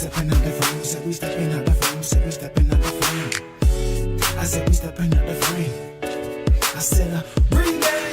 stepping out the frame. Said we stepping out the frame. Said we stepping out the frame. I said we stepping out the frame. I said bring that.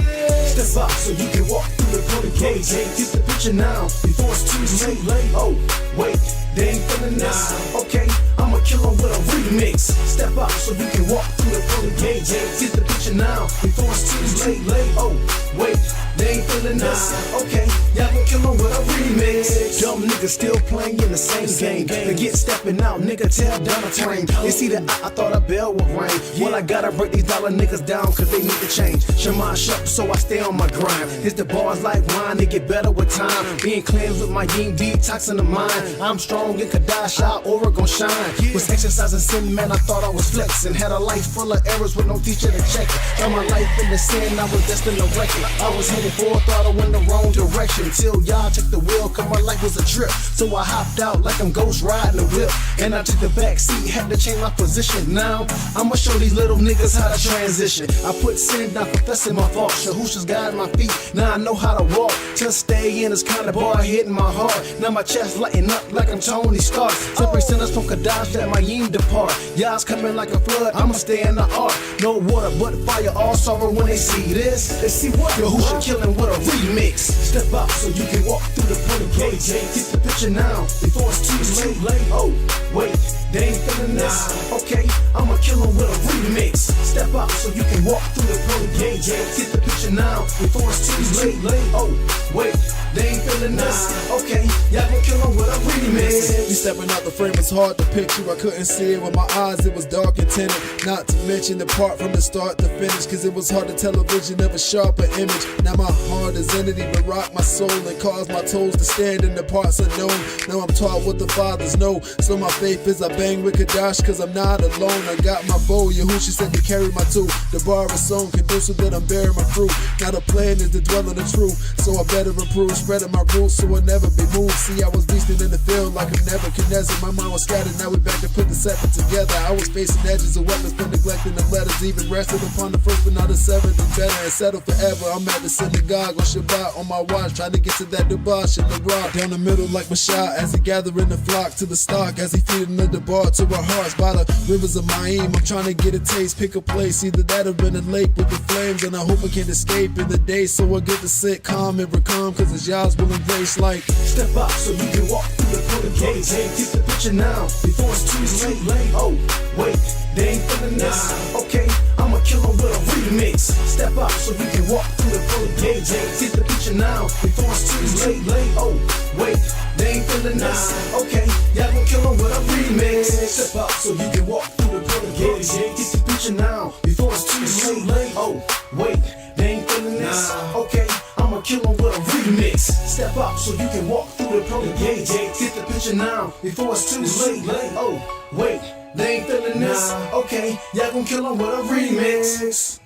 Step up so you can walk through the pearly gates. Get the picture now before it's too late. Oh wait, they ain't feeling this. Okay, I'ma kill 'em with a remix. Step up so you can walk through the pearly gates. Get the picture now before it's too late. Oh wait, they ain't feeling this. Okay, y'all gon' kill 'em with a remix. Dumb niggas still playing in the same game. They get stepping out, nigga, tell down the train. They see that I thought a bell would ring. Well, I gotta break these dollar niggas down, cause they need to change. Shema shut, so I stay on my grind. It's the bars like wine, they get better with time. Being cleansed with my yin detoxing the mind. I'm strong in Kadash, our aura gon' shine. Was exercising sin, man, I thought I was flexing. Had a life full of errors with no teacher to check it. Found my life in the sin, I was destined to wreck it. I was headed for a throttle in the wrong direction. Till y'all took the wheel, cause my life was a trip. So I hopped out like I'm ghost riding a whip. And I took the back seat, had to change my position. Now, I'ma show these little niggas how to transition. I put sin down, confessing my fault. Shahusha's guiding my feet, now I know how to walk. Just stay in this kind of bar, hitting my heart. Now my chest lighting up like I'm Tony Stark. Separate sinners from Kadash, that my yin depart. Y'all's coming like a flood, I'ma stay in the ark. No water but fire, all sorrow when they see this. They see what? Yahusha killing with a remix. Step up so you can walk through the pearly gates. Get the picture now before it's too late. Oh wait, they ain't feeling this. Okay, I'ma kill 'em with a remix. Step up so you can walk through the pearly gates. Get the picture now before it's too late. Oh wait, they ain't feeling this. Okay, y'all gon' kill 'em with a remix. You stepping out the frame, it's hard to picture. I couldn't see it with my eyes, it was dark and tinted. Not to mention the part from the start to finish, cause it was hard to tell a vision of a sharper image. Now my heart is entity to rock my soul and cause my toes to stand in the parts unknown. Now I'm taught what the fathers know, so my faith is I bang with Kadash, cause I'm not alone. I got my bow, Yahusha said to carry my tool. The bar is so conducive that I'm bearing my fruit. Now the plan is to dwell in the truth, so I better improve, spreading my roots so I'll never be moved. See, I was beasting in the field like a Nebuchadnezzar. My mind was scattered, now we back to put the seven together. I was facing edges of weapons for neglecting the letters. Even rested upon the first but not the seventh. And better and settle forever. I'm at the synagogue on Shabbat on my watch, trying to get to that debauch in the rock. Down the middle like Mashah as he gathering the flock to the stock, as he feeding the bar to our hearts by the rivers of Maim. I'm trying to get a taste, pick a place, either that or in a lake with the flames. And I hope I can escape in the day, so I get to sit calm and recalm, cause it's y'all's will embrace like. Step up so you can walk through the pearly gates. Get the picture now before it's too late. Oh wait, they ain't feeling this. Okay, I'ma kill 'em with a remix. Step up so you can walk through the pearly gates. Get the picture now before it's too late. Oh wait, they ain't feeling this. Okay, y'all gon' kill 'em with a remix. Step up so you can walk through the pearly gates. Get the picture now before it's too late. Oh wait, they ain't feeling this. Okay, I'ma kill 'em with a remix. Step up so you can walk through the pearly gates. Get the picture now before it's too late. Oh wait, they ain't feeling this. Okay, y'all gon' kill 'em with a remix.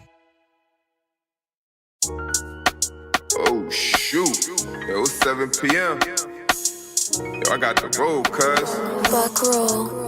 Oh shoot, it was 7 p.m. Yo, I got the roll, cuz. Buck roll.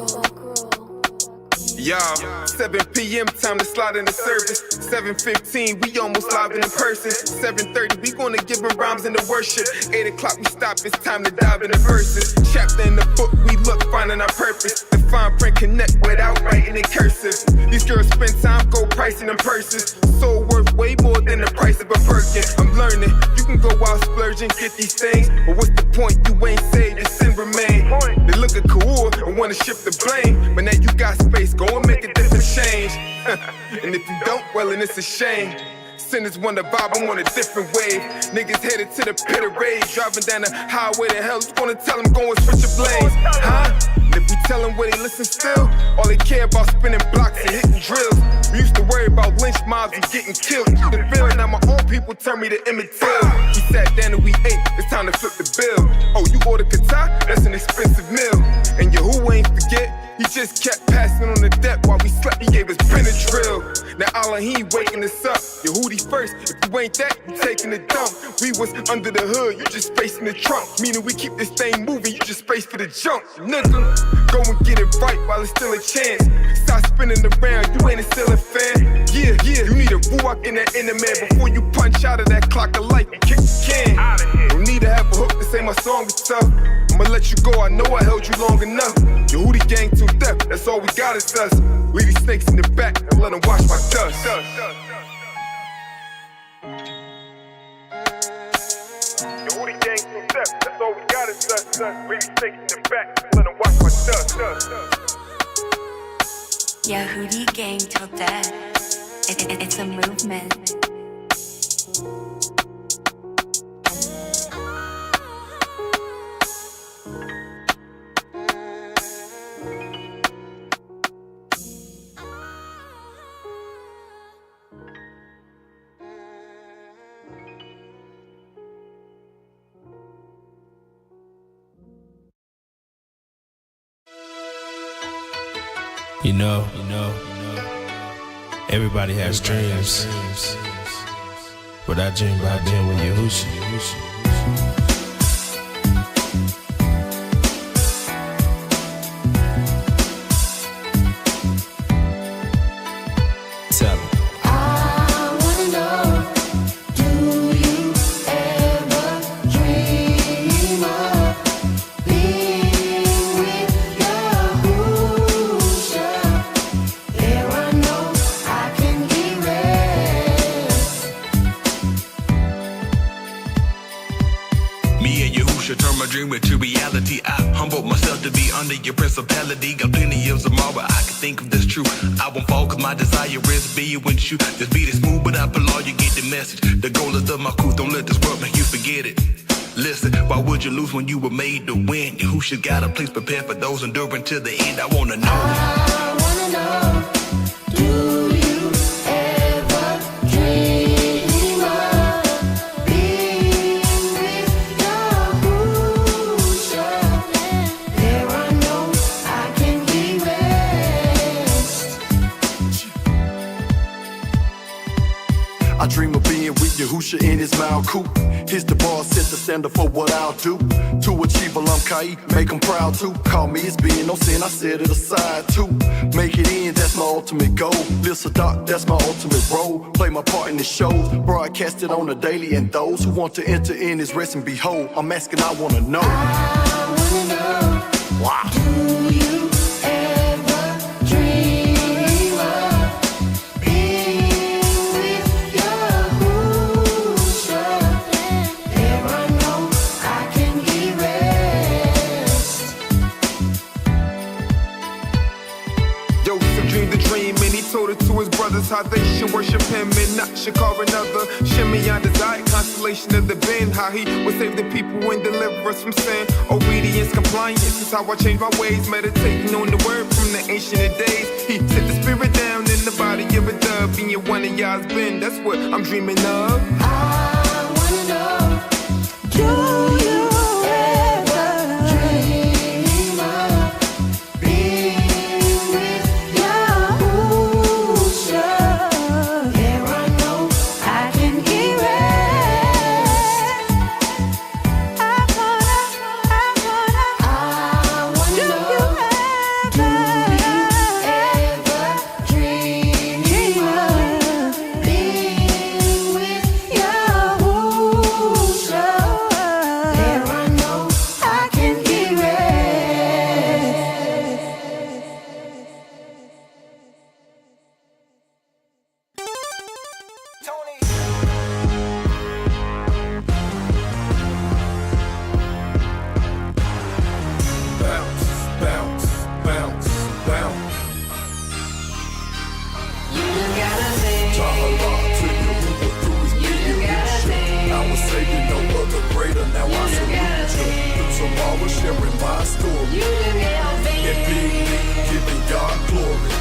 Y'all, 7 p.m. time to slide in the service. 7:15, we almost live in person. 7:30, we gonna give them rhymes in the worship. 8 o'clock, we stop, it's time to dive in the verses. Chapter in the book, we look, finding our purpose. The fine print connect without writing in cursive. These girls spend time go pricing them purses. So worth way more than the price of a Birkin. I'm learning, you can go out splurging, get these things. But what's the point? You ain't saved, your sin remain. They look at cool and wanna shift the blame. But now you got space, go and make a different change. And if you don't, well, then it's a shame. Sinners wanna vibe, I'm on a different wave. Niggas headed to the pit of rage. Driving down the highway to hell, who's gonna tell them go and switch your blades? Huh? And if we tell them where they listen still, all they care about spinning blocks and hitting drills. We used to worry about lynch mobs and getting killed. The feeling now my own people turn me to Emmett Till. We sat down and we ate, it's time to flip the bill. Oh, you ordered Qatar? That's an expensive meal. And Yahoo ain't forget, he just kept passing on the debt while we slept, he gave us Benadryl. Now Elohim waking us up, Yehudi first, if you ain't that, you taking a dump. We was under the hood, you just facing the trunk. Meaning we keep this thing moving, you just space for the jump. Nigga, go and get it right while it's still a chance. Stop spinning around, you ain't a still a fan. Yeah, you need a ruach in that inner man before you punch out of that clock of life and kick the can. Don't need to have a hook, this ain't my song, it's tough. I'ma let you go, I know I held you long enough. Your Hootie gang too deaf, that's all we got is us. Leave these snakes in the back and let them wash my dust. Your Hootie gang too deaf, that's all we got is us. Leave these snakes in the back and let them wash my dust. Yeah, Hootie gang till death. It's a movement. You know, everybody has dreams, but I dream about being with Yahusha. Tell him. Turn my dream into reality. I humbled myself to be under your principality. Got plenty of tomorrow, I can think of this truth. I won't fall cause my desire is be with you. This beat is smooth, but I belong, you get the message. The goal is of my crew, don't let this world make you forget it. Listen, why would you lose when you were made to win? Yahusha got a place prepared for those enduring to the end. I wanna know. I wanna know, do you ever dream of being with Yahusha? There I know I can be rest. I dream of being with Yahusha in his mouth coop. Here's the bar, set the standard for what I'll do. To achieve a Kai, make him proud too. Call me as being no sin, I set it aside too. Make it in, that's my ultimate goal. Live Sadak, that's my ultimate role. Play my part in the shows, broadcast it on the daily. And those who want to enter in his rest and behold, I'm asking, I wanna know. I wanna know, wow. Do you ever dream of being with Yahusha? There I know I can be rest. Joseph dreamed the dream and he told it to his brothers how they should worship him and not should call another. Shimeon desired constellation of the Ben, how he would save the people and deliver us from sin. Obedience, compliance is how I change my ways. Meditating on the word from the ancient of days. He set the spirit down in the body of a dove. Being one of y'all's been, that's what I'm dreaming of. I wanna know, do you ever dream of being with Yahusha? There I know I can get rest. I wanna know, do you ever dream of being with Yahusha? There I know I can get rest. Bounce, bounce, bounce, bounce. You just gotta think. Talk a lot to you, who was through his I was saying no other greater, now I salute you. Through tomorrow, sharing my story. And big, giving God glory.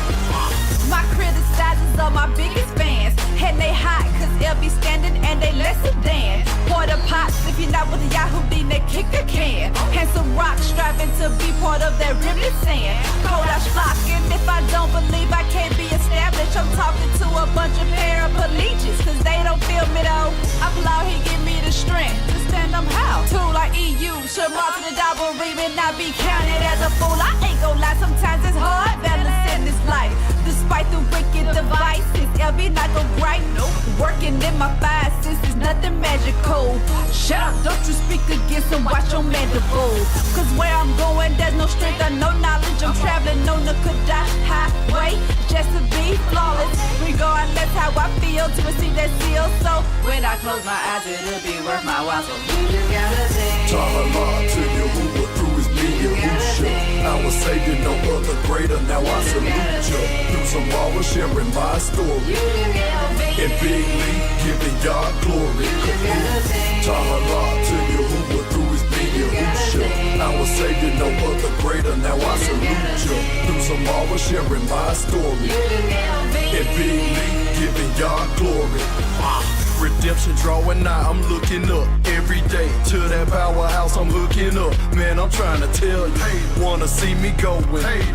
My criticizers are my biggest fans. And they hot cause they'll be standing and they lesser than. Porta pots, if you're not with the Yahoo, then they kick a can. And some rocks striving to be part of that ribbon sand. Cold I flocking, if I don't believe I can't be established. I'm talking to a bunch of paraplegics cause they don't feel me though. I allow he give me the strength to stand them how. Two like EU, should march to the double ream and not be counted as a fool. I ain't gon' lie, sometimes it's hard balancing this life. Despite the wicked devices, I'll be not go right. Nope. Working in my 5 senses, nothing magical. Shut up, don't you speak against and watch your mandible. Cause where I'm going, there's no strength or no knowledge. I'm traveling on the Kudai highway just to be flawless. Regardless how I feel, to receive that seal. So when I close my eyes, it'll be worth my while. So you gotta sing. Tahara to Yahuwah through his being Yahusha. I was saving no other greater, now I salute ya. Through some hours sharing my story. And Big Lee giving y'all glory. Tahara to Yahuwah through his being Yahusha. I was saving no other greater, now I salute ya. Through some hours sharing my story. And Big Lee giving y'all glory. Redemption drawing nigh, I'm looking up every day to that powerhouse I'm hooking up. Man, I'm trying to tell you, wanna see me going,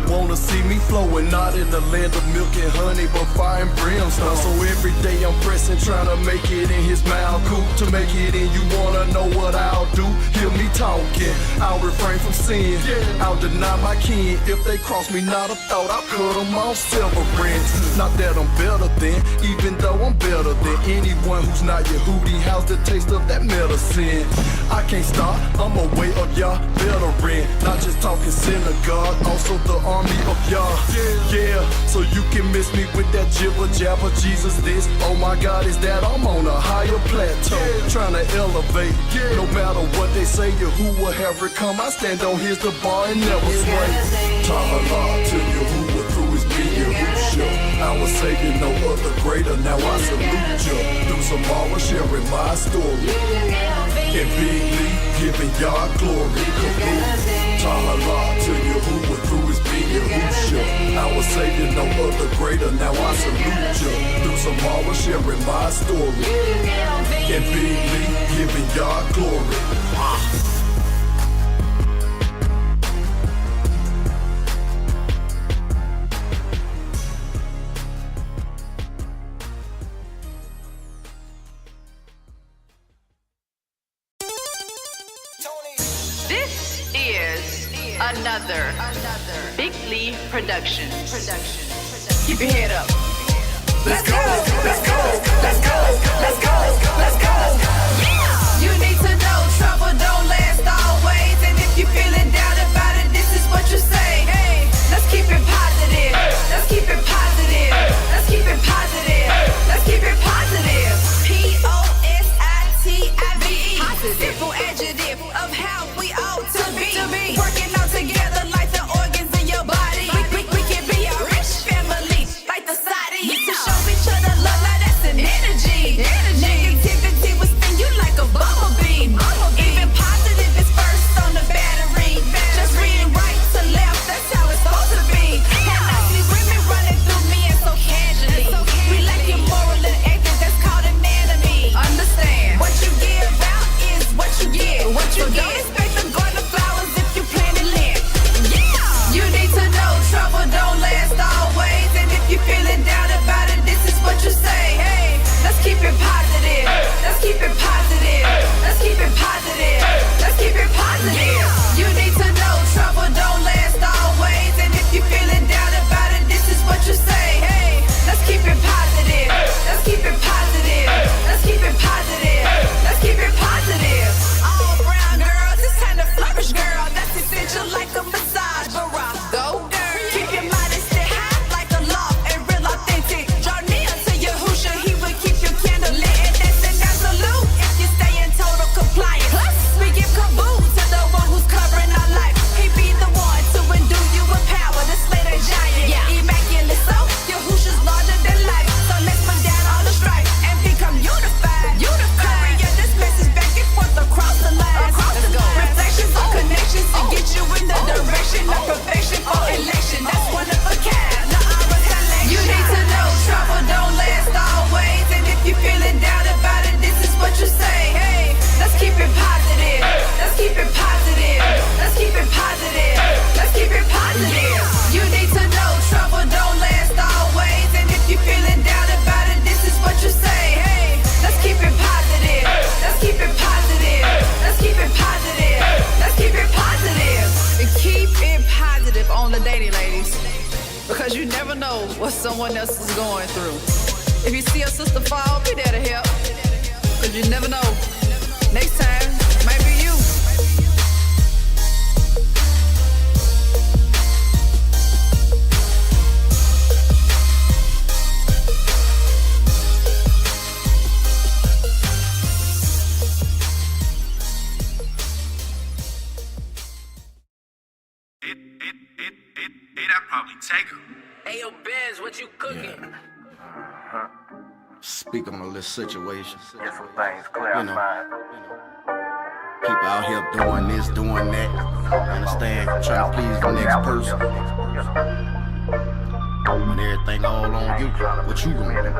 wanna see me flowing, not in the land of milk and honey, but fire and brimstone. So every day I'm pressing, trying to make it in his mouth. Cool to make it in, you wanna know what I'll do? Hear me talking, I'll refrain from sin, I'll deny my kin. If they cross me, not a thought, I'll cut them off severance. Not that I'm better than, even though I'm better than anyone who's not Yehudi. How's the taste of that medicine? I can't stop, I'm a Way of Yah veteran. Not just talking synagogue, also the army of Yah. Yeah, so you can miss me with that jibber jabber. Jesus this, oh my God, is that I'm on a higher plateau, trying to elevate. No matter what they say, Yahuwah have come, I stand on his the bar and never sway. Tahara to Yahuwah through his being Yahusha. I was saving no other greater, now I salute ya. Through some hours sharing my story. And Big Lee giving y'all glory. Tahara to Yahuwah through his being Yahusha. I was saving no other greater, now I salute ya. Through some hours sharing my story. And Big Lee giving y'all glory. Another Big Lee production. Keep your head up. Let's go, let's go, let's go, let's go, let's go. Yeah. You need to know trouble don't last always. And if you're feeling down about it, this is what you say. Hey, let's keep it positive. Let's keep it positive. Let's keep it positive. Let's keep it positive. Positive. Simple adjective of how we ought to be. Working out together like the organs in your body. We can be a rich family like the Saudi. To show each other love, now that's an energy. Negativity will sting you like a bumblebee. Even positive is first on the battery. Just reading right to left, that's how it's supposed to be. And I see women running through me and so casually. We lack your moral and ethics, that's called an enemy. Understand what you give out is what you get. So don't expect them garden flowers if you plant it limp. Yeah. You need to know trouble don't last always. And if you're feeling down about it, this is what you say. Hey, let's keep it positive. Let's keep it positive. Let's keep it positive. Let's keep it positive. You need to know trouble don't last always. And if you're feeling down about it, this is what you say. Hey, let's keep it positive. Let's keep it positive. Let's keep it positive. Let's keep it positive. All brown girls, it's time to flourish, girl. That's essential like a massage. Barack, go girl. Keep your mind and stay high like a loft and real authentic. Draw near to Yahusha, he will keep your candle lit. And that's an absolute if you stay in total compliance. Plus, we give kaboom to the one who's covering our life. He be the one to endue you with power to slay the giant. Yeah, immaculate, so Yahusha's larger than life. So let's put down all the strife and become unified. Carry this message back and forth across the line. Reflections on connections to get you in the direction of perfection for election. That's one of a kind. You need to know trouble don't last always. And if you're feeling down about it, this is what you say. Hey, let's keep it positive. Let's keep it positive. Let's keep it positive. Let's keep it positive. You need to know trouble don't last always. And if you're feeling down about it, this is what you say. Hey, let's keep it positive. Let's keep it positive. Let's keep it positive. Let's keep it positive. And keep it positive on the daily, ladies. Because you never know what someone else is going through. If you see your sister fall, be there to help. Cause you never know. Next time, might be you. That probably take her. Hey, yo, Benz, what you cooking? Speak on a little situation. Get some things clarified. People out here doing this, doing that. Understand? Trying to please the next person. When everything all on you, what you gonna do?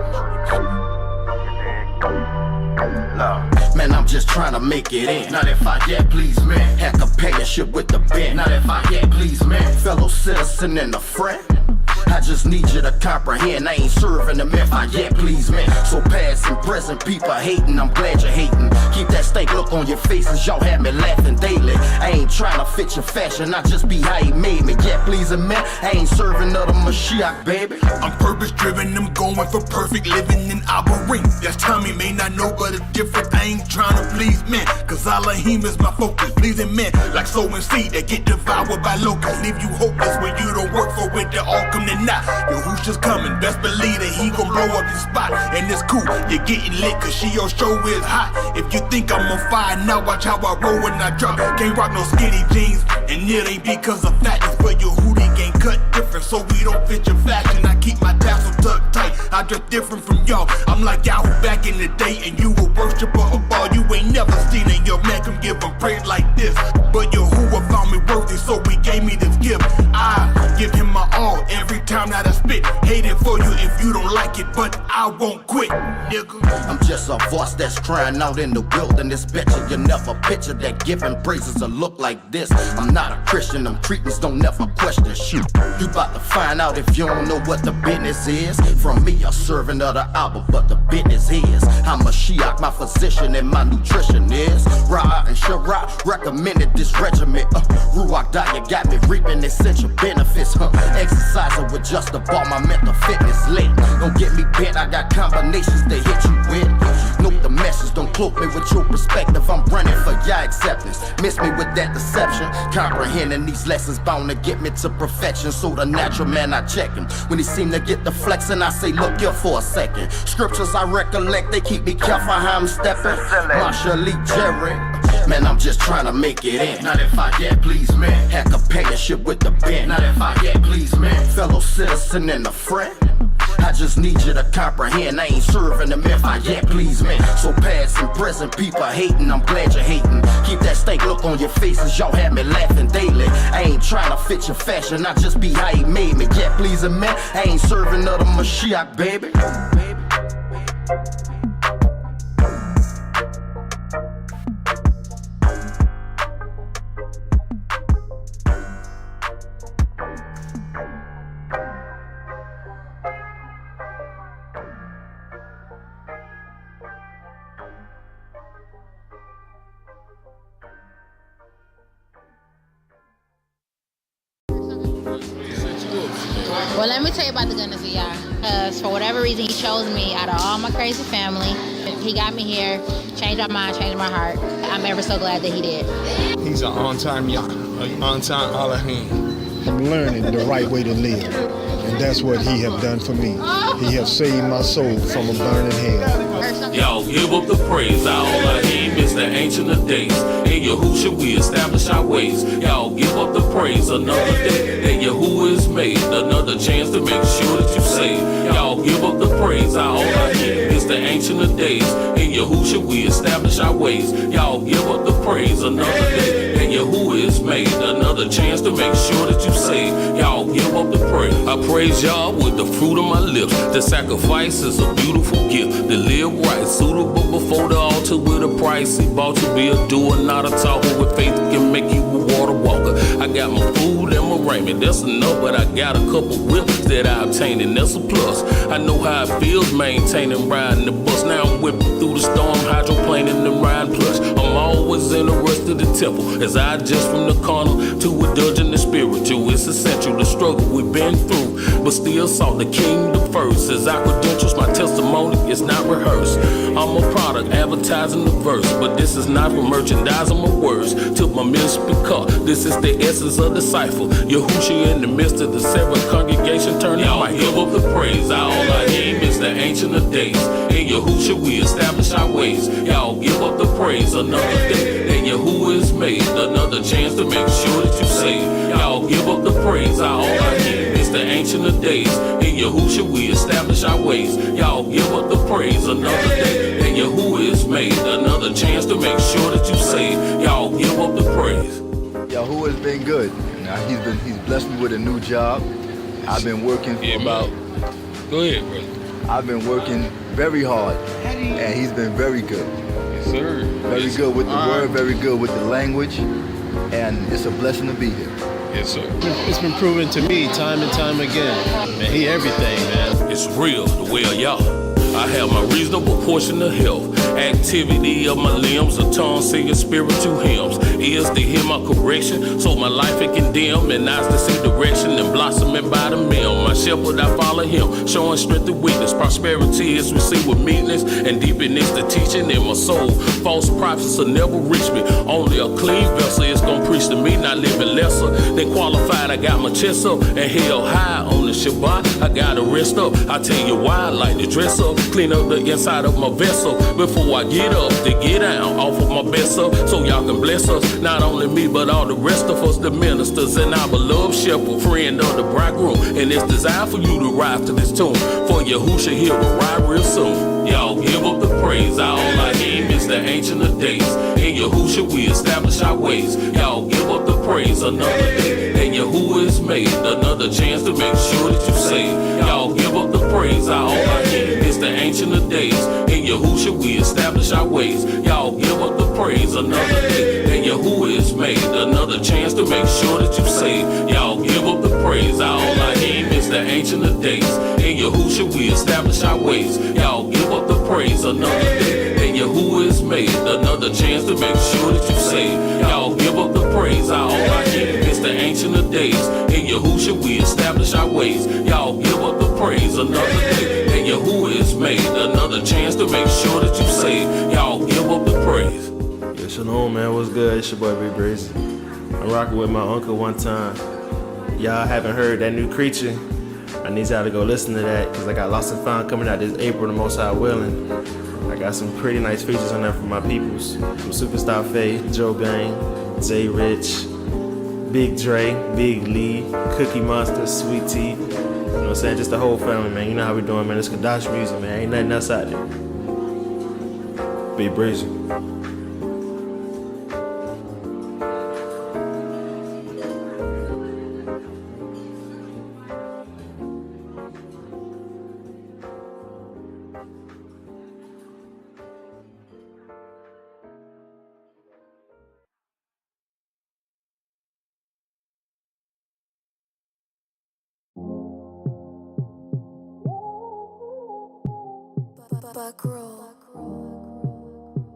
Man, I'm just trying to make it in. Not if I get please, man. Had companionship with the band. Not if I get please, man. Fellow citizen and a friend. I just need you to comprehend. I ain't serving them if I yet please, man. So past and present people hating, I'm glad you're hating. Keep that stank look on your faces, y'all have me laughing daily. I ain't trying to fit your fashion, I just be how he made me. Yet pleasing, man, I ain't serving other Mashiach, baby. I'm purpose driven, I'm going for perfect living in Aberrant. That's Tommy may not know, but it's different. I ain't trying to please men, cause Elohim is my focus. Pleasing men, like sowing seed that get devoured by locusts. Leave you hopeless when you don't work for it, they all come to not. Yo, who's just coming? Best believe that he gon' blow up your spot. And it's cool, you're getting lit cause your show is hot. If you think I'm on fire, now watch how I roll when I drop. Can't rock no skinny jeans, and it ain't because of fatness, but your hoodie ain't cut different, so we don't fit your fashion. I keep my tassel tucked tight, I dress different from y'all. I'm like Yahoo back in the day, and you a worshiper of all. You ain't never seen it, your man come give him praise like this. But Yahuwah found me worthy, so he gave me this gift. I give him my all every time that I spit. Hate it for you if you don't like it, but I won't quit, nigga. I'm just a voice that's crying out in the wilderness. Betcha you never picture that giving praises a look like this. I'm not a Christian, them Cretans don't never question shoot. You about to find out if you don't know what the business is. From me, a servant of the album, but the business is I'm a Shiach, my physician and my nutrition is Ra and Shara recommended this regimen. Ruach diet got me reaping essential benefits. Exercising with just the ball, my mental fitness lit. Don't get me bent, I got combinations to hit you with. Note the message, don't cloak me with your perspective. I'm running for your acceptance. Miss me with that deception. Comprehending these lessons bound to get me to perfection. So the natural man, I check him. When he seem to get the flexing, I say, look here for a second. Scriptures I recollect, they keep me careful how I'm stepping. Marshall Lee Jerry. Man, I'm just trying to make it in. Not if I get please, man. Had companionship with the band. Not if I get please, man. Fellow citizen and a friend. I just need you to comprehend. I ain't serving them if I yet please, man. So past and present people hating, I'm glad you're hating. Keep that stank look on your faces, y'all have me laughing daily. I ain't trying to fit your fashion, I just be how he made me. Yet pleasing, man, I ain't serving other Mashiach, baby. Well, let me tell you about the goodness of Yah. Because for whatever reason, he chose me out of all my crazy family. He got me here, changed my mind, changed my heart. I'm ever so glad that he did. He's an on-time Yah, an on-time Elohim. I'm learning the right way to live, and that's what he have done for me. He have saved my soul from a burning hell. Y'all give up the praise, our Elohim is the ancient of days. In Yahushua we establish our ways. Y'all give up the praise, another day that Yahuwah is made. Another chance to make sure that you save. Y'all give up the praise, our Elohim is the ancient of days. In Yahushua we establish our ways. Y'all give up the praise, another day that Yahuwah is made. Another chance to make sure that you save. Y'all give up the praise. I praise y'all with the fruit of my lips. The sacrifice is a beautiful gift. To live right, suitable before the altar with a price. He bought to be a doer, not a talker. With faith can make you a water walker. I got my food and my raiment, that's enough. But I got a couple whips that I obtained, and that's a plus. I know how it feels maintaining riding the bus. Now I'm whipping through the storm, hydroplaning and riding plush. I'm always in the rest of the temple as I adjust from the carnal to a dungeon the spiritual. It's essential, the struggle we've been through. but still sought the kingdom first. As our credentials, my testimony is not rehearsed. I'm a product advertising the verse, but this is not for merchandising my words. Took my ministry car, this is the essence of the cipher. Yahushua in the midst of the seven congregation, turn the mic. Give up the praise, all I aim is the ancient of days. In Yahushua we establish our ways. Y'all give up the praise, another day that Yahuwah is made. Another chance to make sure that you save. Y'all give up the praise, all I aim is the ancient of days. In Yahushua we establish our ways. Y'all give up the praise, another day that Yahuwah is made. Another chance to make sure that you save. Y'all give up the praise. Yahuwah has been good. He's blessed me with a new job. I've been working for about. Go ahead, brother. I've been working very hard, and he's been very good. Yes, sir. Very good with the word, very good with the language, and it's a blessing to be here. Yes, sir. It's been proven to me time and time again. Man, he everything, man. It's real, the way of Yah. I have my reasonable portion of health. Activity of my limbs, a tongue singing spiritual hymns. Ears to hear my correction, so my life it condemn. And eyes to see direction and blossoming by the mill. My shepherd, I follow him, showing strength and weakness. Prosperity is received with meekness, and deepening is the teaching in my soul. False prophets will never reach me. Only a clean vessel is gonna preach to me, not living lesser than qualified. I got my chest up and held high on the Shabbat. I gotta rest up. I tell you why I like to dress up. Clean up the inside of my vessel before I get up to get down off of my best up, so y'all can bless us. Not only me, but all the rest of us, the ministers and our beloved shepherd, friend of the bridegroom. And it's designed for you to ride to this tune. For Yahushua here will ride real soon. Y'all give up the praise. All I aim is the ancient of days. In Yahushua we establish our ways. Y'all give up the praise. Another day that Yahuwah is made. Another chance to make sure that you save. Y'all give up the praise. All I aim is the ancient of days. In Yahushua we establish our ways. Y'all give up the praise. Another day that Yahuwah is made. Another chance to make sure that you save. Y'all give up the praise. All I aim is the ancient of days. In Yahushua we establish our ways. Y'all give up the praise. Another day that Yahuwah is made. Another chance to make sure that you save. Y'all give up the praise. All I aim is the ancient of days. In Yahushua we establish our ways. Y'all give up the praise. Another day that Yahuwah is made. Another chance to make sure that you save. Y'all give up the praise. Yeah, shalom, man. What's good? It's your boy, Big Breezy. I'm rocking with my uncle one time. Y'all haven't heard that new creature? I need y'all to go listen to that, because I got Lost and Found coming out this April, the most high willing. I got some pretty nice features on there for my peoples. From Superstar Faye, Joe Bang, Jay Rich, Big Dre, Big Lee, Cookie Monster, Sweet Tea. You know what I'm saying? Just the whole family, man. You know how we doing, man. It's Kadash music, man. Ain't nothing else out there. Big Breezy.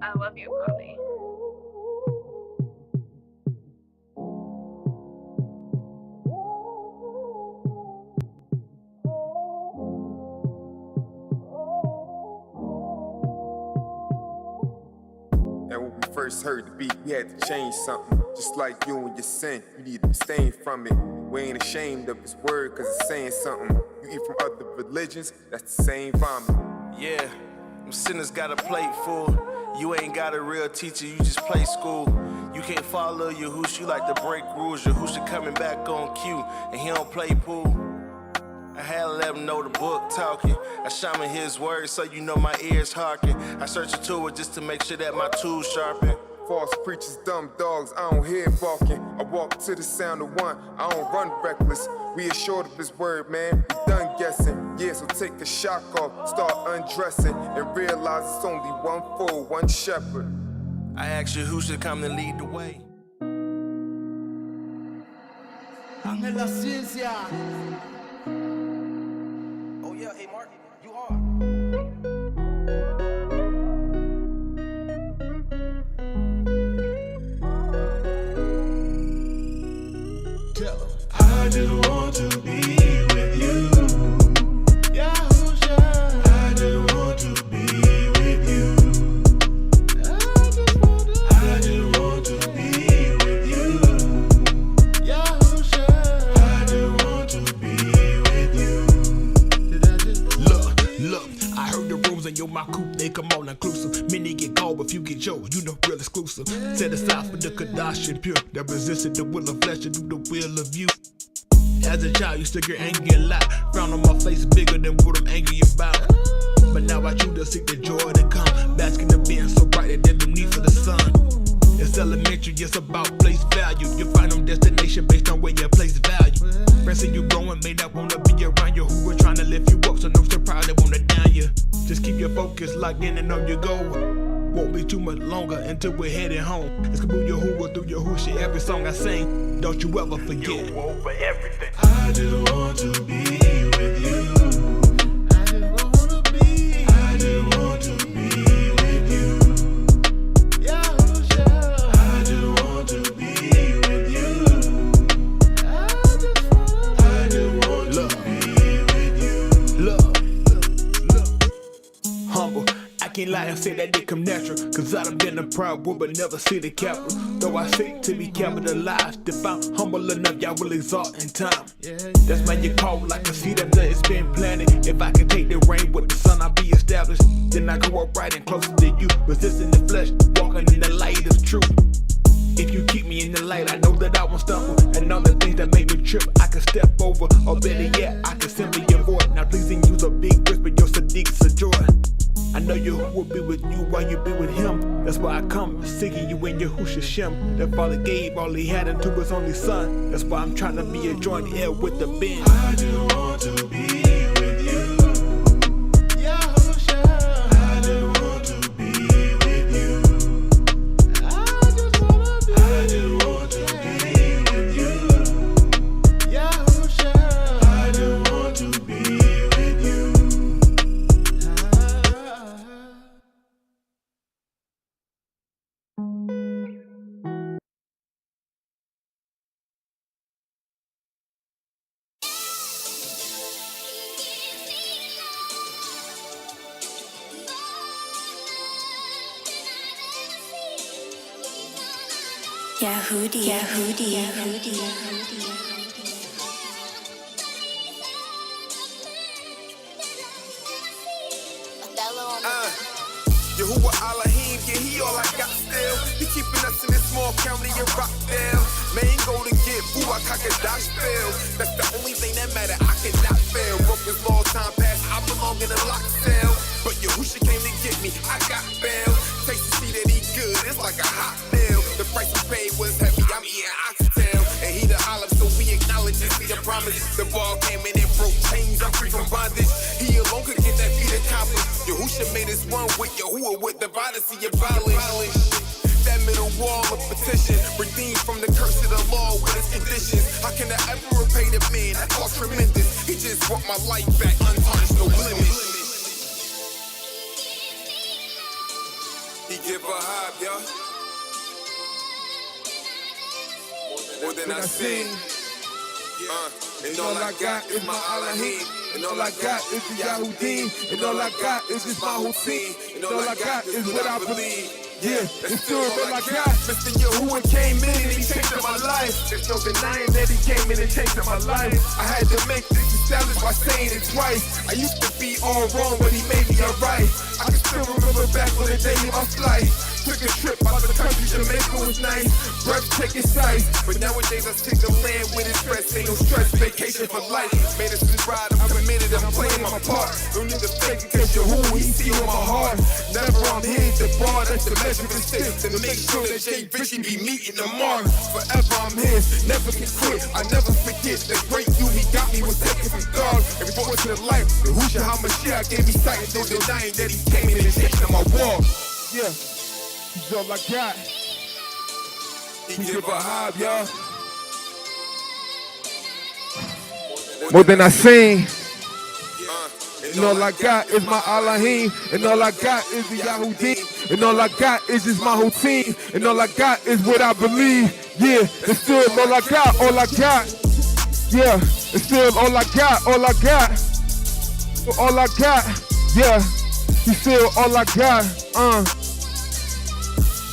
I love you, Bobby. And when we first heard the beat, we had to change something. Just like you and your sin, you need to abstain from it. We ain't ashamed of his word, cause it's saying something. You eat from other religions, that's the same vomit. Yeah, them sinners got a plate full. You ain't got a real teacher, you just play school. You can't follow Yahushua, you like to break rules. Yahushua coming back on cue, and he don't play pool. I had to let him know the book talking. I shaman his words so you know my ears hearken. I search into it just to make sure that my tools sharpen. False preachers, dumb dogs, I don't hear barking. I walk to the sound of one, I don't run reckless. We assured of his word, man, we done guessing. Yeah, so take the shock off, start undressing, and realize it's only one fool, one shepherd. I asked Yahushua to come and lead the way. Ángel la ciencia. Oh yeah, hey Mark, you are. I just want to be with you. my coupe, they come all inclusive. Many get called, but few get yours, you know, real exclusive. Set aside for the Kardashian pure, that resisted the will of flesh to do the will of you. As a child, used to get angry a lot. Frown on my face bigger than what I'm angry about. But now I choose to seek the joy to come, basking in being so bright that there's no need for the sun. It's elementary, it's about place value. You find them destination based on where you place value. Friends see you growing may not wanna be around you, who are trying to lift you up, so no surprise they wanna down you. Just keep your focus locked in and on your goal. Won't be too much longer until we're heading home. It's Kaboo your hoo through your hoo shit. Every song I sing, don't you ever forget. You over everything. I just want to be with you. I just want to be with you. Yahusha. I just want to be with you. I just want to be with you. Love. Humble. I can't lie and say that they come natural, cause I done been a proud boy but never see the capital. Though I seek to be capitalized, if I'm humble enough, y'all will exalt in time. That's why you call like a seed after it's been planted. If I can take the rain with the sun, I'll be established. Then I go upright and closer to you, resisting the flesh, walking in the light of truth. If you keep me in the light, I know that I won't stumble. And all the things that make me trip, I can step over. Or better yet, I can simply avoid. Now pleasing you's a big risk, but your Sadiq's a joy. I know Yahuwah will be with you while you be with him. That's why I come, seeking you in Yahushua Shem. That Father gave all he had unto his only son. That's why I'm trying to be a joint heir with the Ben. I just want to be with you. Yahusha. I just want to be with you. I just want to be with you. Yahusha. I just want to be with you. Yahudi. Yahuwah Elohim, yeah, he all I got still. He keeping us in this small county in Rockdale. Man, go to get boo, I could die spell. That's the only thing that matter, I cannot fail. Broke this long time past, I belong in a locked cell. But Yahusha came to get me, I got bail. Taste to see that he good, it's like a hot meal. The price he paid was heavy, I'm eating oxtail. And he the olive, so we acknowledge it, see the promise. The ball came in and broke chains, I'm free from bondage. He alone could get that feat accomplished. Yahushua made us one with Yahuwah, with the see abolished. That middle wall of petition, redeemed from the curse of the law with its conditions. How can I ever repay the man? That's all tremendous. He just brought my life back, untarnished, no blemish. He give a hype, y'all. More than I seen. And all I got is my Elohim. And all I got is the Yahudim. And all I got is just my routine. And all I got is what I believe. Yeah, it's still all I got. Mr. Yahuwah came in and he changed my life. There's no denying that he came in and changed my life. I had to make this established by saying it twice. I used to be all wrong, but he made me alright. I can still remember back on the day of my flight. Took a trip out of the country, Jamaica was nice, breathtaking sights. But nowadays I stick to land with his stress, ain't no stress, vacation for life. Made a smooth ride, I'm committed, I'm playing my part. Don't need to fake it, cause Yahuwah, he see on my heart. Never I'm here the bar, that's the measuring stick. To make sure that Jay Richie be meeting the mark. Forever I'm his, never can quit, I never forget. The great you he got me was taken from God. And brought to the life, Yahushua HaMashiach gave me sight. No denying that he came in and changed my walk. Yeah. He's all I got. He give a hype, y'all. More than I seen. And all I got is my Elohim. And all I got is the Yahudim. And all I got is just my routine. And all I got is what I believe. Yeah, it's still all I got, all I got. Yeah, it's still all I got, all I got. All I got, yeah. He's still all I got,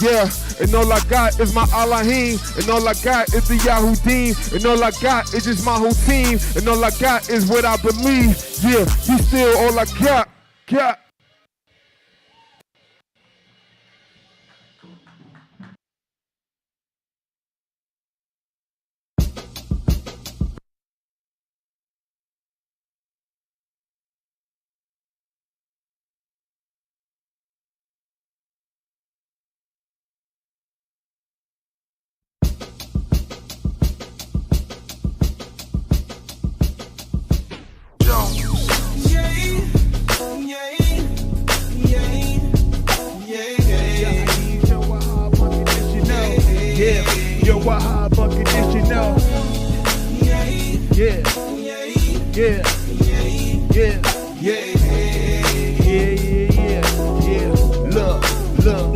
Yeah, and all I got is my Elohim, and all I got is the Yahudim, and all I got is just my whole team, and all I got is what I believe. Yeah, he's still all I got. Yeah, yeah, yeah, yeah. Look.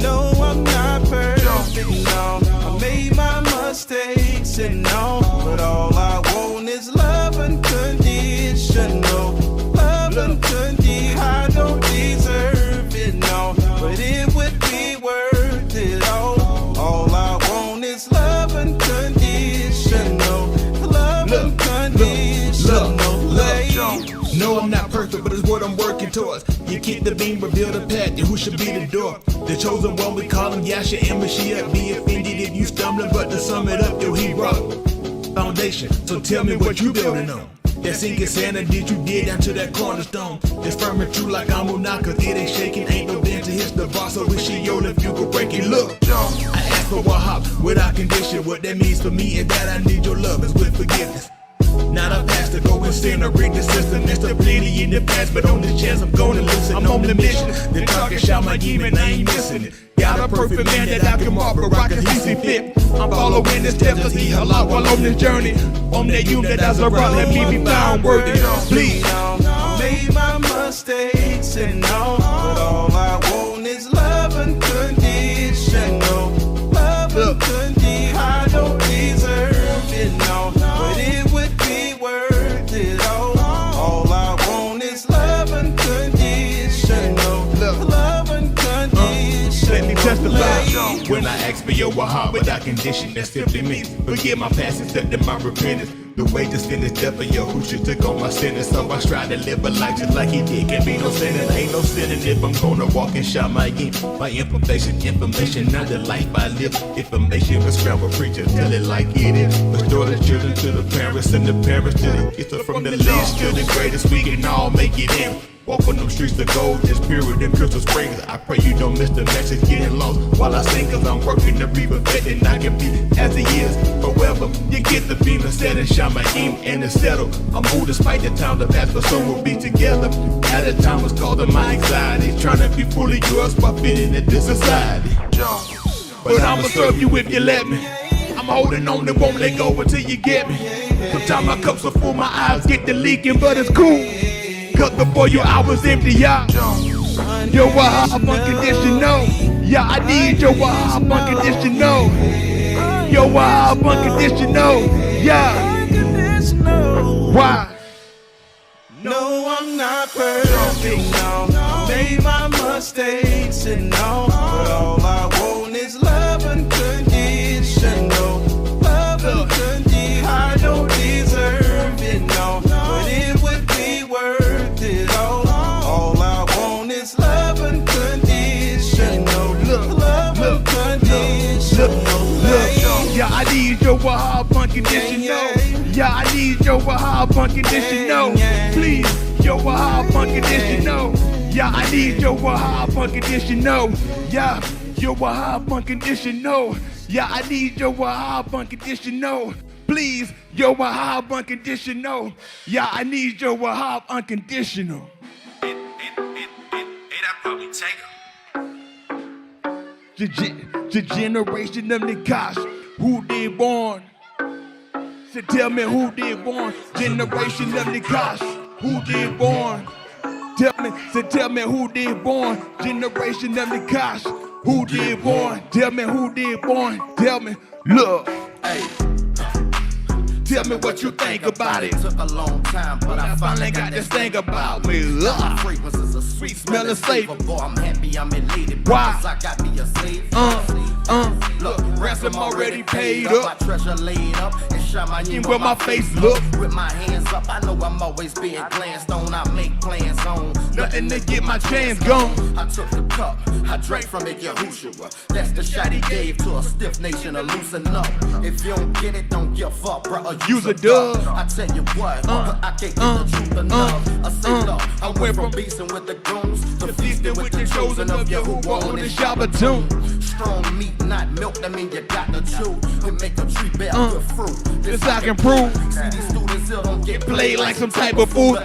No, I'm not perfect, no. I made my mistakes and no, but all I want is love unconditional. Love unconditional. I don't deserve it, no, but it would be worth it all. All I want is love unconditional. Love unconditional. No, I'm not perfect, but it's what I'm working towards. You kick the beam, reveal the path, and who should be the door? The chosen one, we call him Yasha and Mashiach. Be offended if you stumbling, but to sum it up, yo, he rock. Foundation, so tell me what you building on. That sinking sand did you dig down to that cornerstone. It's firm and true like I'm cause it ain't shaking. Ain't no dance to hit the bar, so wish she yo if you could break it. Look, I asked for a hop without condition. What that means for me is that I need your love is with forgiveness. Not a pastor, go and sin or rig the system. There's still plenty in the past, but on this chance I'm gonna listen. I'm on the mission. The talk and shout my demon, I ain't missing it. Got a perfect man that I can walk, but rock as he see fit. I'm following the steps cause he a lot while on this journey. On that unit as a rock, let me be found worthy. Please. I made my mistakes and no, but all I want is love unconditional. Love unconditional. I don't deserve it, no, but it would be worth it all. All I want is love unconditional. Love unconditional. Let me testify. When I ask for your heart without condition, that simply means forgive my past, accepting my repentance. The way to sin is death for your who should took on my sentence. So I try to live a life just like he did. Can't be no sinning, ain't no sinning if I'm gonna walk and shout my game. My information, not the life I live. Information was scrambled, preacher, tell it like it is. Restore the children to the parents and the parents to the kids. So from the least to the greatest, we can all make it in. Walk on them streets of gold, just pure in Crystal Springs. I pray you don't miss the message getting lost while I sing, cause I'm working to be perfected. I can be as it is forever. You get the beam and set and shine my aim and it's settled. I'm moved despite the time to pass, but so we'll be together. At a time was called my anxiety, trying to be fully yours by fitting into this society. But I'ma serve you if you let me. I'm holding on and won't let go until you get me. Sometimes my cups are full, my eyes get to leaking, but it's cool. Cause before you I was empty, yeah. Yo, I'm unconditional. Yeah, I need your I'm unconditional. Yo, I'm unconditional. Yeah. Why? No, I'm not perfect, no. Made my mistakes and no, but all I want is love unconditional. Love unconditional. I don't deserve it, no, but it would be worth it all. All I want is love unconditional. Love unconditional. Yeah, I need your unconditional. Yeah, I need your unconditional. Please, your unconditional. Yeah, I need your unconditional. Yeah, your unconditional. Yeah, I need your unconditional. Please, your unconditional. Yeah, I need your unconditional. Hey, that probably take The generation of niggas who did born. So tell me who did born. Generation of niggas who did born. Tell me who did born. Generation of niggas who did born. Tell me who did born. Tell me, look. Hey. Tell me what you think about it. Took a long time, but I finally got this thing about me. Fragrance is a sweet smelling savor. Boy, I'm happy I'm elated. Why? Because I got me a slave. Look, ransom already paid up. My treasure laid up and shine my name where my face look. With my hands up, I know I'm always being glanced on. I make plans on. Nothing to get my chance gone. I took the cup, I drank from it, Yahushua. That's the shot he gave to a stiff nation to loosen up. If you don't get it, don't give up, bro. Use a dub. I tell you what, I can't get the truth enough. I say love, I went from beasting with the goons to feasting with the chosen of Yahuwah on the Shabbat tune. Strong meat, not milk, that mean you got to chew. To make a tree bear good fruit. This I can prove. See these students still don't get played like some type of food.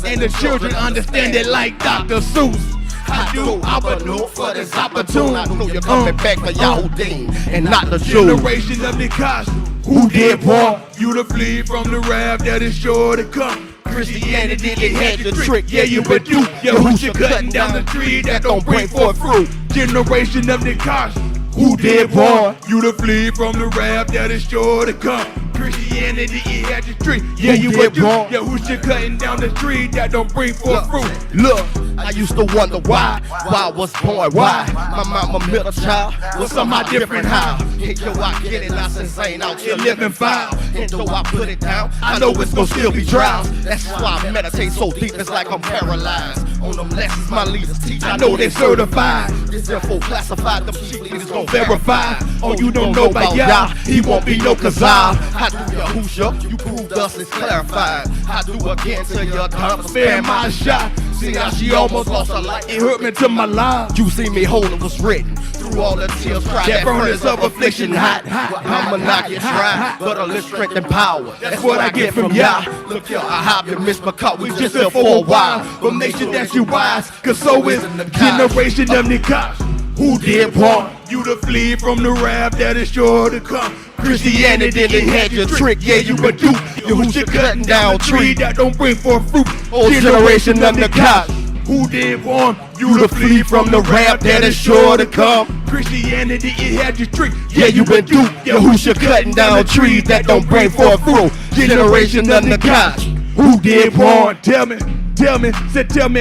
And the children understand it like Dr. Seuss. I do, I would know for this opportune. I know you're coming back for Yahudim and not the Jew. Generation of niggas who Who did want you to flee from the wrath that is sure to come? Christianity, it had the trick, yeah, you but you. Yahusha cutting down the tree that don't bring forth fruit. Generation of the cost. Who did warn you to flee from the wrath that is sure to come? Christianity, it had the trick, yeah, you but you. Yahusha cutting down the tree that don't bring forth fruit. Look, I used to wonder why I was born, why my mama middle child was somehow different how. And yo, I get it, not since I ain't out here living foul. And though I put it down, I know it's gonna still be trials. That's why I meditate so deep, it's like I'm paralyzed. On them lessons my leaders teach, I know they certified. This info classified, them cheap leaders gon' verify. Oh, you don't know about Yah, he won't be no Kazal. How do Yahusha, you proved us, it's clarified. How do again till your time spare my shot. See how she almost lost her life, it hurt me to my life. You see me hold it was written through all the tears, cried that furnace of affliction hot. I'ma knock you dry, but a little strength and power. That's what I get from Yah. Look here, I have you missed because we just here for a while. From nation that you wise, cause so is generation of Nikosh. Who did want you to flee from the wrath that is sure to come? Christianity, it had your trick, yeah, you but you. Yahusha cutting down tree that don't bring forth fruit. Old generation of Nikosh. Who did warn you to flee from the wrath that is sure to come? Christianity, it had your trick, yeah, you been duped. Yahusha cutting down trees that don't bring forth fruit. Generation of Nikosh. Who did warn? Tell me, tell me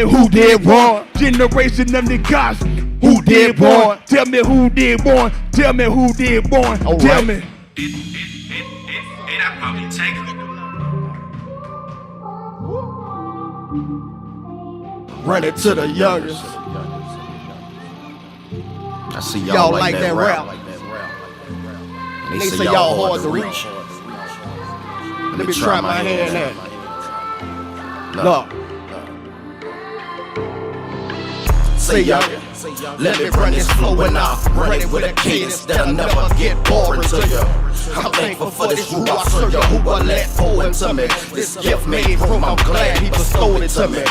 who did warn? Generation of Nikosh. Who did born? Tell me who did born. Tell me who did born. Tell me. I probably take it. Run it to the youngest. I see y'all like that rap. They say y'all hard to reach. Let me try my hand at it. Look. Say y'all. Let me run this flow and I'll run it with a cadence that'll never get boring to you. I'm thankful for this who I serve you, who I let pour into me. This gift made from, I'm glad he bestowed it to me.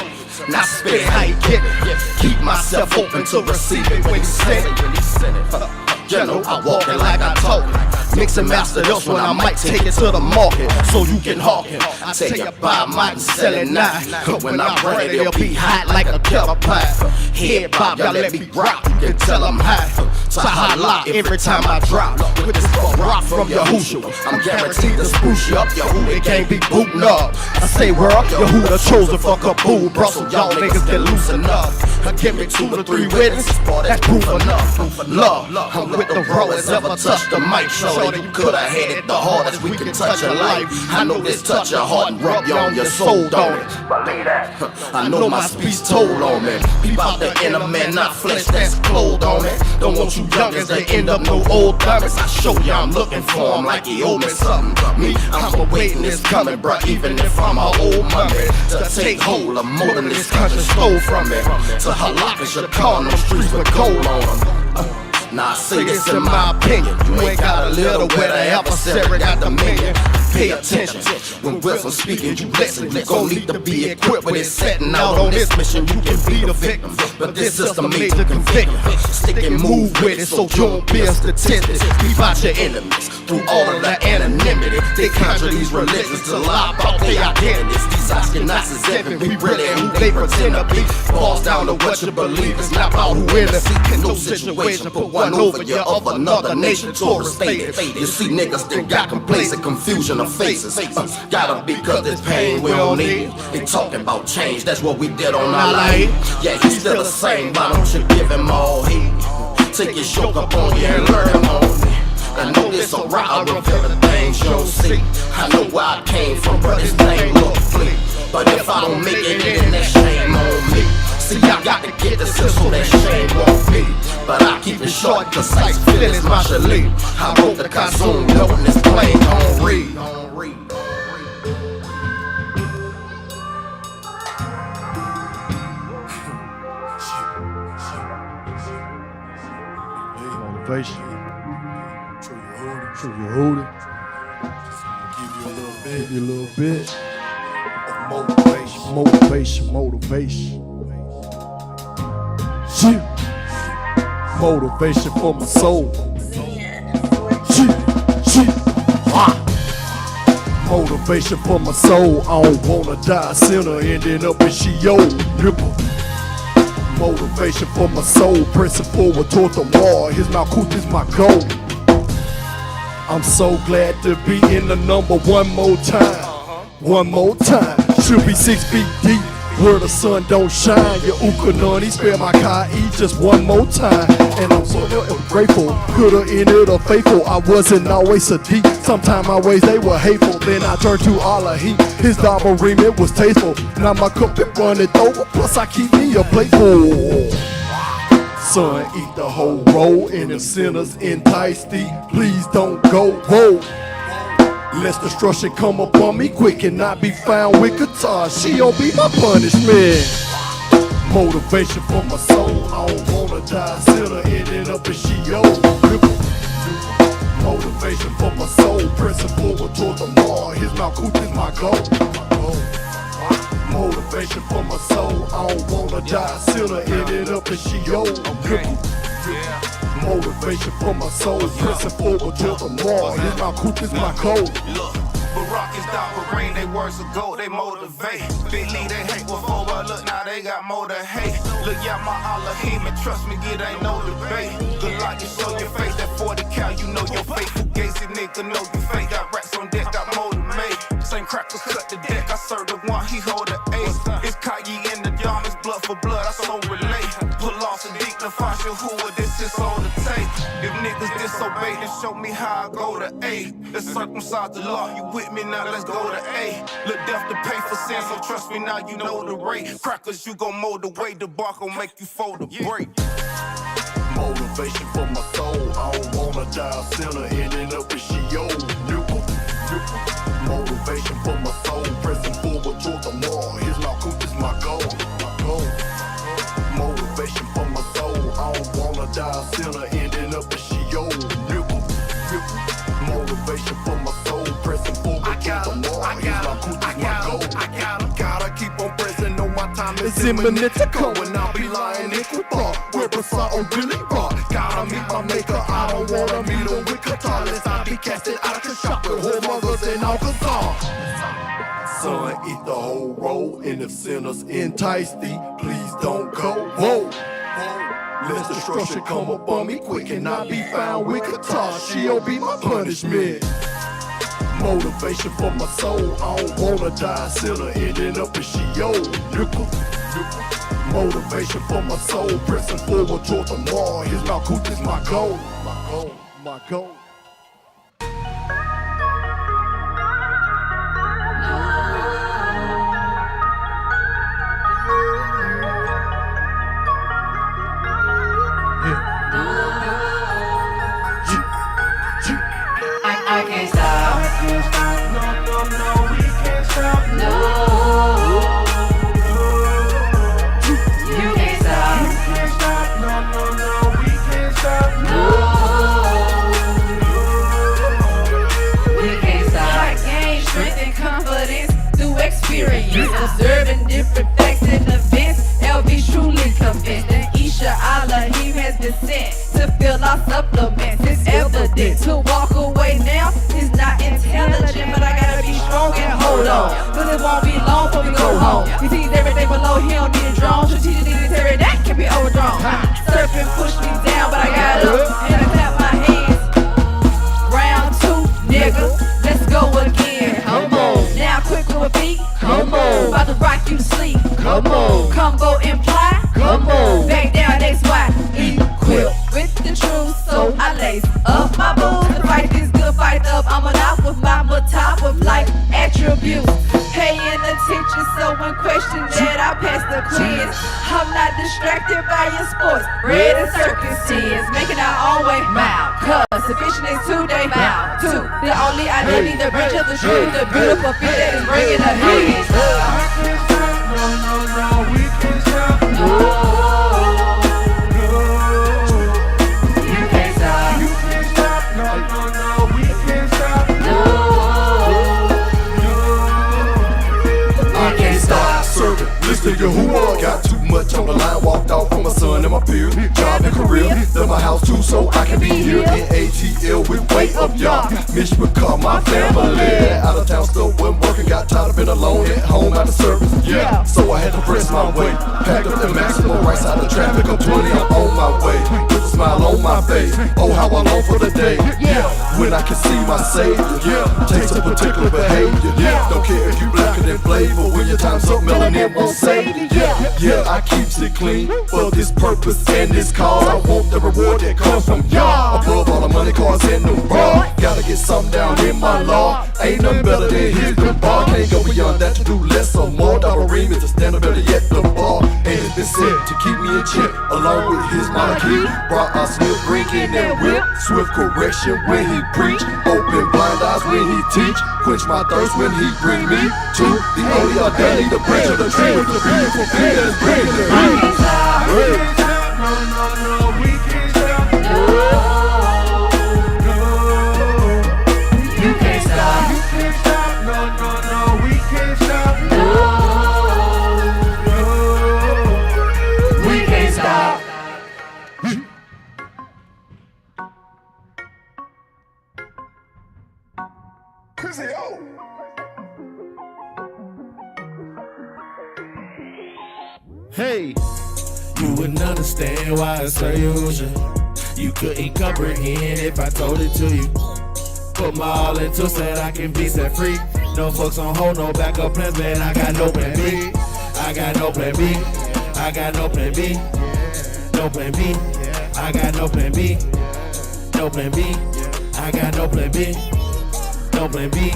Now spit it how he get it. Keep myself open to receive it when he send it. You know, I walk it like I talk it. Mix and master this one, I might take it to the market so you can hawk it. I take it by might and sell it now. When I bring it, it'll be hot like a kettle pot. Head bob, y'all let me rock, you can tell I'm hot. Sahala every time I drop. With this rock from Yahusha, I'm guaranteed to spruce you up. Yahuwah can't be booting up. I say world, Yahuwah chosen for Kabul. Brussels, y'all niggas get loosen up. Give me 2 to 3 witnesses, that's proof enough. Love, I'm with the rawest ever touched the mic. Shorty, you coulda had it the hardest we can touch your life. I know this touch your heart and rub you on your soul, don't it? Believe that. I know my speech told on me. Peep out the inner man, not flesh that's clothed on it. Don't want you youngers to end up no old dummies. I show you I'm looking for him like he owe me something. Me, I'm awaiting this coming, bruh, even if I'm an old mummy. To take hold of more than this country stole from me. To halak and Shakar, them streets with cold on them. Now I say this in my opinion. You ain't got a little where the adversary got the minion. Pay attention. When wisdom speaking, you listen. You gon' need to be equipped with it. Setting out on this mission, you can be the victim, but this system made to convict you. Stick and move with it so you won't be a statistic. Keep out your enemies through all of that anonymity. They conjure these religions to lie about their identities. These Ashkenazis heaven, we really who they pretend to be. Falls down to what you believe. It's not about who in it. In no situation, put one over you of another nation. Torah stated. You see niggas that got complacent, confusion of faces. Gotta be cause this pain we don't need. They talking about change, that's what we did on our life. Yeah, he's still the same, why don't you give him all heed? Take his yoke up on you and learn him on me. I know this alright, I reveal the things you don't see. I know where I came from, but his name look fleet. But if I don't make it, then that shame on me. See, I got to get this so that shame won't be. But I keep it short, concise, feeling is my chalet. I wrote the Kazum, knowing this plain, don't read. Motivation. True, you hold it. Give you a little bit. Motivation. Motivation for my soul. Motivation for my soul, I don't wanna die a sinner, ending up in Sheol. Motivation for my soul, pressing forward toward the wall. His Malkuth is my goal. I'm so glad to be in the number one more time. One more time, should be 6 feet deep where the sun don't shine. Your Unconditional, spare my Kai just one more time. And I'm so grateful, coulda ended up faithful. I wasn't always so deep, sometimes my ways they were hateful. Then I turned to Allah, his double remit was tasteful. Now my cup it runneth over, plus I keep me a plate full. Son, eat the whole roll, and if sinners entice thee, please don't go. Whoa. Lest destruction come upon me quick and not be found with guitar. She'll be my punishment. Motivation for my soul, I don't wanna die a sinner, ending up in Sheol. Motivation for my soul, pressing forward toward the mark. His Malkuth is my goal. Motivation for my soul, I don't wanna die a sinner, ending up in Sheol. Motivation for my soul, pressing forward toward the mark. His Malkuth is my goal. Look, Barack is down for rain, they words of gold, they motivate. Big Lee, they hate before, but look, now they got more to hate. Look, yeah, my Elohim, and trust me, it ain't no debate. Good luck, you show your face, that 40 cal, you know your faithful gates, nigga know you fake. Got rats on deck, got more to make. Same crackers cut the deck, I serve the one, he hold the ace. It's Kanye in the yard, it's blood for blood, I so relate. Pull off the deep to find you who this is on the tape. If niggas disobey, then show me how I go to A. Let's circumcise the law, you with me now, let's go to A. Look, death to pay for sin, so trust me now, you know the rate. Crackers, you gon' mold the way, the bark gon' make you fold the break. Motivation for my soul, I don't wanna die a sinner, ending up in Sheol. Motivation for my soul, pressing forward toward the mark. His Malkuth is my goal. Motivation for my soul, I don't wanna die a sinner, ending up in Sheol. Motivation for my soul, pressing forward toward the mark. His Malkuth is my goal. Gotta keep on pressing, know my time is imminent to come, and I'll be lying in Qatar, where Basar on Billy Rock. Gotta meet my maker, I don't wanna meet him with Qatar. Lest I be casted out of the shop with whoremongers and Alcazar. Son, eat the whole roll, and if sinners entice thee, please don't go. Whoa. Lest destruction come upon me quick and not be found with Qatar. She'll be my punishment. Motivation for my soul, I don't wanna die a sinner, ending up in Sheol. Motivation for my soul, pressing forward toward the mark. His Malkuth is my goal. My goal. I can't stop. No, we can't stop. No, you can't stop. You can't stop. No, we can't stop. No, we can't stop. I gain strength and confidence through experience, observing different facts and events. LB's truly convinced that Isha Elohim has been sent to fill our supplements. It's evident to walk away now is not intelligent, but I gotta be strong and hold on, cause it won't be long before we go home. He sees everything below, he don't need a drone. Strategic military, that can be overdrawn. Serpent pushed me down, but I got up and I clap my hands. Round 2, nigga, let's go again. Come on, now quick with a beat. Come on, about to rock you to sleep. Come on, combo imply. Come on, back down, that's why. Equip with the truth, so I lace up my boots to fight this good fight up. I'm out with my top with life attributes. Paying attention, so when questioned that I pass the quiz. I'm not distracted by your sports, red and circus tears. Making our own way, mouth. Cause sufficient is 2 day mouth. 2, the only identity, the bridge of the truth, the beautiful fit that is bringing the heat. No, we can't stop. No. Listen to Yahuwah, got too much on the line, walked off from a my son and my peers. Job and career, love my house too, so I can be here. In ATL with Way Of Yah. Mission become my family. Out of town still wasn't working, got tired of being alone at home out of service. Yeah, so I had to press my way. Packed up the maximum, right side of traffic. I'm 20, I'm on my way. With a smile on my face. Oh, how I long for the day. Yeah, when I can see my savior. Yeah, takes a particular behavior. Yeah, don't care if you blacker than flavor. When your time's up, melanin won't save you. Yeah, I keeps it clean for this purpose and this cause. I want the reward that comes from y'all. Above all the money, cars, and the bar. Gotta get something down in my law. Ain't nothing better than hit the bar. Can't go beyond that to do less or more. Dollar ream is to stand up better yet the bar. And it's been set to keep me in check, along with his monarchy. Brought our Smith drinking and whip. Swift correction when he preach. Open blind eyes when he teach. Quench my thirst when he bring me to the only ordained, the branch of the tree with the beautiful feet that is bringing the Hey, you wouldn't understand why I say you couldn't comprehend if I told it to you. Put my all into so I can be set free. No folks on hold, no backup plans, man. I got no plan B. I got no plan B. I got no plan B. No plan B. I got no plan B. No plan B. I got no plan B. No plan B.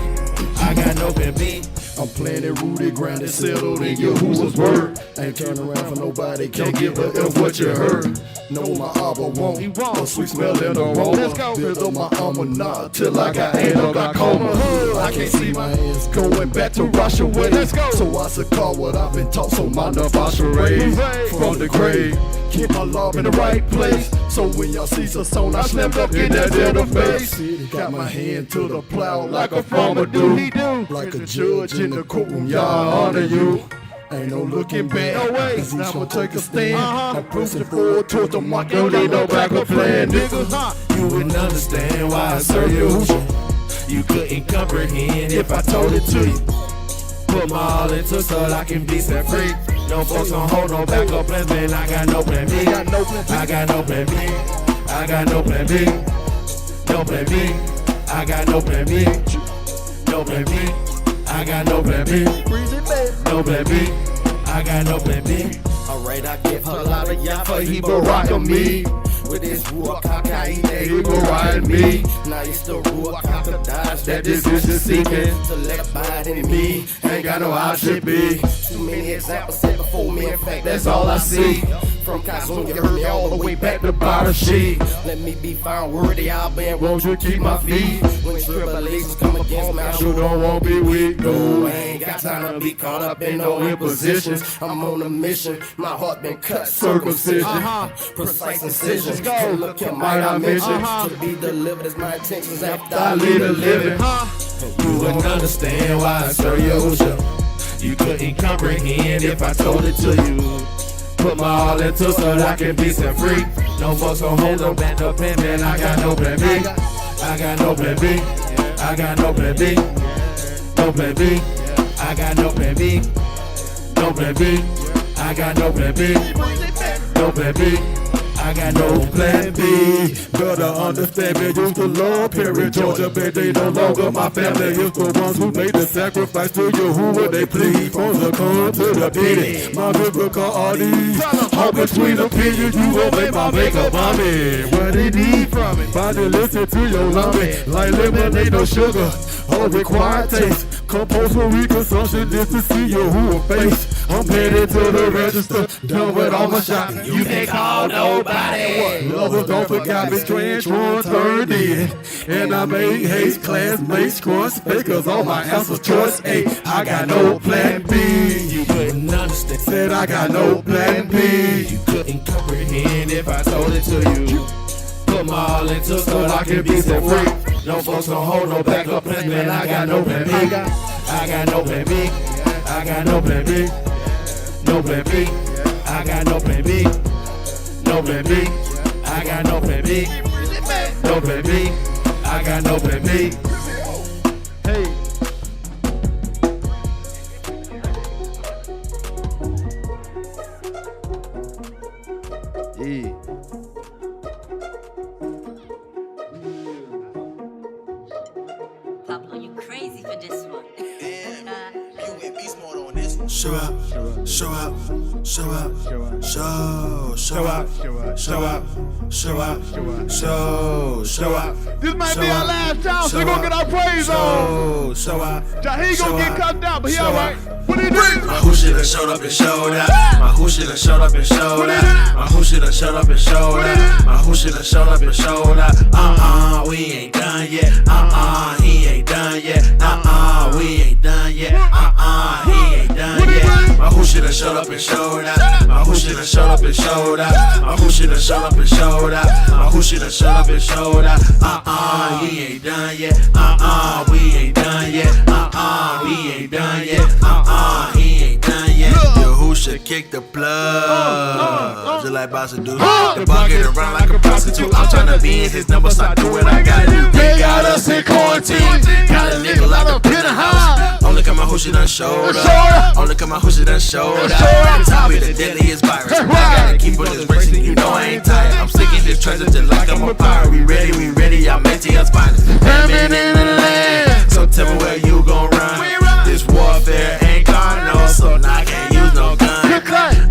I got no plan B. I'm planted, rooted, grounded, settled in your who's word. Ain't turning around for nobody, can't give a F what you heard. Know my Abba won't, a sweet smell and aroma. Build up my armor, nah, till I got glaucoma. I can't see my hands going back to Russia way. So I succumb what I've been taught, so my enough I should raise from the grave. Keep my love in the right place. So when y'all see a song, I snap up in that little face. Got my hand to the plow like a farmer do. Like a judge in the courtroom, y'all honor you. Ain't no looking back, no way. Now I'ma take a stand. I'm pressing forward towards the mark. Don't need no backup plan, nigga. You wouldn't understand why I serve you. You couldn't comprehend if I told it to you. Put my all into so I can be set free. No folks on hold, no backup plans, man. I got no plan B. I got no plan B. I got no plan B. No plan B. I got no plan B. No plan B. I got no plan B. No plan B. I got no plan B. Alright, I give her a lot of y'all for he rockin' me. With his ruach HaKodesh, he riding me. Now he's still ruach HaKodesh, that decision seeking to let abide in me. Ain't got no option B. Too many examples set before me, in fact, that's all I see. From Kazum, you heard me all the way back to Barashi. Let me be found worthy, I'll be, won't you keep my feet? When tribulations come against me, I sure don't want to be weak. No, I ain't got time to be caught up in no impositions. I'm on a mission, my heart been cut, circumcision, precise incisions. Look at might I mention, to be delivered is my intentions after I leave the living. You wouldn't understand why I serve you. You couldn't comprehend if I told it to you. Put my all into so I can be set free. No folks on hold, no backup plan, man. I got no plan B. I got no plan B. I got no plan B. No plan B. I got no plan B. No plan B. I got no plan B. No plan B. I got no plan B. Better understand me, used to love Perry, Georgia, but they no longer my family. It's the ones who made the sacrifice to you. Who would they please? From the con to the pity. My biblical audience, all between opinions, you gon' make my makeup mommy. What they need from it? Finally listen to your lummy. Like lemonade, no sugar, all required taste. Compulsory consumption just to see your who face. I'm headed to the register, done with all my shopping. You can't call nobody. Lovers don't forget me, trench one turned in. And I made haste, classmates, crunch space, cause all my answers choice A. I got no plan B. You couldn't understand. Said I got no plan B. You couldn't comprehend if I told it to you. Put my all into so I can be set free. No folks on hold, no backup plans, man. I got no plan B. I got no plan B. I got no plan B. No plan B. I got no plan B. No plan B. I got no plan B. No plan B. I got no plan B. Hey. Yeah. Pablo, you crazy for this one. Show up, show up, show up, show up, show up, show up, show up. This might be our last chance. We're gonna get our praise on. Show up. He gonna get cut down, but he alright. What he do? My who should have showed up and showed out. My who should have showed up and showed out. My who should have showed up and showed out. My who should have showed up and showed out. We ain't done yet. He ain't done yet. We ain't done yet. He ain't done yet. My who should have showed up and showed out. My who should have showed up and showed out. My who should have showed up and showed out. My who should have showed up and showed out. He ain't done yet. We ain't done yet. We ain't done yet. He ain't done yet. Yo, who should kick the plug? Just like Bossa do. The bucket around like a prostitute. I'm tryna be in his number, so I do what I gotta do. They got us in quarantine. Got a nigga locked up in the house. Only come out who she done showed up. Only come out who she done showed up. Top be the deadliest virus. I gotta keep on this racing, you know I ain't tired. I'm sticking this treasure just like I'm a pirate. We ready, I'm into us finest. Famine in the land. So tell me where you gon' run. This warfare ain't carnal, so now I can't use no gun.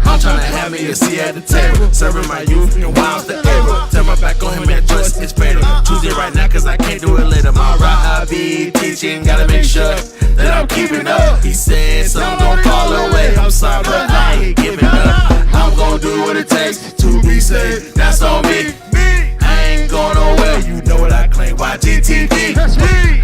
I'm tryna have me a seat at the table, serving my youth and while I'm the able. Turn my back on him and choice is fatal. Choose it right now cause I can't do it later. My right I be teaching, gotta make sure that I'm keeping up. He said some gon' fall away. I'm sorry but I ain't giving up. I'm gon' do what it takes to be saved. That's on me. I ain't going nowhere, you know what I claim. YGTV.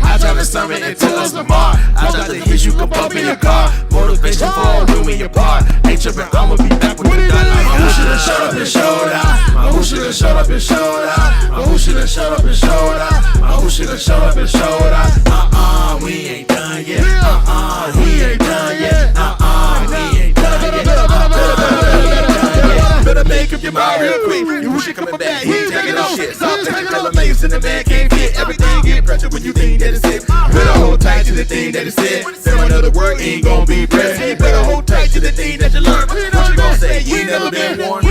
I try to summon into us tomorrow. I try to hit you, come up in your car. Motivation for a room in your part. Ain't trippin', I'ma be back with the done. My who should've showed up and showed out. My who should've showed up and showed out. My who should've showed up and showed out. My who should've showed up and showed out. We ain't done yet. We ain't done yet. We ain't done yet. Better make up your mind real quick. You wish you coming back, he ain't taking no shit. Stop taking elevators and the man can't fit. Everything get pressure when you think that it's it. Better hold tight to the thing that is said. Say another word ain't gon' be pressed. Better hold tight to the thing that you learn. What you gon' say? You ain't never been warned.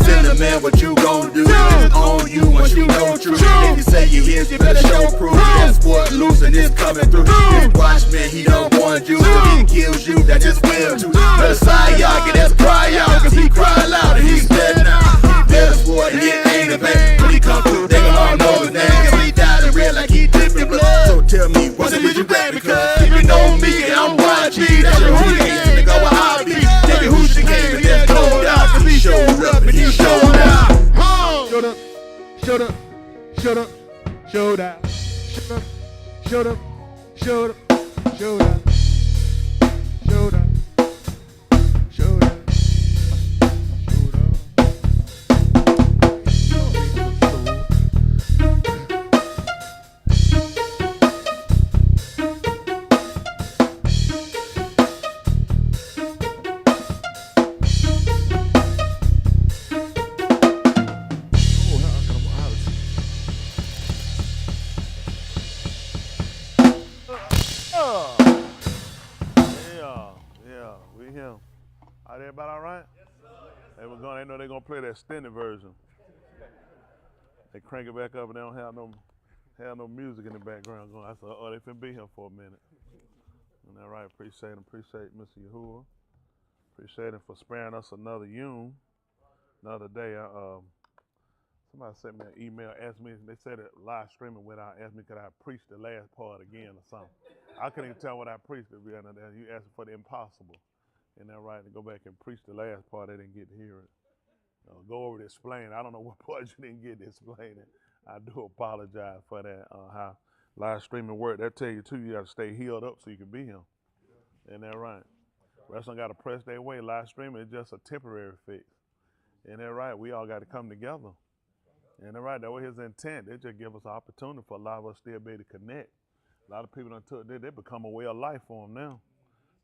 Send a man what you gon' do. It's on you once you know truth. If you say you is, you better show proof. That sport loose and it's coming through. This watchman, he don't warn you. If he kills you, that just will too. Better side y'all, get that cry out. Cause he cry loud and he's dead now. Better sport, he ain't a man. When he come through, they gon' all know his name. Cause he died in red like he dipped in blood. So tell me, what's it did you grab? Because if you know me, I'm YG. That's your hooligan, nigga, what I be. Nigga, who she came and just told out. Cause he showed up and he showed out. Showed up, showed up, showed up, showed out. Showed up, showed up, showed up, showed out. Showed up, showed up. Everybody all right? Yes, sir. They were going. They know they're gonna play the extended version. They crank it back up and they don't have no music in the background going. I said, oh, they finna be here for a minute. And all right, appreciate Mr. Yahuwah. Appreciate him for sparing us another Yom. Another day, somebody sent me an email, asked me. They said it live streaming without asked me could I preach the last part again or something. I couldn't even tell what I preached at the end of that. You asked for the impossible. Isn't that right? To go back and preach the last part, they didn't get to hear it. Go over to explain. I don't know what part you didn't get to explain it. I do apologize for that. How live streaming work. That tell you too, you got to stay healed up so you can be him. Isn't that right? Wrestling got to press their way. Live streaming is just a temporary fix. Isn't that right? We all got to come together. Isn't that right? That was his intent. They just give us an opportunity for a lot of us still be able to connect. A lot of people done took they become a way of life for them now.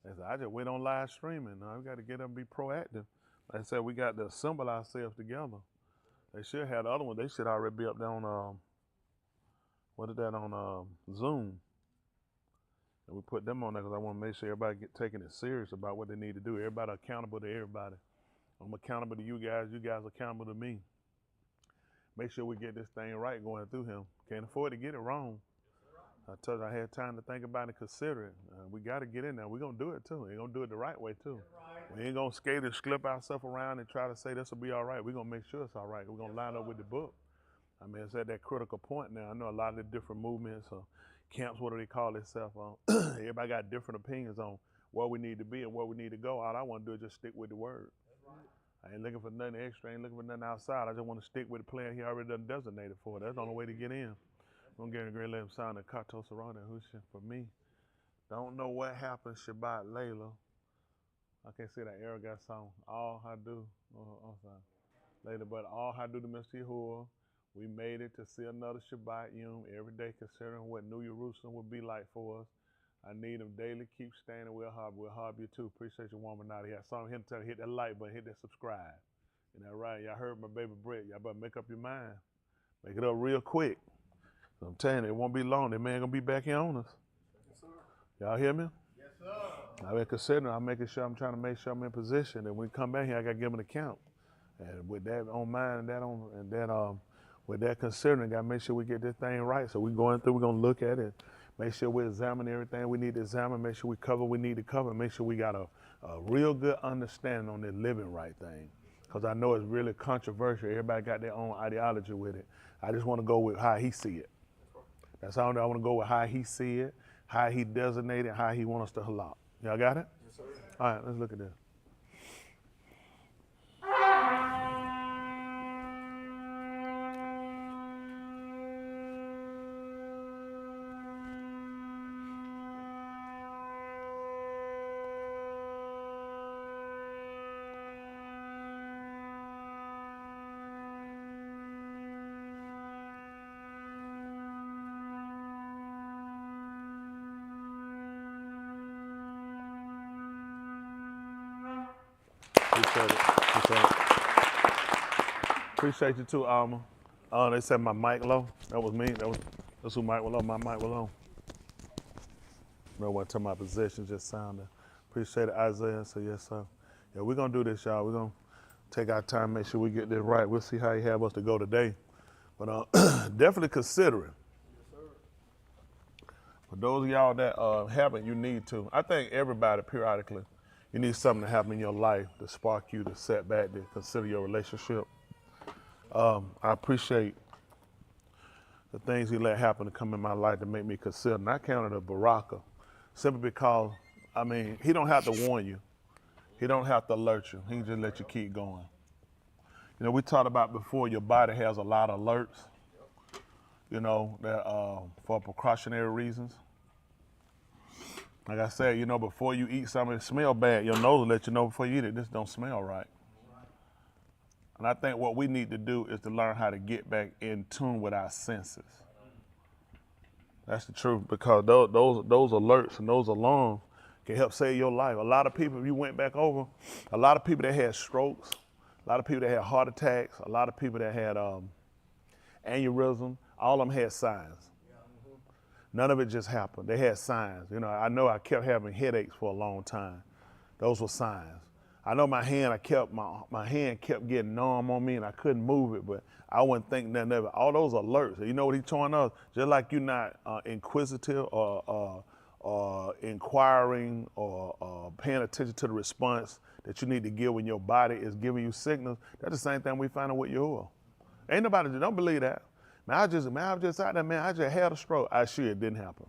They said, I just wait on live streaming. Now we got to get them and be proactive. Like I said, we got to assemble ourselves together. They should have the other one. They should already be up there on what is that on Zoom. And we put them on there because I want to make sure everybody get taking it serious about what they need to do. Everybody accountable to everybody. I'm accountable to you guys accountable to me. Make sure we get this thing right going through him. Can't afford to get it wrong. I told you I had time to think about it and consider it. We got to get in there. We're going to do it too. We're going to do it the right way too. We ain't going to skate and slip ourselves around and try to say this will be all right. We're going to make sure it's all right. We're going to line up with the book. I mean, it's at that critical point now. I know a lot of the different movements or camps, what do they call themselves? Everybody got different opinions on where we need to be and where we need to go. All I want to do is just stick with the word. I ain't looking for nothing extra. I ain't looking for nothing outside. I just want to stick with the plan he already done designated for. That's the only way to get in. I'm going to get a great let him sound the Kato Sarana Husha for me. Don't know what happened, Shabbat Layla. I can't say that Aragon song. All I do, later, but all I do to Mr. Yahuwah. We made it to see another Shabbat Yom every day, considering what New Jerusalem would be like for us. I need them daily. Keep standing. We'll harb you too. Appreciate you, woman out here. I saw him tell you hit that like button, hit that subscribe. Isn't that right? Y'all heard my baby Brett. Y'all better make up your mind. Make it up real quick. So I'm telling you, it won't be long. That man gonna be back here on us. Yes, sir. Y'all hear me? Yes, sir. I've been considering. I'm making sure. I'm trying to make sure I'm in position. And when we come back here, I gotta give him an account. And with that on mind and that on and that with that considering, gotta make sure we get this thing right. So we're going through. We're gonna look at it. Make sure we examine everything we need to examine. Make sure we cover what we need to cover. Make sure we got a real good understanding on this living right thing. Because I know it's really controversial. Everybody got their own ideology with it. I just want to go with how he see it. That's all I want to go with how he see it, how he designated, how he wants us to halal. Y'all got it? Yes, sir. All right, let's look at this. Appreciate you too, Alma. They said my mic low. That was me. That's who mic was low. My mic was low. No one to my position just sounded. Appreciate it, Isaiah. So yes, sir. Yeah, we're gonna do this, y'all. We're gonna take our time, make sure we get this right. We'll see how he have us to go today. But definitely consider it. Yes, sir. For those of y'all that haven't, you need to. I think everybody periodically, you need something to happen in your life to spark you to set back, to consider your relationship. I appreciate the things he let happen to come in my life to make me consider. And I counted a baraka simply because, I mean, he don't have to warn you. He don't have to alert you. He can just let you keep going. You know, we talked about before, your body has a lot of alerts, you know, that for precautionary reasons. Like I said, you know, before you eat something that smells bad, your nose will let you know before you eat it, this don't smell right. And I think what we need to do is to learn how to get back in tune with our senses. That's the truth, because those alerts and those alarms can help save your life. A lot of people, if you went back over, a lot of people that had strokes, a lot of people that had heart attacks, a lot of people that had aneurysm, all of them had signs. None of it just happened. They had signs. You know I kept having headaches for a long time. Those were signs. I know my hand kept getting numb on me and I couldn't move it, but I wouldn't think nothing of it. All those alerts, you know what he's showing us? Just like you're not inquisitive or inquiring or paying attention to the response that you need to give when your body is giving you signals, that's the same thing we find out with Yahuwah. Ain't nobody, don't believe that. Man, I was just out there, man, I just had a stroke. I sure it didn't happen.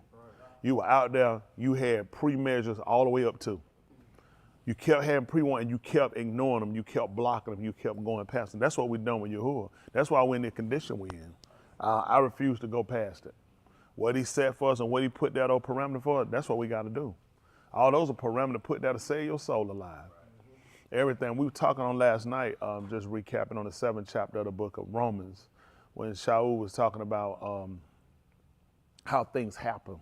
You were out there, you had pre-measures all the way up to. You kept having pre-warning and you kept ignoring them, you kept blocking them, you kept going past them. That's what we're doing with Yahuwah. That's why we're in the condition we're in. I refuse to go past it. What he set for us and what he put that old parameter for us, that's what we got to do. All those are parameters put there to save your soul alive. Everything we were talking on last night, just recapping on the 7th chapter of the book of Romans, when Shaul was talking about how things happen.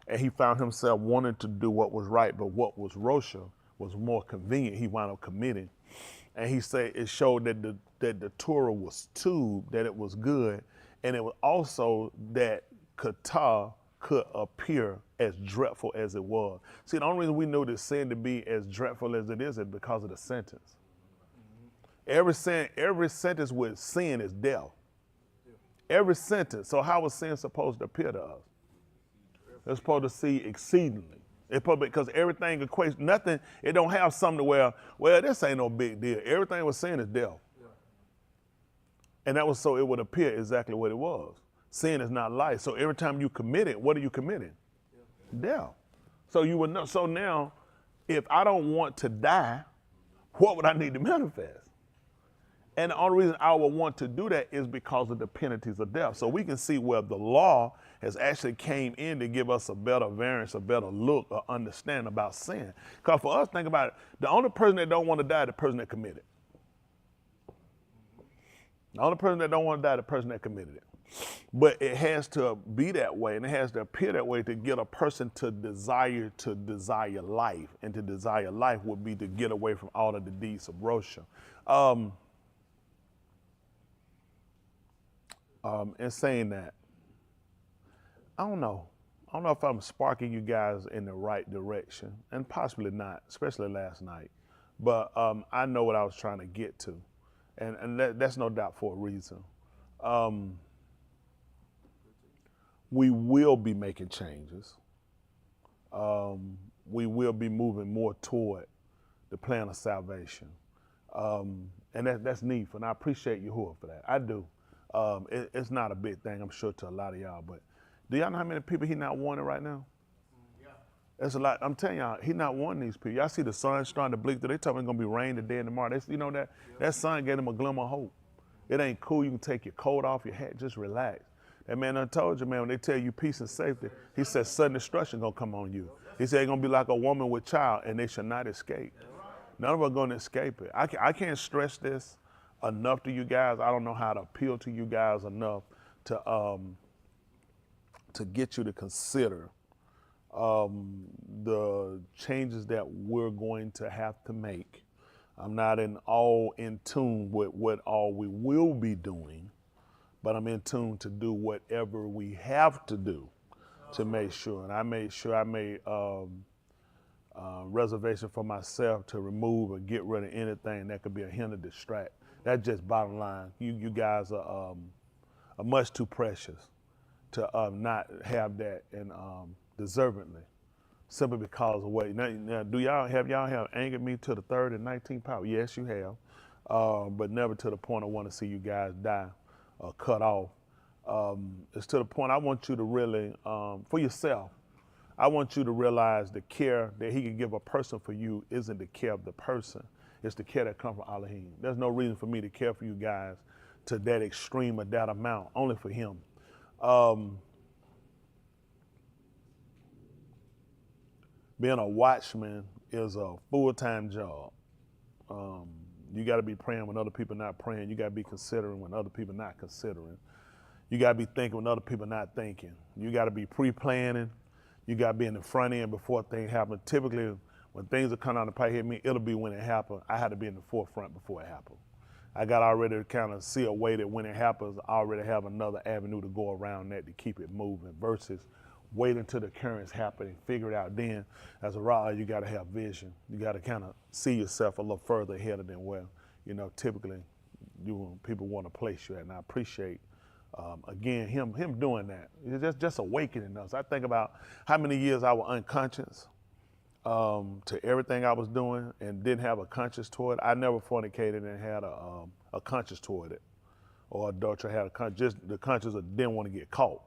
And he found himself wanting to do what was right, but what was Rosha was more convenient. He wound up committing. And he said it showed that the Torah was tubed, that it was good, and it was also that Qatar could appear as dreadful as it was. See, the only reason we know this sin to be as dreadful as it is because of the sentence. Every sentence with sin is death. Every sentence. So how was sin supposed to appear to us? It's supposed to see exceedingly. It's probably because everything equates, nothing, it don't have something where, well, this ain't no big deal. Everything was sin is death. And that was so it would appear exactly what it was. Sin is not life. So every time you commit it, what are you committing? Death. So you would know. So now, if I don't want to die, what would I need to manifest? And the only reason I would want to do that is because of the penalties of death. So we can see where the law has actually came in to give us a better variance, a better look, or understand about sin. Because for us, think about it, the only person that don't want to die is the person that committed. The only person that don't want to die is the person that committed it. But it has to be that way, and it has to appear that way to get a person to desire life. And to desire life would be to get away from all of the deeds of Rosha. In saying that, I don't know if I'm sparking you guys in the right direction, and possibly not, especially last night. But I know what I was trying to get to, and that's no doubt for a reason. We will be making changes. We will be moving more toward the plan of salvation, and that's needful. And I appreciate Yahuwah for that. I do. It's not a big thing, I'm sure, to a lot of y'all, but do y'all know how many people he not wanting right now? Yeah. That's a lot. I'm telling y'all, he not wanting these people. Y'all see the sun starting to blink. They tell me it's going to be rain today and tomorrow. You know that? Yeah. That sun gave them a glimmer of hope. It ain't cool. You can take your coat off, your hat, just relax. That man done told you, man, when they tell you peace and safety, he said sudden destruction going to come on you. He said it's going to be like a woman with child, and they shall not escape. None of us are going to escape it. I can't stress this enough to you guys. I don't know how to appeal to you guys enough to get you to consider the changes that we're going to have to make. I'm not in tune with what all we will be doing, but I'm in tune to do whatever we have to do to make sure. And I made sure I made reservation for myself to remove or get rid of anything that could be a hinder, distract. That's just bottom line. You guys are much too precious to not have that, and deservedly, simply because of what. Now do y'all have angered me to the 3rd and 19th power? Yes, you have, but never to the point I want to see you guys die or cut off. It's to the point I want you to really, for yourself, I want you to realize the care that he can give a person for you isn't the care of the person. It's the care that comes from Elohim. There's no reason for me to care for you guys to that extreme or that amount, only for him. Being a watchman is a full-time job. You got to be praying when other people not praying. You got to be considering when other people not considering. You got to be thinking when other people not thinking. You got to be pre-planning. You got to be in the front end before things happen. Typically, when things are coming out the pipe hit me, it'll be when it happens. I had to be in the forefront before it happened. I got already to kind of see a way that when it happens, I already have another avenue to go around that to keep it moving versus wait until the currents happen and figure it out then. As a rider, you got to have vision. You got to kind of see yourself a little further ahead than where, typically people want to place you at. And I appreciate, again, him doing that. It's just awakening us. I think about how many years I was unconscious to everything I was doing and didn't have a conscience toward it. I never fornicated and had a conscience toward it, or adultery had the conscience of didn't want to get caught.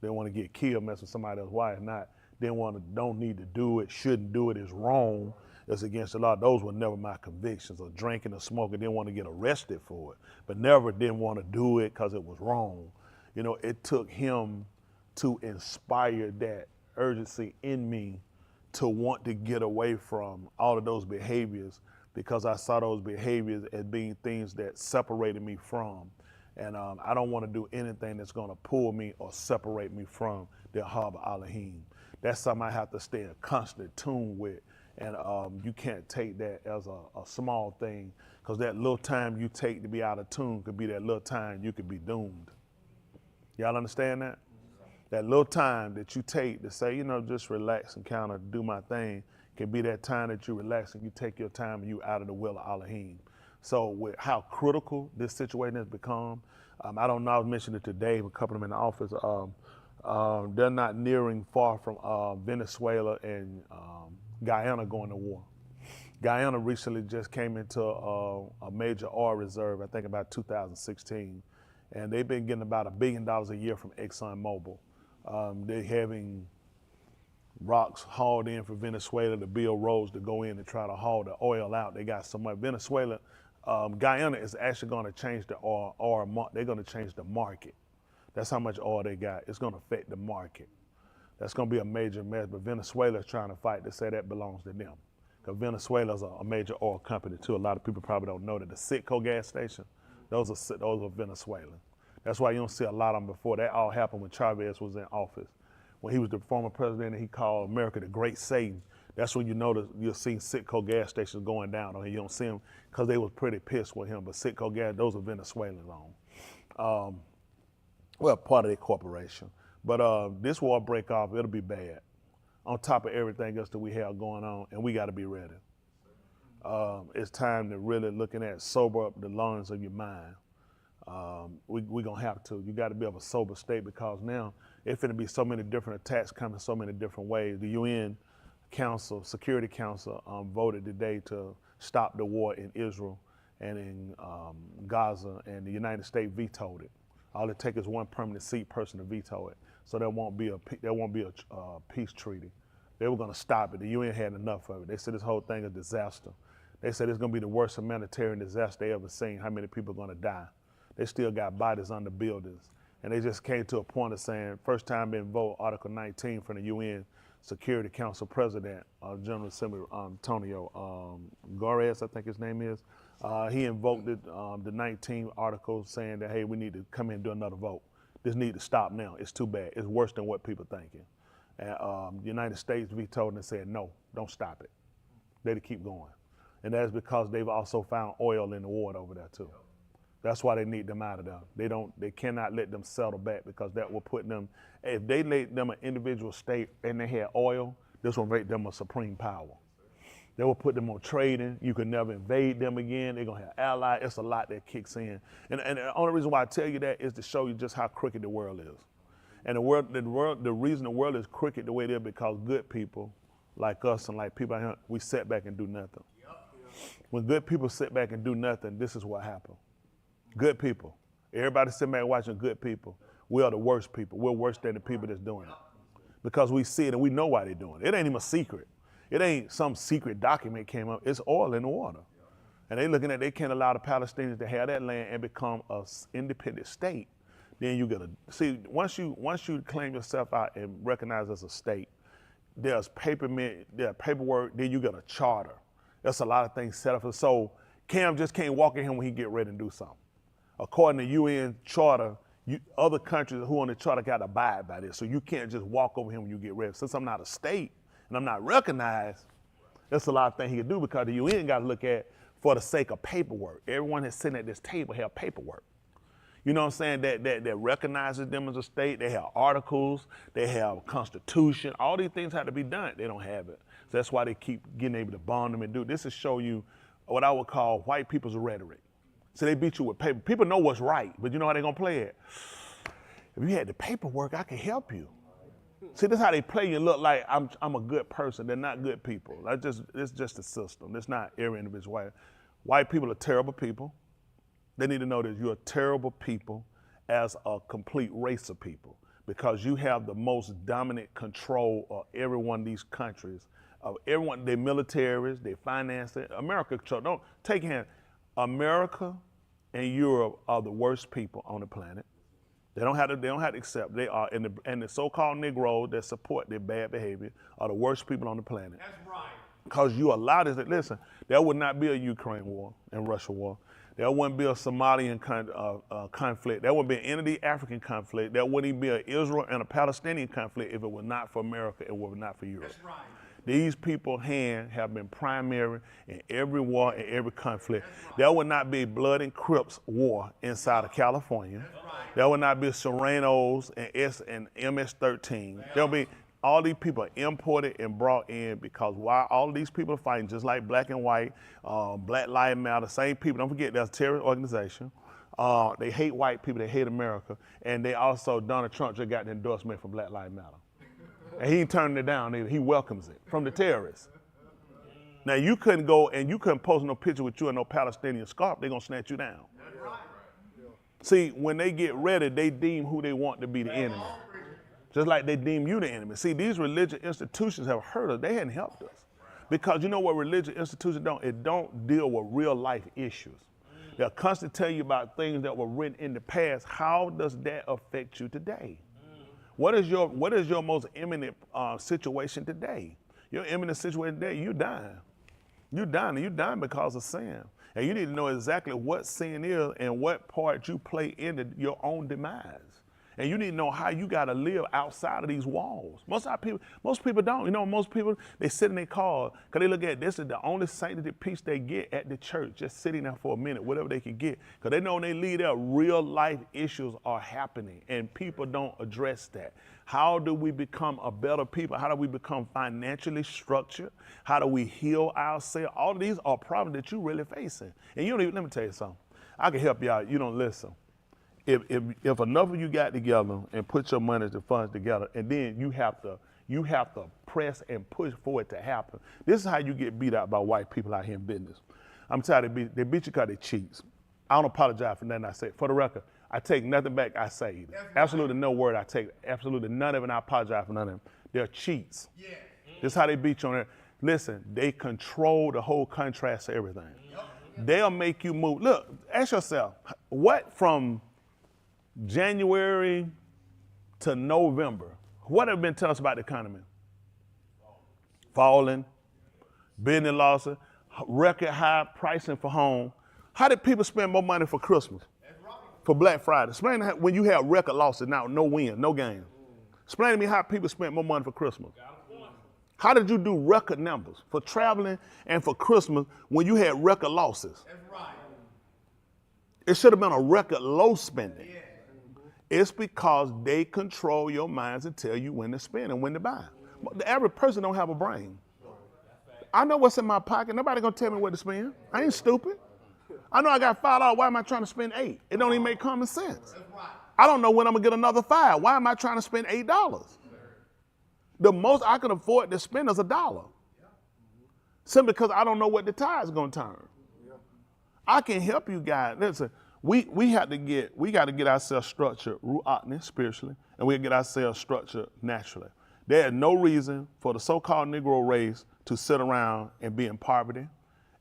Didn't want to get killed messing with somebody else's wife, don't need to do it, shouldn't do it, is wrong, it's against the law. Those were never my convictions. Or drinking or smoking, didn't want to get arrested for it, but never didn't want to do it because it was wrong. It took him to inspire that urgency in me to want to get away from all of those behaviors, because I saw those behaviors as being things that separated me from. And I don't want to do anything that's going to pull me or separate me from the harbor Elohim. That's something I have to stay in constant tune with And you can't take that as a small thing, because that little time you take to be out of tune could be that little time you could be doomed. Y'all understand that? That little time that you take to say, just relax and kind of do my thing, can be that time that you relax and you take your time and you out of the will of Elohim. So with how critical this situation has become, I don't know, I was mentioning it today, a couple of them in the office, they're not nearing far from Venezuela and Guyana going to war. Guyana recently just came into a major oil reserve, I think about 2016, and they've been getting about $1 billion a year from ExxonMobil. They're having rocks hauled in for Venezuela to build roads to go in and try to haul the oil out. They got so much. Venezuela, Guyana is actually going to change the oil. They're going to change the market. That's how much oil they got. It's going to affect the market. That's going to be a major mess. But Venezuela is trying to fight to say that belongs to them. Because Venezuela is a major oil company too. A lot of people probably don't know that the Citgo gas station, those are Venezuelan. That's why you don't see a lot of them before. That all happened when Chavez was in office. When he was the former president and he called America the Great Satan, that's when you'll see Citgo gas stations going down. Or you don't see them because they was pretty pissed with him. But Citgo gas, those are Venezuelans on. Well, part of their corporation. But this war break off, it'll be bad. On top of everything else that we have going on, and we got to be ready. It's time to really looking at sober up the lungs of your mind. We're going to have to. You got to be of a sober state, because now it's going to be so many different attacks coming so many different ways. The UN Council, Security Council, voted today to stop the war in Israel and in Gaza, and the United States vetoed it. All it takes is one permanent seat person to veto it. So there won't be a peace treaty. They were going to stop it. The UN had enough of it. They said this whole thing is a disaster. They said it's going to be the worst humanitarian disaster they ever seen. How many people are going to die? They still got bodies under buildings. And they just came to a point of saying, first time being voted Article 19 from the UN Security Council President, General Assembly Antonio Guterres, I think his name is. He invoked the 19th article saying that, hey, we need to come in and do another vote. This need to stop now. It's too bad. It's worse than what people thinking. And the United States vetoed and said, no, don't stop it. They keep going. And that's because they've also found oil in the water over there too. That's why they need them out of there. They cannot let them settle back, because that will put them, if they made them an individual state and they had oil, this will make them a supreme power. They will put them on trading. You can never invade them again. They're gonna have allies. It's a lot that kicks in. And the only reason why I tell you that is to show you just how crooked the world is. And the reason the world is crooked the way it is because good people like us and like people out here, we sit back and do nothing. When good people sit back and do nothing, this is what happens. Good people. Everybody sitting back watching good people. We are the worst people. We're worse than the people that's doing it. Because we see it and we know why they're doing it. It ain't even a secret. It ain't some secret document came up. It's oil in the water. And they can't allow the Palestinians to have that land and become an independent state. Then you gotta see, once you claim yourself out and recognize as a state, there's paperwork, then you got a charter. There's a lot of things set up. So Cam just can't walk in here when he get ready and do something. According to UN charter, other countries who on the charter got to abide by this. So you can't just walk over here when you get ready. Since I'm not a state and I'm not recognized, there's a lot of things he can do, because the UN got to look at for the sake of paperwork. Everyone that's sitting at this table have paperwork. You know what I'm saying? That recognizes them as a state. They have articles. They have a constitution. All these things have to be done. They don't have it. So that's why they keep getting able to bond them and do. This is show you what I would call white people's rhetoric. So they beat you with paper. People know what's right, but you know how they're gonna play it? If you had the paperwork, I could help you. See, this is how they play you. Look like I'm a good person. They're not good people. It's just a system. It's not every individual. White people are terrible people. They need to know that you're terrible people as a complete race of people, because you have the most dominant control of every one of these countries, of everyone, their militaries, their finances. America control. Don't take a hand. America and Europe are the worst people on the planet. They don't have to accept. They are, and the so-called Negroes that support their bad behavior are the worst people on the planet. That's right. Because you allow this. Listen, there would not be a Ukraine war and Russia war. There wouldn't be a Somalian conflict. There wouldn't be any African conflict. There wouldn't even be an Israel and a Palestinian conflict if it were not for America, it were not for Europe. That's right. These people's hands have been primary in every war and every conflict. There will not be blood and Crips war inside of California. There will not be Serenos and MS-13. There'll be all these people are imported and brought in because why all of these people are fighting, just like Black and White, Black Lives Matter, same people. Don't forget, there's a terrorist organization. They hate white people, they hate America, and they also, Donald Trump just got the endorsement for Black Lives Matter. And he ain't turning it down either. He welcomes it from the terrorists. Now you couldn't go and you couldn't post no picture with you and no Palestinian scarf, they're gonna snatch you down. See, when they get ready, they deem who they want to be the enemy. Just like they deem you the enemy. See, these religious institutions have hurt us. They hadn't helped us. Because you know what religious institutions don't? It don't deal with real life issues. They'll constantly tell you about things that were written in the past. How does that affect you today? What is your most imminent situation today? Your imminent situation today, you dying. You're dying, and you're dying because of sin. And you need to know exactly what sin is and what part you play in your own demise. And you need to know how you got to live outside of these walls. Most people don't. You know, most people, they sit in their car because they look at this is the only sanctity peace they get at the church, just sitting there for a minute, whatever they can get. Because they know when they leave there, real life issues are happening and people don't address that. How do we become a better people? How do we become financially structured? How do we heal ourselves? All of these are problems that you're really facing. And you don't even, let me tell you something. I can help you out. You don't listen. If enough of you got together and put your money, the funds together, and then you have to press and push for it to happen. This is how you get beat out by white people out here in business. I'm tired of they beat you because they cheats. I don't apologize for nothing I say. For the record, I take nothing back I say. Absolutely no word I take. Absolutely none of it. I apologize for none of them. They're cheats. Yeah. This is how they beat you on there. Listen, they control the whole contrast to everything. They'll make you move. Look, ask yourself, what from January to November, what have been telling us about the economy? Falling, business losses, record high pricing for home. How did people spend more money for Christmas? For Black Friday? Explain when you have record losses now, no win, no gain. Explain to me how people spent more money for Christmas. How did you do record numbers for traveling and for Christmas when you had record losses? It should have been a record low spending. It's because they control your minds and tell you when to spend and when to buy. The average person don't have a brain. I know what's in my pocket. Nobody gonna tell me what to spend. I ain't stupid. I know I got $5. Why am I trying to spend $8? It don't even make common sense. I don't know when I'm gonna get another $5. Why am I trying to spend $8? The most I can afford to spend is $1. Simply because I don't know what the tide's gonna turn. I can help you guys. Listen. We got to get ourselves structured ru'atni, spiritually, and we get ourselves structured naturally. There is no reason for the so-called Negro race to sit around and be in poverty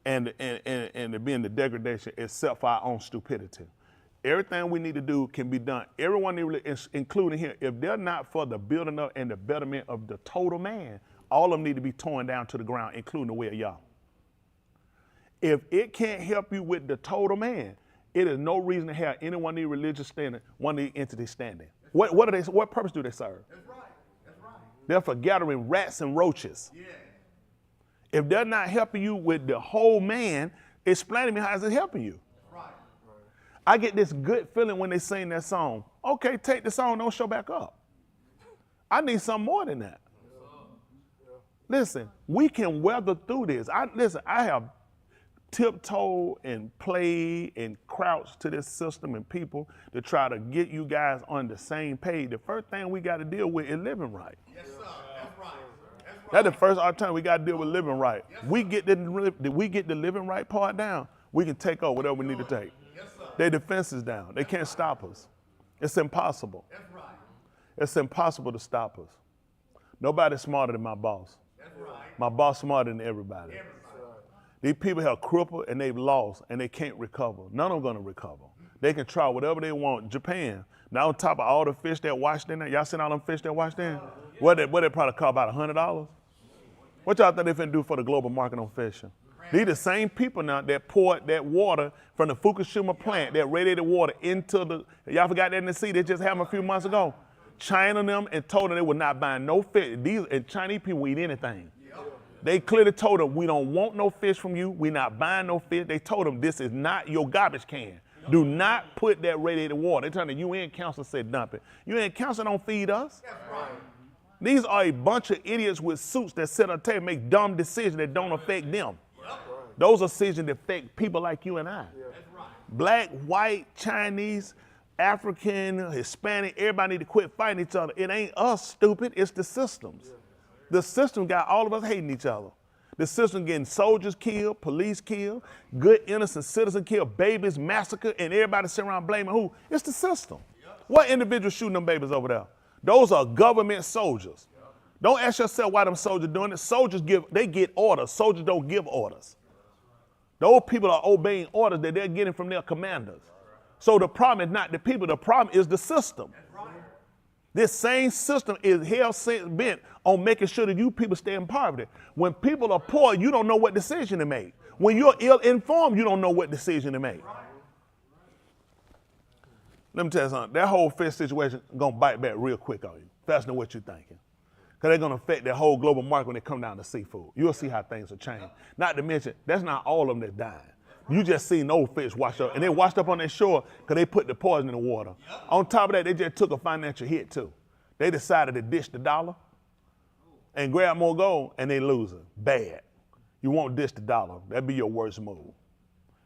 and to be in the degradation except for our own stupidity. Everything we need to do can be done. Everyone, including here, if they're not for the building up and the betterment of the total man, all of them need to be torn down to the ground, including the Way of Yah. If it can't help you with the total man, it is no reason to have any one of these religious standing, one of these entities standing. What purpose do they serve? That's right. That's right. They're for gathering rats and roaches. Yeah. If they're not helping you with the whole man, explain to me how is it helping you? Right. I get this good feeling when they sing that song. Okay, take the song, don't show back up. I need something more than that. Listen, we can weather through this. I have tiptoe and play and crouch to this system and people to try to get you guys on the same page. The first thing we got to deal with is living right. Yes, sir. That's right. That's the first alternative. We got to deal with living right. Yes, we get the living right part down, we can take over whatever we need to take. Yes, sir. Their defense is down. They can't stop us. It's impossible. That's right. It's impossible to stop us. Nobody's smarter than my boss. That's right. My boss smarter than everybody. These people have crippled and they've lost and they can't recover. None of them gonna recover. They can try whatever they want. Japan, now on top of all the fish that washed in there, y'all seen all them fish that washed in? What they probably cost about $100? What y'all think they finna do for the global market on fishing? These the same people now that poured that water from the Fukushima plant, that radiated water into the, y'all forgot that in the sea that just happened a few months ago? China them and told them they would not buy no fish. And Chinese people eat anything. They clearly told them, we don't want no fish from you. We're not buying no fish. They told them, this is not your garbage can. Do not put that radiated water. They're telling the UN Council said dump it. UN Council don't feed us. These are a bunch of idiots with suits that sit on the table and make dumb decisions that don't affect them. Those are decisions that affect people like you and I. Black, white, Chinese, African, Hispanic, everybody need to quit fighting each other. It ain't us, stupid, it's the systems. The system got all of us hating each other. The system getting soldiers killed, police killed, good innocent citizens killed, babies massacred, and everybody sitting around blaming who? It's the system. What individual shooting them babies over there? Those are government soldiers. Don't ask yourself why them soldiers doing it. Soldiers get orders. Soldiers don't give orders. Those people are obeying orders that they're getting from their commanders. So the problem is not the people, the problem is the system. This same system is hell bent on making sure that you people stay in poverty. When people are poor, you don't know what decision to make. When you're ill-informed, you don't know what decision to make. Let me tell you something. That whole fish situation is going to bite back real quick on you, faster than what you're thinking. Because they're going to affect that whole global market when they come down to seafood. You'll see how things will change. Not to mention, that's not all of them that's dying. You just seen those fish wash up. And they washed up on their shore because they put the poison in the water. On top of that, they just took a financial hit too. They decided to dish the dollar and grab more gold, and they losing. Bad. You won't dish the dollar. That'd be your worst move.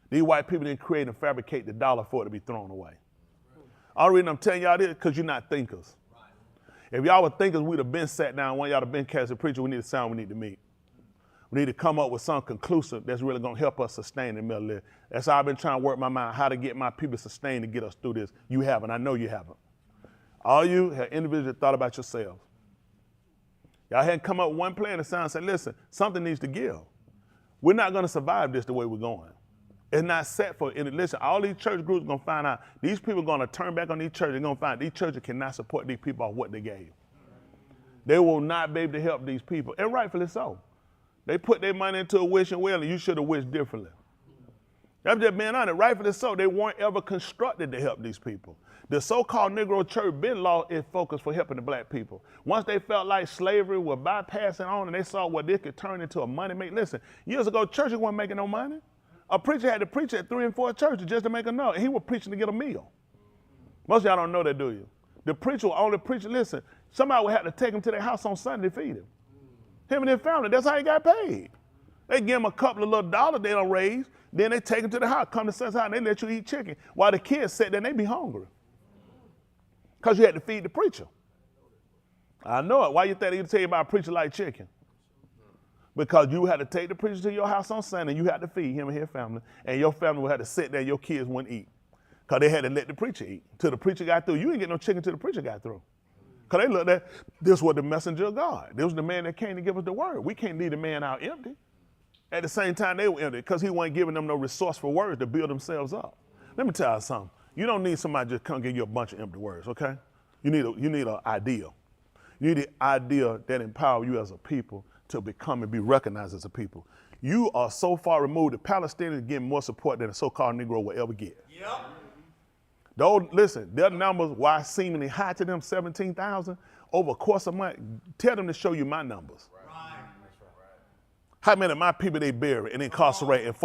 These white people didn't create and fabricate the dollar for it to be thrown away. All the reason I'm telling y'all this is because you're not thinkers. If y'all were thinkers, we'd have been sat down. One of y'all have been cast a preacher. We need a sound. We need to meet. We need to come up with something conclusive that's really going to help us sustain in the middle of this. That's how I've been trying to work my mind, how to get my people sustained to get us through this. You haven't. I know you haven't. All you have individually thought about yourselves. Y'all hadn't come up with one plan to sound and say, listen, something needs to give. We're not going to survive this the way we're going. It's not set for any. Listen, all these church groups are going to find out. These people are going to turn back on these churches. They're going to find these churches cannot support these people off what they gave. They will not be able to help these people, and rightfully so. They put their money into a wishing well, and you should have wished differently. I'm just being honest. Rightfully so. They weren't ever constructed to help these people. The so-called Negro church been lost its focus for helping the black people. Once they felt like slavery was bypassing on, and they saw what this could turn into a money make. Listen, years ago, churches weren't making no money. A preacher had to preach at 3 and 4 churches just to make a note. He was preaching to get a meal. Most of y'all don't know that, do you? The preacher will only preach. Listen, somebody would have to take him to their house on Sunday to feed him. Him and his family, that's how he got paid. They give him a couple of little dollars they don't raise, then they take him to the house, come to son's house, and they let you eat chicken. While the kids sit there and they be hungry. Because you had to feed the preacher. I know it. Why you think they tell you about a preacher like chicken? Because you had to take the preacher to your house on Sunday, and you had to feed him and his family, and your family would have to sit there and your kids wouldn't eat. Because they had to let the preacher eat. Till the preacher got through. You didn't get no chicken till the preacher got through. Because they looked at, this was the messenger of God. This was the man that came to give us the word. We can't leave the man out empty. At the same time, they were empty because he wasn't giving them no resourceful words to build themselves up. Let me tell you something. You don't need somebody to just come give you a bunch of empty words, okay? You need an ideal. You need an ideal that empowers you as a people to become and be recognized as a people. You are so far removed, the Palestinians getting more support than the so-called Negro will ever get. Yep. Those, listen, their numbers, why seemingly high to them, 17,000, over a course of a month, tell them to show you my numbers. How many of my people they bury and incarcerate and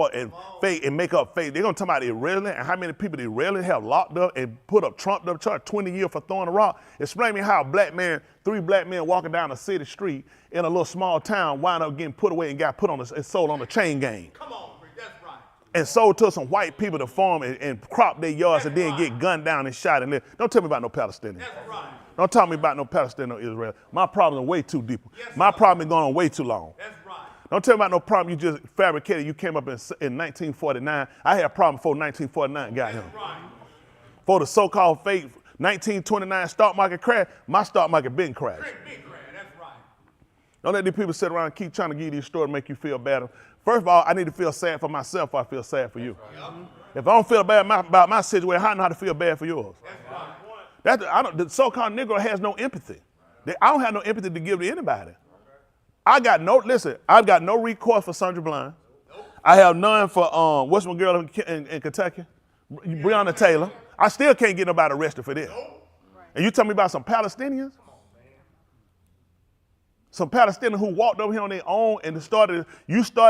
fake and make up fake? They're going to talk about irrelevant and how many people they really have locked up and put up, trumped up charge 20 years for throwing a rock. Explain me how a black man, 3 black men walking down a city street in a little small town wind up getting put away and got put on and sold on the chain gang. Come on, that's right. And sold to some white people to farm and crop their yards and then get gunned down and shot and live. Don't tell me about no Palestinians. That's right. Don't tell me about no Palestinian or Israel. My problem is way too deep. Yes, my problem is going on way too long. That's right. Don't tell me about no problem you just fabricated. You came up in 1949. I had a problem before 1949 got him. Right. For the so-called fake 1929 stock market crash, my stock market been crashed. Big crash, that's right. Don't let these people sit around and keep trying to give you these stories to make you feel better. First of all, I need to feel sad for myself before I feel sad for you. Right. If I don't feel bad about my situation, how do I know how to feel bad for yours? That's right. The so-called Negro has no empathy. I don't have no empathy to give to anybody. I've got no recourse for Sandra Bland. Nope. I have none for, what's my girl in Kentucky? Breonna Taylor. I still can't get nobody arrested for this. Nope. And you tell me about some Palestinians? Some Palestinians who walked over here on their own and you started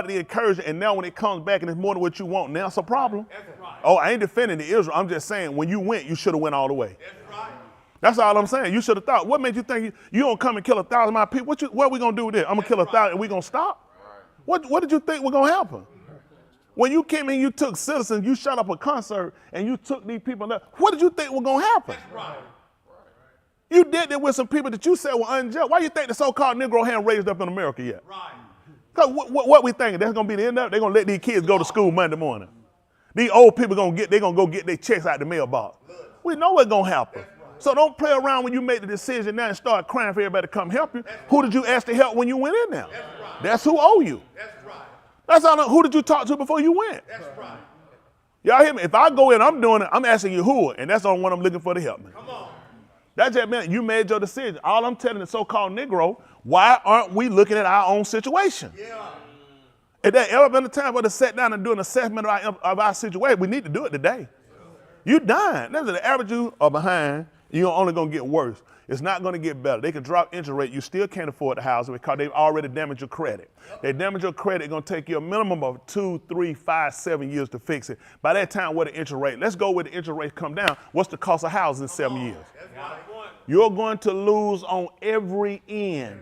the incursion, and now when it comes back and it's more than what you want, now it's a problem. Oh, I ain't defending the Israel. I'm just saying when you went, you should have went all the way. That's all I'm saying. You should have thought. What made you think you don't come and kill 1,000 of my people? What are we gonna do with this? I'm gonna kill 1,000 and we gonna stop? What did you think was gonna happen? When you came in, you took citizens, you shut up a concert, and you took these people. What did you think was gonna happen? You did that with some people that you said were unjust. Why do you think the so-called Negro hadn't raised up in America yet? Because what we thinking, that's going to be the end of it? They're going to let these kids go to school Monday morning. These old people they're going to go get their checks out the mailbox. We know what's going to happen. So don't play around when you make the decision now and start crying for everybody to come help you. Who did you ask to help when you went in there? That's who owe you. That's all. Who did you talk to before you went? Y'all hear me? If I go in, I'm doing it, I'm asking you who, and that's the only one I'm looking for to help me. That just meant you made your decision. All I'm telling the so-called Negro, why aren't we looking at our own situation? If there ever been a time where to sit down and do an assessment of our situation, we need to do it today. You dying. Listen, the average you are behind, you're only going to get worse. It's not going to get better. They can drop interest rate. You still can't afford the house because they've already damaged your credit. They damage your credit. It's going to take you a minimum of 2, 3, 5, 7 years to fix it. By that time, what the interest rate? Let's go with the interest rate come down. What's the cost of housing in 7 years? You're going to lose on every end.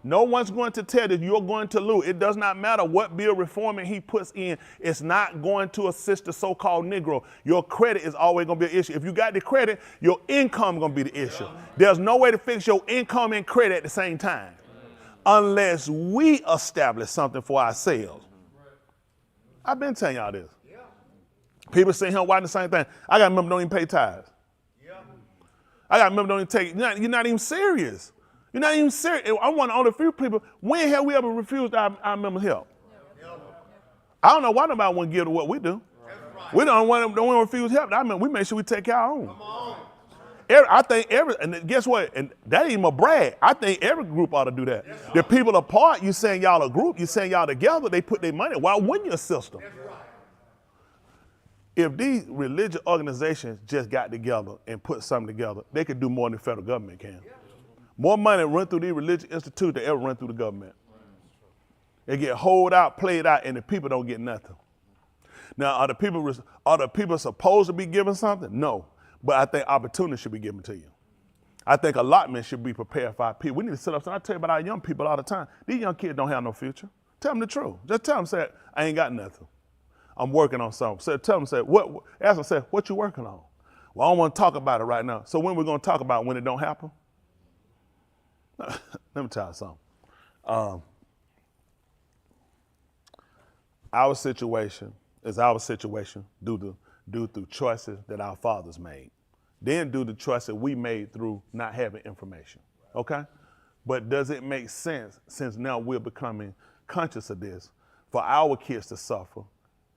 No one's going to tell you you're going to lose. It does not matter what bill reforming he puts in. It's not going to assist the so-called Negro. Your credit is always going to be an issue. If you got the credit, your income is going to be the issue. There's no way to fix your income and credit at the same time unless we establish something for ourselves. I've been telling y'all this. People sitting here watching the same thing. I got to remember don't even pay tithes. I got to remember don't even take, you're not even serious. You're not even serious. I'm one of the only few people. When have we ever refused our members' help? I don't know why nobody want to give to what we do. We don't want to refuse help. I mean, we make sure we take care of our own. I think and guess what? And that ain't even a brag. I think every group ought to do that. The people apart, you saying y'all a group, you saying y'all together, they put their money. Why wouldn't you assist them? If these religious organizations just got together and put something together, they could do more than the federal government can. More money run through these religious institutes than ever run through the government. They get holed out, played out, and the people don't get nothing. Now, are the people supposed to be given something? No. But I think opportunity should be given to you. I think allotment should be prepared for our people. We need to sit up. I tell you about our young people all the time. These young kids don't have no future. Tell them the truth. Just tell them, say, I ain't got nothing. I'm working on something. So tell them, say, ask them, say, what you working on? Well, I don't want to talk about it right now. So when we're going to talk about it when it don't happen? Let me tell you something. Our situation is our situation due to choices that our fathers made. Then due to choices we made through not having information, okay? But does it make sense, since now we're becoming conscious of this, for our kids to suffer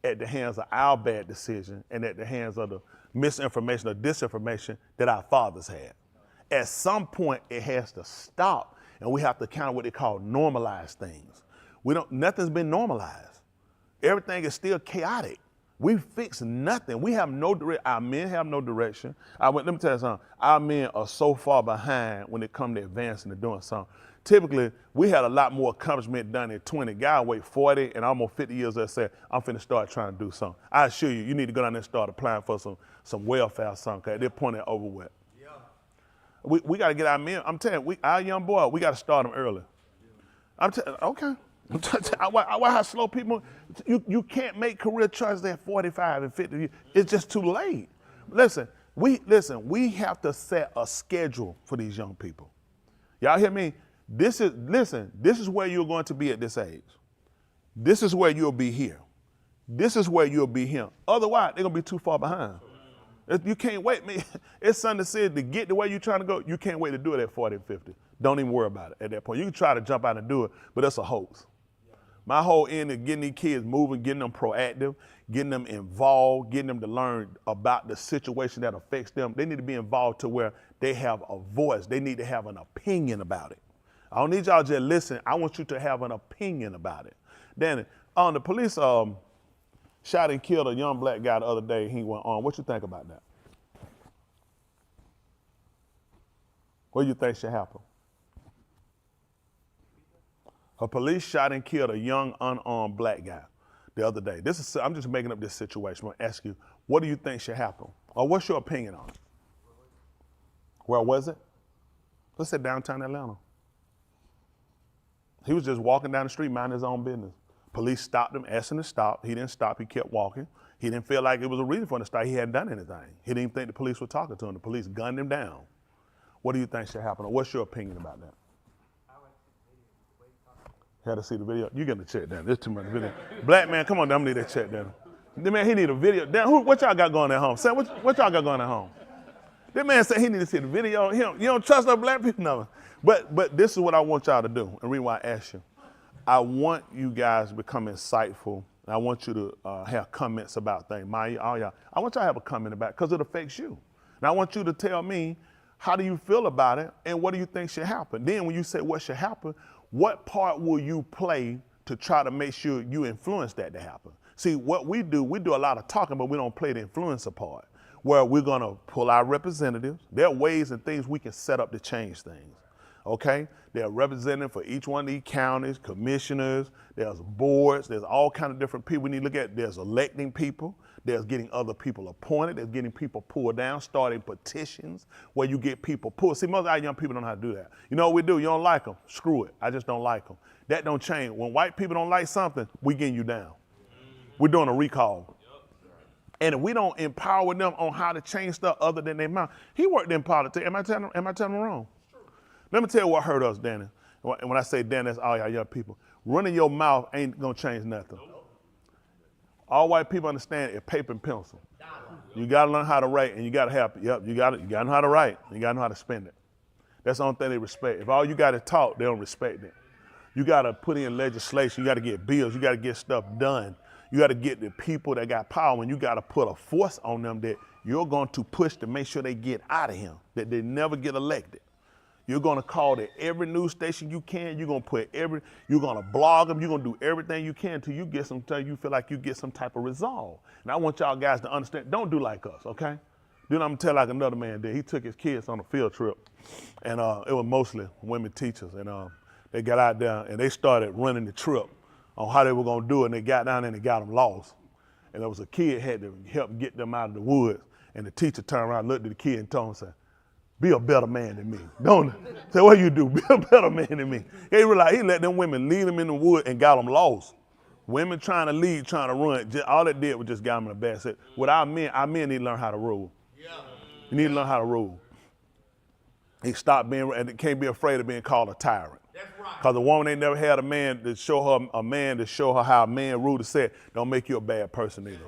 at the hands of our bad decision and at the hands of the misinformation or disinformation that our fathers had? At some point, it has to stop, and we have to kind of what they call normalize things. Nothing's been normalized. Everything is still chaotic. We fix nothing. We have no direction. Our men have no direction. Let me tell you something. Our men are so far behind when it comes to advancing and doing something. Typically, we had a lot more accomplishment done at 20. Guy wait 40 and almost 50 years and say, I'm finna start trying to do something. I assure you, you need to go down there and start applying for some welfare or something, because at this point, it's over with. We got to get our men. I'm telling you, our young boy, we got to start them early. Okay. Why how slow people? You can't make career choices at 45 and 50. It's just too late. Listen, we have to set a schedule for these young people. Y'all hear me? This is where you're going to be at this age. This is where you'll be here. This is where you'll be here. Otherwise, they're going to be too far behind. You can't wait. It's something that says to get to where you're trying to go, you can't wait to do it at 40 and 50. Don't even worry about it at that point. You can try to jump out and do it, but that's a hoax. My whole end is getting these kids moving, getting them proactive, getting them involved, getting them to learn about the situation that affects them. They need to be involved to where they have a voice. They need to have an opinion about it. I don't need y'all just listen. I want you to have an opinion about it. Then the police shot and killed a young black guy the other day. He went on. What you think about that? What do you think should happen? A police shot and killed a young unarmed black guy the other day. I'm just making up this situation. I'm gonna ask you, what do you think should happen? Or what's your opinion on it? Where was it? Let's say downtown Atlanta. He was just walking down the street, minding his own business. Police stopped him, asked him to stop. He didn't stop, he kept walking. He didn't feel like it was a reason for him to stop. He hadn't done anything. He didn't even think the police were talking to him. The police gunned him down. What do you think should happen? Or what's your opinion about that? Had to see the video. You getting the check down. There's too much video. Black man, come on down, I need that check down. The man, he need a video. Damn, what y'all got going at home? Sam, what y'all got going at home? This man said he need to see the video. You don't trust other black people? No. But this is what I want y'all to do, and the reason why I asked you. I want you guys to become insightful. And I want you to have comments about things. All y'all. I want y'all to have a comment about it because it affects you. And I want you to tell me, how do you feel about it, and what do you think should happen? Then when you say what should happen, what part will you play to try to make sure you influence that to happen? See, what we do a lot of talking, but we don't play the influencer part, where we're gonna pull our representatives. There are ways and things we can set up to change things, okay? There are representatives for each one of these counties, commissioners, there's boards, there's all kind of different people we need to look at. There's electing people, there's getting other people appointed, there's getting people pulled down, starting petitions where you get people pulled. See, most of our young people don't know how to do that. You know what we do? You don't like them, screw it. I just don't like them. That don't change. When white people don't like something, we getting you down. We're doing a recall. And if we don't empower them on how to change stuff other than their mouth, he worked in politics. Am I telling him wrong? Let me tell you what hurt us, Danny. And when I say Danny, that's all y'all young people. Running your mouth ain't gonna change nothing. All white people understand is paper and pencil. You gotta learn how to write, and you gotta have, you gotta know how to write, and you gotta know how to spend it. That's the only thing they respect. If all you gotta talk, they don't respect it. You gotta put in legislation, you gotta get bills, you gotta get stuff done. You gotta get the people that got power, and you gotta put a force on them that you're going to push to make sure they get out of here, that they never get elected. You're gonna call to every news station you can. You're gonna blog them. You're gonna do everything you can until you feel like you get some type of resolve. And I want y'all guys to understand, don't do like us, okay? Then I'm gonna tell like another man did. He took his kids on a field trip, and it was mostly women teachers. And they got out there and they started running the trip on how they were gonna do it. And they got down there and they got them lost. And there was a kid had to help get them out of the woods. And the teacher turned around, looked at the kid and told him, said, "Be a better man than me." Don't say, "What you do? Be a better man than me." He realized he let them women lead him in the wood and got them lost. Women trying to lead, trying to run, all it did was just got them in a bad set. With our men need to learn how to rule. You need to learn how to rule. He stopped being, and can't be afraid of being called a tyrant. Because a woman ain't never had a man to show her how a man rule to say, don't make you a bad person either.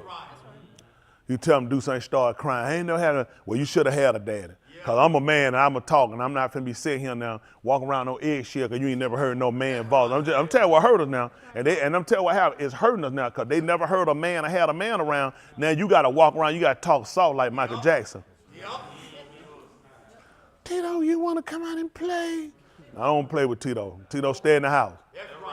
You tell him to do something, start crying. I ain't never had well, you should have had a daddy. Because I'm a man and I'm a talk, and I'm not finna be sitting here now walking around no eggshell because you ain't never heard no man voice. I'm telling you what hurt us now. And I'm telling you what happened. It's hurting us now because they never heard a man or had a man around. Now you got to walk around, you got to talk soft like Michael Jackson. Tito, you want to come out and play? I don't play with Tito. Tito, stay in the house.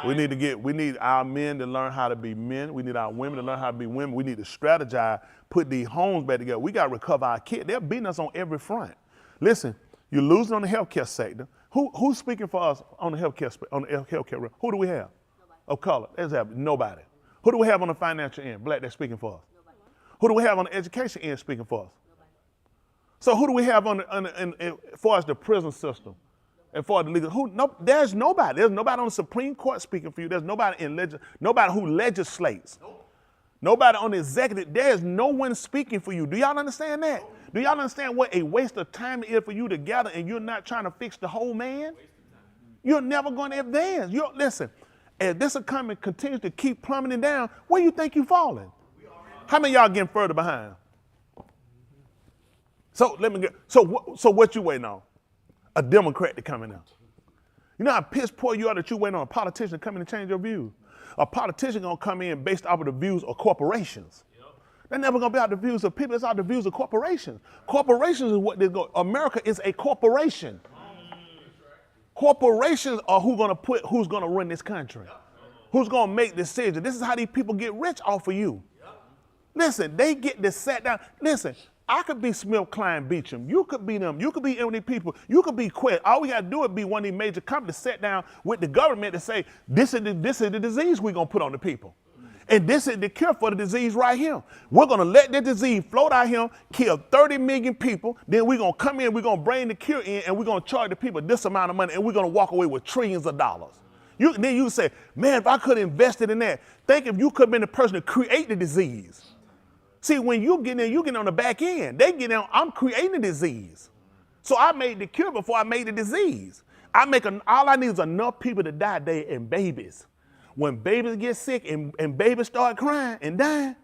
We need our men to learn how to be men. We need our women to learn how to be women. We need to strategize, put these homes back together. We got to recover our kids. They're beating us on every front. Listen, you're losing on the healthcare sector. Who's speaking for us on the healthcare? Who do we have? Of color? Nobody. Who do we have on the financial end? Black, that's speaking for us. Nobody. Who do we have on the education end speaking for us? So who do we have as far as the prison system? And for the legal, there's nobody. There's nobody on the Supreme Court speaking for you. There's nobody nobody who legislates. Nobody on the executive. There's no one speaking for you. Do y'all understand that? Do y'all understand what a waste of time it is for you to gather and you're not trying to fix the whole man? You're never going to advance. Listen, as this economy continues to keep plummeting down, where you think you're falling? How many of y'all getting further behind? So what you waiting on? A Democrat to come in now. You know how piss poor you are that you waiting on a politician to come in and change your views? A politician gonna come in based off of the views of corporations. They're never gonna be out the views of people, it's out the views of corporations. Corporations is what they go. America is a corporation. Corporations are who's gonna run this country. Who's gonna make decisions. This is how these people get rich off of you. Listen, they get to sit down. Listen, I could be Smith, Klein, Beecham. You could be them. You could be any of these people. You could be Quest. All we got to do is be one of these major companies, sit down with the government to say, this is the disease we're going to put on the people. And this is the cure for the disease right here. We're going to let the disease float out here, kill 30 million people. Then we're going to come in, we're going to bring the cure in, and we're going to charge the people this amount of money, and we're going to walk away with trillions of dollars. Then you say, man, if I could have invested in that, think if you could have been the person to create the disease. See, when you get in, you get on the back end. They get in, I'm creating the disease. So I made the cure before I made the disease. All I need is enough people to die there and babies. When babies get sick and babies start crying and dying,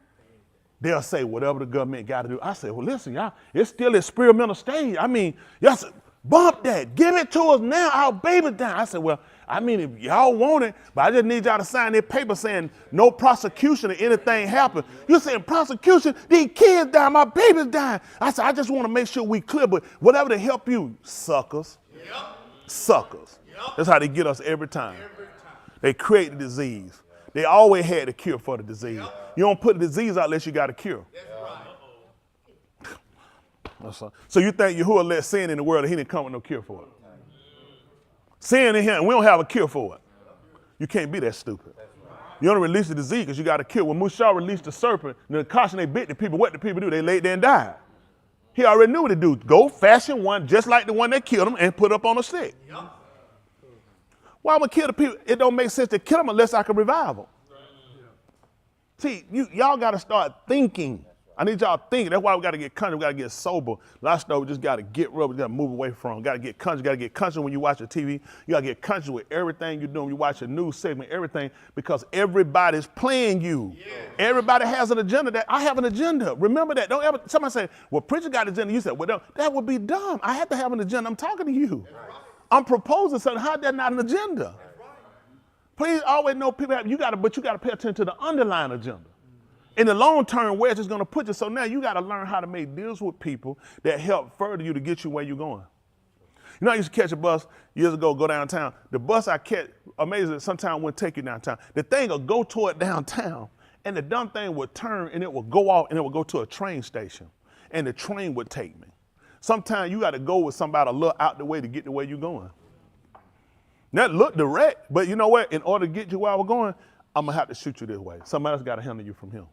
they'll say whatever the government got to do. I say, well, listen, y'all, it's still experimental stage. I mean, y'all say, bump that, give it to us now, our babies dying. I said, well, I mean, if y'all want it, but I just need y'all to sign that paper saying no prosecution or anything happened. You saying prosecution, these kids dying, my baby's dying. I said, I just want to make sure we clear, but whatever to help you, suckers. Yep. Suckers. Yep. That's how they get us every time. They create the disease. They always had a cure for the disease. Yep. You don't put the disease out unless you got a cure. That's right. So you think Yahuwah let sin in the world and he didn't come with no cure for it? Sin in him, and we don't have a cure for it. You can't be that stupid. You only release the disease because you got a cure. When Musa released the serpent, the caution they bit the people, what did the people do? They laid there and died. He already knew what to do. Go fashion one just like the one that killed him and put up on a stick. Yep. Why would kill the people? It don't make sense to kill them unless I can revive them. See, y'all got to start thinking. I need y'all thinking. That's why we got to get conscious. We got to get sober. A lot of stuff we just got to get rid of. We got to move away from. Got to get conscious. Got to get conscious when you watch the TV. You got to get conscious with everything you're doing. You watch a news segment, everything, because everybody's playing you. Yeah. Everybody has an agenda. I have an agenda. Remember that. Don't ever. Somebody say, "Well, preacher got an agenda." You said, "Well, that would be dumb. I have to have an agenda. I'm talking to you. I'm proposing something. How that not an agenda?" Please always know people have. But you got to pay attention to the underlying agenda. In the long term, where it's just going to put you. So now you got to learn how to make deals with people that help further you to get you where you're going. You know, I used to catch a bus years ago, go downtown. The bus I catch, amazing, sometimes wouldn't take you downtown. The thing will go toward downtown, and the dumb thing would turn, and it will go off, and it will go to a train station, and the train would take me. Sometimes you got to go with somebody a little out the way to get to where you're going. That look direct, but you know what? In order to get you where I was going, I'm going to have to shoot you this way. Somebody else got to handle you from here.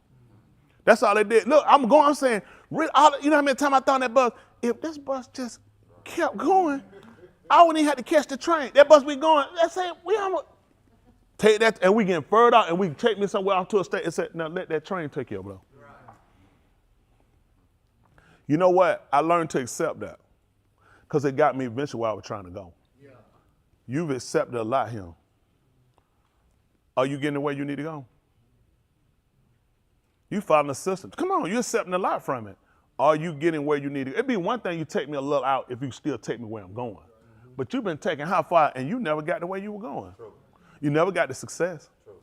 That's all they did. Look, I'm saying, you know how many times I thought that bus, if this bus just kept going, I wouldn't even have to catch the train. That bus be going, let's say, we almost take that, and we getting further out, and we take me somewhere out to a state and say, now let that train take you, bro. You know what? I learned to accept that because it got me eventually where I was trying to go. Yeah. You've accepted a lot here. Are you getting the way you need to go? You following the system. Come on, you're accepting a lot from it. Are you getting where you need to go? It'd be one thing you take me a little out if you still take me where I'm going. But you've been taking how far and you never got the way you were going. True. You never got the success. True.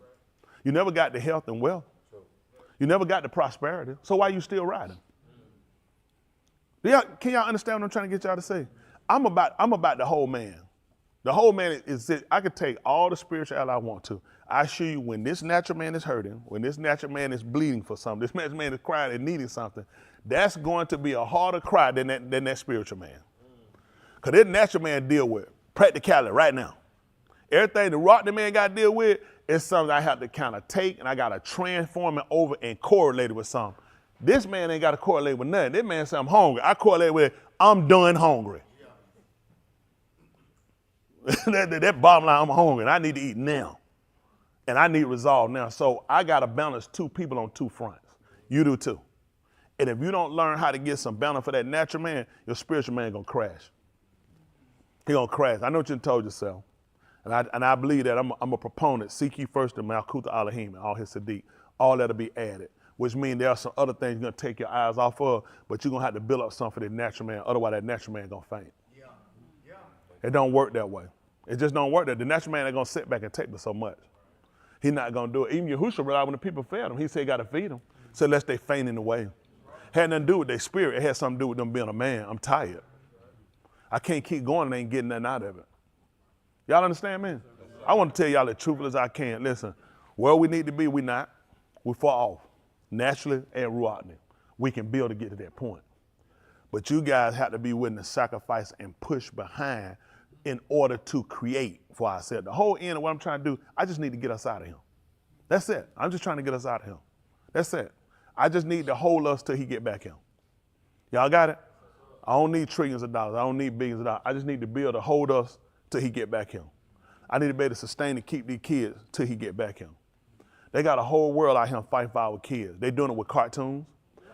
You never got the health and wealth. True. You never got the prosperity. So why are you still riding? Can y'all understand what I'm trying to get y'all to say? I'm about the whole man. The whole man is that I could take all the spirituality I want to. I show you when this natural man is hurting, when this natural man is bleeding for something, this natural man is crying and needing something, that's going to be a harder cry than that spiritual man. Because this natural man deal with practicality right now. Everything the rock the man got to deal with is something I have to kind of take and I got to transform it over and correlate it with something. This man ain't got to correlate with nothing. This man say I'm hungry. I correlate with I'm done hungry. that bottom line, I'm hungry and I need to eat now. And I need resolve now. So I got to balance two people on two fronts. You do too. And if you don't learn how to get some balance for that natural man, your spiritual man going to crash. He going to crash. I know what you told yourself. And I believe that I'm a proponent. Seek ye first the Malkuth Elohim and all his Sadiq. All that'll be added. Which means there are some other things you're going to take your eyes off of, but you're going to have to build up something for that natural man. Otherwise, that natural man going to faint. Yeah. Yeah. It don't work that way. It just don't work that. The natural man ain't going to sit back and take but so much. He's not going to do it. Even Yahushua realized when the people fed him, he said he got to feed them. So unless they faint in the way. Had nothing to do with their spirit. It had something to do with them being a man. I'm tired. I can't keep going and ain't getting nothing out of it. Y'all understand, man? I want to tell y'all as truthful as I can. Listen, where we need to be, we not. We're far off. Naturally and ruachly. We can build to get to that point. But you guys have to be willing to sacrifice and push behind in order to create for ourselves. The whole end of what I'm trying to do, I just need to get us out of here. That's it. I'm just trying to get us out of here. That's it. I just need to hold us till he get back here. Y'all got it? I don't need trillions of dollars. I don't need billions of dollars. I just need to be able to hold us till he get back here. I need to be able to sustain and keep these kids till he get back here. They got a whole world out here fighting for our kids. They're doing it with cartoons.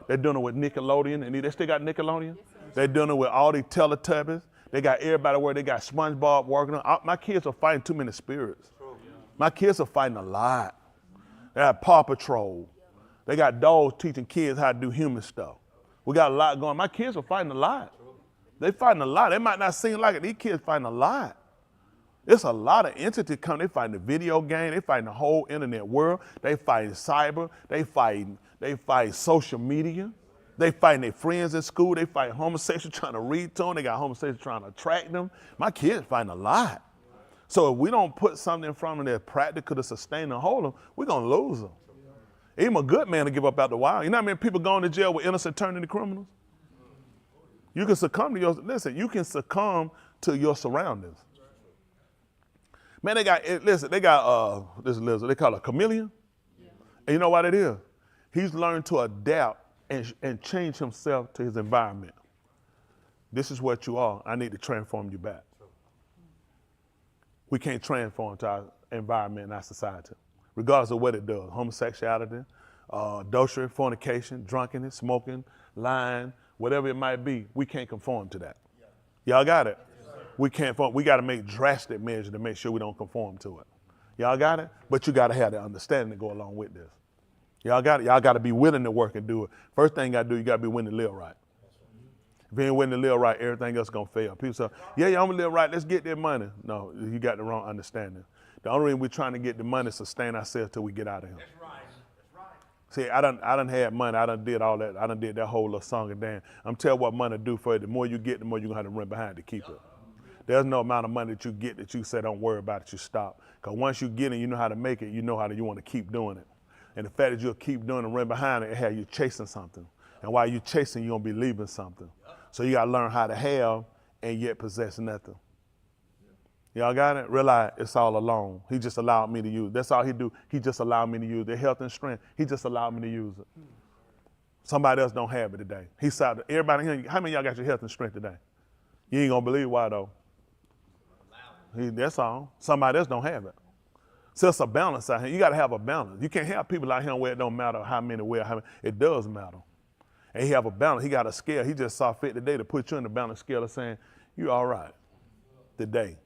They're doing it with Nickelodeon. And they still got Nickelodeon? They're doing it with all these Teletubbies. They got everybody where they got SpongeBob working on. My kids are fighting too many spirits. My kids are fighting a lot. They got Paw Patrol. They got dogs teaching kids how to do human stuff. We got a lot going. My kids are fighting a lot. They fighting a lot. They might not seem like it. These kids fighting a lot. It's a lot of entities coming. They fighting the video game. They fighting the whole internet world. They fighting cyber. They fighting social media. They fighting their friends at school. They fighting homosexuals trying to read to them. They got homosexuals trying to attract them. My kids fighting a lot. So if we don't put something in front of them that's practical to sustain and hold them, we're going to lose them. Even a good man to give up out the wild. You know how many people going to jail with innocent turning into criminals? You can succumb to you can succumb to your surroundings. Man, they got this lizard, they call it a chameleon. Yeah. And you know what it is? He's learned to adapt and change himself to his environment. This is what you are. I need to transform you back. We can't transform to our environment and our society, regardless of what it does. Homosexuality, adultery, fornication, drunkenness, smoking, lying, whatever it might be, we can't conform to that. Y'all got it? We can't. We got to make drastic measures to make sure we don't conform to it. Y'all got it? But you got to have the understanding to go along with this. Y'all got it? Y'all got to be willing to work and do it. First thing you got to do, you got to be willing to live right. If you ain't willing to live right, everything else is going to fail. People say, yeah, I'm going to live right. Let's get that money. No, you got the wrong understanding. The only reason we're trying to get the money is sustain ourselves till we get out of here. That's right. That's right. See, I done had money. I done did all that. I done did that whole little song and dance. I'm telling what money do for you. The more you get, the more you're going to have to run behind to keep it. There's no amount of money that you get that you say don't worry about it, you stop. Because once you get it, you know how to make it, you know how you want to keep doing it. And the fact that you'll keep doing it and run behind it has you chasing something. And while you're chasing, you're going to be leaving something. So you got to learn how to have and yet possess nothing. Y'all got it? Realize it's all alone. He just allowed me to use it. That's all he do. He just allowed me to use the health and strength. He just allowed me to use it. Somebody else don't have it today. He said, everybody here, how many of y'all got your health and strength today? You ain't going to believe why though. That's all. Somebody else don't have it. So it's a balance out here. You got to have a balance. You can't have people out here where it don't matter how many, where, how many. It does matter. And he have a balance. He got a scale. He just saw fit today to put you in the balance scale of saying, you all right today.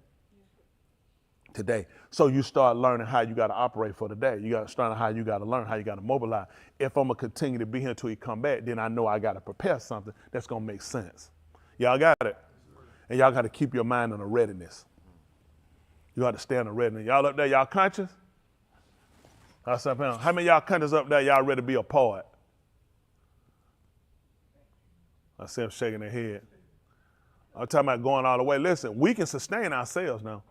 Today. So you start learning how you got to operate for the day. You got to start how you got to learn, how you got to mobilize. If I'm going to continue to be here until he come back, then I know I got to prepare something that's going to make sense. Y'all got it? And y'all got to keep your mind on a readiness. You got to stay on the readiness. Y'all up there, y'all conscious? How many of y'all conscious up there, y'all ready to be a part? I see them shaking their head. I'm talking about going all the way. Listen, we can sustain ourselves now.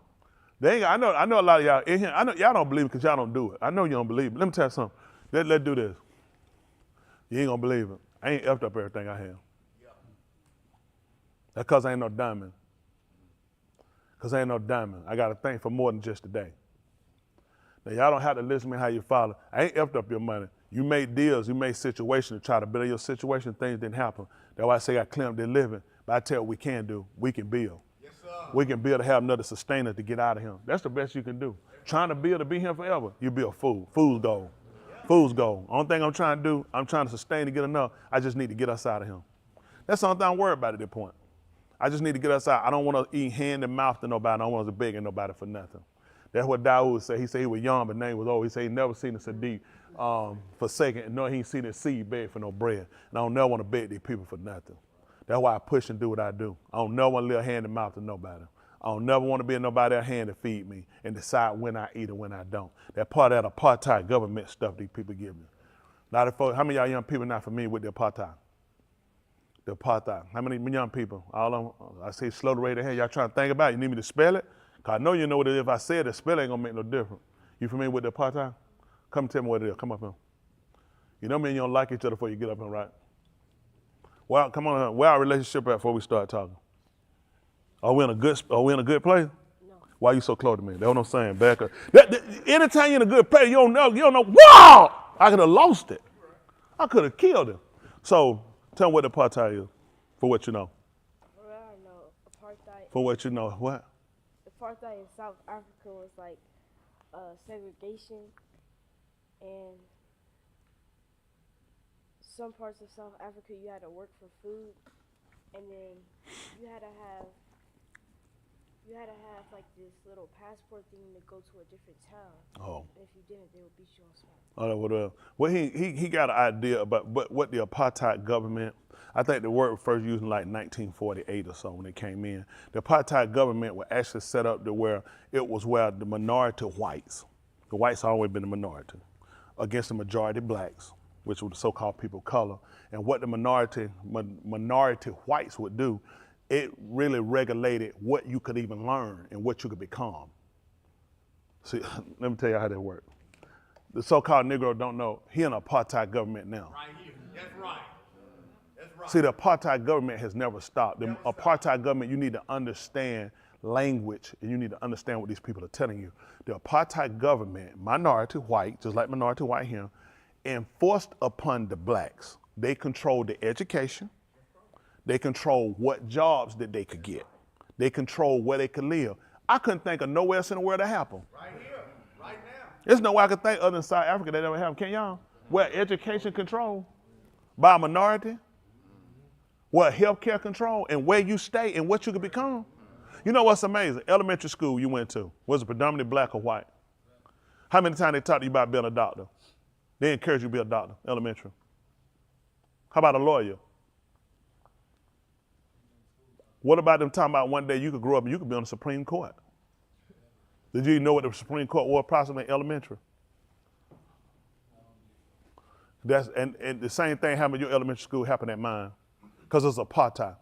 I know a lot of y'all in here. I know y'all don't believe it because y'all don't do it. I know you don't believe it. Let me tell you something. Let's do this. You ain't gonna believe it. I ain't effed up everything I have. That's because I ain't no diamond. Because I ain't no diamond. I got to think for more than just today. Now, y'all don't have to listen to me how you follow. I ain't effed up your money. You made deals, you made situations to try to better your situation. Things didn't happen. That's why I say I claim they're living. But I tell you what we can do. We can build. Yes, sir. We can build to have another sustainer to get out of him. That's the best you can do. Trying to build to be here forever, you be a fool. Fool's gold. Fool's gold. Only thing I'm trying to do, I'm trying to sustain to get enough. I just need to get us out of him. That's the only thing I'm worried about at this point. I just need to get us out. I don't want to eat hand and mouth to nobody. I don't want to beg nobody for nothing. That's what Dawood said. He said he was young, but name was old. He said he never seen a Sadiq forsaken, nor he ain't seen a seed beg for no bread. And I don't never want to beg these people for nothing. That's why I push and do what I do. I don't never want to live hand and mouth to nobody. I don't never want to be in nobody's hand to feed me and decide when I eat and when I don't. That part of that apartheid government stuff these people give me. How many of y'all young people not familiar with the apartheid? The apartheid. How many young people? All of them, I say slow to raise their hand. Y'all trying to think about it? You need me to spell it? Because I know you know what it is. If I say it, the spell ain't going to make no difference. You familiar with the apartheid? Come tell me what it is. Come up here. You know me and you don't like each other before you get up here, right? Well, come on, where our relationship at before we start talking? Are we in a good place? No. Why you so close to me? That's what I'm saying. Back up. Anytime you're in a good place, you don't know. Wow! I could have lost it. I could have killed him. So tell me what the apartheid is, for what you know. Well, I know apartheid. For what you know, what? Apartheid in South Africa was like segregation, and some parts of South Africa you had to work for food, and then you had to have like this little passport thing to go to a different town. Oh. And if you didn't, they would beat you on spot. Oh, well, he got an idea about what the apartheid government. I think the word was first used in like 1948 or so when it came in. The apartheid government was actually set up to where it was where the minority whites, the whites always been the minority, against the majority blacks, which were the so-called people of color. And what the minority whites would do, it really regulated what you could even learn and what you could become. See, let me tell you how that worked. The so-called Negro don't know, he in an apartheid government now. Right here, that's right. See, the apartheid government has never stopped. The apartheid government, you need to understand language and you need to understand what these people are telling you. The apartheid government, minority white, just like minority white here, enforced upon the blacks. They controlled the education. They controlled what jobs that they could get. They controlled where they could live. I couldn't think of nowhere else in the world that happened. Right here, right now. There's no way I could think other than South Africa that ever happened. Can y'all? Where education control by a minority, where healthcare control, and where you stay and what you could become. You know what's amazing? Elementary school you went to, was it predominantly black or white? How many times they taught you about being a doctor? They encourage you to be a doctor, elementary. How about a lawyer? What about them talking about one day you could grow up and you could be on the Supreme Court? Did you know what the Supreme Court was approximately elementary? And the same thing happened at your elementary school happened at mine, because it's apartheid.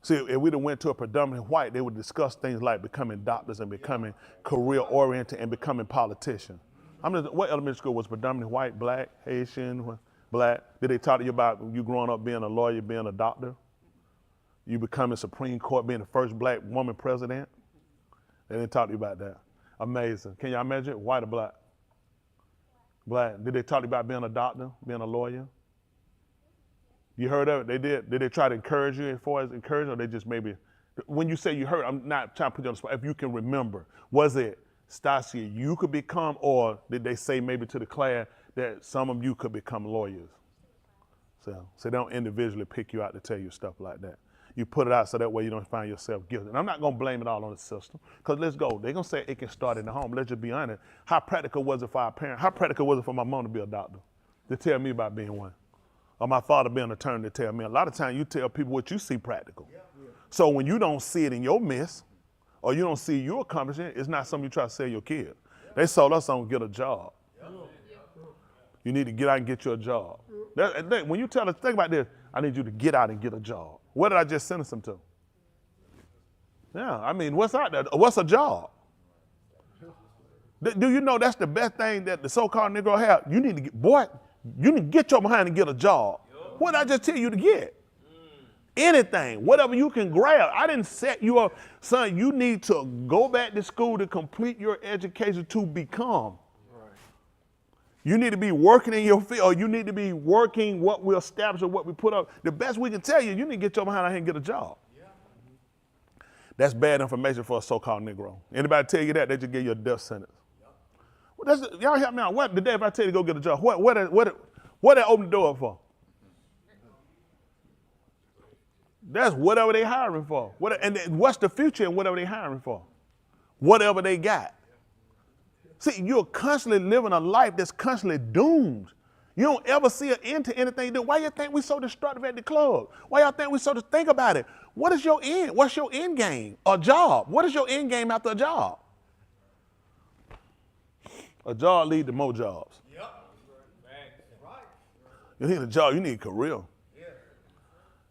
See, if we'd have went to a predominantly white, they would discuss things like becoming doctors and becoming career-oriented and becoming politicians. What elementary school was predominantly white, black, Haitian, black? Did they talk to you about you growing up being a lawyer, being a doctor? You becoming Supreme Court, being the first black woman president? They didn't talk to you about that. Amazing. Can y'all imagine it? White or black? Black. Did they talk to you about being a doctor, being a lawyer? You heard of it? They did. Did they try to encourage you as far as encourage, or they just maybe, when you say you heard, I'm not trying to put you on the spot, if you can remember, was it, Stacia, you could become, or did they say maybe to the class that some of you could become lawyers? So they don't individually pick you out to tell you stuff like that. You put it out so that way you don't find yourself guilty. And I'm not gonna blame it all on the system, because let's go. They're gonna say it can start in the home. Let's just be honest. How practical was it for our parents? How practical was it for my mom to be a doctor, to tell me about being one? Or my father being an attorney to tell me? A lot of times you tell people what you see practical. So when you don't see it in your midst, or you don't see you accomplishing it, it's not something you try to sell your kid. They sold us on get a job. You need to get out and get you a job. When you tell us, think about this, I need you to get out and get a job. What did I just sentence them to? Yeah, I mean, what's out there? What's a job? Do you know that's the best thing that the so-called Negro have? You need to get, boy, you need to get your behind and get a job. What did I just tell you to get? Anything, whatever you can grab. I didn't set you up. Son, you need to go back to school to complete your education to become. You need to be working in your field, or you need to be working what we establish or what we put up. The best we can tell you, you need to get your behind out here and get a job. That's bad information for a so-called Negro. Anybody tell you that, they just give you a death sentence. Y'all help me out. What the day if I tell you to go get a job? What they open the door for? That's whatever they hiring for. And what's the future in whatever they hiring for? Whatever they got. See, you're constantly living a life that's constantly doomed. You don't ever see an end to anything you do. Why you think we so destructive at the club? Why y'all think we so think about it? What is your end? What's your end game? A job. What is your end game after a job? A job leads to more jobs. Yep. You need a job, you need a career.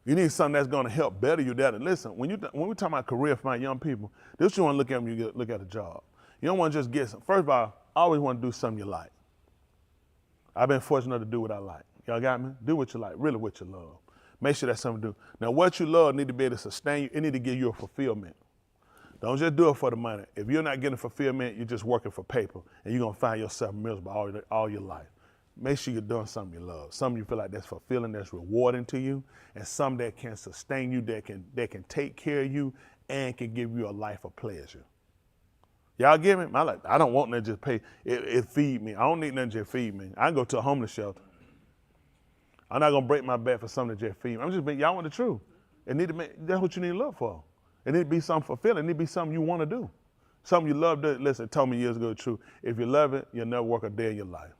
You need something that's going to help better you that. And listen, when we talk about career for my young people, this you want to look at when you look at a job. You don't want to just get some. First of all, I always want to do something you like. I've been fortunate enough to do what I like. Y'all got me? Do what you like, really what you love. Make sure that's something to do. Now, what you love need to be able to sustain you. It need to give you a fulfillment. Don't just do it for the money. If you're not getting fulfillment, you're just working for paper, and you're going to find yourself miserable all your life. Make sure you're doing something you love, something you feel like that's fulfilling, that's rewarding to you, and something that can sustain you, that can take care of you, and can give you a life of pleasure. Y'all get me? My life, I don't want nothing to just pay. It feed me. I don't need nothing to just feed me. I can go to a homeless shelter. I'm not going to break my back for something to just feed me. I'm just y'all want the truth. That's what you need to look for. It need to be something fulfilling. It need to be something you want to do. Something you love to. Listen, it told me years ago the truth. If you love it, you'll never work a day in your life.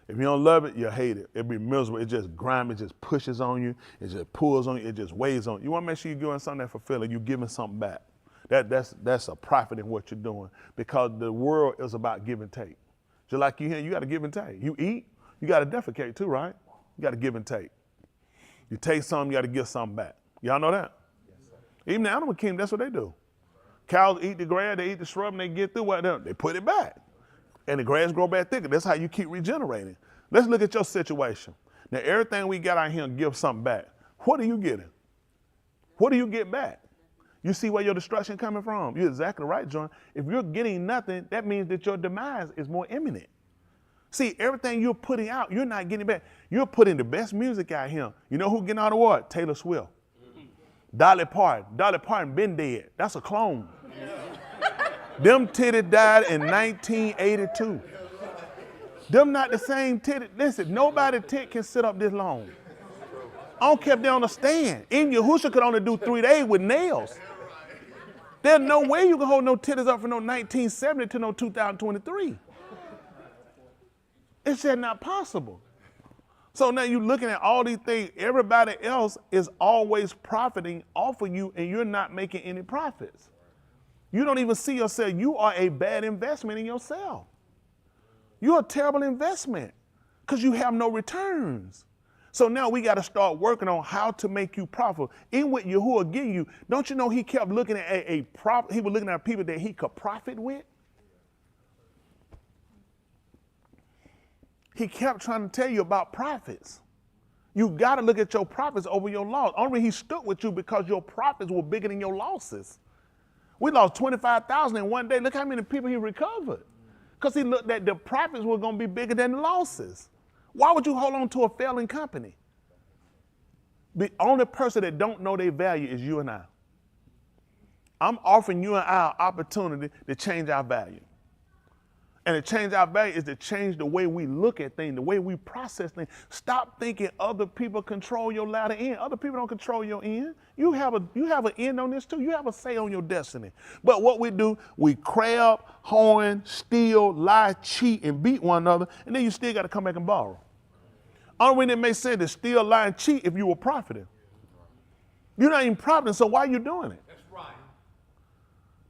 If you don't love it, you'll hate it. It'll be miserable. It just grinds, it just pushes on you, it just pulls on you, it just weighs on you. You want to make sure you're doing something that's fulfilling, you're giving something back. That's a profit in what you're doing, because the world is about give and take. Just like you here, you got to give and take. You eat, you got to defecate too, right? You got to give and take. You take something, you got to give something back. Y'all know that? Yes, sir. Even the animal kingdom, that's what they do. Cows eat the grass, they eat the shrub, and they get through what they put it back. And the grass grow back thicker. That's how you keep regenerating. Let's look at your situation. Now, everything we got out here and give something back. What are you getting? What do you get back? You see where your destruction coming from? You're exactly right, John. If you're getting nothing, that means that your demise is more imminent. See, everything you're putting out, you're not getting back. You're putting the best music out here. You know who getting all the award? Taylor Swift. Dolly Parton. Dolly Parton been dead. That's a clone. Them titties died in 1982. Them not the same titties. Listen, nobody tit can sit up this long. I don't care if they on a stand. Even Yahusha could only do 3 days with nails. There's no way you can hold no titties up from no 1970 to no 2023. It's just not possible. So now you're looking at all these things. Everybody else is always profiting off of you, and you're not making any profits. You don't even see yourself. You are a bad investment in yourself. You're a terrible investment because you have no returns. So now we got to start working on how to make you profitable. In what Yahuwah give you, don't you know he kept looking at he was looking at people that he could profit with? He kept trying to tell you about profits. You got to look at your profits over your loss. Only he stuck with you because your profits were bigger than your losses. We lost 25,000 in one day. Look how many people he recovered. Because he looked at the profits were going to be bigger than the losses. Why would you hold on to a failing company? The only person that don't know their value is you and I. I'm offering you and I an opportunity to change our value. And to change our value is to change the way we look at things, the way we process things. Stop thinking other people control your latter end. Other people don't control your end. You have an end on this too. You have a say on your destiny. But what we do, we crab, horn, steal, lie, cheat, and beat one another, and then you still got to come back and borrow. Only way it makes sense to steal, lie, and cheat if you were profiting. You're not even profiting, so why are you doing it?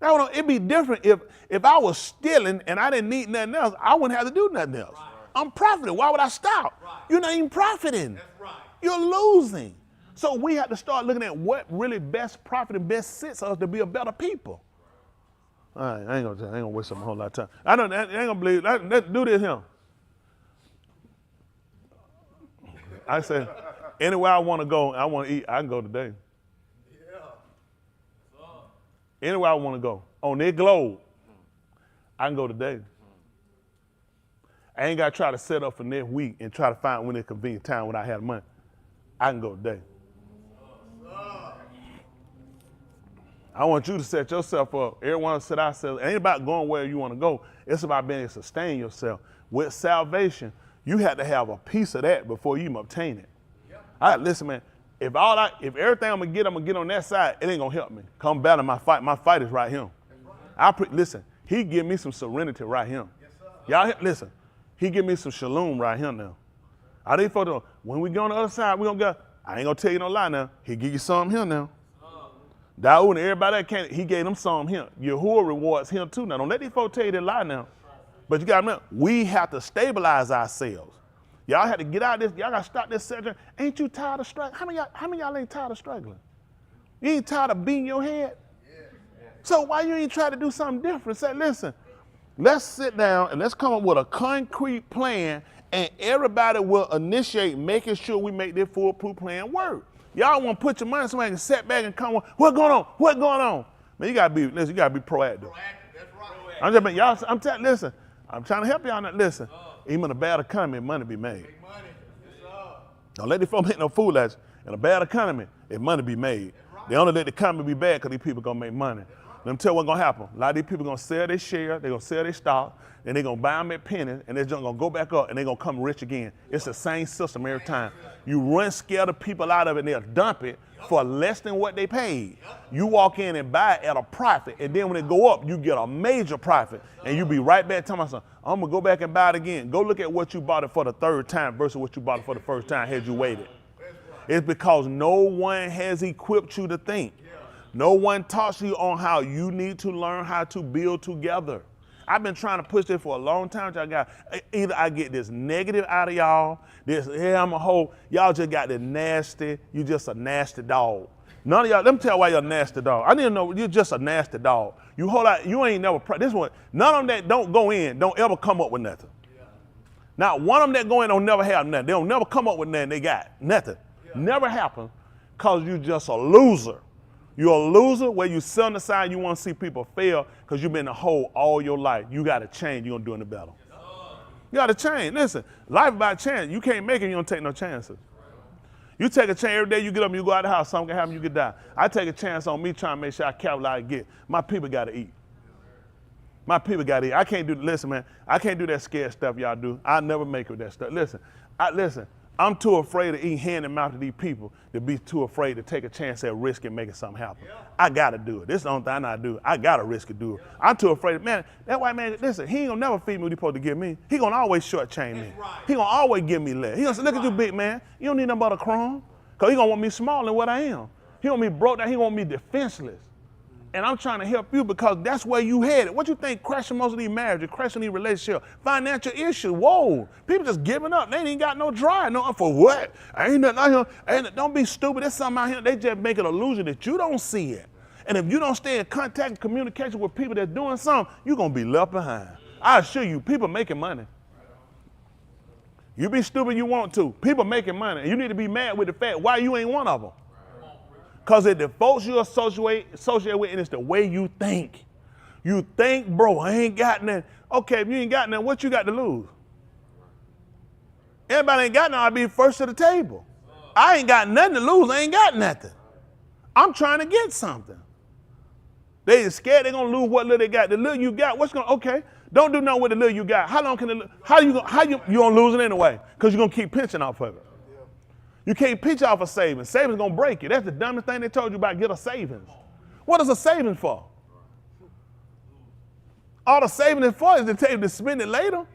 Now, it'd be different if I was stealing and I didn't need nothing else, I wouldn't have to do nothing else. Right. I'm profiting. Why would I stop? Right. You're not even profiting. That's right. You're losing. So we have to start looking at what really best profit and best sits us to be a better people. All right, I ain't gonna waste a whole lot of time. I ain't gonna believe. Let's do this here. I said, anywhere I want to go, I want to eat, I can go today. Anywhere I want to go on this globe, I can go today. I ain't got to try to set up for next week and try to find when it's convenient time when I have money. I can go today. I want you to set yourself up. Everyone set ourselves. It ain't about going where you want to go. It's about being able to sustain yourself. With salvation, you have to have a piece of that before you can obtain it. All right, listen, man. If everything I'm gonna get on that side, it ain't gonna help me. Come battle my fight. My fight is right here. Listen, he give me some serenity right here. Y'all listen, he give me some shalom right here now. I didn't for when we go on the other side, we gonna go. I ain't gonna tell you no lie now. He give you something here now. Dawood and everybody that came, he gave them something here. Yahuwah rewards him too. Now don't let these folks tell you they lie now. But you gotta remember, we have to stabilize ourselves. Y'all had to get out of this. Y'all got to stop this surgery. Ain't you tired of struggling? How many y'all ain't tired of struggling? You ain't tired of beating your head? Yeah. So why you ain't try to do something different? Say, listen, let's sit down and let's come up with a concrete plan And everybody will initiate making sure we make this foolproof plan work. Y'all want to put your money, somebody can sit back and come on, what's going on? What's going on? Man, you gotta be, listen, you gotta be proactive. Listen, I'm trying to help y'all not listen. Even in a bad economy, money be made. Don't let these folks make no fool at you. In a bad economy, if money be made. They only let the economy be bad because these people gonna make money. Let me tell you what's gonna happen. A lot of these people gonna sell their share, they're gonna sell their stock, and they're gonna buy them at pennies, and they're just gonna go back up, and they're gonna come rich again. It's the same system every time. You run scare the people out of it, and they'll dump it for less than what they paid. You walk in and buy it at a profit, and then when it go up, you get a major profit, and you be right back telling myself, I'm gonna go back and buy it again. Go look at what you bought it for the third time versus what you bought it for the first time had you waited. It's because no one has equipped you to think. No one taught you on how you need to learn how to build together. I've been trying to push this for a long time. Y'all got either I get this negative out of y'all, this I'm a hoe. Y'all just got the nasty. You just a nasty dog. None of y'all. Let me tell you why you're a nasty dog. I need to know you're just a nasty dog. You hold out. You ain't never. This one. None of them that don't go in don't ever come up with nothing. Not one of them that go in don't never have nothing. They don't never come up with nothing. They got nothing. Never happen because you just a loser. You're a loser where you sit on the side, you want to see people fail because you've been in a hole all your life. You got to change. You're going to do it better. You got to change. Listen, life about chance. You can't make it, you don't take no chances. You take a chance every day you get up and you go out of the house, something can happen, you could die. I take a chance on me trying to make sure I capitalize and get. My people got to eat. My people got to eat. I can't do, listen, man, I can't do that scared stuff y'all do. I'll never make it with that stuff. Listen, I'm too afraid to eat hand and mouth to these people to be too afraid to take a chance at risk and making something happen. I got to do it. This is the only thing I do. I got to risk to do it. I'm too afraid. Man, that white man, listen, he ain't going to never feed me what he's supposed to give me. He going to always shortchange me. He going to always give me less. He going to say, look at you, big man. You don't need nothing but a crumb. Because he going to want me smaller than what I am. He want me broke down. He want me defenseless. And I'm trying to help you because that's where you headed. What you think crashing most of these marriages, crashing these relationships, financial issues? Whoa, people just giving up. They ain't got no drive. No, for what? Ain't nothing out here. Don't be stupid. There's something out here. They just make an illusion that you don't see it. And if you don't stay in contact and communication with people that's doing something, you're going to be left behind. I assure you, people making money. You be stupid you want to. People making money. And you need to be mad with the fact why you ain't one of them. Because it's the folks you associate with, and it's the way you think. You think, bro, I ain't got nothing. Okay, if you ain't got nothing, what you got to lose? Everybody ain't got nothing, I'll be first to the table. I ain't got nothing to lose, I ain't got nothing. I'm trying to get something. They scared they're going to lose what little they got. The little you got, what's going to, okay, don't do nothing with the little you got. How long can you going to lose it anyway? Because you're going to keep pinching off of it. You can't pinch off a savings. Savings gonna break you. That's the dumbest thing they told you about, get a savings. What is a savings for? All the savings is for is to tell you to spend it later.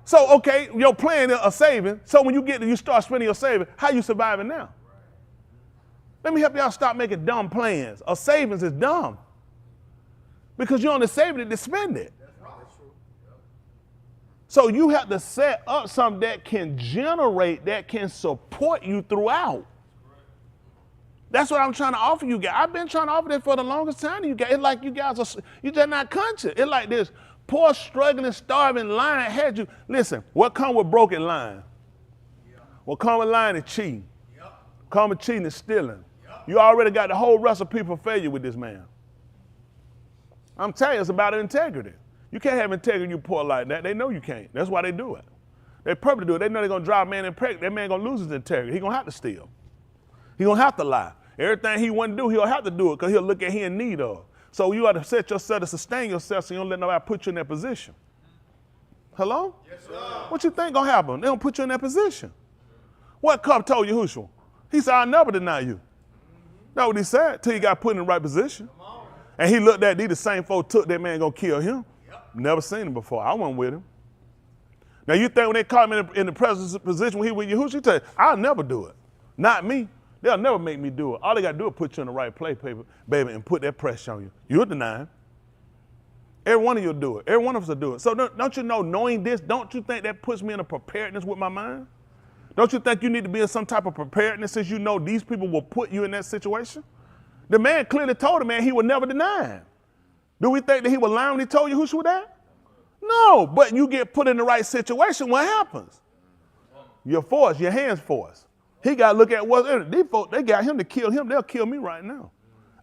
So, okay, your plan is a saving. So when you start spending your savings, how you surviving now? Let me help y'all stop making dumb plans. A savings is dumb. Because you're only saving it to spend it. So you have to set up something that can generate, that can support you throughout. That's what I'm trying to offer you guys. I've been trying to offer that for the longest time to you guys. It's like you guys are, you're just not conscious. It's like this poor, struggling, starving line had you. Listen, what comes with broken line? What comes with lying is cheating. Come with cheating is stealing. You already got the whole recipe for failure with this man. I'm telling you, it's about integrity. You can't have integrity you poor like that. They know you can't. That's why they do it. They purposely do it. They know they're going to drive a man in pregnant. That man going to lose his integrity. He's going to have to steal. He's going to have to lie. Everything he want to do, he'll have to do it because he'll look at he in need of. So you ought to set yourself to sustain yourself so you don't let nobody put you in that position. Hello? Yes, sir. What you think going to happen? They don't put you in that position. What cup told Yahushua? He said, I'll never deny you. That's what he said till he got put in the right position. And he looked at these, the same folk took that man going to kill him. Never seen him before. I wasn't with him. Now you think when they caught him in the present position when he with Yahushua, he tell you, I'll never do it. Not me. They'll never make me do it. All they got to do is put you in the right place, baby, and put that pressure on you. You'll deny him. Every one of you will do it. Every one of us will do it. So don't you know, knowing this, don't you think that puts me in a preparedness with my mind? Don't you think you need to be in some type of preparedness since you know these people will put you in that situation? The man clearly told the man he would never deny him. Do we think that he would lie when he told Yahushua that? No, but you get put in the right situation, what happens? You're forced, your hands forced. He got to look at what's in it. These folks, they got him to kill him. They'll kill me right now.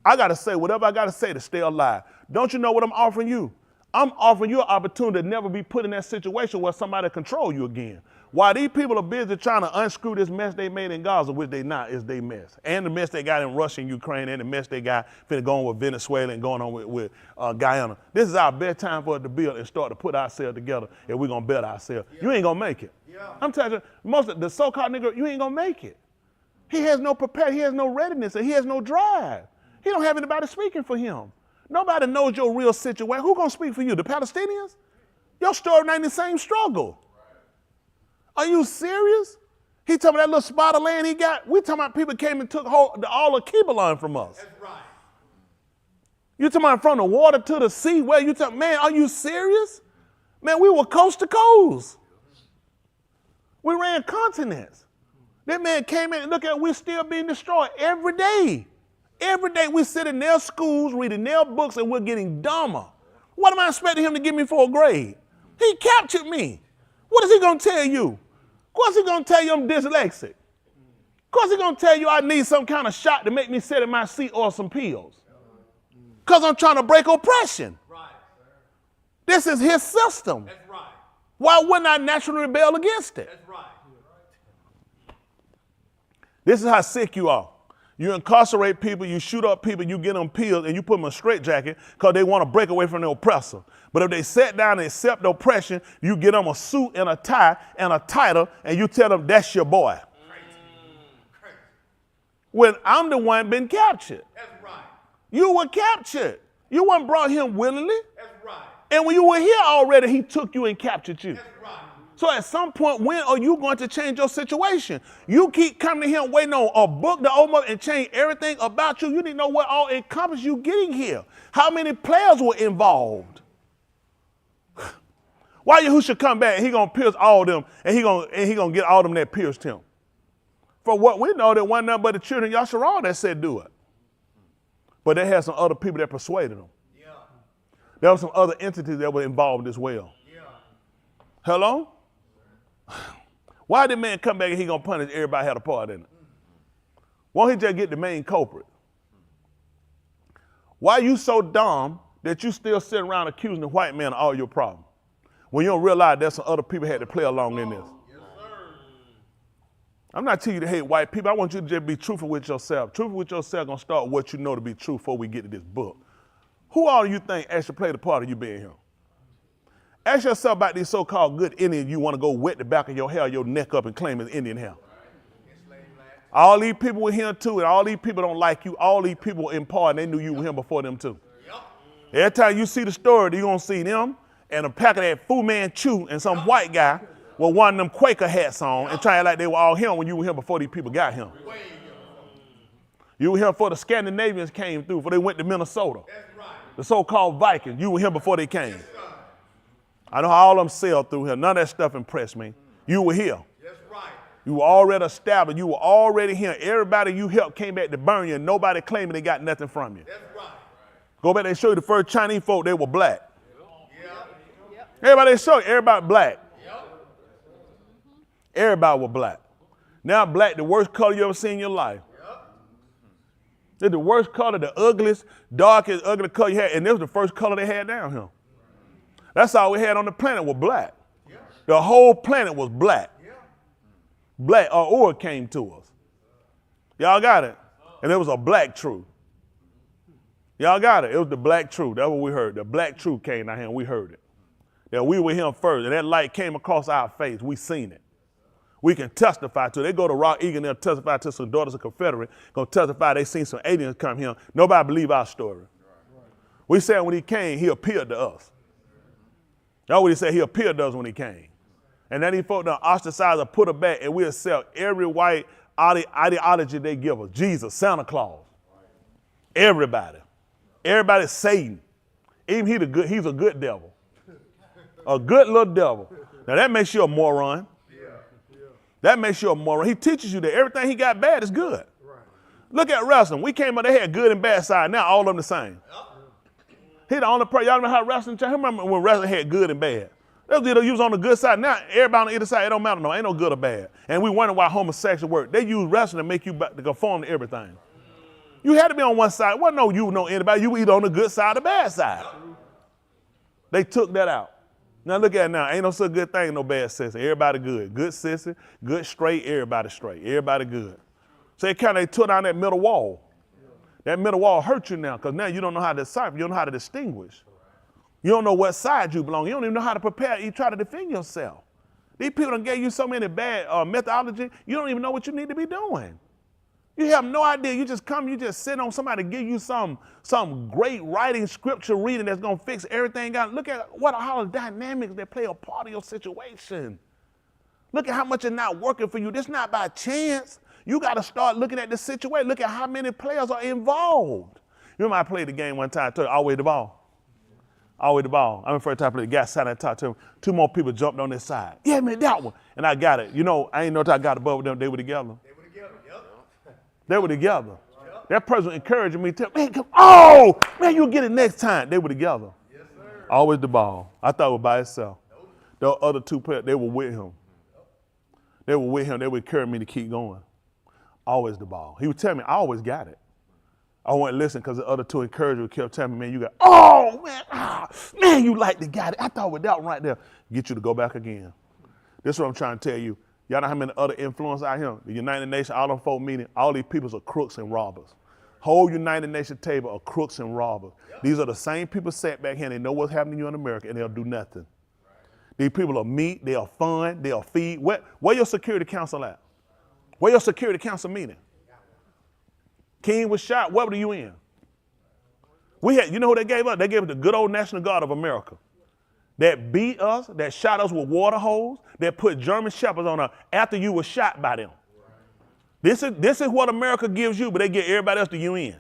I got to say whatever I got to say to stay alive. Don't you know what I'm offering you? I'm offering you an opportunity to never be put in that situation where somebody control you again. While these people are busy trying to unscrew this mess they made in Gaza, which they not, is their mess. And the mess they got in Russia and Ukraine, and the mess they got finna go on with Venezuela and going on with Guyana. This is our best time for us to build and start to put ourselves together if we're gonna build ourselves. Yeah. You ain't gonna make it. Yeah. I'm telling you, most of the so-called nigga, you ain't gonna make it. He has no he has no readiness, and he has no drive. He don't have anybody speaking for him. Nobody knows your real situation. Who gonna speak for you? The Palestinians? Your story ain't the same struggle. Are you serious? He talking about that little spot of land he got. We talking about people came and took all of Kibelon from us. That's right. You talking about from the water to the sea? Where you talking? Man, are you serious? Man, we were coast to coast. We ran continents. That man came in and look at, we're still being destroyed every day. Every day we sit in their schools, reading their books, and we're getting dumber. What am I expecting him to give me for a grade? He captured me. What is he going to tell you? Of course he's going to tell you I'm dyslexic. Of course he's going to tell you I need some kind of shot to make me sit in my seat or some pills. Because I'm trying to break oppression. Right. This is his system. That's right. Why wouldn't I naturally rebel against it? That's right. This is how sick you are. You incarcerate people, you shoot up people, you get them pills, and you put them in a straitjacket because they want to break away from the oppressor. But if they sit down and accept the oppression, you get them a suit and a tie and a title, and you tell them that's your boy. Crazy. When I'm the one been captured. That's right. You were captured. You weren't brought here willingly. That's right. And when you were here already, he took you and captured you. That's right. So at some point, when are you going to change your situation? You keep coming to him waiting on a book to open up and change everything about you. You need to know what all encompassed you getting here. How many players were involved? Why Yahushua come back and he gonna pierce all of them and he gonna get all of them that pierced him? For what we know, there wasn't nothing but the children of Yasharal that said do it. But they had some other people that persuaded them. Yeah. There were some other entities that were involved as well. Yeah. Hello? Why did man come back and he gonna punish everybody had a part in it? Why don't he just get the main culprit? Why you so dumb that you still sit around accusing the white man of all your problems? When you don't realize there's some other people had to play along in this. Yes, sir. I'm not telling you to hate white people. I want you to just be truthful with yourself. Truthful with yourself gonna start what you know to be true before we get to this book. Who all do you think actually played a part of you being here? Ask yourself about these so-called good Indians you want to go wet the back of your hair, your neck up and claim it's Indian hair. All these people were here too, and all these people don't like you. All these people in part, and they knew you were here before them too. Yep. Every time you see the story, you're going to see them and a pack of that Fu Manchu and some white guy with one of them Quaker hats on and trying like they were all here when you were here before these people got here. You were here before the Scandinavians came through, before they went to Minnesota. That's right. The so-called Vikings, you were here before they came. Yes, I know how all of them sailed through here. None of that stuff impressed me. You were here. That's right. You were already established. You were already here. Everybody you helped came back to burn you, and nobody claiming they got nothing from you. That's right. Go back, they show you the first Chinese folk, they were black. Yep. Everybody they show you, everybody black. Yep. Everybody was black. Now black, the worst color you ever seen in your life. Yep. It's the worst color, the ugliest, darkest, ugly color you had, and this was the first color they had down here. That's all we had on the planet was black. Yeah. The whole planet was black. Yeah. Black, or it came to us. Y'all got it? And it was a black truth. Y'all got it? It was the black truth. That's what we heard. The black truth came down here and we heard it. That we were here first, and that light came across our face. We seen it. We can testify to it. They go to Rock Eagle and they'll testify to some daughters of Confederate, gonna testify they seen some aliens come here. Nobody believe our story. We said when he came, he appeared to us. That's what he said, he appeared to us when he came. And then he folk done ostracized or put her back, and we accept every white ideology they give us. Jesus, Santa Claus, everybody. Everybody's Satan. Even he's a good devil. A good little devil. Now that makes you a moron. That makes you a moron. He teaches you that everything he got bad is good. Right. Look at wrestling. We came up, they had good and bad side. Now all of them the same. He the only person. Y'all know how wrestling changed? Remember when wrestling had good and bad? They was on the good side. Now everybody on either side, it don't matter no. Ain't no good or bad. And we wonder why homosexual work. They use wrestling to make you to conform to everything. You had to be on one side. Wasn't no you know anybody. You were either on the good side or the bad side. They took that out. Now look at it now. Ain't no such good thing, no bad sissy. Everybody good. Good sissy, good straight, everybody straight. Everybody good. So they took down that middle wall. That middle wall hurt you now because now you don't know how to decipher. You don't know how to distinguish. You don't know what side you belong. You don't even know how to prepare. You try to defend yourself. These people done gave you so many bad methodology. You don't even know what you need to be doing. You have no idea. You just come, you just sit on somebody give you some great writing, scripture reading that's going to fix everything out. Look at how the dynamics that play a part of your situation. Look at how much is not working for you. This not by chance. You got to start looking at the situation. Look at how many players are involved. You remember I played the game one time, always the ball. Always the ball. I remember the first time I played, the guy sat and talked to him. 2 more people jumped on this side. Yeah, man, that one. And I got it. You know, I ain't know until I got above them. They were together. They were together. Yep. That person encouraging me, tell man, come, oh, man, you'll get it next time. They were together. Yes, sir. Always the ball. I thought it was by itself. Nope. The other 2 players, they were with him. Yep. They were with him. They would encourage me to keep going. Always the ball. He would tell me, I always got it. I wouldn't listen because the other 2 encouragers kept telling me, man, you got, oh, man, you like to got it. I thought with that one right there, get you to go back again. This is what I'm trying to tell you. Y'all know how many other influences out here? The United Nations, all them folk meeting, all these people are crooks and robbers. Whole United Nations table are crooks and robbers. Yep. These are the same people sat back here and they know what's happening to you in America and they'll do nothing. Right. These people are meat, they are fun, they are feed. Where your security council at? Where your security council meeting? King was shot, what were you in? We had, you know who they gave us? They gave us the good old National Guard of America. That beat us, that shot us with water hose, that put German shepherds on us after you were shot by them. This is what America gives you, but they give everybody else the UN.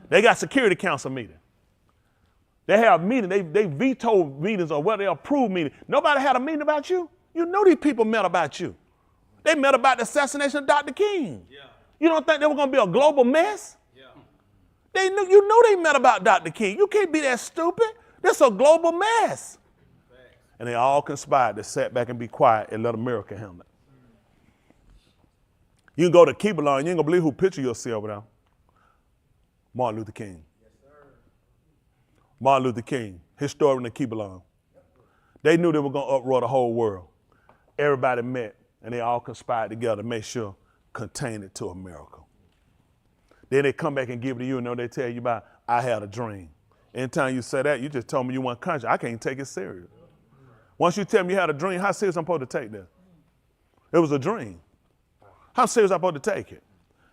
They got security council meeting. They have meetings, they veto meetings or whether they approve meetings. Nobody had a meeting about you. You know these people met about you. They met about the assassination of Dr. King. Yeah. You don't think they were going to be a global mess? Yeah. You know they met about Dr. King. You can't be that stupid. This is a global mess. And they all conspired to sit back and be quiet and let America handle it. You can go to Kibbalon, you ain't gonna believe who picture you'll see over there. Martin Luther King. Yes, sir. Martin Luther King, historian of Kibbalon. They knew they were gonna uproar the whole world. Everybody met and they all conspired together to make sure contain it to America. Then they come back and give it to you and they tell you about, I had a dream. Anytime you say that, you just told me you weren't conscious. I can't take it serious. Once you tell me you had a dream, how serious I'm supposed to take that? It was a dream. How serious I'm supposed to take it?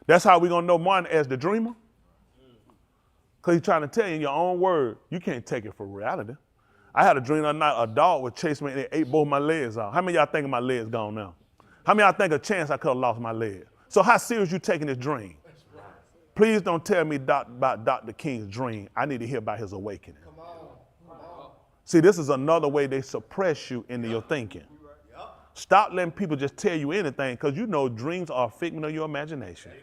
That's how we're going to know Martin as the dreamer. Because he's trying to tell you in your own word, you can't take it for reality. I had a dream the night a dog would chase me and it ate both my legs off. How many of y'all think my legs gone now? How many of y'all think a chance I could have lost my leg? So how serious you taking this dream? Please don't tell me about Dr. King's dream. I need to hear about his awakening. See, this is another way they suppress you into your thinking. Stop letting people just tell you anything because you know dreams are a figment of your imagination.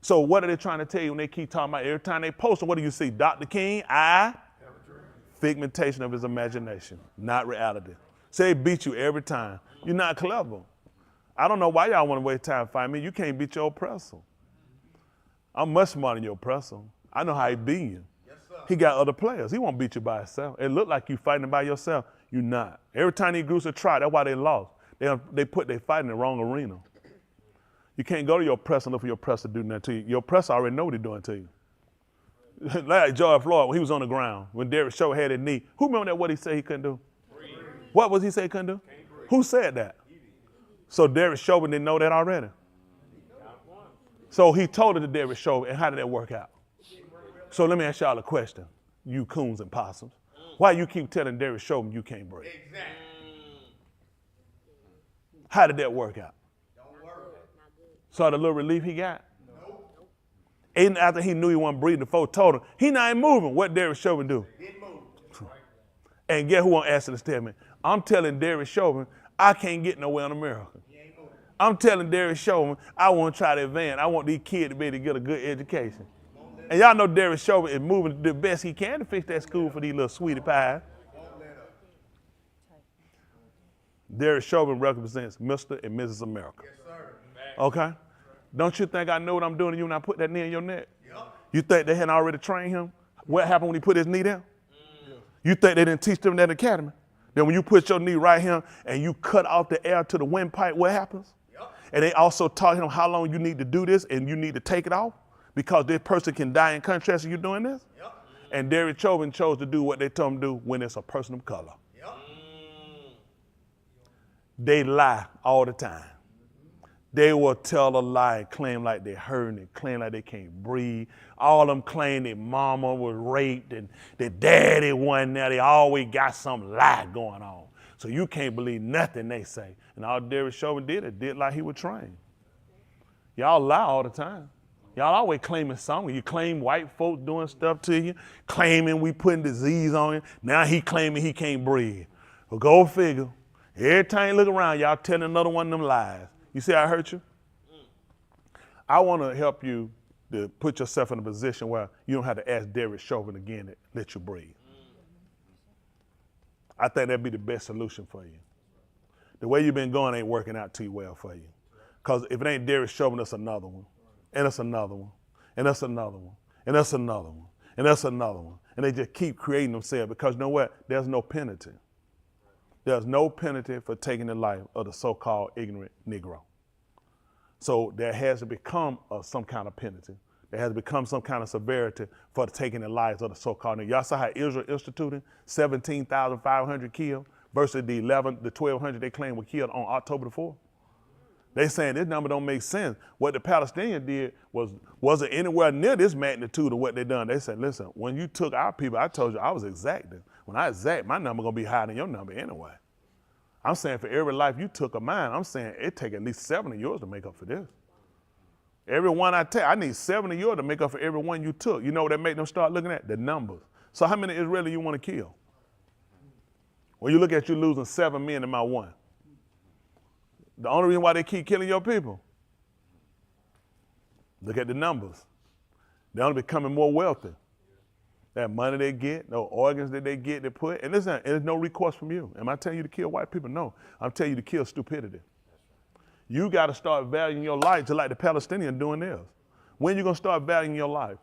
So what are they trying to tell you when they keep talking about every time they post? What do you see? Dr. King, figmentation of his imagination, not reality. So they beat you every time. You're not clever. I don't know why y'all want to waste time to find me. You can't beat your oppressor. I'm much smarter than your oppressor. I know how he beat you. He got other players. He won't beat you by himself. It look like you fighting by yourself. You're not. Every time these groups are tried, that's why they lost. They put their fight in the wrong arena. You can't go to your oppressor and look for your oppressor to do nothing to you. Your oppressor already know what they're doing to you. Like George Floyd, when he was on the ground, when Derek Chauvin had his knee, who remember that what he said he couldn't do? Breathe. What was he say he couldn't do? Who said that? So Derek Chauvin didn't know that already. So he told it to Derek Chauvin, and how did that work out? So let me ask y'all a question, you coons and possums. Why you keep telling Derek Chauvin you can't breathe? Exactly. How did that work out? Don't work. Saw the little relief he got? Nope. Even after he knew he wasn't breathing, the folks told him, he not even moving. What Derek Chauvin do? Didn't move. And guess who won't answer the statement? I'm telling Derek Chauvin, I can't get nowhere in America. I'm telling Derek Chauvin, I want to try to advance. I want these kids to be able to get a good education. And y'all know Derek Chauvin is moving the best he can to fix that school for these little sweetie pies. Derek Chauvin represents Mr. and Mrs. America. Yes, sir. Okay? Don't you think I know what I'm doing to you when I put that knee in your neck? Yep. You think they hadn't already trained him? What happened when he put his knee down? You think they didn't teach them in that academy? Then when you put your knee right here and you cut off the air to the windpipe, what happens? Yep. And they also taught him how long you need to do this and you need to take it off because this person can die in contrast to you doing this. Yep. And Derek Chauvin chose to do what they told him to do when it's a person of color. Yep. They lie all the time. They will tell a lie and claim like they're hurting and claim like they can't breathe. All of them claim their mama was raped and their daddy wasn't there. They always got some lie going on. So you can't believe nothing they say. And all Derek Chauvin did like he was trained. Y'all lie all the time. Y'all always claiming something. You claim white folks doing stuff to you, claiming we putting disease on you. Now he claiming he can't breathe. Well, go figure. Every time you look around, y'all telling another one of them lies. You see how I hurt you? I want to help you to put yourself in a position where you don't have to ask Derek Chauvin again to let you breathe. I think that'd be the best solution for you. The way you've been going ain't working out too well for you. Because if it ain't Derek Chauvin, that's another one. And that's another one. And that's another one. And that's another one. And that's another one. And they just keep creating themselves because you know what? There's no penalty. There's no penalty for taking the life of the so-called ignorant Negro. So there has to become some kind of penalty. There has to become some kind of severity for taking the lives of the so-called Negro. Y'all saw how Israel instituted 17,500 killed versus the 1,200 they claim were killed on October the 4th. They saying this number don't make sense. What the Palestinians did wasn't anywhere near this magnitude of what they done. They said, listen, when you took our people, I told you I was exacting. When I exact, my number gonna be higher than your number anyway. I'm saying for every life you took of mine, I'm saying it take at least 7 of yours to make up for this. Every one I take, I need 7 of yours to make up for every one you took. You know what that make them start looking at? The numbers. So how many Israelis you want to kill? When you look at you losing 7 men to my 1. The only reason why they keep killing your people, look at the numbers. They're only becoming more wealthy. That money they get, no organs that they get, they put, and there's no recourse from you. Am I telling you to kill white people? No, I'm telling you to kill stupidity. You got to start valuing your life just like the Palestinians doing theirs. When you gonna start valuing your life?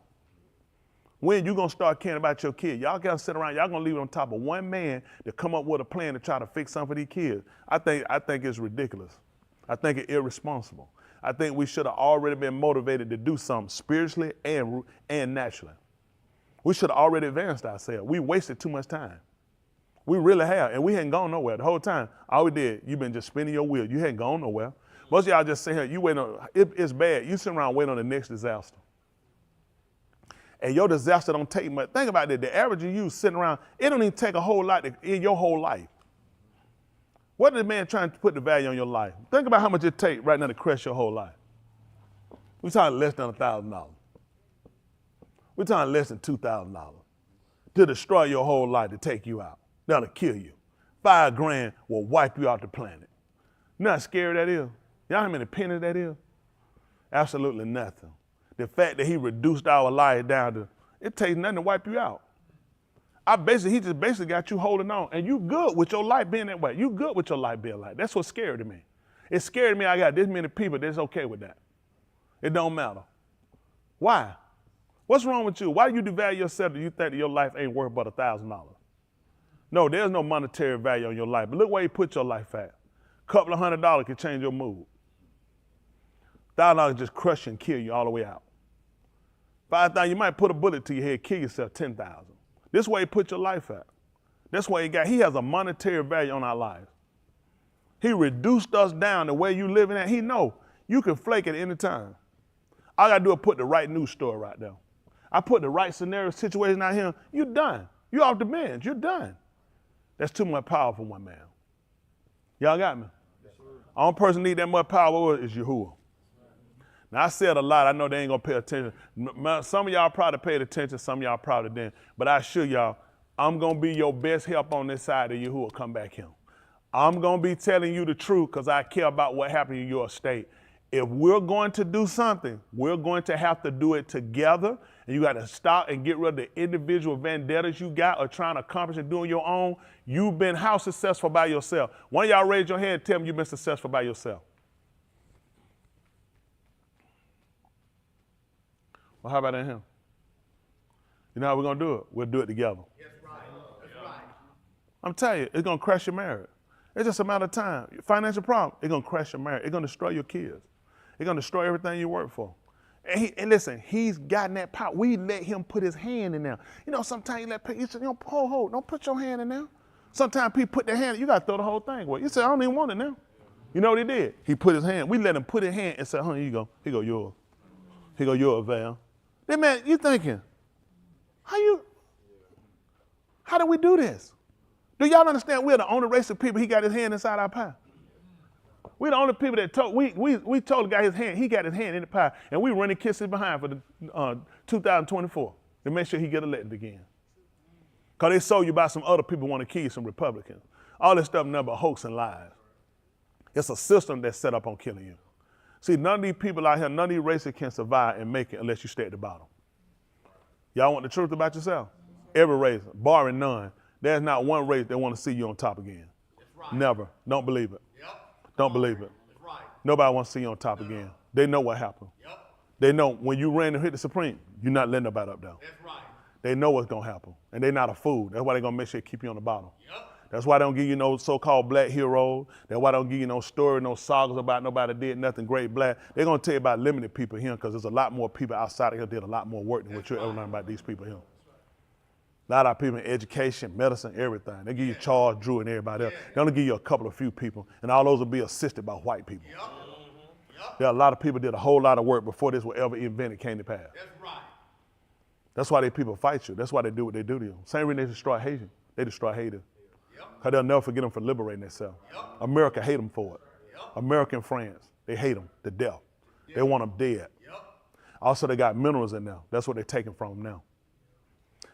When you gonna start caring about your kids? Y'all gotta sit around, y'all gonna leave it on top of one man to come up with a plan to try to fix something for these kids. I think it's ridiculous. I think it's irresponsible. I think we should have already been motivated to do something spiritually and naturally. We should have already advanced ourselves. We wasted too much time. We really have, and we hadn't gone nowhere. The whole time, all we did, you've been just spinning your wheel. You hadn't gone nowhere. Most of y'all just sit here, you wait on, it's bad. You sit around waiting on the next disaster. And your disaster don't take much. Think about it, the average of you sitting around, it don't even take a whole lot in your whole life. What is the man trying to put the value on your life? Think about how much it takes right now to crush your whole life. We're talking less than $1,000. We're talking less than $2,000 to destroy your whole life, to take you out. That'll kill you. $5,000 will wipe you off the planet. You know how scary that is? Y'all know how many pennies that is? Absolutely nothing. The fact that he reduced our life down to, it takes nothing to wipe you out. He just basically got you holding on, and you good with your life being that way. You good with your life being like that. That's what's scary to me. It's scary to me I got this many people that's okay with that. It don't matter. Why? What's wrong with you? Why do you devalue yourself that you think that your life ain't worth but $1,000? No, there's no monetary value on your life, but look where you put your life at. Couple of $100 can change your mood. $1,000 just crush you and kill you all the way out. $5,000, you might put a bullet to your head, kill yourself, $10,000. This way he put your life at. That's why he has a monetary value on our lives. He reduced us down the way you living at. He know you can flake at any time. All I gotta do is put the right news story right there. I put the right scenario situation out here, you're done. You're off the bench, you're done. That's too much power for one man. Y'all got me? Yes, only person need that much power is Yahuwah. Now I said a lot, I know they ain't gonna pay attention. Some of y'all probably paid attention, some of y'all probably didn't. But I assure y'all, I'm gonna be your best help on this side of Yahuwah come back here. I'm gonna be telling you the truth because I care about what happened in your state. if we're going to do something, we're going to have to do it together. And you got to stop and get rid of the individual vendettas you got or trying to accomplish and doing your own. You've been how successful by yourself? One of y'all raise your hand and tell me you've been successful by yourself. Well, how about in him? You know how we're going to do it? We'll do it together. That's right. That's right. I'm telling you, it's going to crash your marriage. It's just a matter of time. Financial problem, it's going to crash your marriage. It's going to destroy your kids. It's going to destroy everything you work for. And listen, he's gotten that power. We let him put his hand in there. You know, sometimes you let people, you say, hold, don't put your hand in there. Sometimes people put their hand, you got to throw the whole thing away. You say, I don't even want it now. You know what he did? He put his hand. We let him put his hand and say, honey, here you go. Here go yours. Here go yours, Val. Then, man, you thinking, how do we do this? Do y'all understand we're the only race of people he got his hand inside our pie? We're the only people that told, we told the guy his hand, he got his hand in the pie, and we running kisses behind for the 2024 to make sure he get elected again. Because they sold you by some other people want to kill you, some Republicans. All this stuff nothing but hoax and lies. It's a system that's set up on killing you. See, none of these people out here, none of these races can survive and make it unless you stay at the bottom. Y'all want the truth about yourself? Every race, barring none, there's not one race that want to see you on top again. Right. Never. Don't believe it. Yep. Don't believe it. That's right. Nobody wants to see you on top again. They know what happened. Yep. They know when you ran to hit the Supreme, you're not letting nobody up there. That's right. They know what's going to happen. And they're not a fool. That's why they're going to make sure they keep you on the bottom. Yep. That's why they don't give you no so-called black heroes. That's why they don't give you no story, no sagas about nobody did nothing great black. They're going to tell you about limited people here because there's a lot more people outside of here did a lot more work than what you'll ever learn about these people here. A lot of people in education, medicine, everything. They give you Charles, Drew, and everybody else. They only give you a couple of few people, and all those will be assisted by white people. There are a lot of people did a whole lot of work before this was ever invented, came to pass. That's right. That's why they people fight you. That's why they do what they do to you. Same reason they destroy Haitians. They destroy haters. Because they'll never forget them for liberating themselves. America hate them for it. America and France, they hate them to death. They want them dead. Also, they got minerals in there. That's what they're taking from them now.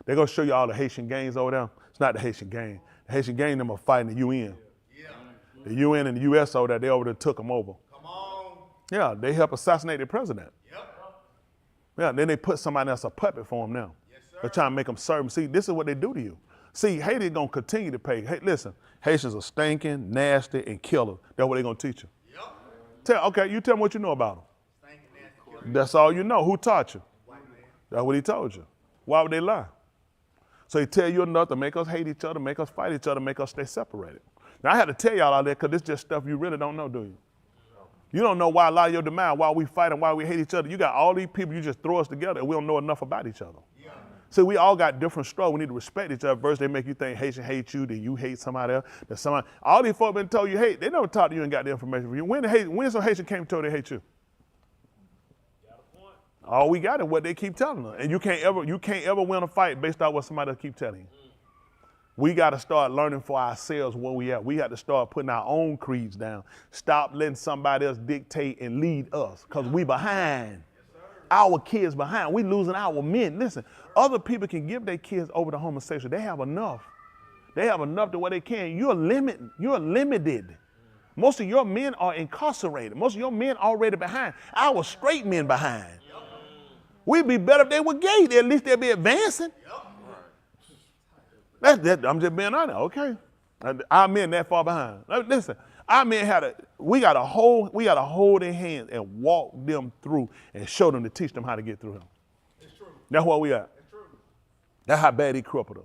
They're going to show you all the Haitian gangs over there. It's not the Haitian gang. The Haitian gang, them are fighting the UN. The UN and the US over there, they over there took them over. Come on. Yeah, they helped assassinate the president. Yeah, then they put somebody else a puppet for them now. Yes, sir. They're trying to make them serve them. See, this is what they do to you. See, Haiti going to continue to pay. Hey, listen, Haitians are stinking, nasty, and killers. That's what they're going to teach you. Okay, you tell me what you know about them. That's all you know. Who taught you? That's what he told you. Why would they lie? So he tell you enough to make us hate each other, make us fight each other, make us stay separated. Now, I had to tell y'all all that because it's just stuff you really don't know, do you? You don't know why a lot of your demand, why we fight and why we hate each other. You got all these people, you just throw us together and we don't know enough about each other. So we all got different struggles. We need to respect each other. First, they make you think Haitian hate you, then you hate somebody else. Then somebody, all these folks been told you hate. They never talked to you and got the information from you. When some Haitian came and told they hate you? All we got is what they keep telling us. And you can't ever win a fight based on what somebody else keep telling you. We got to start learning for ourselves where we at. We got to start putting our own creeds down. Stop letting somebody else dictate and lead us because we behind. Our kids behind. We losing our men. Listen, other people can give their kids over to homosexual. They have enough. They have enough to where they can. You're limited. Most of your men are incarcerated. Most of your men already behind. Our straight men behind. We'd be better if they were gay. At least they'd be advancing. I'm just being honest, okay? Our men that far behind. Listen, our men we got to hold their hands and walk them through and show them to teach them how to get through him. That's where we at. That's how bad he crippled us.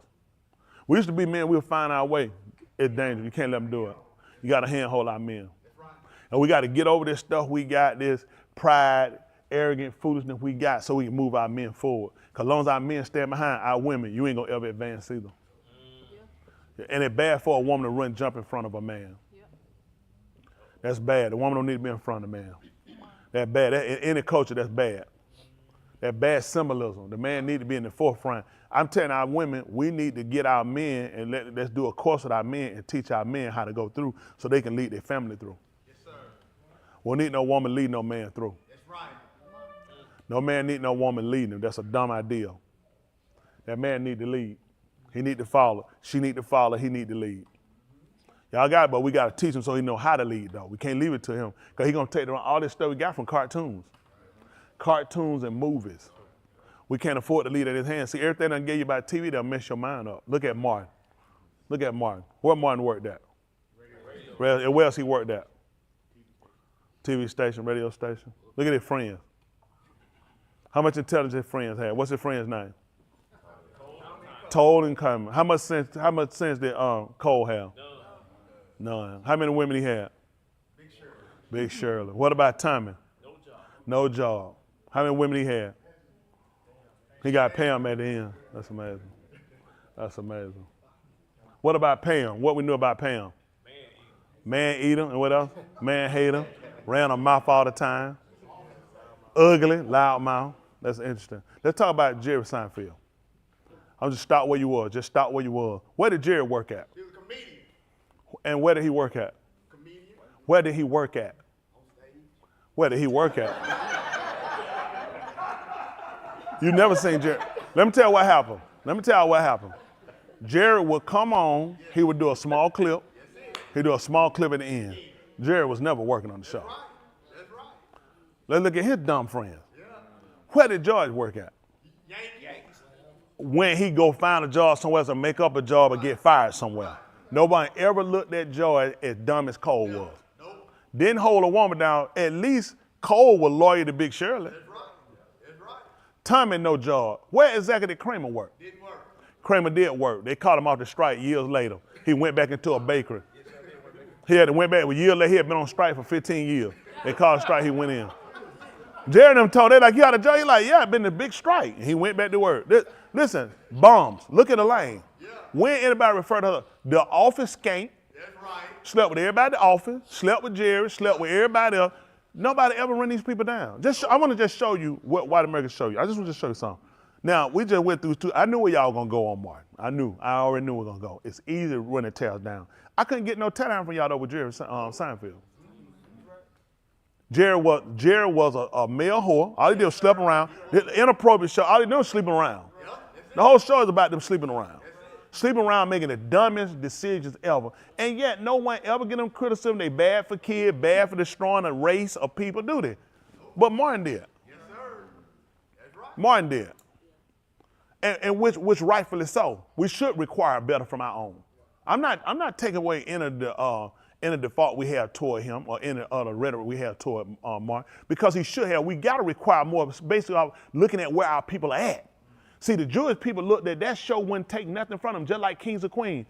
We used to be men, we'll find our way. It's dangerous. You can't let them do it. You got to handhold our men. And we got to get over this stuff we got, this pride, arrogant foolishness we got so we can move our men forward. Because as long as our men stand behind our women, you ain't going to ever advance either. And it's bad for a woman to run, jump in front of a man. That's bad. The woman don't need to be in front of the man. That's bad. In any culture, that's bad. That's bad symbolism. The man need to be in the forefront. I'm telling our women, we need to get our men and let's do a course with our men and teach our men how to go through so they can lead their family through. Yes, sir. We need no woman lead no man through. That's right. No man need no woman leading him. That's a dumb idea. That man need to lead. He need to follow. She need to follow. He need to lead. Y'all got it, but we got to teach him so he know how to lead, though. We can't leave it to him because he's going to take all this stuff we got from cartoons. Cartoons and movies. We can't afford to lead at his hand. See, everything I gave you about TV, they'll mess your mind up. Look at Martin. Look at Martin. Where Martin worked at? Radio. Where else he worked at? TV station, radio station. Look at his friends. How much intelligence his friends had? What's his friend's name? Told and Coleman. How much sense did Cole have? None. How many women he had? Big Shirley. What about Tommy? No job. How many women he had? He got Pam at the end. That's amazing. That's amazing. What about Pam? What we knew about Pam? Man eater. And what else? Man hater. Ran her mouth all the time. Ugly, loud mouth. That's interesting. Let's talk about Jerry Seinfeld. I'm just stop where you were. Just stop where you were. Where did Jerry work at? He was a comedian. And where did he work at? Comedian. Where did he work at? Where did he work at? You never seen Jerry. Let me tell you what happened. Jerry would come on. He would do a small clip. He'd do a small clip at the end. Jerry was never working on the show. That's right. Let's look at his dumb friends. Where did George work at? Yankees. When he go find a job somewhere else or make up a job or get fired somewhere. Nobody ever looked at George as dumb as Cole was. Nope. Didn't hold a woman down. At least Cole was loyal to Big Shirley. That's right. That's right. Tommy no job. Where exactly did Kramer work? Didn't work. Kramer did work. They caught him off the strike years later. He went back into a bakery. He had to went back a year later. He had been on strike for 15 years. They called a strike. He went in. Jerry and them told they like, you got a job? He like, yeah, I've been in a big strike. And he went back to work. Listen, bombs. Look at the lane. Yeah. When anybody refer to her, the office skank, That's right. slept with everybody at the office, slept with Jerry, slept with everybody else. Nobody ever run these people down. I want to just show you what white America show you. I just want to show you something. Now, we just went through two. I knew where y'all going to go on Martin. I already knew we were going to go. It's easy to run the tails down. I couldn't get no tail down from y'all though with Jerry Seinfeld. Jerry was a male whore. All he did was sleep around. The inappropriate show. All he did was sleeping around. The whole show is about them sleeping around. Sleeping around, making the dumbest decisions ever. And yet no one ever get them criticism. They bad for kids, bad for destroying a race of people, do they? But Martin did. Yes, sir. That's right. Martin did. And which rightfully so. We should require better from our own. I'm not taking away any of the fault we have toward him or any other rhetoric we have toward Martin, because he should have. We got to require more, basically looking at where our people are at. See, the Jewish people looked at that show, wouldn't take nothing from them, just like Kings and Queens.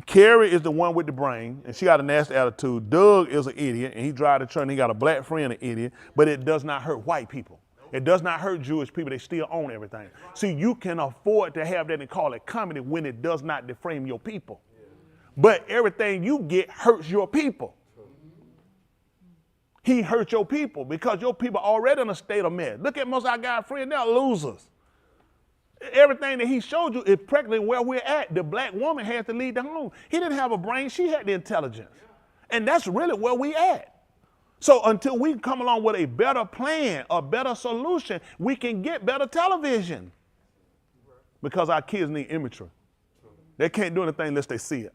Carrie is the one with the brain, and she got a nasty attitude. Doug is an idiot, and he drives the truck, and he got a black friend, an idiot, but it does not hurt white people. It does not hurt Jewish people. They still own everything. See, you can afford to have that and call it comedy when it does not defame your people. But everything you get hurts your people. He hurt your people because your people already in a state of mess. Look at most of our guys' friends, they're losers. Everything that he showed you is practically where we're at. The black woman had to lead the home. He didn't have a brain, she had the intelligence. And that's really where we at. So until we come along with a better plan, a better solution, we can get better television. Because our kids need imagery. They can't do anything unless they see it.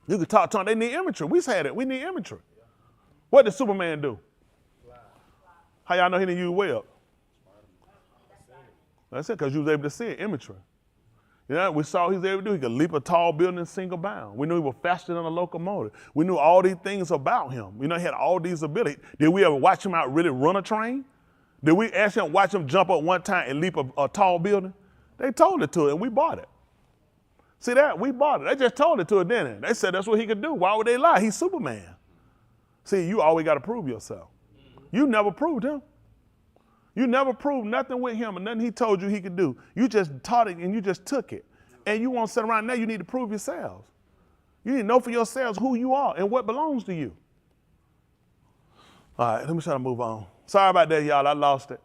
You can talk to them, they need imagery. We said it, we need imagery. What did Superman do? How y'all know he didn't use web? That's it, because you was able to see it, imagery. You know, we saw he was able to do. He could leap a tall building in single bound. We knew he was faster than a locomotive. We knew all these things about him. You know, he had all these abilities. Did we ever watch him out really run a train? Did we ask him, watch him jump up one time and leap a tall building? They told it to us, and we bought it. See that? We bought it. They just told it to us, didn't they? They said that's what he could do. Why would they lie? He's Superman. See, you always got to prove yourself. You never proved him. You never proved nothing with him and nothing he told you he could do. You just taught it and you just took it. And you want to sit around now, you need to prove yourselves. You need to know for yourselves who you are and what belongs to you. All right, let me try to move on. Sorry about that, y'all. I lost it.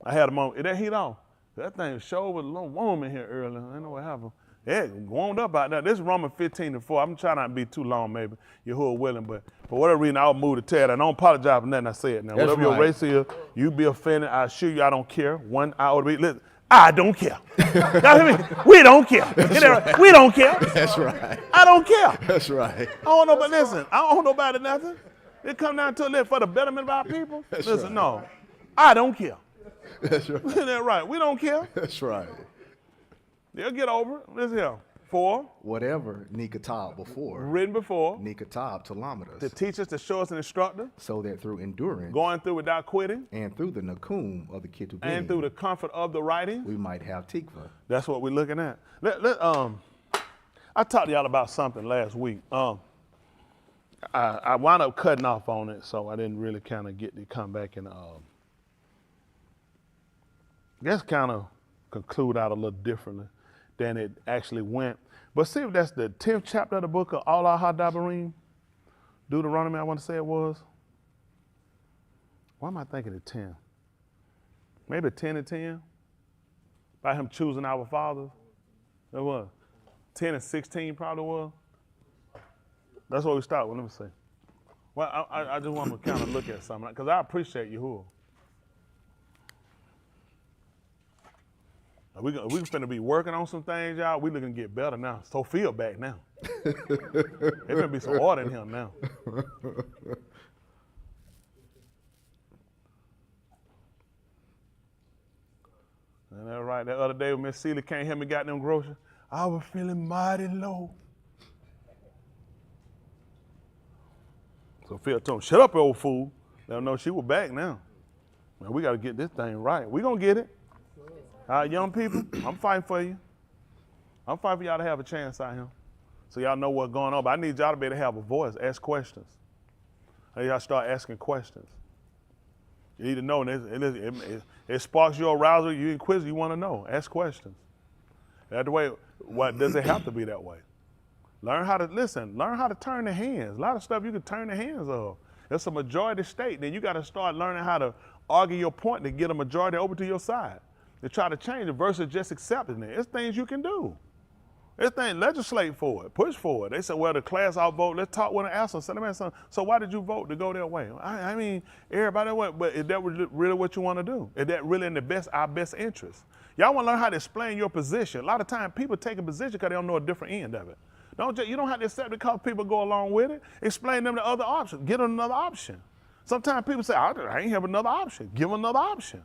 I had a moment. Is that heat on? That thing showed with a little warm in here earlier. I don't know what happened. Yeah, warmed up out there. This is Romans 15:4. I'm trying not to be too long, maybe. Yahuwah willing, but for whatever reason, I'll move to tell. I don't apologize for nothing I said. Now, That's whatever your right. race is, you be offended. I assure you, I don't care. I ought to be. Listen, I don't care. Y'all hear me? We don't care. Right. We don't care. That's right. I don't care. That's right. I don't know, but listen, I don't know about nothing. It come down to it for the betterment of our people. That's listen, right. no, I don't care. That's right. That's right. We don't care. That's right. They'll get over it. Listen here. 4. Whatever Nika taught before. Written before. Nika taught kilometers. To teach us, to show us an instructor. So that through endurance. Going through without quitting. And through the nakum of the Ketubim. And through the comfort of the writing. We might have tikva. That's what we're looking at. I talked to y'all about something last week. I wound up cutting off on it, so I didn't really kind of get to come back and guess kind of conclude out a little differently than it actually went. But see if that's the 10th chapter of the book of Allah Hadabarim, Deuteronomy, I want to say it was. Why am I thinking of 10? Maybe 10 and 10? By him choosing our fathers. It was. 10 and 16 probably was. That's what we start with. Let me see. Well, I just want to kind of look at something, because I appreciate Yahuwah. We finna be working on some things, y'all. We looking to get better now. Sophia back now. There finna be some order in him now. And that's right. That other day when Miss Celia came here and got them groceries, I was feeling mighty low. Sophia told him, shut up, old fool. Let them know she was back now. Man, we got to get this thing right. We gonna get it. All right, young people, I'm fighting for you. I'm fighting for y'all to have a chance out here. So y'all know what's going on. But I need y'all to be able to have a voice, ask questions. And y'all start asking questions. You need to know, it sparks your arousal, you inquisitive, you want to know. Ask questions. That's the way, what does it have to be that way? Learn how to listen, learn how to turn the hands. A lot of stuff you can turn the hands of. It's a majority state. Then you got to start learning how to argue your point to get a majority over to your side. To try to change it versus just accepting it. It's things you can do. It's things, legislate for it, push for it. They said, well, the class outvote, let's talk with an answer. So why did you vote to go that way? I mean, everybody went, but is that really what you want to do? Is that really in our best interest? Y'all want to learn how to explain your position. A lot of times people take a position because they don't know a different end of it. You don't have to accept it because people go along with it. Explain them the other option. Get them another option. Sometimes people say, I ain't have another option. Give them another option.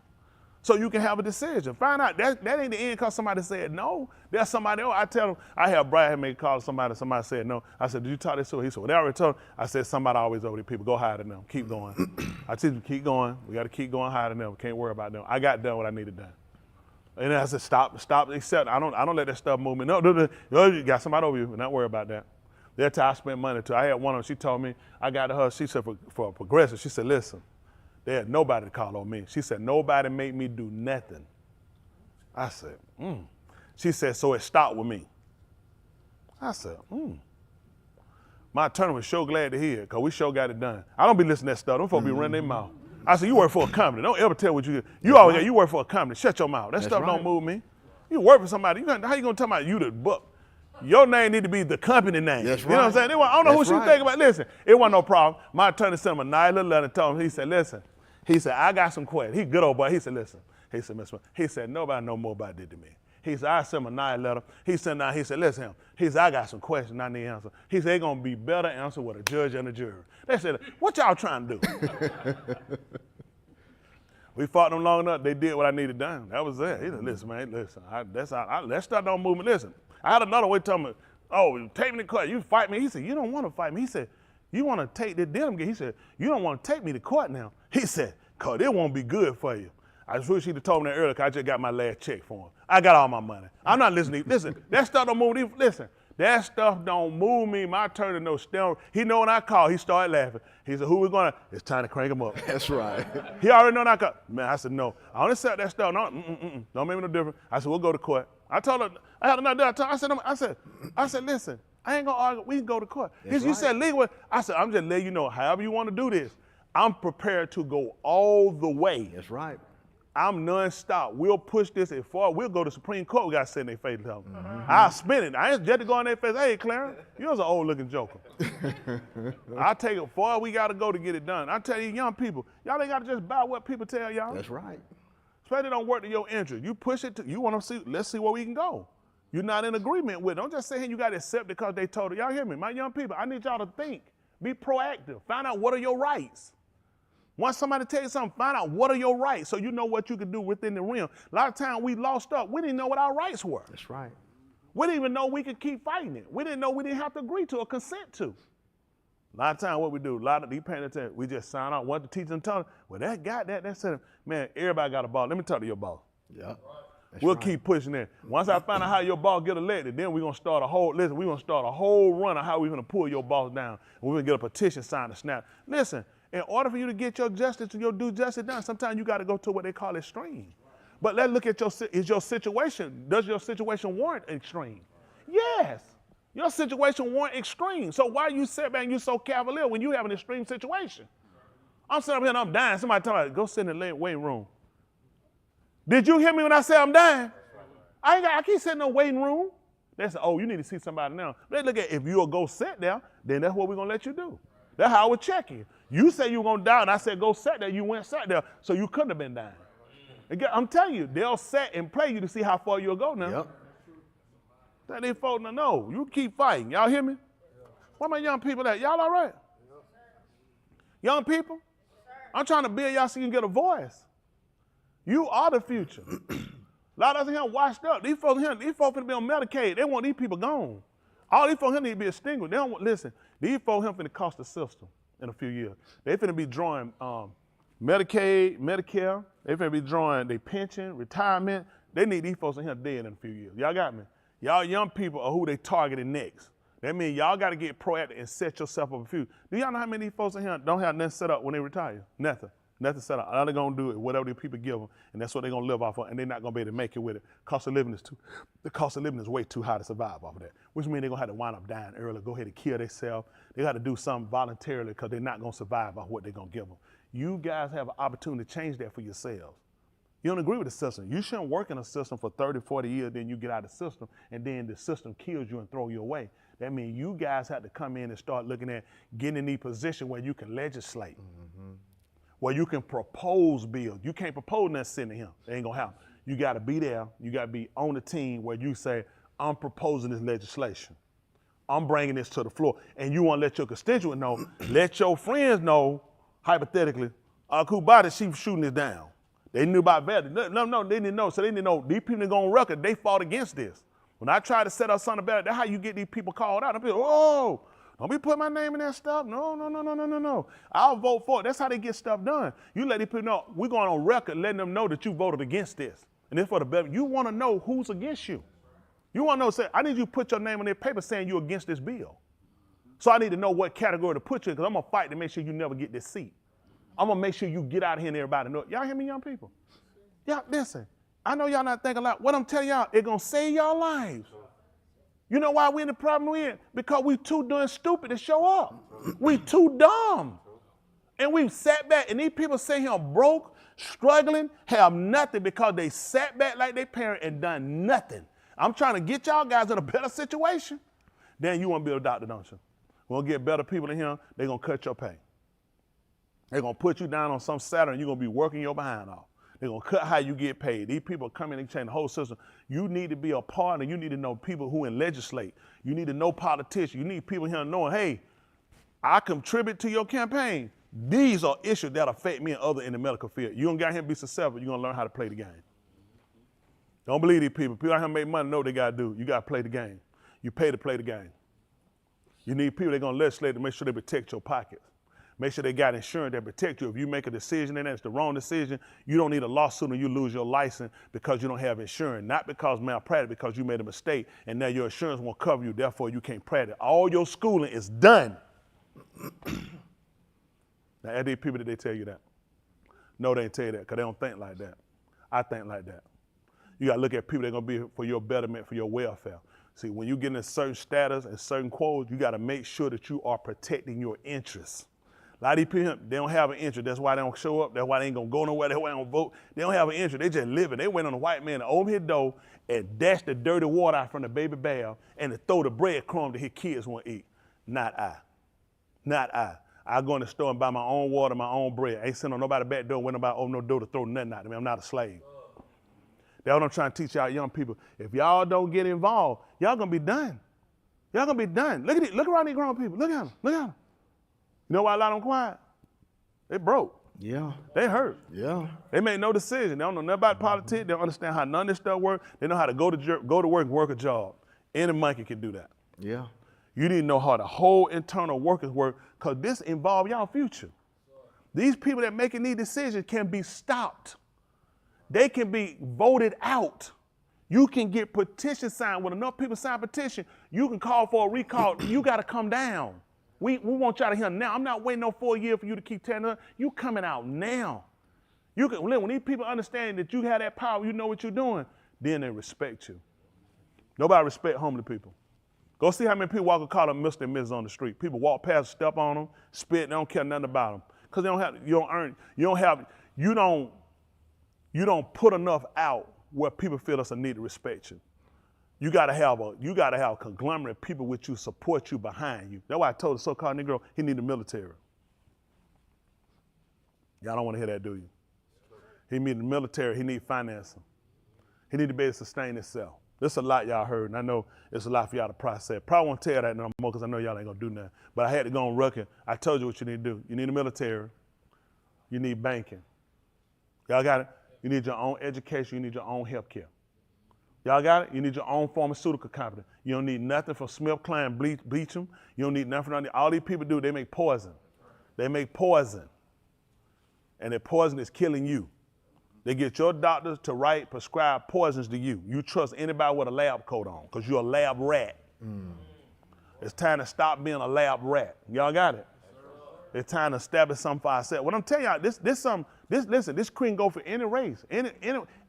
So you can have a decision. Find out that ain't the end because somebody said no. There's somebody else. I tell them, I have Brad make a call to somebody said no. I said, did you talk this to her? He said, well, they already told him. I said, somebody always over these people. Go hide in them. Keep going. I tell them, keep going. We got to keep going, hide in them. Can't worry about them. I got done what I needed done. And then I said, stop, accept. I don't let that stuff move me. No, you got somebody over you. Not worry about that. That's how I spent money too. I had one of them, she told me, I got to her, she said for a progressive, she said, listen, they had nobody to call on me. She said, nobody made me do nothing. I said, She said, so it stopped with me. I said, My attorney was so glad to hear it, because we sure got it done. I don't be listening to that stuff. Them folks be running their mouth. I said, you work for a company. Don't ever tell what you always got. You work for a company. Shut your mouth. That stuff don't move me. You work for somebody. How you going to tell me you the book? Your name need to be the company name. That's You know what I'm saying? I don't know who she think about. Listen, it wasn't no problem. My attorney sent him a nice little letter and told him, he said, listen, I got some questions. He good old boy. He said, listen. He said, Miss Smith. He said, nobody know more about this than me. He said, I sent him a nice letter. He said, listen, he said, I got some questions I need answered. He said, they're going to be better answered with a judge and a jury. They said, what y'all trying to do? We fought them long enough. They did what I needed done. That was it. He said, listen, man, listen. That stuff don't move me. Listen, I had another way telling me, oh, take me to court. You fight me. He said, you don't want to fight me. He said, you want to take this denim game. He said, you don't want to take me to court now. He said, because it won't be good for you. I just wish he'd have told me that earlier because I just got my last check for him. I got all my money. I'm not listening. Listen, that stuff don't move me. Listen, that stuff don't move me. My attorney knows. He know when I call, he started laughing. He said, who we going to? It's time to crank him up. That's right. He already know when I call. Man, I said, no. I don't accept that stuff. No, don't make me no different. I said, we'll go to court. I told her, I had another day. I said, listen, I ain't going to argue. We can go to court. You said legal. I said, I'm just letting you know, however you want to do this, I'm prepared to go all the way. That's right. I'm nonstop. We'll push this as far. We'll go to Supreme Court. We got to sit in their face. I'll spin it. I ain't just to go in their face. Hey, Clarence, you're an old looking joker. I'll take it far we got to go to get it done. I tell you, young people, y'all ain't got to just buy what people tell y'all. That's right. Especially don't work to your interest. You push it to, you want to see, let's see where we can go. You're not in agreement with it. Don't just say, hey, you got to accept because they told you. Y'all hear me? My young people, I need y'all to think. Be proactive. Find out what are your rights. Once somebody tell you something, find out what are your rights so you know what you can do within the realm. A lot of times we lost up. We didn't know what our rights were. That's right. We didn't even know we could keep fighting it. We didn't know we didn't have to agree to or consent to. A lot of times what we do, a lot of these parents, we just sign out what the teacher and tell them, well, that got that, that's it. Man, everybody got a boss. Let me talk to your boss. Yeah. We'll keep pushing it. Once I find out how your boss get elected, then we're gonna start a whole, listen, we're gonna start a whole run of how we're gonna pull your boss down. And we're gonna get a petition signed to snap. Listen, in order for you to get your justice and your due justice done, sometimes you gotta go to what they call extreme. But let's look at is your situation, does your situation warrant extreme? Yes. Your situation warrant extreme. So why you sit back and you so cavalier when you have an extreme situation? I'm sitting up here and I'm dying. Somebody tell me, go sit in the waiting room. Did you hear me when I said I'm dying? I can't sit in no waiting room. They say, oh, you need to see somebody now. They look at if you'll go sit there, then that's what we're gonna let you do. That's how I would check you. You say you were gonna die, and I said go sit there. You went sat there, so you couldn't have been dying. Again, I'm telling you, they'll set and play you to see how far you'll go now. Yep. That they folks no. You keep fighting. Y'all hear me? Where my young people at? Y'all all right? Young people, I'm trying to build y'all so you can get a voice. You are the future. A lot of us here washed up. These folks finna be on Medicaid. They want these people gone. All these folks here need to be extinguished. They don't want, listen, these folks here finna cost the system in a few years. They finna be drawing Medicaid, Medicare. They finna be drawing their pension, retirement. They need these folks in here dead in a few years. Y'all got me? Y'all young people are who they targeting next. That means y'all got to get proactive and set yourself up a few. Do y'all know how many of these folks in here don't have nothing set up when they retire? Nothing. Nothing set up. All they're going to do is whatever the people give them, and that's what they're going to live off of, and they're not going to be able to make it with it. The cost of living is way too high to survive off of that, which means they're going to have to wind up dying early, go ahead and kill themselves. They got to do something voluntarily because they're not going to survive off what they're going to give them. You guys have an opportunity to change that for yourselves. You don't agree with the system. You shouldn't work in a system for 30, 40 years, then you get out of the system, and then the system kills you and throw you away. That means you guys have to come in and start looking at getting in the position where you can legislate, where you can propose bills. You can't propose nothing sitting here. It ain't gonna happen. You gotta be there. You gotta be on the team where you say, I'm proposing this legislation. I'm bringing this to the floor. And you wanna let your constituent know, let your friends know, hypothetically, Kubata, she's shooting this down. They knew about value. No, they didn't know. So they didn't know. These people that go on record, they fought against this. When I try to set up something about it, that's how you get these people called out. People, oh, don't be putting my name in that stuff. No. I'll vote for it. That's how they get stuff done. You let these people know, we're going on record letting them know that you voted against this. And it's for the better. You want to know who's against you. You want to know, say, I need you to put your name on that paper saying you're against this bill. So I need to know what category to put you in because I'm going to fight to make sure you never get this seat. I'm going to make sure you get out of here and everybody know it. Y'all hear me, young people? Y'all, listen. I know y'all not thinking a lot. What I'm telling y'all, it's going to save y'all lives. You know why we in the problem we're in? Because we too darn stupid to show up. We too dumb. And we've sat back, and these people sitting here broke, struggling, have nothing because they sat back like their parent and done nothing. I'm trying to get y'all guys in a better situation. Then you want to be a doctor, don't you? We'll get better people in here, they're going to cut your pay. They're going to put you down on some Saturday, and you're going to be working your behind off. They're going to cut how you get paid. These people come in and change the whole system. You need to be a partner. You need to know people who legislate. You need to know politicians. You need people here knowing, hey, I contribute to your campaign. These are issues that affect me and others in the medical field. You don't got here to be successful. You're going to learn how to play the game. Don't believe these people. People out here make money know what they got to do. You got to play the game. You pay to play the game. You need people that are going to legislate to make sure they protect your pockets. Make sure they got insurance that protect you. If you make a decision and that's the wrong decision, you don't need a lawsuit and you lose your license because you don't have insurance. Not because malpractice, because you made a mistake and now your insurance won't cover you, therefore you can't practice. All your schooling is done. Now, are there people that they tell you that? No, they ain't tell you that because they don't think like that. I think like that. You got to look at people that are going to be for your betterment, for your welfare. See, when you get in a certain status and certain quotas, you got to make sure that you are protecting your interests. A lot of these people, they don't have an interest. That's why they don't show up. That's why they ain't going to go nowhere. That's why they don't vote. They don't have an interest. They just living. They went on a white man to open his door and dash the dirty water out from the baby bath and to throw the breadcrumb that his kids want to eat. Not I. Not I. I go in the store and buy my own water, my own bread. I ain't sitting on nobody's back door when nobody open no door to throw nothing out of me. I'm not a slave. That's what I'm trying to teach y'all young people. If y'all don't get involved, y'all gonna be done. Y'all gonna be done. Look at it. Look around these grown people. Look at them. Look at them. You know why a lot of them quiet? They broke. Yeah. They hurt. Yeah. They made no decision. They don't know nothing about politics. They don't understand how none of this stuff works. They know how to go to work and work a job. Any monkey can do that. Yeah. You need to know how the whole internal workers work, because this involves y'all future. These people that making these decisions can be stopped. They can be voted out. You can get petition signed. When enough people sign a petition, you can call for a recall. You got to come down. We want y'all to hear now. I'm not waiting no 4 years for you to keep telling us. You coming out now. You can, when these people understand that you have that power, you know what you're doing, then they respect you. Nobody respect homeless people. Go see how many people walk and call them Mr. and Mrs. on the street. People walk past, step on them, spit, they don't care nothing about them. Because you don't put enough out where people feel it's a need to respect you. You gotta have a conglomerate of people with you, support you, behind you. That's why I told the so-called Negro he need the military. Y'all don't want to hear that, do you? He need the military, he need financing. He need to be able to sustain himself. There's a lot y'all heard, and I know it's a lot for y'all to process. Probably won't tell you that no more because I know y'all ain't gonna do nothing. But I had to go on record. I told you what you need to do. You need the military. You need banking. Y'all got it? You need your own education. You need your own health care. Y'all got it? You need your own pharmaceutical company. You don't need nothing from Smith, Klein, Beecham. You don't need nothing from all these people do. They make poison. They make poison. And that poison is killing you. They get your doctors to prescribe poisons to you. You trust anybody with a lab coat on because you're a lab rat. It's time to stop being a lab rat. Y'all got it? It's time to establish something for ourselves. What I'm telling y'all, this couldn't go for any race.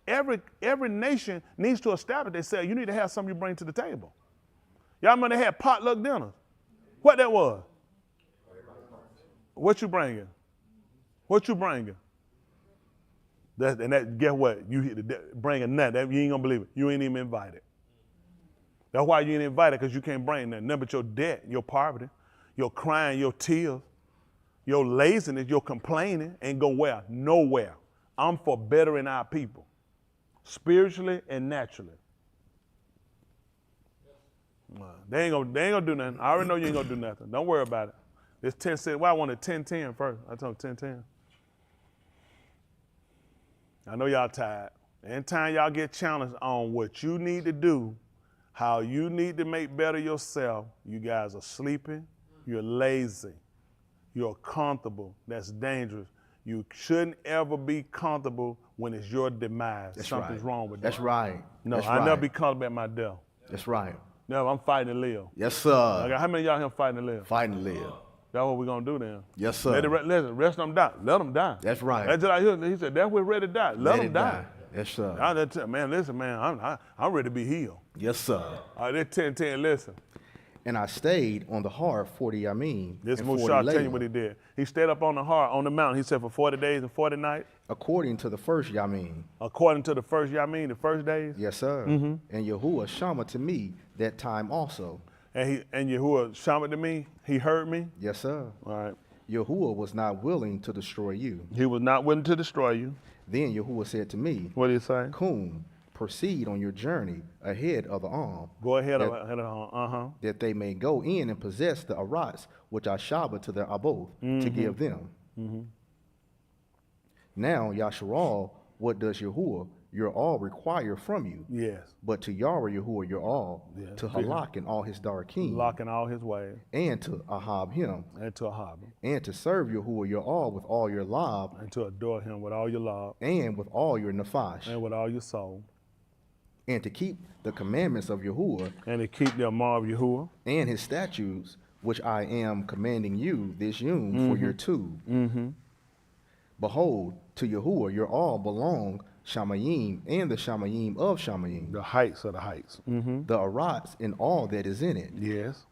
Every nation needs to establish themselves. You need to have something you bring to the table. Y'all remember they had potluck dinners? What that was? What you bringing? What you bringing? Guess what? You bringing nothing. You ain't gonna believe it. You ain't even invited. That's why you ain't invited, because you can't bring nothing but your debt, your poverty, your crying, your tears, your laziness, your complaining ain't going where? Nowhere. I'm for bettering our people, spiritually and naturally. They ain't gonna do nothing. I already know you ain't gonna do nothing. Don't worry about it. This 10 cent. Well, I wanted 10-10 first. I told them 10-10. I know y'all tired. Anytime y'all get challenged on what you need to do, how you need to make better yourself, you guys are sleeping, you're lazy, you're comfortable. That's dangerous. You shouldn't ever be comfortable when it's your demise. That's Something's right. wrong with that. That's right. No, That's I right. never be comfortable at my death. That's right. No, I'm fighting to live. Yes, sir. How many of y'all here fighting to live? Fighting to live. That's what we're going to do then. Yes, sir. Listen, rest them die. Let them die. That's right. That's just like he said, that's we're ready to die. Let them die. Yes, sir. Man, listen, man, I'm ready to be healed. Yes, sir. All right, this 10-10, listen. And I stayed on the hard 40 Yamim. This and Musa, 40 I'll tell you Layla, what he did. He stayed up on the hard, on the mountain, he said, for 40 days and 40 nights. According to the first Yamim. According to the first Yamim, the first days? Yes, sir. Mm-hmm. And Yahuwah Shammah to me that time also. And Yahuwah Shammah to me, he heard me? Yes, sir. All right. Yahuwah was not willing to destroy you. He was not willing to destroy you. Then Yahuwah said to me, what did he say? Kum, proceed on your journey ahead of the arm. Go ahead of the arm, that they may go in and possess the arats, which I shabbat to their aboth, to give them. Now, Yasharal, what does Yahuwah, your all, require from you? Yes. But to Yahweh Yahuwah, your all, to Halak in all his darkeem. Halak in all his ways. And to Ahab him. And to Ahab him. And to serve Yahuwah, your all, with all your lob. And to adore him with all your lob. And with all your nafash. And with all your soul. And to keep the commandments of Yahuwah. And to keep the Amar of Yahuwah. And his statutes, which I am commanding you this yom for your two. Behold, to Yahuwah your all belong Shamayim and the Shamayim of Shamayim. The heights of the heights. The Arats and all that is in it. Yes.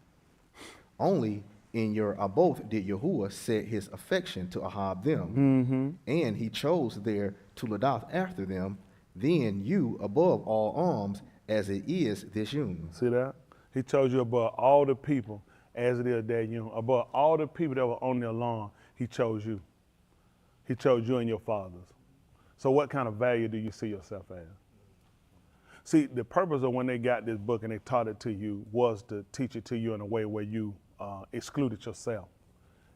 Only in your aboth did Yahuwah set his affection to Ahab them. And he chose there to Ladath after them. Then you above all arms as it is this yom. See that? He chose you above all the people as it is that yom. Above all the people that were on their lawn, he chose you. He chose you and your fathers. So what kind of value do you see yourself as? See, the purpose of when they got this book and they taught it to you was to teach it to you in a way where you excluded yourself.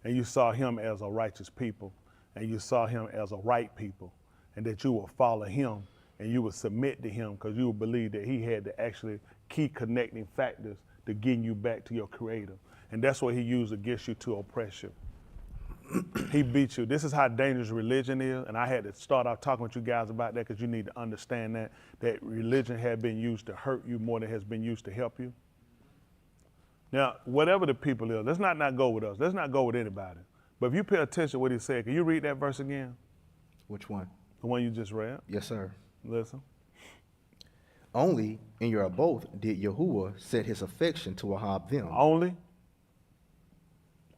And you saw him as a righteous people, and you saw him as a right people, and that you would follow him and you would submit to him because you would believe that he had the actually key connecting factors to getting you back to your creator. And that's what he used against you to oppress you. He beat you. This is how dangerous religion is, and I had to start out talking with you guys about that because you need to understand that religion had been used to hurt you more than it has been used to help you. Now, whatever the people is, let's not go with us. Let's not go with anybody. But if you pay attention to what he said, can you read that verse again? Which one? The one you just read? Yes, sir. Listen. Only in your abode did Yahuwah set his affection to Ahab them. Only?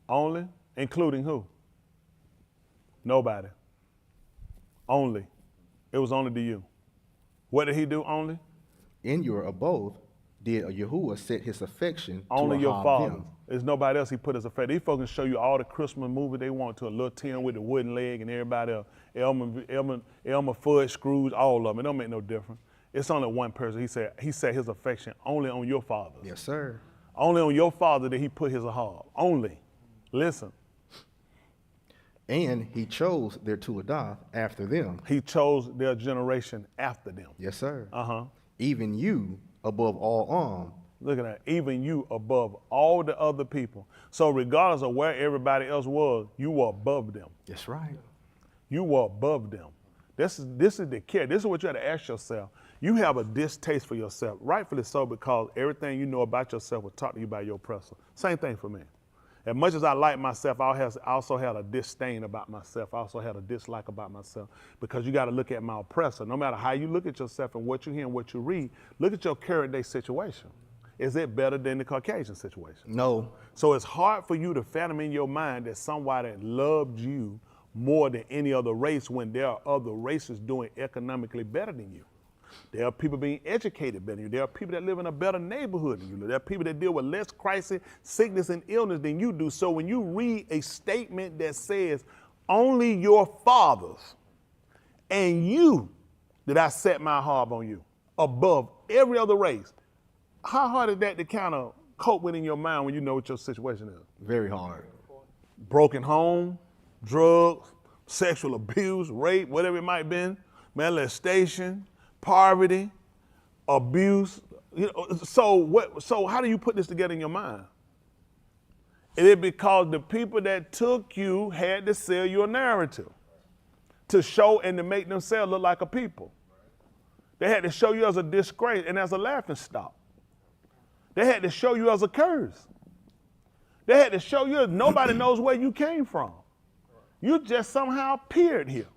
Only? Including who? Nobody. Only. It was only to you. What did he do only? In your abode did Yahuwah set his affection only to your Ahab father. them. There's nobody else he put his affection. These folks can show you all the Christmas movie they want to, a little tin with the wooden leg and everybody else. Elmer Fudd, Scrooge, all of them. It don't make no difference. It's only one person. He set his affection only on your father. Yes, sir. Only on your father did he put his Ahab. Only. Listen. And he chose their Tuledah after them. He chose their generation after them. Yes, sir. Uh-huh. Even you above all Look at that. Even you above all the other people. So regardless of where everybody else was, you were above them. That's right. You were above them. This is the care. This is what you have to ask yourself. You have a distaste for yourself, rightfully so, because everything you know about yourself was taught to you by your oppressor. Same thing for me. As much as I like myself, I also had a disdain about myself. I also had a dislike about myself because you got to look at my oppressor. No matter how you look at yourself and what you hear and what you read, look at your current day situation. Is it better than the Caucasian situation? No. So it's hard for you to fathom in your mind that somebody loved you more than any other race when there are other races doing economically better than you. There are people being educated better than you. There are people that live in a better neighborhood than you. There are people that deal with less crisis, sickness, and illness than you do. So when you read a statement that says, only your fathers and you did I set my heart on you above every other race, how hard is that to kind of cope with in your mind when you know what your situation is? Very hard. Broken home, drugs, sexual abuse, rape, whatever it might have been, molestation, poverty, abuse. You know, so how do you put this together in your mind? It is because the people that took you had to sell you a narrative to show and to make themselves look like a people. They had to show you as a disgrace and as a laughing stock. They had to show you as a curse. They had to show you as nobody knows where you came from. You just somehow appeared here.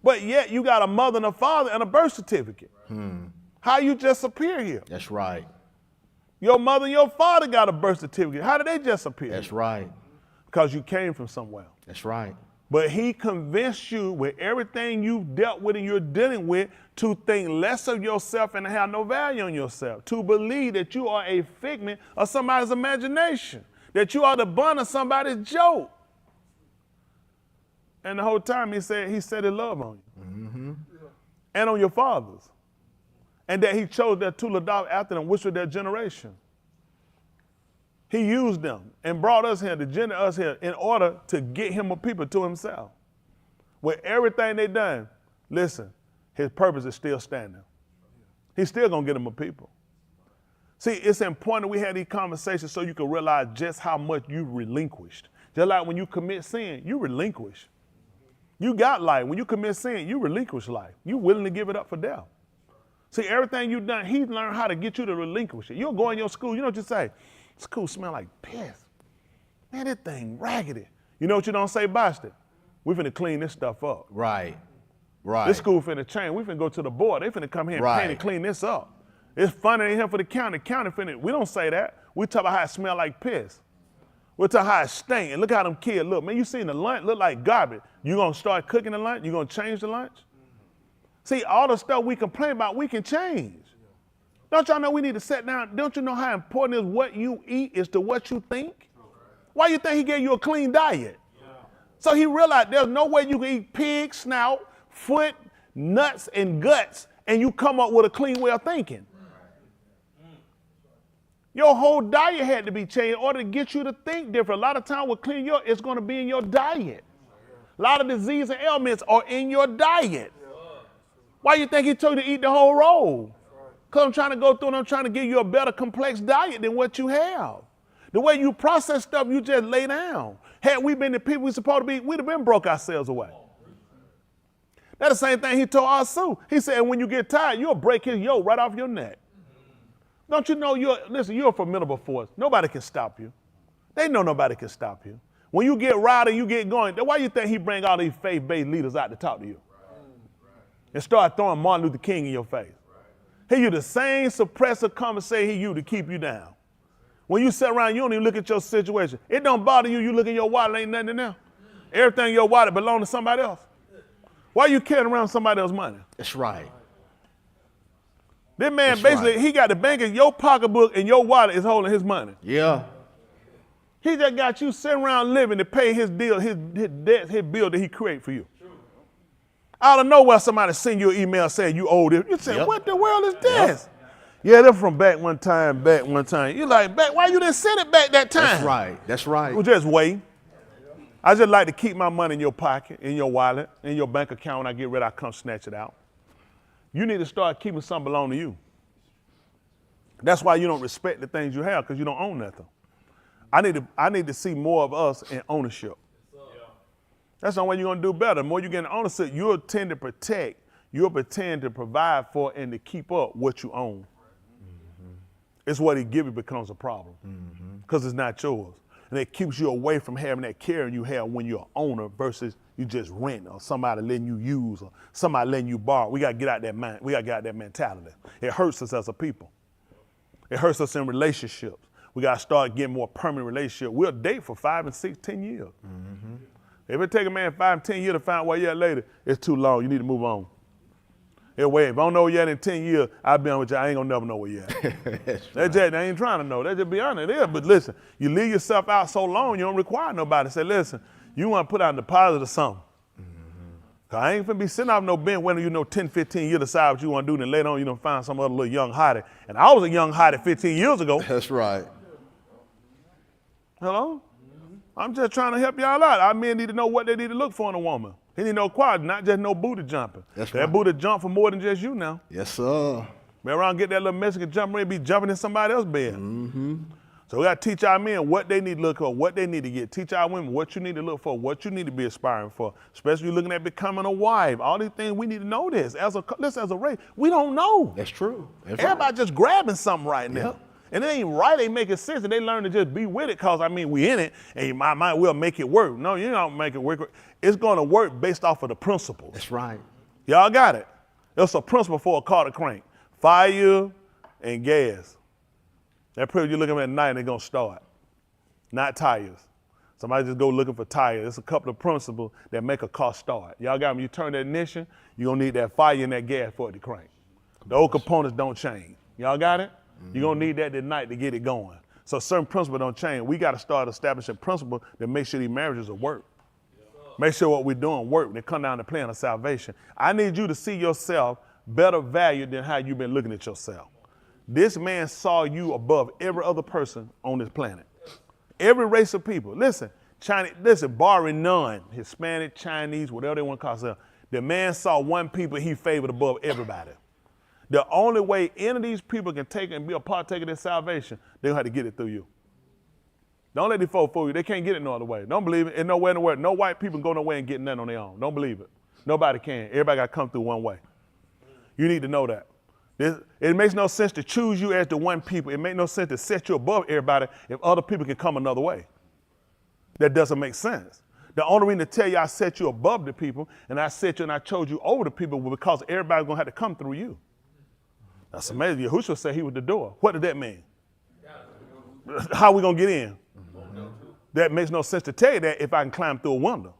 But yet you got a mother and a father and a birth certificate. How you just appear here? That's right. Your mother and your father got a birth certificate. How did they just appear? That's right. Because you came from somewhere. That's right. But he convinced you with everything you've dealt with and you're dealing with to think less of yourself and to have no value on yourself, to believe that you are a figment of somebody's imagination, that you are the butt of somebody's joke. And the whole time he said his love on you and on your fathers. And that he chose their Tuledah after them, which was their generation. He used them and brought us here, to gender us here, in order to get him a people to himself. With everything they done, listen, his purpose is still standing. He's still gonna get them a people. See, it's important that we have these conversations so you can realize just how much you relinquished. Just like when you commit sin, you relinquish. You got life. When you commit sin, you relinquish life. You willing to give it up for death. See, everything you've done, he's learned how to get you to relinquish it. You'll go in your school, you know what you say? School smell like piss. Man, that thing raggedy. You know what you don't say, Boston? We finna clean this stuff up. Right. Right. This school finna change. We finna go to the board. They finna come here and paint and clean this up. It's funny in here for the county. County finna, we don't say that. We talk about how it smell like piss. We talk how it stink. And look how them kids look. Man, you seen the lunch look like garbage. You gonna start cooking the lunch? You gonna change the lunch? See, all the stuff we complain about, we can change. Don't y'all know we need to sit down? Don't you know how important is what you eat is to what you think? Why you think he gave you a clean diet? So he realized there's no way you can eat pig, snout, foot, nuts, and guts and you come up with a clean way of thinking. Your whole diet had to be changed in order to get you to think different. A lot of times with clean your, it's going to be in your diet. A lot of disease and ailments are in your diet. Why you think he told you to eat the whole roll? Because I'm trying to go through and I'm trying to give you a better complex diet than what you have. The way you process stuff, you just lay down. Had we been the people we supposed to be, we'd have been broke ourselves away. That's the same thing he told Asu. He said, when you get tired, you'll break his yoke right off your neck. Don't you know you're a formidable force. Nobody can stop you. They know nobody can stop you. When you get riled and you get going, why you think he bring all these faith-based leaders out to talk to you? And start throwing Martin Luther King in your face. He used the same suppressive conversation he used to keep you down. When you sit around, you don't even look at your situation. It don't bother you. You look in your wallet, ain't nothing in there. Everything in your wallet belongs to somebody else. Why you carrying around somebody else's money? That's right. This man basically, he got the bank in your pocketbook and your wallet is holding his money. Yeah. He just got you sitting around living to pay his deal, his debts, his bill that he created for you. Out of nowhere, somebody send you an email saying you owe this. You say, what the world is this? Yeah, they're from back one time. You're like, back, why you didn't send it back that time? That's right. Well, just wait. I just like to keep my money in your pocket, in your wallet, in your bank account. When I get ready, I come snatch it out. You need to start keeping something belong to you. That's why you don't respect the things you have, because you don't own nothing. I need to see more of us in ownership. That's the only way you're going to do better. The more you get in ownership, you'll tend to protect, you'll pretend to provide for and to keep up what you own. It's what he give you becomes a problem because it's not yours. And it keeps you away from having that care you have when you're an owner versus you just rent or somebody letting you use or somebody letting you borrow. We got to get out that mind. We got to get out that mentality. It hurts us as a people. It hurts us in relationships. We got to start getting more permanent relationships. We'll date for 5 and 6, 10 years. If it take a man 5 and 10 years to find out where you're at later, it's too long. You need to move on. If I don't know where you're at in 10 years, I'll be honest with you, I ain't gonna never know where you're at. They ain't trying to know. They just be honest. Yeah, but listen, you leave yourself out so long, you don't require nobody. Say, listen, you want to put out a deposit or something. Cause I ain't finna be sitting out no bench when you know 10, 15 years to decide what you want to do, then later on you don't find some other little young hottie. And I was a young hottie 15 years ago. That's right. Hello? I'm just trying to help y'all out. Our men need to know what they need to look for in a woman. He need to know quality, not just no booty jumping. That's that right. booty jump for more than just you now. Yes, sir. Man, around get that little Mexican jumper and be jumping in somebody else's bed. So we got to teach our men what they need to look for, what they need to get. Teach our women what you need to look for, what you need to be aspiring for, especially you looking at becoming a wife. All these things, we need to know this. As a race, we don't know. That's true. That's Everybody just grabbing something right now. And it ain't right, they making sense, and they learn to just be with it because, I mean, we in it, and you might well make it work. No, you don't make it work. It's going to work based off of the principles. That's right. Y'all got it. It's a principle for a car to crank. Fire and gas. That principle you're looking at night, and they're going to start. Not tires. Somebody just go looking for tires. There's a couple of principles that make a car start. Y'all got them. You turn the ignition, you're going to need that fire and that gas for it to crank. The old components don't change. Y'all got it? You're going to need that tonight to get it going. So certain principles don't change. We got to start establishing principles that make sure these marriages will work. Make sure what we're doing work when it come down to plan of salvation. I need you to see yourself better valued than how you've been looking at yourself. This man saw you above every other person on this planet. Every race of people. Listen, barring none, Hispanic, Chinese, whatever they want to call themselves. The man saw one people he favored above everybody. The only way any of these people can take and be a partaker of their salvation, they're going to have to get it through you. Don't let these folks fool you. They can't get it no other way. Don't believe it. There's nowhere in the world. No white people can go nowhere and get nothing on their own. Don't believe it. Nobody can. Everybody got to come through one way. You need to know that. It makes no sense to choose you as the one people. It makes no sense to set you above everybody if other people can come another way. That doesn't make sense. The only reason to tell you I set you above the people and I set you and I chose you over the people was because everybody's going to have to come through you. That's amazing. Yahushua said he was the door. What did that mean? How are we going to get in? That makes no sense to tell you that if I can climb through a window.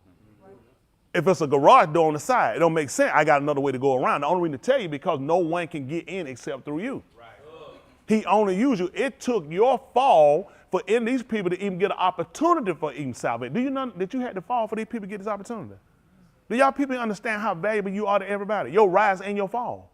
If it's a garage door on the side, it don't make sense. I got another way to go around. The only reason to tell you because no one can get in except through you. He only used you. It took your fall for any of these people to even get an opportunity for even salvation. Do you know that you had to fall for these people to get this opportunity? Do y'all people understand how valuable you are to everybody? Your rise and your fall.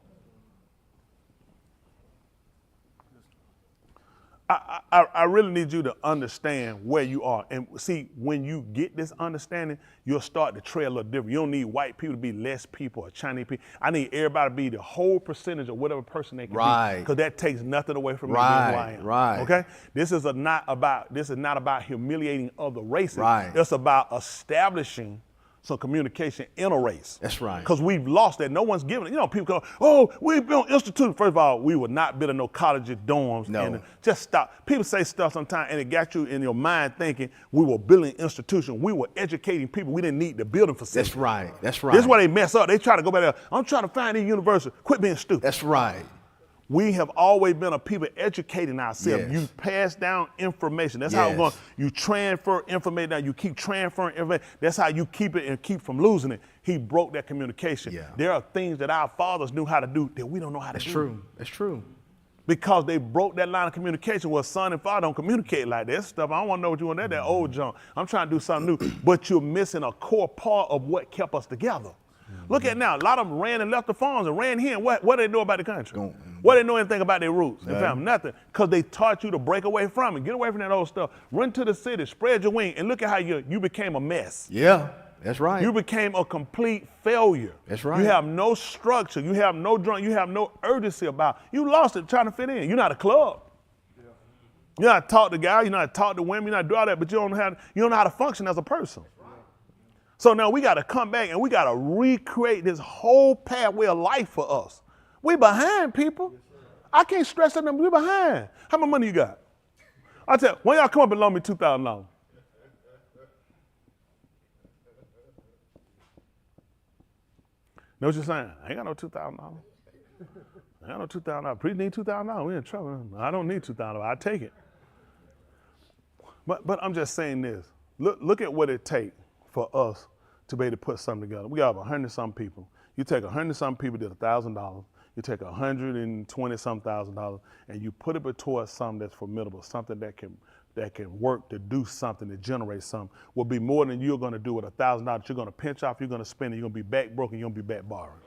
I really need you to understand where you are. And see, when you get this understanding, you'll start to tread a little different. You don't need white people to be less people or Chinese people. I need everybody to be the whole percentage of whatever person they can be. Because that takes nothing away from me being who I am. Right. Okay? This is not about humiliating other races. Right. It's about establishing some communication in a race. That's right. Because we've lost that. No one's giving it. You know, people go, oh, we've been instituted. First of all, we were not building no colleges, dorms. No. And just stop. People say stuff sometimes and it got you in your mind thinking we were building institutions. We were educating people. We didn't need the building facility. That's right. That's right. This is why they mess up. They try to go back there. I'm trying to find these universities. Quit being stupid. That's right. We have always been a people educating ourselves. Yes. You pass down information. That's how it's going. You transfer information down. You keep transferring information. That's how you keep it and keep from losing it. He broke that communication. Yeah. There are things that our fathers knew how to do that we don't know how to do. That's true. That's true. Because they broke that line of communication where son and father don't communicate like that stuff. I don't want to know what you want. That old junk. I'm trying to do something new. But you're missing a core part of what kept us together. Look at now, a lot of them ran and left the farms and ran here. And what do they know about the country? What do they know anything about their roots? Their family? Nothing. Because they taught you to break away from it. Get away from that old stuff. Run to the city, spread your wing, and look at how you became a mess. Yeah, that's right. You became a complete failure. That's right. You have no structure. You have no drum. You have no urgency about it. You lost it trying to fit in. You're not a club. You're not talk to guys. You're not talk to women. You're not do all that. But you don't know how to function as a person. So now we got to come back and we got to recreate this whole pathway of life for us. We behind, people. I can't stress that number. We behind. How much money you got? I tell you, when y'all come up and loan me $2,000. Know what you're saying? I ain't got no $2,000. I got no $2,000. Preacher need $2,000. We in trouble. I don't need $2,000. I take it. But I'm just saying this. Look at what it takes for us to be able to put something together. We got 100-some people. You take 100-some people did $1,000. You take $120-some thousand, and you put it towards something that's formidable, something that can work to do something, to generate something, will be more than you're going to do with $1,000 that you're going to pinch off, you're going to spend, and you're going to be back broken, you're going to be back borrowing.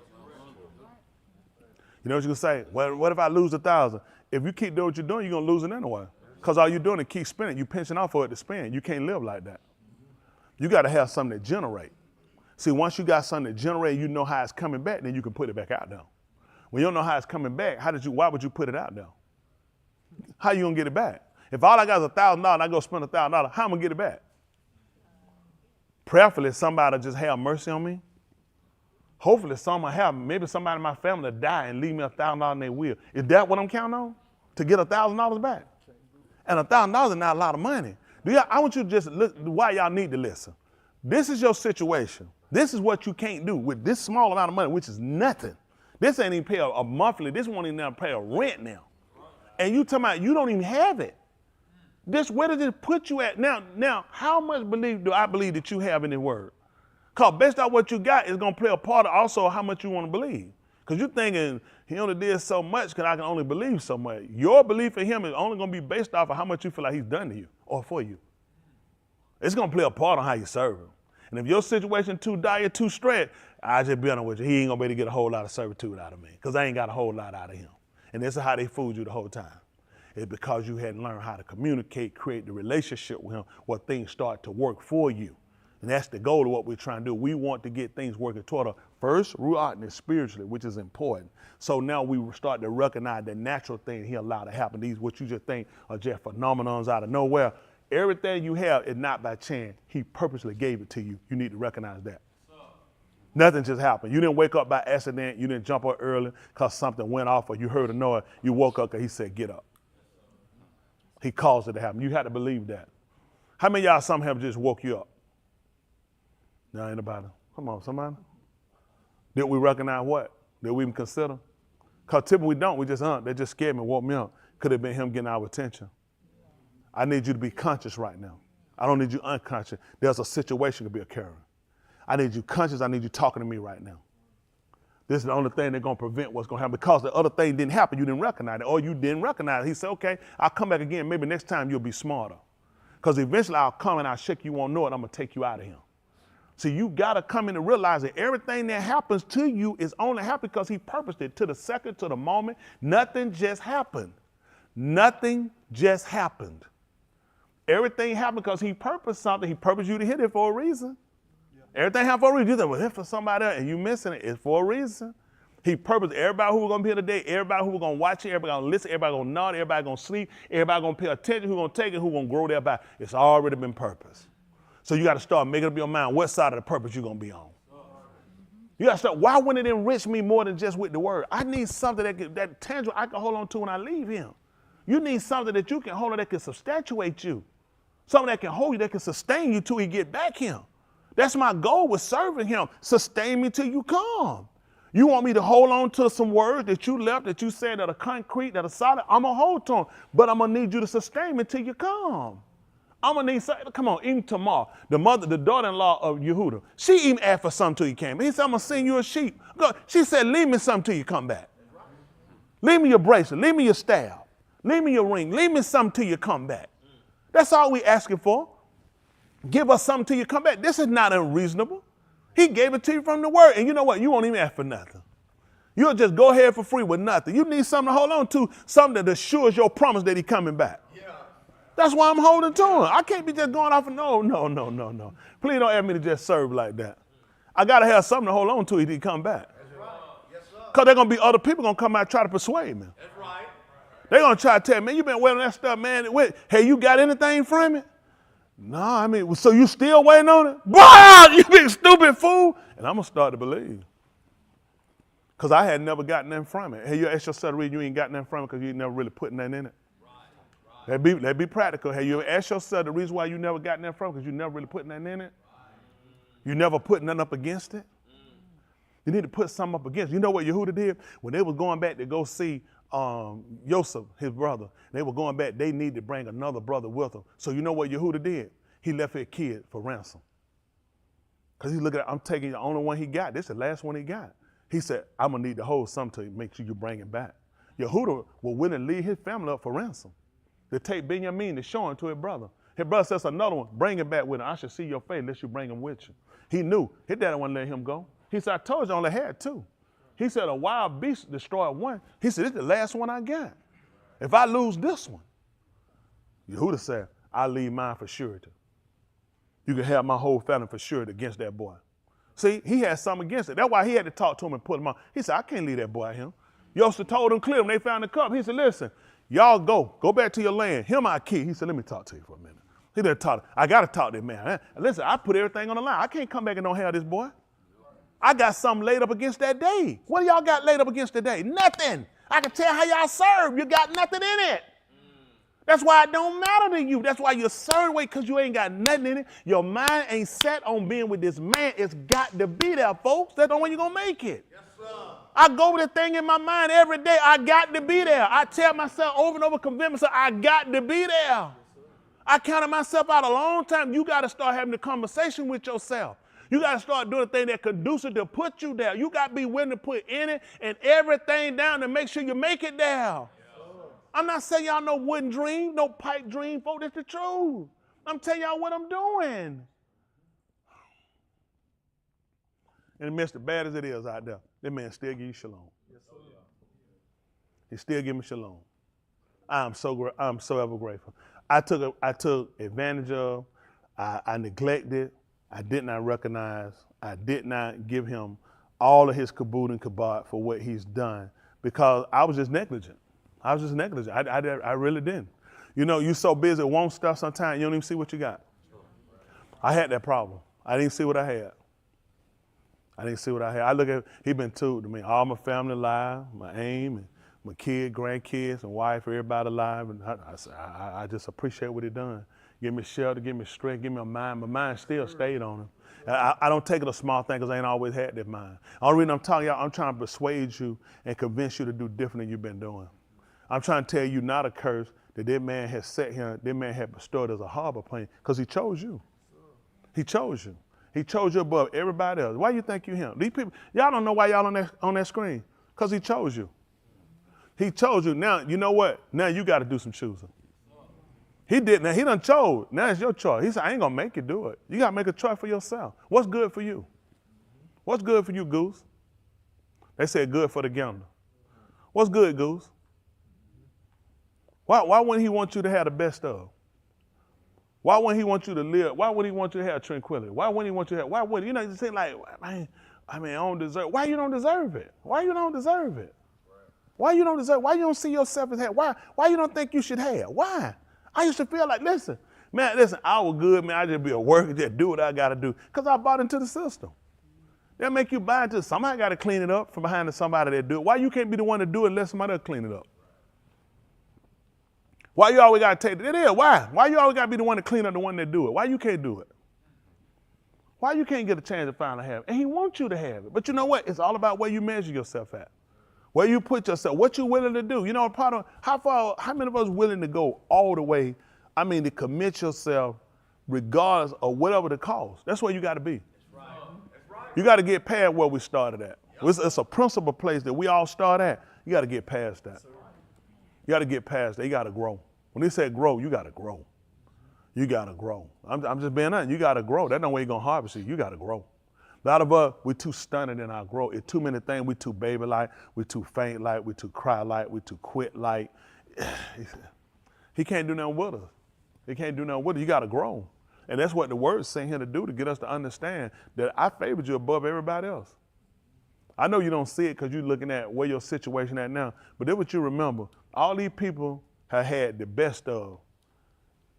You know what you're going to say? Well, what if I lose 1,000? If you keep doing what you're doing, you're going to lose it anyway. Because all you're doing is keep spending. You're pinching off for it to spend. You can't live like that. You got to have something that generate. See, once you got something that generate, you know how it's coming back, then you can put it back out there. When you don't know how it's coming back, why would you put it out there? How you gonna get it back? If all I got is $1,000 and I go spend $1,000, how am I gonna get it back? Prayerfully, somebody just have mercy on me. Hopefully someone have, maybe somebody in my family die and leave me $1,000 in their will. Is that what I'm counting on? To get $1,000 back? And $1,000 is not a lot of money. I want you to just look why y'all need to listen. This is your situation. This is what you can't do with this small amount of money, which is nothing. This ain't even pay a monthly. This won't even pay a rent now. And you talking about you don't even have it. Where does it put you at? Now, how much belief do I believe that you have in the word? Because based on what you got, it's going to play a part of also how much you want to believe. Because you're thinking, he only did so much because I can only believe so much. Your belief in him is only going to be based off of how much you feel like he's done to you or for you. It's going to play a part on how you serve him. And if your situation too dire, too straight, I just be honest with you, he ain't going to be able to get a whole lot of servitude out of me because I ain't got a whole lot out of him. And this is how they fooled you the whole time. It's because you hadn't learned how to communicate, create the relationship with him where things start to work for you. And that's the goal of what we're trying to do. We want to get things working toward us. First, ru'atness spiritually, which is important. So now we start to recognize the natural thing he allowed to happen. These, what you just think are just phenomenons out of nowhere. Everything you have is not by chance. He purposely gave it to you. You need to recognize that. Nothing just happened. You didn't wake up by accident. You didn't jump up early because something went off or you heard a noise. You woke up because he said, get up. He caused it to happen. You had to believe that. How many of y'all some have just woke you up? No, ain't nobody. Come on, somebody. Did we recognize what? Did we even consider? Because typically we don't. We just, they just scared me and woke me up. Could have been him getting our attention. I need you to be conscious right now. I don't need you unconscious. There's a situation to be occurring. I need you conscious. I need you talking to me right now. This is the only thing that's going to prevent what's going to happen because the other thing didn't happen. You didn't recognize it or you didn't recognize it. He said, okay, I'll come back again. Maybe next time you'll be smarter because eventually I'll come and I'll shake you, won't know it. I'm going to take you out of him. See, you got to come in and realize that everything that happens to you is only happening because he purposed it to the second, to the moment. Nothing just happened. Nothing just happened. Everything happened because he purposed something. He purposed you to hit it for a reason. Everything happened for a reason. You think, well, it's for somebody else, and you missing it. It's for a reason. He purposed everybody who was going to be here today, everybody who was going to watch it, everybody going to listen, everybody going to nod, everybody going to sleep, everybody going to pay attention, who going to take it, who going to grow thereby. It's already been purposed. So you got to start making up your mind what side of the purpose you're going to be on. You got to start, why wouldn't it enrich me more than just with the word? I need something that tangible I can hold on to when I leave him. You need something that you can hold on that can substantiate you. Something that can hold you, that can sustain you till you get back him. That's my goal with serving him. Sustain me till you come. You want me to hold on to some words that you left, that you said that are concrete, that are solid? I'm going to hold to them, but I'm going to need you to sustain me till you come. I'm going to need something. Come on, even tomorrow, the daughter-in-law of Yehuda, she even asked for something till you came. He said, I'm going to send you a sheep. She said, leave me something till you come back. Leave me your bracelet. Leave me your staff. Leave me your ring. Leave me something till you come back. That's all we asking for. Give us something till you come back. This is not unreasonable. He gave it to you from the word. And you know what? You won't even ask for nothing. You'll just go ahead for free with nothing. You need something to hold on to, something that assures your promise that he's coming back. Yeah. That's why I'm holding to him. I can't be just going off and no. Please don't ask me to just serve like that. I got to have something to hold on to if he come back. That's right. Yes, sir. Because there going to be other people going to come out and try to persuade me. That's right. They're going to try to tell me, man, you been wearing that stuff, man. Hey, you got anything from it? No, I mean, so you still waiting on it? Wow, you big stupid fool. And I'm going to start to believe. Because I had never gotten nothing from it. Hey, you ask yourself the reason you ain't got nothing from it because you ain't never really put nothing in it. Right. That'd be practical. Hey, you ask yourself the reason why you never got nothing from it because you never really put nothing in it. You never put nothing up against it. You need to put something up against it. You know what Yehuda did? When they was going back to go see Yosef, his brother, they were going back, they needed to bring another brother with them. So you know what Yehuda did? He left his kid for ransom. Because he's looking at, I'm taking the only one he got. This is the last one he got. He said, I'm going to need to hold something to make sure you bring him back. Yehuda will willing to leave his family up for ransom. To take Benjamin to show him to his brother. His brother says another one, bring him back with him. I should see your face unless you bring him with you. He knew. His daddy wouldn't let him go. He said, I told you I only had two. He said, a wild beast destroyed one. He said, this is the last one I got. If I lose this one, Yehuda said, I'll leave mine for surety. You can have my whole family for surety against that boy. See, he had something against it. That's why he had to talk to him and put him on. He said, I can't leave that boy here. Yosef told him clear when they found the cup. He said, listen, y'all go back to your land. Him I key. He said, let me talk to you for a minute. He didn't talk. I got to talk to that man. Listen, I put everything on the line. I can't come back and don't have this boy. I got something laid up against that day. What do y'all got laid up against today? Nothing. I can tell how y'all serve. You got nothing in it. That's why it don't matter to you. That's why you're serving away because you ain't got nothing in it. Your mind ain't set on being with this man. It's got to be there, folks. That's the only way you're going to make it. Yes, sir. I go with the thing in my mind every day. I got to be there. I tell myself over and over, convince myself, I got to be there. I counted myself out a long time. You got to start having the conversation with yourself. You got to start doing the thing that conducive to put you there. You got to be willing to put in it and everything down to make sure you make it there. I'm not saying y'all no wooden dream, no pipe dream, folks. That's the truth. I'm telling y'all what I'm doing. In the midst of bad as it is out there, that man still give you shalom. Yes, sir. He still give me shalom. I'm so ever grateful. I took advantage of, I neglected, I did not recognize, I did not give him all of his kabod and kabod for what he's done because I was just negligent. I really didn't. You know, you so busy wanting stuff sometimes you don't even see what you got. I had that problem. I didn't see what I had. I look at, he been told to me, all my family alive, my aim, and my kid, grandkids, and wife, everybody alive. And I just appreciate what he done. Give me shelter, give me strength, give me a mind. My mind still stayed on him. I don't take it a small thing because I ain't always had that mind. The only reason I'm telling y'all, I'm trying to persuade you and convince you to do different than you've been doing. I'm trying to tell you not a curse that man has set here, that man had bestowed as a harbor plane because he chose you. He chose you. He chose you above everybody else. Why you think you him? These people, y'all don't know why y'all on that screen because he chose you. He chose you. Now, you know what? Now you got to do some choosing. He did. Now he done chose. Now it's your choice. He said, I ain't going to make you do it. You got to make a choice for yourself. What's good for you? What's good for you, Goose? They said good for the gander. What's good, Goose? Why wouldn't he want you to have the best of? Why wouldn't he want you to live? Why would he want you to have tranquility? Why wouldn't he want you to have, why would, you know, you say like, man, I don't deserve, why you don't deserve it? Why you don't deserve it? Why you don't deserve, why you don't see yourself as have, why you don't think you should have? Why? I used to feel like, listen, I was good, man, I just be a worker, just do what I gotta do. Because I bought into the system. They'll make you buy into, somebody gotta clean it up from behind somebody that do it. Why you can't be the one to do it unless somebody else clean it up? Why you always gotta take it? It is, why? Why you always gotta be the one to clean up the one that do it? Why you can't do it? Why you can't get a chance to finally have it? And he wants you to have it. But you know what? It's all about where you measure yourself at. Where you put yourself, what you're willing to do. You know, part of, how many of us willing to go all the way, to commit yourself regardless of whatever the cost. That's where you gotta be. That's right. You gotta get past where we started at. It's a principal place that we all start at. You gotta get past that. You gotta get past that, you gotta grow. When they say grow, you gotta grow. You gotta grow. I'm just being honest, you gotta grow. That's no way you're gonna harvest it, you gotta grow. A lot of us, we're too stunted in our growth. It's too many things, we too baby-like, we too faint-like, we too cry-like, we too quit-like. He can't do nothing with us. He can't do nothing with us, you gotta grow. And that's what the word's saying here to do, to get us to understand that I favored you above everybody else. I know you don't see it because you're looking at where your situation at now, but that's what you remember. All these people have had the best of,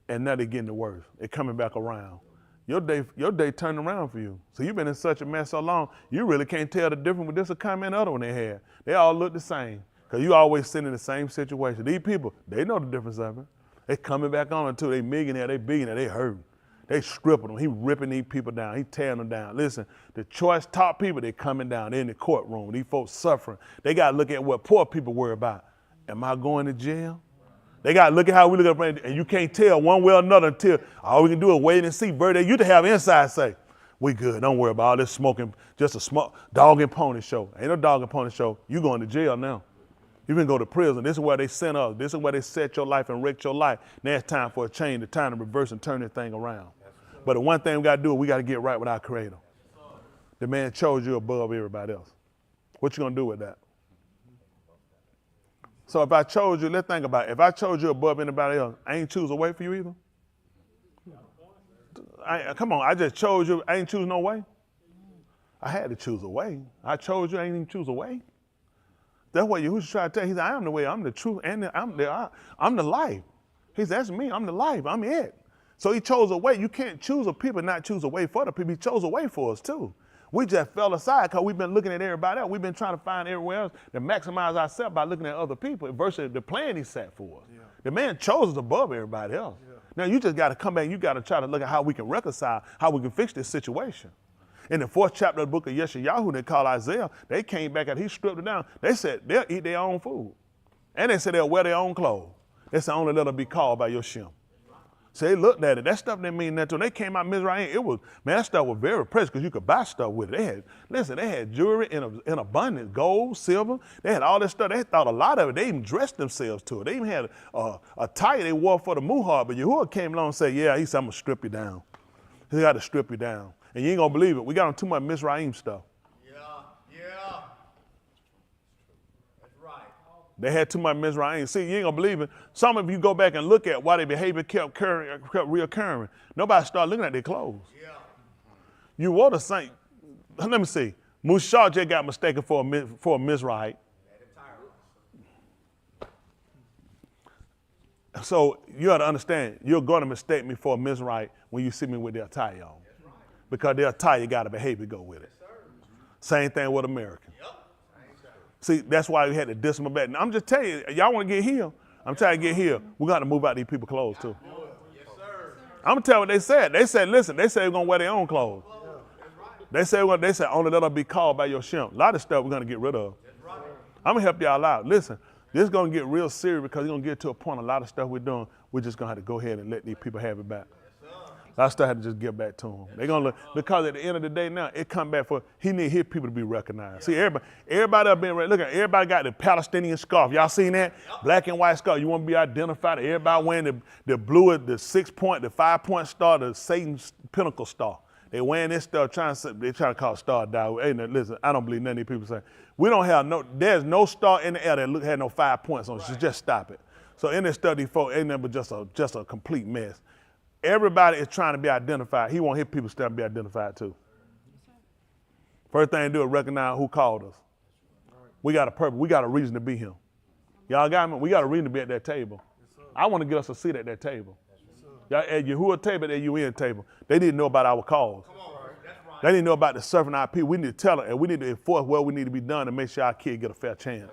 and now they're getting the worst. They're coming back around. Your day turned around for you. So you've been in such a mess so long, you really can't tell the difference with this comment and other one they had. They all look the same, because you always sit in the same situation. These people, they know the difference of it. They coming back on it too. They millionaire, they billionaire, they hurting. They stripping them. He ripping these people down. He tearing them down. Listen, the choice top people, they coming down. They're in the courtroom. These folks suffering. They got to look at what poor people worry about. Am I going to jail? They got to look at how we look at, and you can't tell one way or another until all we can do is wait and see. Birthday, you to have inside say, we good. Don't worry about all this smoking, just a dog and pony show. Ain't no dog and pony show. You going to jail now. You can go to prison. This is where they sent us. This is where they set your life and wrecked your life. Now it's time for a change, the time to reverse and turn this thing around. But the one thing we got to do is we got to get right with our Creator. The man chose you above everybody else. What you going to do with that? So if I chose you, let's think about it. If I chose you above anybody else, I ain't choose a way for you either. Come on, I just chose you. I ain't choose no way. I had to choose a way. I chose you, I ain't even choose a way. That's what Yahushua tried to tell you. He said, I am the way, I'm the truth, and I'm the life. He said, that's me, I'm the life, I'm it. So he chose a way. You can't choose a people, not choose a way for the people. He chose a way for us too. We just fell aside because we've been looking at everybody else. We've been trying to find everywhere else to maximize ourselves by looking at other people versus the plan he set for us. Yeah. The man chose us above everybody else. Yeah. Now you just got to come back. You got to try to look at how we can reconcile, how we can fix this situation. In the 4th chapter of the book of Yeshayahu, they call Isaiah, they came back and he stripped it down. They said they'll eat their own food. And they said they'll wear their own clothes. They said only let them be called by your Shem. So they looked at it. That stuff didn't mean nothing to them. They came out Mizraim. It was, man, that stuff was very precious because you could buy stuff with it. They had jewelry in abundance, gold, silver. They had all this stuff. They thought a lot of it. They even dressed themselves to it. They even had a tie they wore for the muhar. But Yahuwah came along and said, yeah, he said, I'm going to strip you down. He got to strip you down. And you ain't going to believe it. We got on too much Mizraim stuff. They had too much Mizraim. See, you ain't gonna believe it. Some of you go back and look at why their behavior kept reoccurring. Nobody started looking at their clothes. Yeah. You wore the same. Let me see. Mushal just got mistaken for a Mizraite. So you ought to understand, you're going to mistake me for a Mizraite when you see me with their attire on. Right. Because their attire got a behavior go with it. Yes, same thing with Americans. Yep. See, that's why we had to diss them back. Now, I'm just telling you, y'all want to get healed? I'm trying to get healed. We got to move out these people's clothes too. Yes, sir. I'm going to tell you what they said. They said, listen, they said we're going to wear their own clothes. They said only let them be called by your Shem. A lot of stuff we're going to get rid of. I'm going to help y'all out. Listen, this is going to get real serious because it's going to get to a point, a lot of stuff we're doing, we're just going to have to go ahead and let these people have it back. I still had to just get back to him. They're gonna look, because at the end of the day now, it come back for, he need his people to be recognized. See, everybody up being, look at, everybody got the Palestinian scarf. Y'all seen that? Black and white scarf. You want to be identified. Everybody wearing the blue, the 6-point, the 5-point star, the Satan's pinnacle star. They wearing this stuff, they trying to call it star die. Hey, now, listen, I don't believe none of these people say, we don't have there's no star in the air that had no 5 points on it. So just stop it. So in this study, folks, ain't nothing but just a complete mess. Everybody is trying to be identified. He want his people to be identified too. First thing to do is recognize who called us. We got a purpose. We got a reason to be here. Y'all got me? We got a reason to be at that table. I want to get us a seat at that table. Y'all at Yahuwah table, at the UN table. They didn't know about our cause. They didn't know about the serving our people. We need to tell them, and we need to enforce what we need to be done to make sure our kids get a fair chance.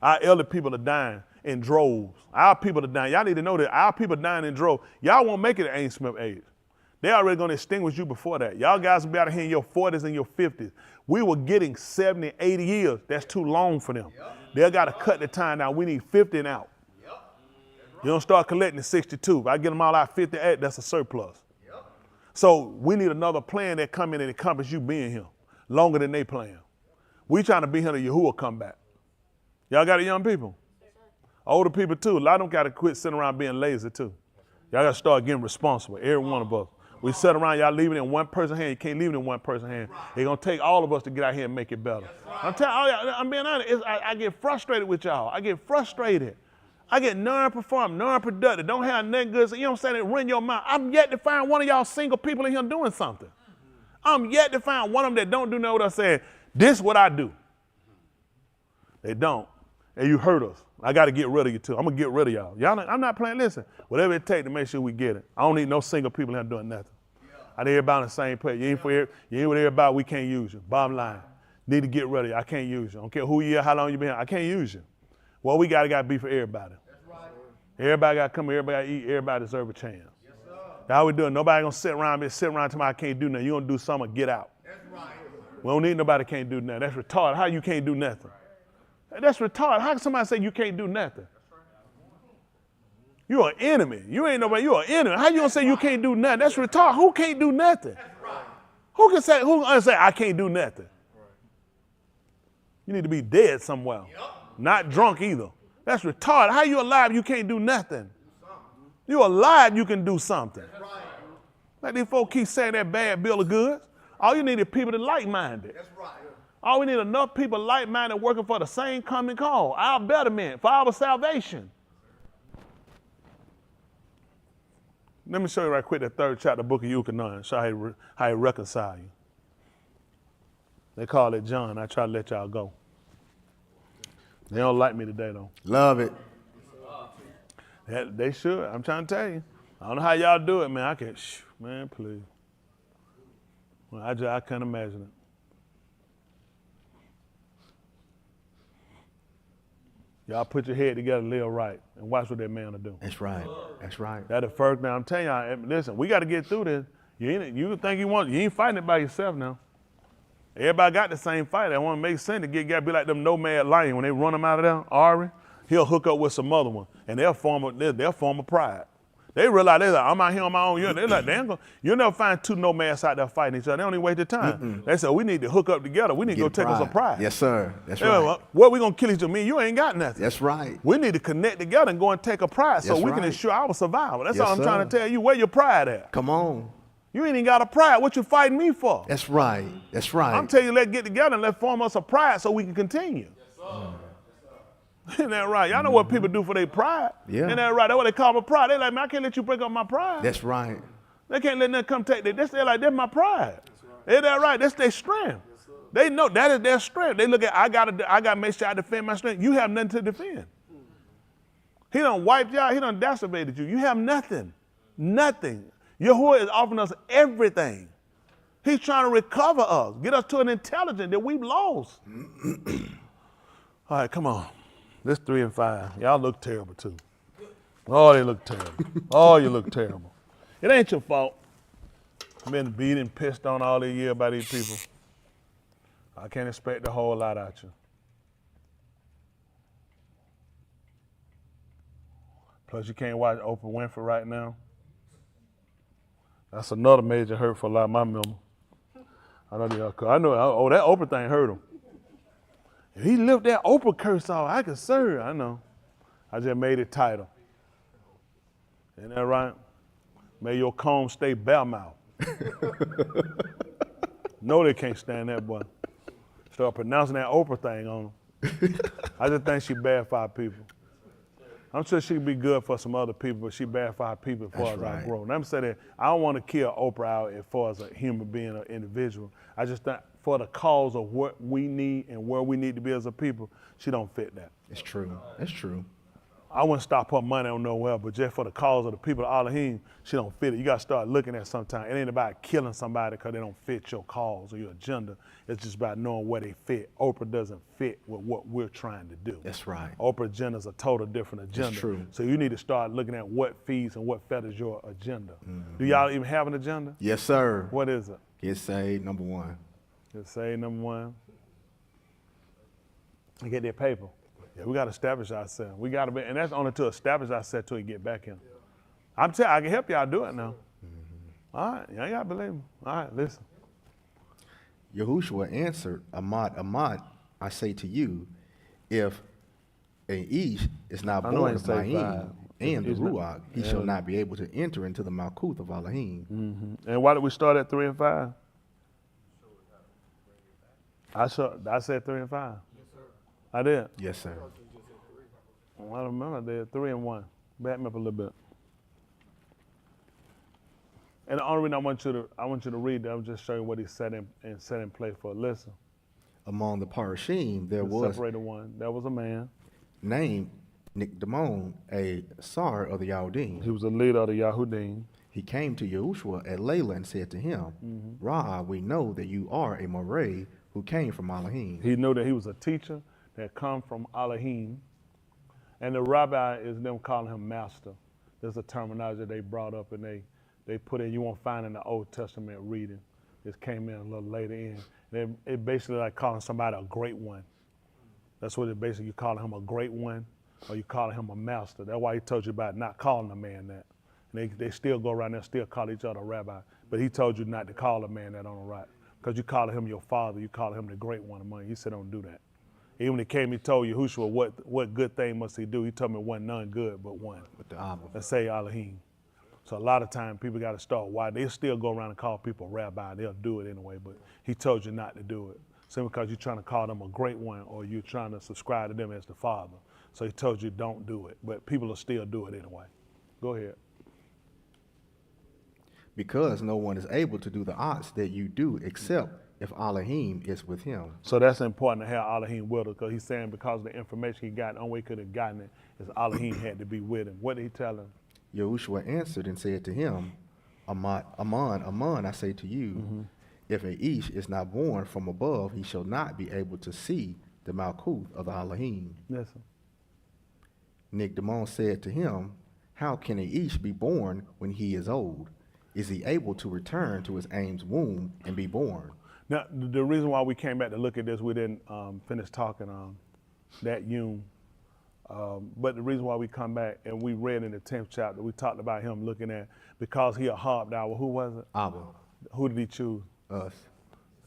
Our elder people are dying in droves. Our people are dying. Y'all need to know that our people are dying in droves. Y'all won't make it at Ain't Smith age. They already going to extinguish you before that. Y'all guys will be out of here in your 40s and your 50s. We were getting 70, 80 years. That's too long for them. They got to cut the time down. We need 50 and out. You don't start collecting at 62. If I get them all out 58, that's a surplus. So we need another plan that come in and encompass you being here longer than they plan. We trying to be here till Yahuwah come back. Y'all got it, young people? Older people too. A lot of them got to quit sitting around being lazy too. Y'all got to start getting responsible, every one of us. We sit around, y'all leave it in one person's hand. You can't leave it in one person's hand. It's going to take all of us to get out here and make it better. I'm being honest. I get frustrated with y'all. I get frustrated. I get non-performing, non-productive, don't have nothing good. So, you know what I'm saying? It run your mouth. I'm yet to find one of y'all single people in here doing something. I'm yet to find one of them that don't do know what I'm saying. This is what I do. They don't. And you hurt us. I got to get rid of you too. I'm going to get rid of y'all. I'm not playing. Listen, whatever it takes to make sure we get it. I don't need no single people here doing nothing. I need everybody on the same page. You ain't with everybody, we can't use you. Bottom line, need to get rid of you. I can't use you. I don't care who you are, how long you been here. I can't use you. Well, we got to be for everybody. Everybody got to come here. Everybody got to eat. Everybody deserve a chance. That's how we doing. Nobody going to sit around tomorrow, I can't do nothing. You going to do something, get out. We don't need nobody can't do nothing. That's retarded. How you can't do nothing? That's retarded. How can somebody say you can't do nothing? You're an enemy. You ain't nobody. You're an enemy. How you gonna say you can't do nothing? That's retarded. Who can't do nothing? Who gonna say I can't do nothing? You need to be dead somewhere. Not drunk either. That's retarded. How you alive? You can't do nothing. You alive? You can do something. Like these folks keep saying that bad bill of goods. All you need is people that like-minded. All we need enough people like-minded working for the same common cause, our betterment, for our salvation. Let me show you right quick that third chapter, book of Unconditional, show how he reconcile you. They call it John. I try to let y'all go. They don't like me today, though. Love it. They should. I'm trying to tell you. I don't know how y'all do it, man. I can't, man, please. Well, I can't imagine it. Y'all put your head together, live right, and watch what that man will do. That's right. That's right. That's the first thing I'm telling y'all. Listen, we got to get through this. You think you ain't fighting it by yourself now. Everybody got the same fight. That want to make sense to got to be like them nomad lions when they run them out of there. Ari, he'll hook up with some other one, and they'll form a pride. They realize they're like, I'm out here on my own. They're like, damn, you'll never find two nomads out there fighting each other. They don't even waste their time. They said, we need to hook up together. We need to go take us a pride. Yes, sir. That's right. What we gonna kill each other? Me, you ain't got nothing. That's right. We need to connect together and go and take a pride so we can ensure our survival. That's all I'm trying to tell you. Where your pride at? Come on. You ain't even got a pride. What you fighting me for? That's right. That's right. I'm telling you, let's get together and let's form us a pride so we can continue. Isn't that right? Y'all know what people do for their pride. Yeah. Isn't that right? That's what they call a pride. They're like, man, I can't let you break up my pride. That's right. They can't let them come take that. They're like, that's my pride. Isn't that right? That's their strength. They know that is their strength. They look at, I gotta make sure I defend my strength. You have nothing to defend. He done wiped you out. He done decimated you. You have nothing. Nothing. Yahuwah is offering us everything. He's trying to recover us, get us to an intelligence that we've lost. All right, come on. This 3 and 5. Y'all look terrible too. Oh, they look terrible. Oh, you look terrible. It ain't your fault. I've been beat and pissed on all these years by these people. I can't expect a whole lot out you. Plus, you can't watch Oprah Winfrey right now. That's another major hurt for a lot of my members. I know, that Oprah thing hurt him. If he left that Oprah curse off, I could serve. I know. I just made it tighter. Isn't that right? May your comb stay bare mouth. No, they can't stand that boy. Start pronouncing that Oprah thing on him. I just think she bad for our people. I'm sure she could be good for some other people, but she bad for our people as far as our growth. And I'm saying that I don't want to kill Oprah out as far as a human being or individual. I just think for the cause of what we need and where we need to be as a people, she don't fit that. It's true. It's true. I wouldn't stop her money on nowhere, but just for the cause of the people of Elohim, she don't fit it. You got to start looking at sometimes. It ain't about killing somebody because they don't fit your cause or your agenda. It's just about knowing where they fit. Oprah doesn't fit with what we're trying to do. That's right. Oprah's agenda is a total different agenda. That's true. So you need to start looking at what feeds and what feathers your agenda. Do y'all even have an agenda? Yes, sir. What is it? Get saved, number one. Get saved, number one. And get their paper. Yeah, we got to establish ourselves. We got to be, and that's only to establish ourselves till we get back in. I'm telling you, I can help y'all do it now. All right, y'all got to believe me. All right, listen. Yahushua answered, Ahmad, I say to you, if an Ish is not born of Mayim and the Ruach, he shall not be able to enter into the Malkuth of Elohim. And why did we start at 3 and 5? I said 3 and 5. I did. Yes, sir. Well, I remember I did 3 and 1. Back me up a little bit. And the only reason I want you to read that, I'm just showing you what he set in place for. Listen. Among the Parashim, there was separated one. There was a man named Nickdamon, a Sar of the Yahudim. He was a leader of the Yahudim. He came to Yahushua at Layla and said to him, Ra, we know that you are a Moray who came from Elohim. He knew that he was a teacher that come from Elohim. And the rabbi is them calling him master. There's a terminology they brought up and they put in, you won't find in the Old Testament reading. This came in a little later in. It basically like calling somebody a great one. That's what it basically, you calling him a great one or you calling him a master. That's why he told you about not calling a man that. And they still go around there and still call each other a rabbi. But he told you not to call a man that on the right. Because you calling him your father, you calling him the great one among you. He said don't do that. Even when he came, he told Yahushua what good thing must he do. He told me one none good but one. With the Abba. Let's say Elohim. So a lot of times people got to start. Why they still go around and call people rabbi. They'll do it anyway, but he told you not to do it. Simply because you're trying to call them a great one or you're trying to subscribe to them as the father. So he told you don't do it, but people will still do it anyway. Go ahead. Because no one is able to do the acts that you do except if Elohim is with him. So that's important to have Elohim with us, because he's saying because of the information he got, the only way he could have gotten it is Elohim had to be with him. What did he tell him? Yahushua answered and said to him, Aman, I say to you, if an Ish is not born from above, he shall not be able to see the Malkuth of the Elohim. Yes, sir. Nickdamon said to him, how can an Ish be born when he is old? Is he able to return to his aim's womb and be born? Now, the reason why we came back to look at this, we didn't finish talking that Yum. But the reason why we come back, and we read in the 10th chapter, we talked about him looking at, because he a harped our, who was it? Abba. Who did he choose? Us.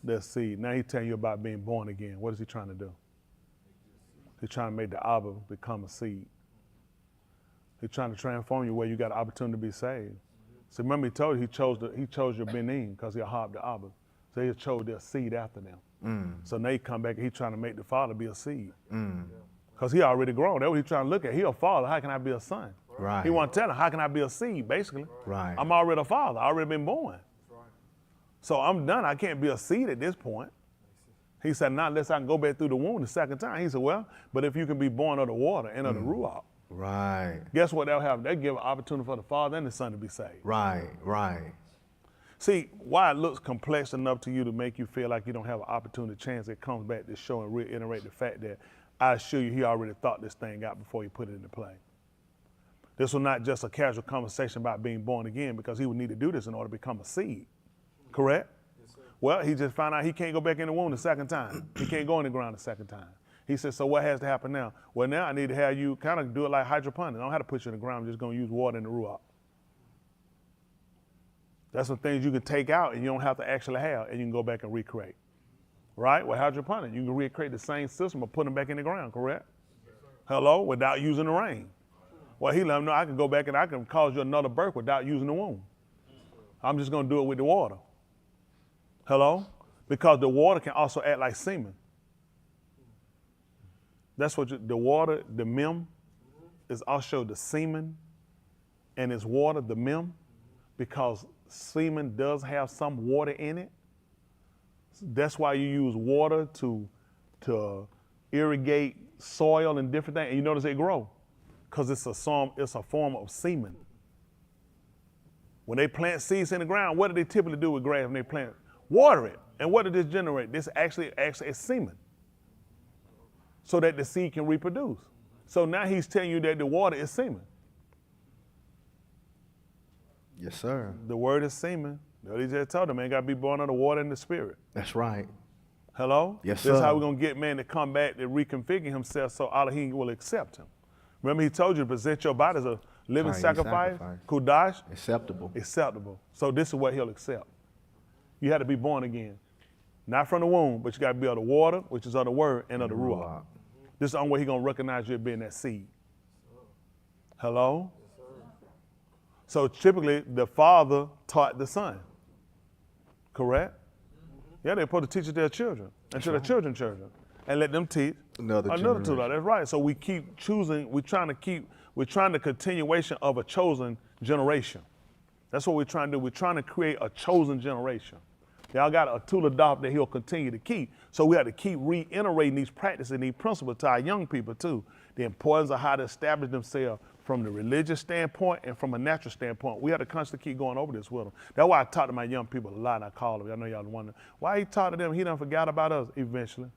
The seed. Now he's telling you about being born again. What is he trying to do? He's trying to make the Abba become a seed. He's trying to transform you where you got an opportunity to be saved. So remember he told you he chose your Benin because he harped the Abba. So he chose their seed after them. So now he come back and he's trying to make the father be a seed. Because he already grown. That's what he's trying to look at. He a father, how can I be a son? Right. He want to tell him, how can I be a seed, basically? Right. I'm already a father, I already been born. So I'm done, I can't be a seed at this point. He said, not unless I can go back through the womb the second time. He said, well, but if you can be born of the water and of the Ruach. Right. Guess what they'll have? They'll give an opportunity for the father and the son to be saved. Right, right. See, why it looks complex enough to you to make you feel like you don't have an opportunity chance, it comes back to show and reiterate the fact that I assure you he already thought this thing out before he put it into play. This was not just a casual conversation about being born again, because he would need to do this in order to become a seed. Correct? Yes, sir. Well, he just found out he can't go back in the womb the second time. He can't go in the ground the second time. He said, so what has to happen now? Well, now I need to have you kind of do it like hydroponics. I don't have to put you in the ground. I'm just going to use water and the Ruach. That's some things you can take out and you don't have to actually have, and you can go back and recreate. Right? Well, hydroponics, you can recreate the same system of putting them back in the ground, correct? Hello? Without using the rain. Well, he let him know I can go back and I can cause you another birth without using the womb. I'm just going to do it with the water. Hello? Because the water can also act like semen. That's what the water, the mem, is also the semen and its water, the mem, because semen does have some water in it. That's why you use water to irrigate soil and different things. And you notice they grow because it's a form of semen. When they plant seeds in the ground, what do they typically do with grass when they plant? Water it. And what did this generate? This actually is semen so that the seed can reproduce. So now he's telling you that the water is semen. Yes, sir. The word is semen. He just told him, man, got to be born of the water and the spirit. That's right. Hello? Yes, sir. That's how we're going to get man to come back to reconfigure himself so Elohim will accept him. Remember he told you to present your body as a living sacrifice. Kudash. Acceptable. So this is what he'll accept. You had to be born again. Not from the womb, but you got to be of the water, which is of the word, and of the ruach. This is the only way he's going to recognize you as being that seed. Hello? So typically, the father taught the son. Correct? Yeah, they're supposed to teach it to their children, and to their children's children, and let them teach another two. That's right. So we keep choosing, we're trying the continuation of a chosen generation. That's what we're trying to do. We're trying to create a chosen generation. Y'all got a tool adopt that he'll continue to keep. So we have to keep reiterating these practices and these principles to our young people too. The importance of how to establish themselves from the religious standpoint and from a natural standpoint. We have to constantly keep going over this with them. That's why I talk to my young people a lot and I call them. I know y'all wonder, why he talk to them? He done forgot about us eventually.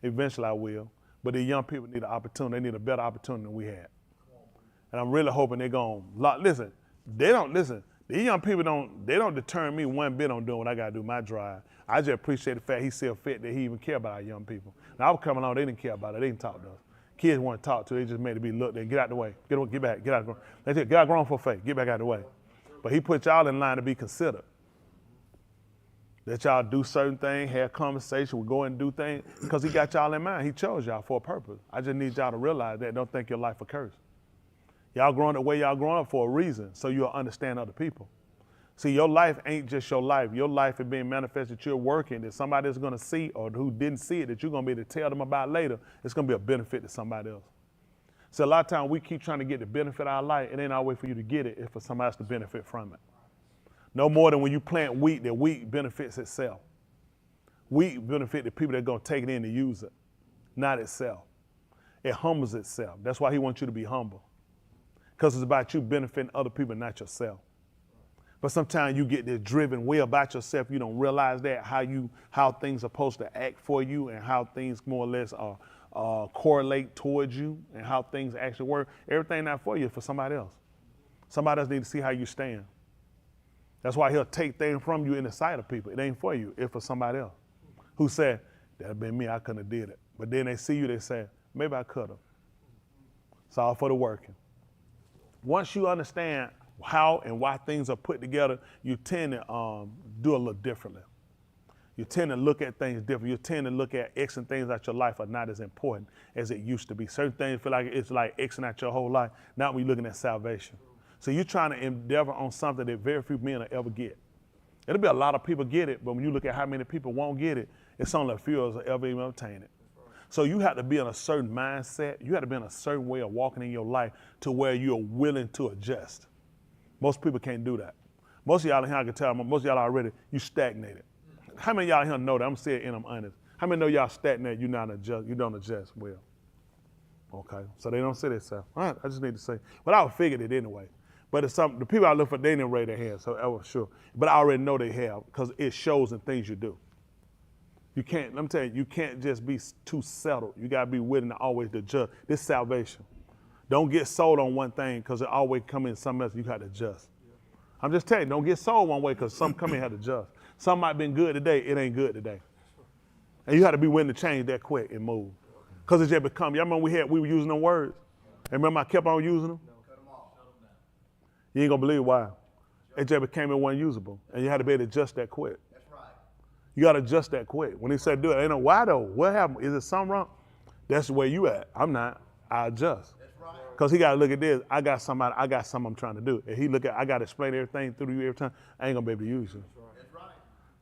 Eventually I will. But the young people need an opportunity. They need a better opportunity than we had. And I'm really hoping they're going to, listen, these young people don't deter me one bit on doing what I got to do, my drive. I just appreciate the fact he still fit that he even care about our young people. Now I was coming on, they didn't care about it. They didn't talk to us. Kids weren't talked to. They just made it be looked at. Get out the way. Get back. Get out. That's it. Get out grown for faith. Get back out the way. But he put y'all in line to be considered. That y'all do certain things, have conversation, we go and do things, because he got y'all in mind. He chose y'all for a purpose. I just need y'all to realize that. Don't think your life a curse. Y'all growing the way y'all growing up for a reason, so you'll understand other people. See, your life ain't just your life. Your life is being manifested. You're working that somebody is going to see or who didn't see it that you're going to be able to tell them about later. It's going to be a benefit to somebody else. So a lot of times we keep trying to get the benefit out of life. It ain't always for you to get it. It's for somebody else to benefit from it. No more than when you plant wheat, that wheat benefits itself. Wheat benefits the people that are going to take it in to use it, not itself. It humbles itself. That's why he wants you to be humble. Because it's about you benefiting other people, not yourself. But sometimes you get this driven way about yourself. You don't realize that, how things are supposed to act for you and how things more or less correlate towards you and how things actually work. Everything not for you, for somebody else. Somebody else needs to see how you stand. That's why he'll take things from you in the sight of people. It ain't for you, it's for somebody else. Who said, that'd been me, I couldn't have did it. But then they see you, they say, maybe I could have. It's all for the working. Once you understand how and why things are put together, you tend to do a little differently. You tend to look at things different. You tend to look at Xing things out your life are not as important as it used to be. Certain things feel like it's like Xing out your whole life, not when you're looking at salvation. So you're trying to endeavor on something that very few men will ever get. It'll be a lot of people get it, but when you look at how many people won't get it, it's only a few of us will ever even obtain it. So you have to be in a certain mindset. You have to be in a certain way of walking in your life to where you're willing to adjust. Most people can't do that. Most of y'all here, I can tell, most of y'all already, you stagnated. How many of y'all here know that? I'm saying and I'm honest. How many know y'all stagnated, you don't adjust well? Okay, so they don't say that stuff. All right, I just need to say, but I would figured it anyway. But it's something, the people I look for, they didn't raise their hands, so I was sure. But I already know they have, because it shows in things you do. You can't, let me tell you, you can't just be too settled. You gotta be willing to always adjust. This is salvation. Don't get sold on one thing, because it always come in something else, you gotta adjust. I'm just telling you, don't get sold one way, because some come in had to adjust. Some might have been good today, it ain't good today. And you have to be willing to change that quick and move. Because it just become, y'all remember we were using them words? And remember I kept on using them? You ain't gonna believe why. It just became unusable. And you had to be able to adjust that quick. That's right. You gotta adjust that quick. When he said do it, ain't no why though. What happened? Is it something wrong? That's the way you at. I'm not. I adjust. That's right. Because he gotta look at this. I got something I'm trying to do. And he look at, I gotta explain everything through you every time. I ain't gonna be able to use you. That's right.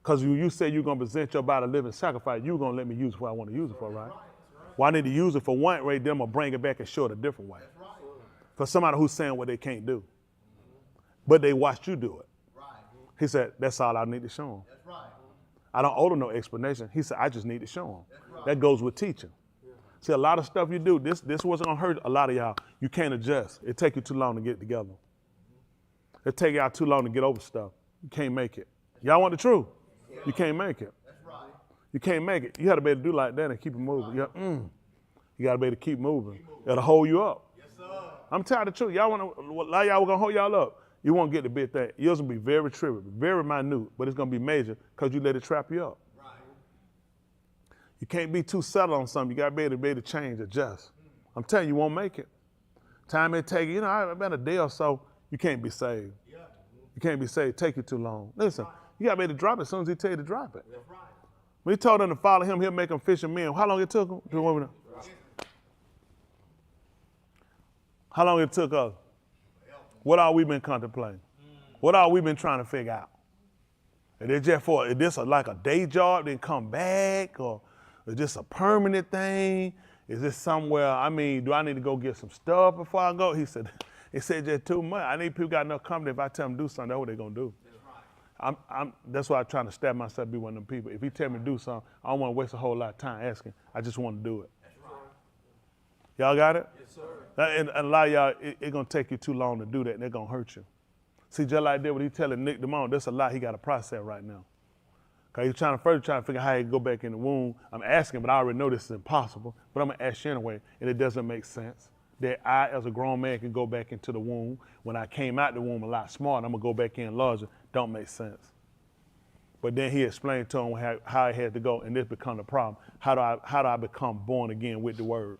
Because you said you're gonna present your body a living sacrifice, you're gonna let me use it for what I want to use it for, right? Well, I need to use it for one way, then I'm gonna bring it back and show it a different way. For somebody who's saying what they can't do. But they watched you do it. He said, that's all I need to show them. I don't owe them no explanation. He said, I just need to show them. That goes with teaching. See, a lot of stuff you do, this wasn't gonna hurt a lot of y'all. You can't adjust. It take you too long to get together. It take y'all too long to get over stuff. You can't make it. Y'all want the truth? You can't make it. You can't make it. You gotta be able to do like that and keep it moving. You gotta be able to keep moving. It'll hold you up. I'm tired of the truth. Y'all wanna, a lot of y'all were gonna hold y'all up. You won't get the big thing. Yours will be very trivial, very minute, but it's gonna be major because you let it trap you up. You can't be too settled on something. You gotta be able to change, adjust. I'm telling you, you won't make it. Time it take, about a day or so, you can't be saved. You can't be saved, take you too long. Listen, you gotta be able to drop it as soon as he tell you to drop it. When he told them to follow him, he'll make them fishing men. How long it took them? How long it took us? What all we been contemplating? What all we been trying to figure out? And it's just is this like a day job, then come back? Or is this a permanent thing? Is this somewhere, do I need to go get some stuff before I go? He said just too much. I need people got enough company. If I tell them to do something, that's what they're gonna do. That's why I'm trying to stab myself to be one of them people. If he tell me to do something, I don't want to waste a whole lot of time asking. I just want to do it. Y'all got it? Yes, sir. And a lot of y'all, it's gonna take you too long to do that, and they're gonna hurt you. See, just like that, what he telling Nick DeMond, there's a lot he got to process right now. Cause he's trying to figure out how he can go back in the womb. I'm asking, but I already know this is impossible. But I'm gonna ask you anyway, and it doesn't make sense that I, as a grown man, can go back into the womb. When I came out the womb a lot smarter, I'm gonna go back in larger. Don't make sense. But then he explained to him how it had to go, and this become the problem. How do I become born again with the word?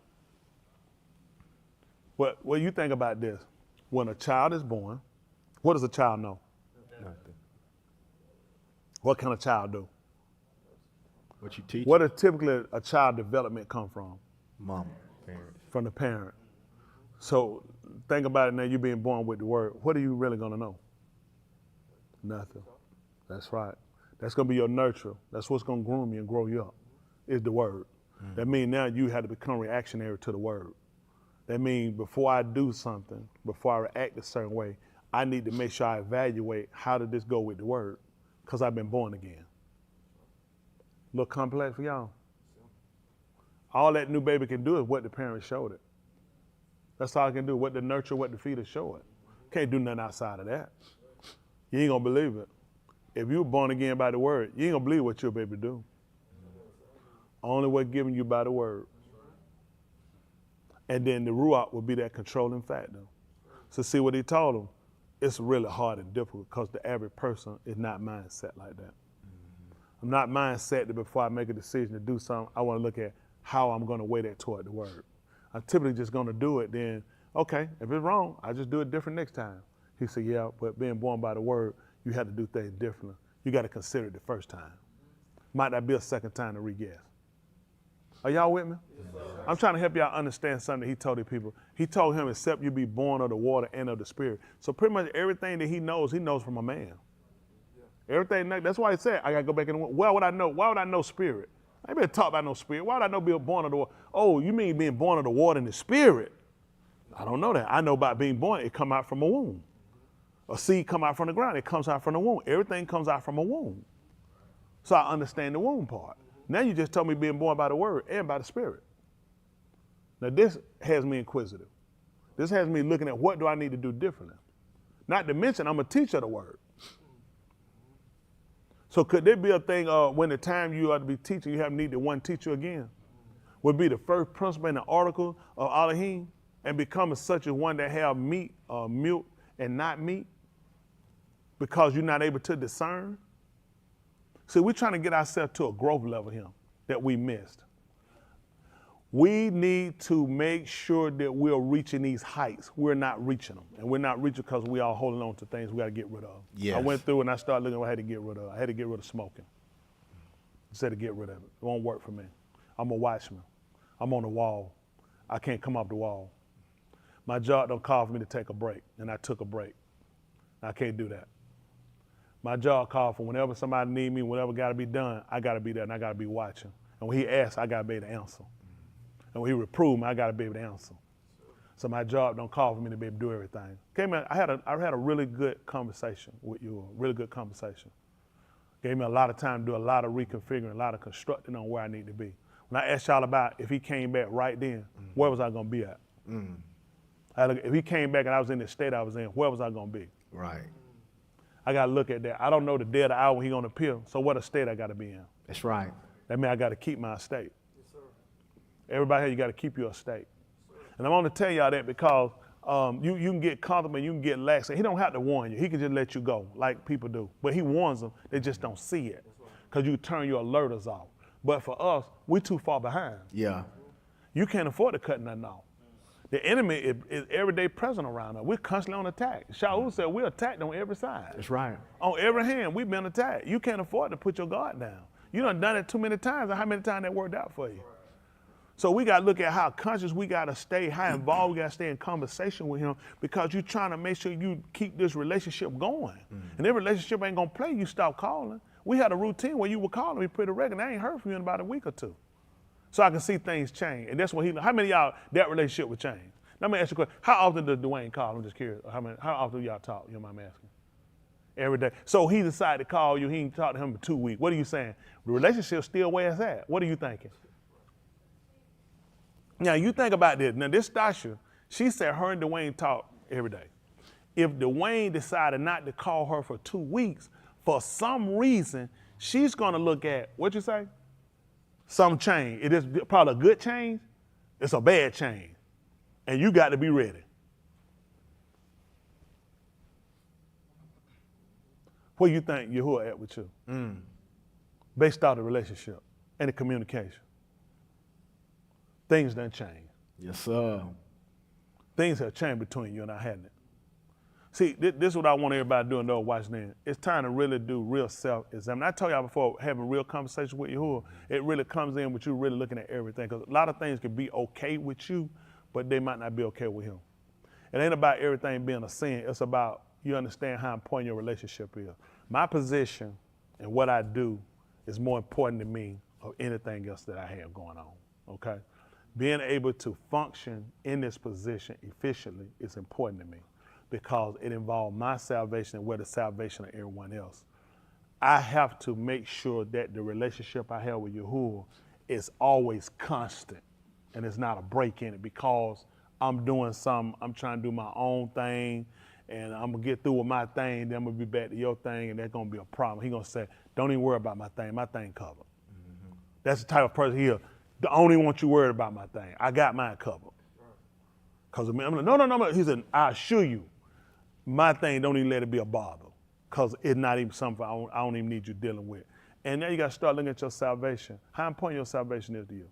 What do you think about this? When a child is born, what does a child know? Nothing. What can a child do? What you teach? Where does typically a child development come from? Mama, parent. From the parent. So think about it now, you being born with the word. What are you really gonna know? Nothing. That's right. That's gonna be your nurture. That's what's gonna groom you and grow you up, is the word. That means now you have to become reactionary to the word. That means before I do something, before I react a certain way, I need to make sure I evaluate how did this go with the word, because I've been born again. A little complex for y'all. All that new baby can do is what the parents showed it. That's all I can do, what the nurture, what the feeder show it. Can't do nothing outside of that. You ain't gonna believe it. If you were born again by the word, you ain't gonna believe what your baby do. Only what given you by the word. And then the ruach will be that controlling factor. So see what he told them, it's really hard and difficult because the average person is not mindset like that. I'm not mindset that before I make a decision to do something, I want to look at how I'm going to weigh that toward the word. I'm typically just going to do it, then, okay, if it's wrong, I just do it different next time. He said, yeah, but being born by the word, you have to do things differently. You got to consider it the first time. Might not be a second time to re-guess. Are y'all with me? Yes, I'm trying to help y'all understand something that he told the people. He told him, except you be born of the water and of the spirit. So pretty much everything that he knows from a man. Everything, that's why he said, I got to go back in the womb. Why would I know? Why would I know spirit? I ain't been taught about no spirit. Why would I know being born of the water? Oh, you mean being born of the water and the spirit? I don't know that. I know about being born, it come out from a womb. A seed come out from the ground, it comes out from the womb. Everything comes out from a womb. So I understand the womb part. Now you just told me being born by the word and by the spirit. Now this has me inquisitive. This has me looking at what do I need to do differently. Not to mention I'm a teacher of the word. So could there be a thing when the time you ought to be teaching, you have need to one teacher again? Would be the first principle in the article of Elohim and become such a one that have meat, milk, and not meat because you're not able to discern? See, we're trying to get ourselves to a growth level here that we missed. We need to make sure that we're reaching these heights. We're not reaching them. And we're not reaching because we are holding on to things we got to get rid of. Yes. I went through and I started looking at what I had to get rid of. I had to get rid of smoking. I said to get rid of it. It won't work for me. I'm a watchman. I'm on the wall. I can't come off the wall. My job don't call for me to take a break, and I took a break. I can't do that. My job called for whenever somebody need me, whatever got to be done, I got to be there and I got to be watching. And when he asks, I got to be able to answer. And when he reprove me, I got to be able to answer. So my job don't call for me to be able to do everything. Came in, I had a really good conversation with you, a really good conversation. Gave me a lot of time to do a lot of reconfiguring, a lot of constructing on where I need to be. When I asked y'all about if he came back right then, where was I gonna be at? If he came back and I was in the state I was in, where was I gonna be? Right. I gotta look at that. I don't know the day of the hour when he gonna appear, so what state I gotta be in? That's right. That means I gotta keep my state. Everybody here, you gotta keep your state. And I'm gonna tell y'all that because you can get comfortable, you can get lax. He don't have to warn you. He can just let you go like people do. But he warns them, they just don't see it because you turn your alerters off. But for us, we too far behind. Yeah. You can't afford to cut nothing off. The enemy is every day present around us. We're constantly on attack. Shaul said we're attacked on every side. That's right. On every hand, we've been attacked. You can't afford to put your guard down. You done it too many times, and how many times that worked out for you? So we got to look at how conscious we got to stay, how involved we got to stay in conversation with him, because you're trying to make sure you keep this relationship going. And if relationship ain't going to play, you stop calling. We had a routine where you were calling me pretty regular. I ain't heard from you in about a week or two. So I can see things change. And that's what how many of y'all, that relationship would change? Let me ask you a question. How often does Dwayne call? I'm just curious. How often do y'all talk? You know what I'm asking? Every day. So he decided to call you. He ain't talked to him for 2 weeks. What are you saying? The relationship's still where it's at. What are you thinking? Now, you think about this. Now, this Stasha, she said her and Dwayne talk every day. If Dwayne decided not to call her for 2 weeks, for some reason, she's going to look at, what you say? Some change. It is probably a good change. It's a bad change. And you got to be ready. Where you think Yahuwah at with you? Based on the relationship and the communication. Things done change. Yes, sir. Things have changed between you and I, hadn't it? See, this is what I want everybody to do and know watching in. It's time to really do real self-examination. I told y'all before, having real conversation with Yahuwah, it really comes in with you really looking at everything. Because a lot of things can be okay with you, but they might not be okay with him. It ain't about everything being a sin. It's about you understand how important your relationship is. My position and what I do is more important to me of anything else that I have going on, okay? Being able to function in this position efficiently is important to me because it involves my salvation and the salvation of everyone else. I have to make sure that the relationship I have with Yahuwah is always constant and it's not a break in it because I'm doing something, I'm trying to do my own thing and I'm gonna get through with my thing, then I'm gonna be back to your thing and that's gonna be a problem. He gonna say, don't even worry about my thing covered. That's the type of person here. I don't even want you worried about my thing. I got mine covered. Because I'm like, no. He said, I assure you, my thing, don't even let it be a bother. Because it's not even something I don't even need you dealing with. And now you got to start looking at your salvation. How important your salvation is to you.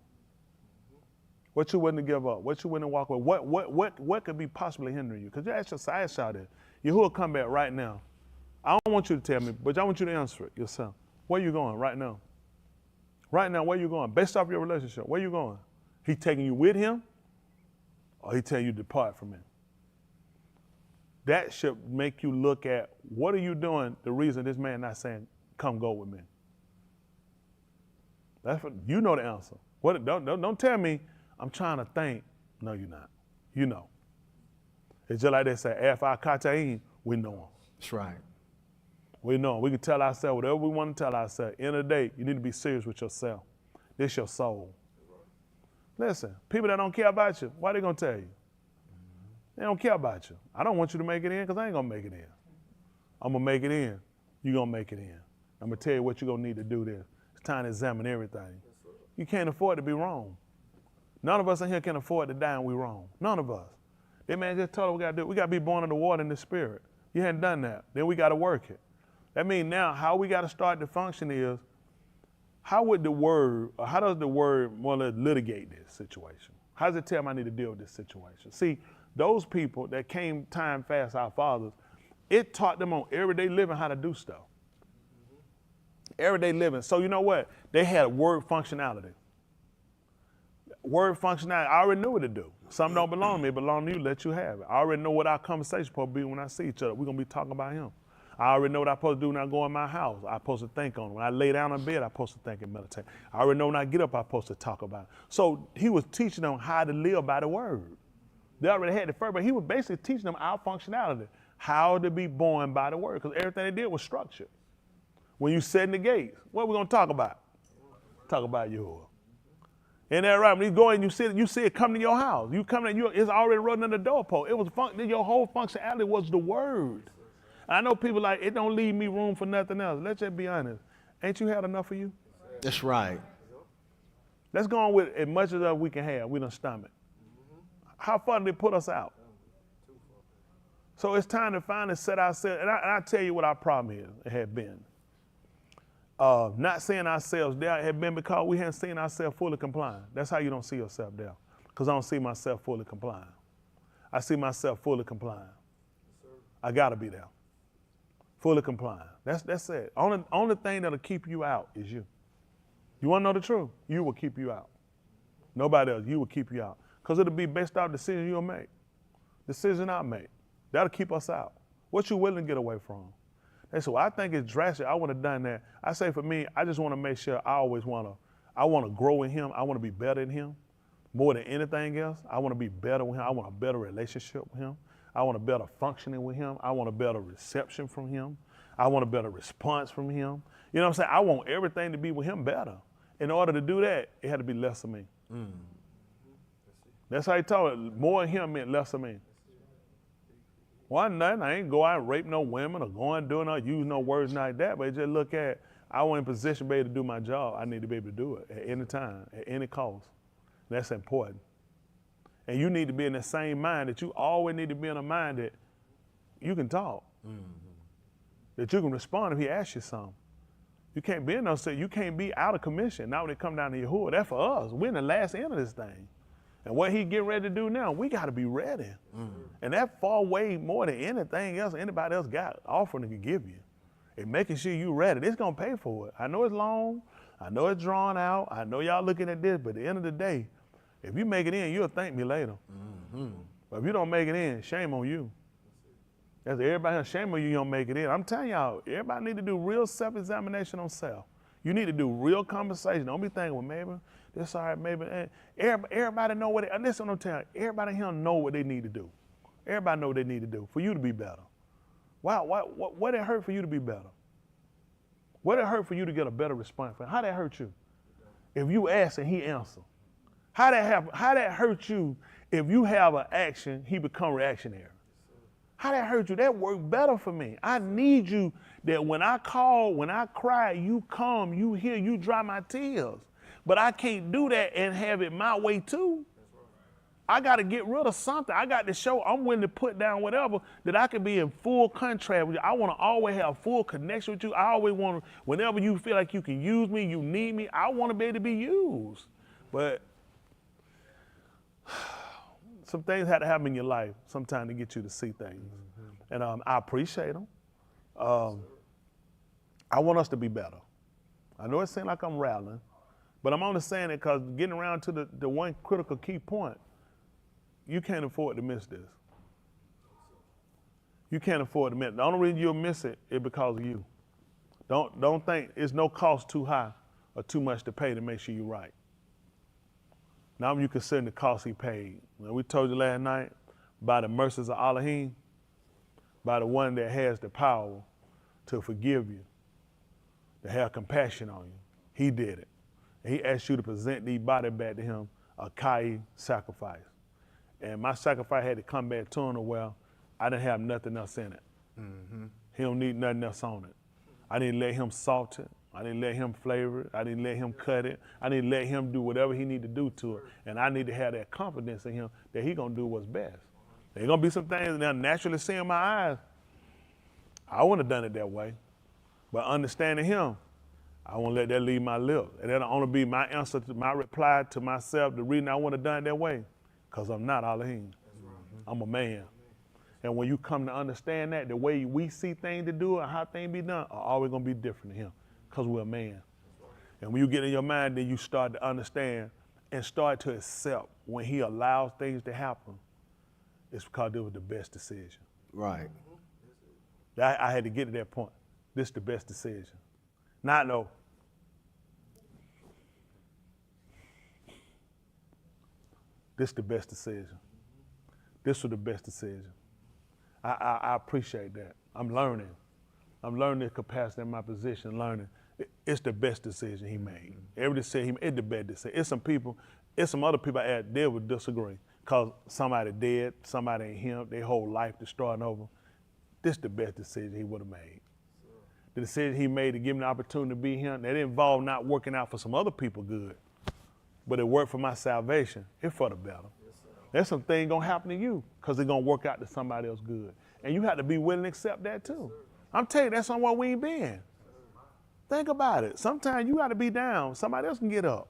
What you willing to give up. What you willing to walk away. What could be possibly hindering you? Because you ask y'all this. Yahuwah come back right now. I don't want you to tell me, but I want you to answer it yourself. Where you going right now? Right now, where you going? Based off your relationship, where you going? He taking you with him or he telling you to depart from him? That should make you look at what are you doing, the reason this man not saying, come go with me. That's what, you know the answer. Don't tell me I'm trying to think. No, you're not. You know. It's just like they say, Afar Kataim, we know him. That's right. We know him. We can tell ourselves whatever we want to tell ourselves. End of the day, you need to be serious with yourself. This your soul. Listen, people that don't care about you, why they gonna tell you? They don't care about you. I don't want you to make it in because I ain't gonna make it in. I'm gonna make it in. You gonna make it in. I'm gonna tell you what you're gonna need to do there. It's time to examine everything. You can't afford to be wrong. None of us in here can afford to die and we wrong. None of us. That man just told us we gotta do. We gotta be born of the water and the spirit. You hadn't done that. Then we gotta work it. That means now how we gotta start to function is, how does the word more or less litigate this situation? How does it tell me I need to deal with this situation? See, those people that came time fast, our fathers, it taught them on everyday living how to do stuff. Everyday living. So you know what? They had word functionality. Word functionality, I already knew what to do. Something don't belong to me, it belong to you, let you have it. I already know what our conversation supposed to be when I see each other. We're gonna be talking about him. I already know what I'm supposed to do when I go in my house. I'm supposed to think on it. When I lay down in bed, I'm supposed to think and meditate. I already know when I get up, I'm supposed to talk about it. So he was teaching them how to live by the word. They already had the first, but he was basically teaching them our functionality, how to be born by the word, because everything they did was structured. When you set in the gates, what are we going to talk about? Talk about Yahuwah. Ain't that right? When you go in, you see it come to your house. You come in, it's already running on the doorpost. It was your whole functionality was the word. I know people like, it don't leave me room for nothing else. Let's just be honest. Ain't you had enough for you? That's right. Let's go on with as much as we can have. We done stomach. How far did they put us out? So it's time to finally set ourselves, and I tell you what our problem is, it had been. Not seeing ourselves there had been because we hadn't seen ourselves fully complying. That's how you don't see yourself there. Because I don't see myself fully complying. I see myself fully complying. I gotta be there. Fully complying. That's it. Only thing that'll keep you out is you. You wanna know the truth? You will keep you out. Nobody else, you will keep you out. Because it'll be based off decision you'll make. Decision I make. That'll keep us out. What you willing to get away from? And so I think it's drastic. I would have done that. I say for me, I just want to make sure I want to grow in him. I want to be better in him more than anything else. I want to be better with him. I want a better relationship with him. I want a better functioning with him. I want a better reception from him. I want a better response from him. You know what I'm saying? I want everything to be with him better. In order to do that, it had to be less of me. That's how he told it. More of him meant less of me. One nothing. I ain't go out and rape no women or go and do no, use no words like that, but just look at, I want in position to be able to do my job. I need to be able to do it at any time, at any cost. That's important. And you need to be in the same mind that you always need to be in a mind that you can talk. That you can respond if he asks you something. You can't be in no state, you can't be out of commission. Now when it come down to Yahuwah, that's for us. We're in the last end of this thing. And what he getting ready to do now, we got to be ready. And that far way more than anything else anybody else got offering to give you. And making sure you ready. It's going to pay for it. I know it's long. I know it's drawn out. I know y'all looking at this. But at the end of the day, if you make it in, you'll thank me later. But if you don't make it in, shame on you. That's everybody here, shame on you don't make it in. I'm telling y'all, everybody need to do real self-examination on self. You need to do real conversation. Don't be thinking, well, maybe this all right, maybe. Everybody know what they, listen, I'm telling you, everybody here know what they need to do. Everybody know what they need to do for you to be better. What it hurt for you to be better? What it hurt for you to get a better response? How that hurt you? If you ask and he answer. How that hurt you if you have an action, he become reactionary? How that hurt you? That worked better for me. I need you that when I call, when I cry, you come, you hear, you dry my tears. But I can't do that and have it my way too. I got to get rid of something. I got to show I'm willing to put down whatever that I can be in full contract with you. I want to always have full connection with you. I always want to, whenever you feel like you can use me, you need me, I want to be able to be used. But some things had to happen in your life sometime to get you to see things. And I appreciate them. I want us to be better. I know it seems like I'm rattling, but I'm only saying it because getting around to the one critical key point, you can't afford to miss this. You can't afford to miss it. The only reason you'll miss it is because of you. Don't think it's no cost too high or too much to pay to make sure you're right. Now you consider the cost he paid. When we told you last night, by the mercies of Elohim, by the one that has the power to forgive you, to have compassion on you. He did it. And he asked you to present these body back to him, a Kai sacrifice. And my sacrifice had to come back to him where I didn't have nothing else in it. He don't need nothing else on it. I didn't let him salt it. I didn't let him flavor it. I didn't let him cut it. I didn't let him do whatever he need to do to it. And I need to have that confidence in him that he gonna do what's best. There's gonna be some things that I naturally see in my eyes. I wouldn't have done it that way. But understanding him, I won't let that leave my lips. And that'll only be my answer to my reply to myself, the reason I wouldn't have done it that way, because I'm not Elohim. I'm a man. And when you come to understand that, the way we see things to do and how things be done are always gonna be different to him, because we're a man. And when you get in your mind, then you start to understand and start to accept when he allows things to happen, it's because it was the best decision. Right. I had to get to that point. This is the best decision. Not no. This is the best decision. This was the best decision. I appreciate that. I'm learning. I'm learning the capacity in my position, learning. It's the best decision he made. Every decision he made, it's the best decision. It's some other people out there would disagree because somebody dead, somebody ain't him, their whole life destroying over. This is the best decision he would have made. The decision he made to give me the opportunity to be him, that involved not working out for some other people good, but it worked for my salvation. It's for the better. There's some things gonna happen to you because they're gonna work out to somebody else good. And you have to be willing to accept that too. I'm telling you, that's somewhere we ain't been. Think about it. Sometimes you gotta be down, somebody else can get up.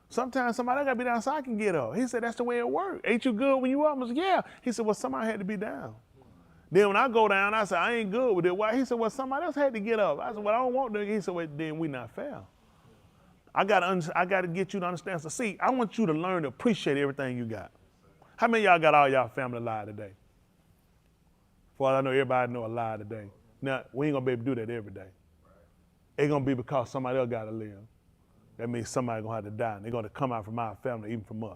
Sometimes somebody else gotta be down so I can get up. He said, that's the way it works. Ain't you good when you up? I said, yeah. He said, well, somebody had to be down. Then when I go down, I said, I ain't good with it. Why? He said, well, somebody else had to get up. I said, well, I don't want to. He said, well, then we not fair. I gotta get you to understand. So see, I want you to learn to appreciate everything you got. How many of y'all got all y'all family alive today? For all I know, everybody know alive today. Now, we ain't gonna be able to do that every day. It's gonna be because somebody else gotta live. That means somebody gonna have to die. And they're gonna come out from our family, even from us.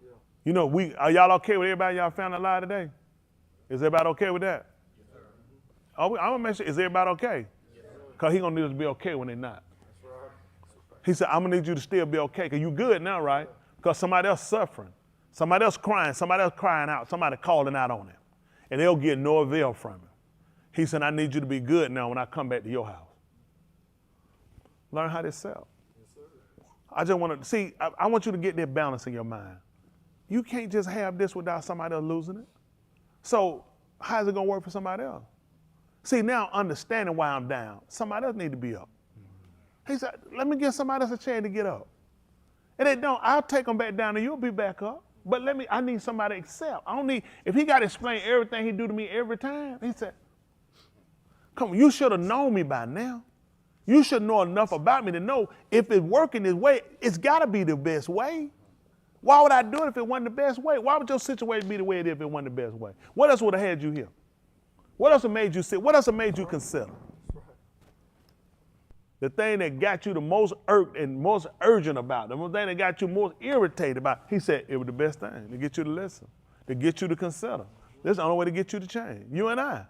Yeah. You know, are y'all okay with everybody in y'all family alive today? Is everybody okay with that? Yes, I'm gonna make sure, is everybody okay? Because he gonna need us to be okay when they're not. That's right. He said, I'm gonna need you to still be okay, because you good now, right? Because somebody else suffering. Somebody else crying out, somebody calling out on him. And they'll get no avail from him. He said, I need you to be good now when I come back to your house. Learn how to sell. Yes, I just want to, see, I want you to get that balance in your mind. You can't just have this without somebody else losing it. So how's it going to work for somebody else? See, now understanding why I'm down, somebody else need to be up. He said, let me give somebody else a chance to get up. And they don't, I'll take them back down and you'll be back up. But I need somebody to accept. I don't need, if he got to explain everything he do to me every time, he said, come on, you should have known me by now. You should know enough about me to know if it's working this way, it's got to be the best way. Why would I do it if it wasn't the best way? Why would your situation be the way it is if it wasn't the best way? What else would have had you here? What else have made you sit? What else have made you consider? The thing that got you the most irked and most urgent about, the thing that got you most irritated about, he said it was the best thing to get you to listen, to get you to consider. This is the only way to get you to change. You and I.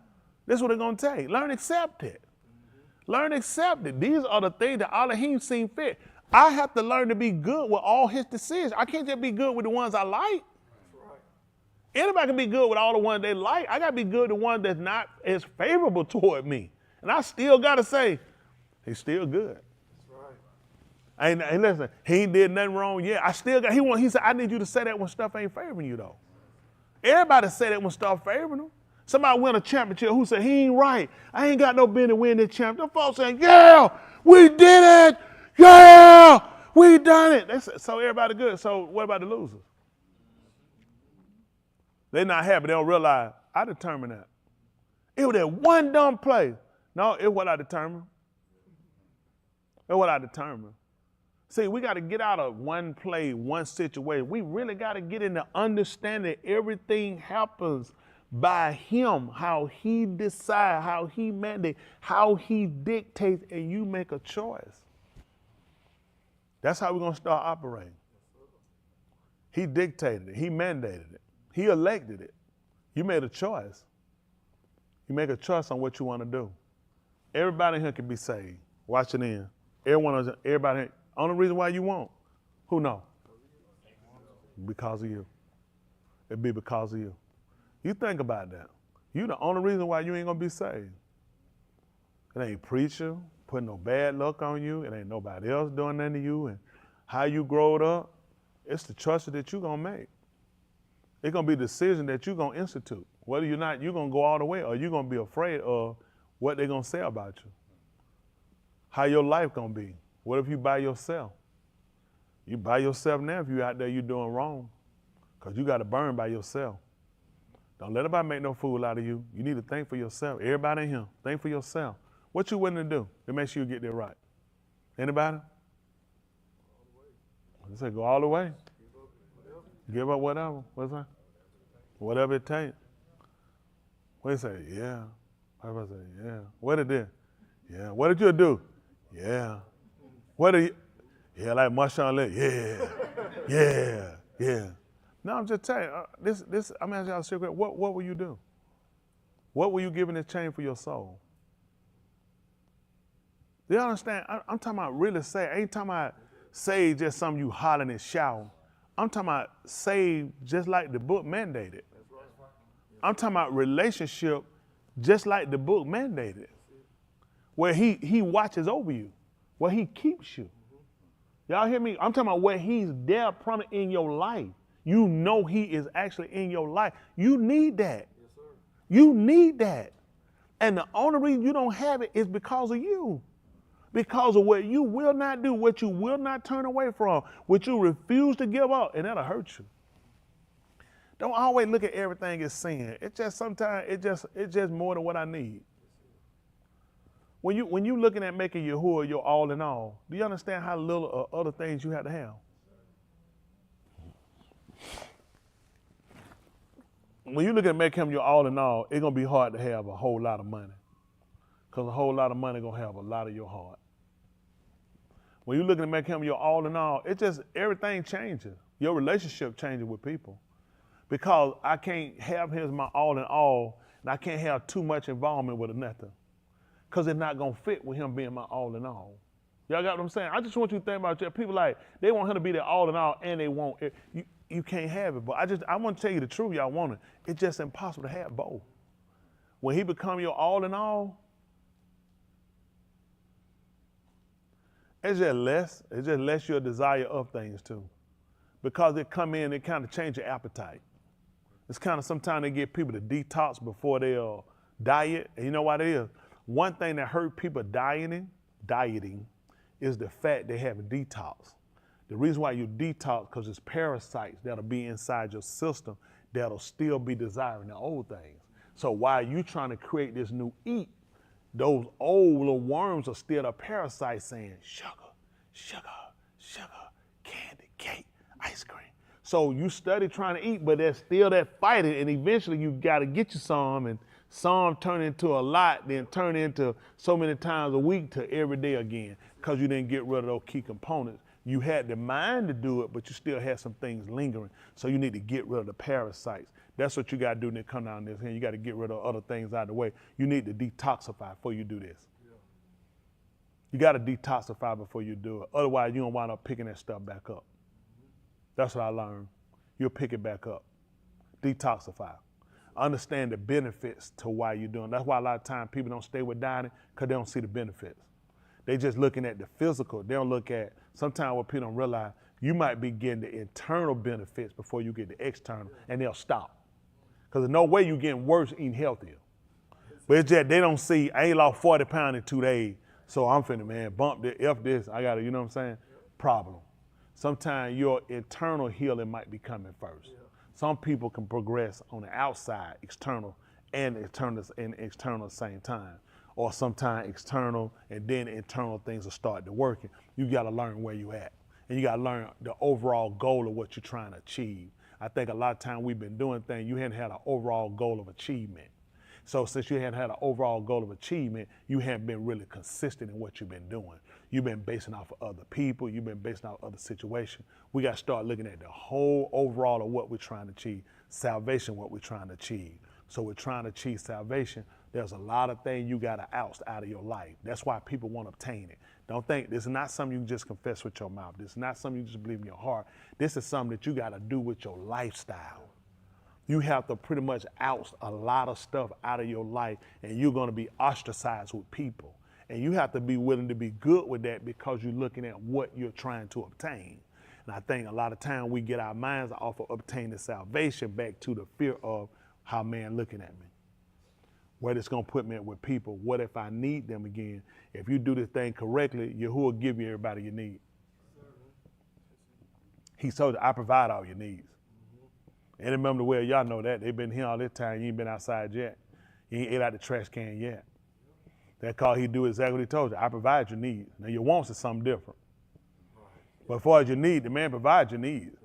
This is what it's going to take. Learn to accept it. Learn to accept it. These are the things that Elohim seen fit. I have to learn to be good with all his decisions. I can't just be good with the ones I like. Anybody can be good with all the ones they like. I got to be good with the one that's not as favorable toward me. And I still got to say, he's still good. That's right. And listen, he ain't did nothing wrong yet. I still got, he said, I need you to say that when stuff ain't favoring you though. Everybody say that when stuff favoring them. Somebody win a championship who said, he ain't right. I ain't got no business winning this championship. Them folks saying, yeah, we did it. Yeah, we done it. So everybody good. So what about the losers? They're not happy. They don't realize I determined that. It was that one dumb play. No, it's what I determined. It's what I determined. See, we got to get out of one play, one situation. We really got to get into understanding everything happens by him, how he decides, how he mandates, how he dictates, and you make a choice. That's how we're going to start operating. He dictated it. He mandated it. He elected it. You made a choice. You make a choice on what you want to do. Everybody here can be saved. Watch it in. Everybody, only reason why you won't, who know? Because of you. It'd be because of you. You think about that. You the only reason why you ain't gonna be saved. It ain't preacher putting no bad luck on you. It ain't nobody else doing nothing to you. And how you growed up, it's the choices that you gonna make. It's gonna be a decision that you gonna institute. Whether you're not, you're gonna go all the way or you're gonna be afraid of what they're gonna say about you. How your life gonna be. What if you by yourself? You by yourself now if you out there you doing wrong. Because you got to burn by yourself. Don't let nobody make no fool out of you. You need to think for yourself. Everybody in here, think for yourself. What you willing to do to make sure you get that right? Anybody? I say go all the way. Give up whatever. What's that? Whatever it takes. What do you say? Yeah. I was say, yeah. What did it? Yeah. What did you do? Yeah. What did you? Yeah, like Marshawn Lynch. Yeah. No, I'm just telling you, this. I'm asking y'all a secret. What will you do? What were you giving this chain for your soul? Do you understand? I'm talking about really saved. I ain't talking about saved just something you hollering and shouting. I'm talking about saved just like the book mandated. I'm talking about relationship just like the book mandated. Where he watches over you, where he keeps you. Y'all hear me? I'm talking about where he's there prominent in your life. You know he is actually in your life. You need that. Yes, sir. You need that. And the only reason you don't have it is because of you. Because of what you will not do, what you will not turn away from, what you refuse to give up, and that'll hurt you. Don't always look at everything as sin. It's just sometimes it's just more than what I need. When you looking at making Yahuwah your all in all, do you understand how little other things you have to have? When you look at making him your all in all, it's gonna be hard to have a whole lot of money. Because a whole lot of money gonna have a lot of your heart. When you're looking to make him your all in all, it just, everything changes. Your relationship changes with people. Because I can't have him as my all in all, and I can't have too much involvement with nothing. Because it's not gonna fit with him being my all in all. Y'all got what I'm saying? I just want you to think about it. People like, they want him to be their all in all, and they won't. You can't have it. But I want to tell you the truth, y'all want it. It's just impossible to have both. When he become your all in all, it's just less your desire of things too. Because it come in, it kind of change your appetite. It's kind of, sometimes they get people to detox before they'll diet. And you know what it is? One thing that hurt people dieting is the fact they have a detox. The reason why you detox, because it's parasites that'll be inside your system that'll still be desiring the old things. So while you trying to create this new eat, those old little worms are still a parasite saying sugar, candy, cake, ice cream. So you study trying to eat, but there's still that fighting, and eventually you gotta get you some, and some turn into a lot, then turn into so many times a week to every day again, because you didn't get rid of those key components. You had the mind to do it, but you still had some things lingering. So you need to get rid of the parasites. That's what you gotta do when they come down this here. You gotta get rid of other things out of the way. You need to detoxify before you do this. Yeah. You gotta detoxify before you do it. Otherwise, you don't wind up picking that stuff back up. That's what I learned. You'll pick it back up. Detoxify. Understand the benefits to why you're doing it. That's why a lot of times people don't stay with dining, because they don't see the benefits. They just looking at the physical. They don't look at, sometimes what people don't realize, you might be getting the internal benefits before you get the external, and they'll stop. Because there's no way you're getting worse eating healthier. But it's just, they don't see, I ain't lost 40 pounds in 2 days, so I'm finna, man, bump this, F this, I gotta, you know what I'm saying? Problem. Sometimes your internal healing might be coming first. Some people can progress on the outside, external and internal at the same time. Or sometimes external and then internal things will start to working. You gotta learn where you at. And you gotta learn the overall goal of what you're trying to achieve. I think a lot of time we've been doing things, you hadn't had an overall goal of achievement. So since you hadn't had an overall goal of achievement, you haven't been really consistent in what you've been doing. You've been basing off of other people, you've been basing off of other situations. We gotta start looking at the whole overall of what we're trying to achieve. Salvation, what we're trying to achieve. So we're trying to achieve salvation. There's a lot of things you gotta oust out of your life. That's why people want to obtain it. Don't think, this is not something you just confess with your mouth. This is not something you just believe in your heart. This is something that you gotta do with your lifestyle. You have to pretty much oust a lot of stuff out of your life, and you're gonna be ostracized with people. And you have to be willing to be good with that, because you're looking at what you're trying to obtain. And I think a lot of time we get our minds off of obtaining salvation back to the fear of how man looking at me. Where it's gonna put me with people. What if I need them again? If you do this thing correctly, Yahuwah will give you everybody you need. He told you, I provide all your needs. And remember, well, y'all know that. They've been here all this time. You ain't been outside yet. You ain't ate out the trash can yet. That call, he do exactly what he told you. I provide your needs. Now your wants is something different. But as far as your need, the man provides your needs.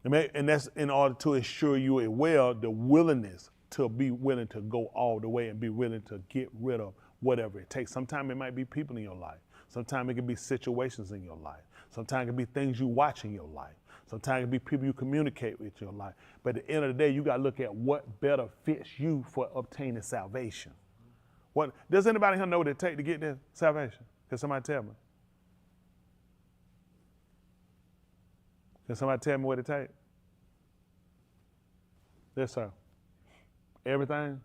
And that's in order to ensure you as well the willingness to be willing to go all the way and be willing to get rid of whatever it takes. Sometimes it might be people in your life. Sometimes it can be situations in your life. Sometimes it can be things you watch in your life. Sometimes it can be people you communicate with in your life. But at the end of the day, you got to look at what better fits you for obtaining salvation. What does anybody here know what it takes to get this salvation? Can somebody tell me? Can somebody tell me what it takes? Yes, sir. Everything?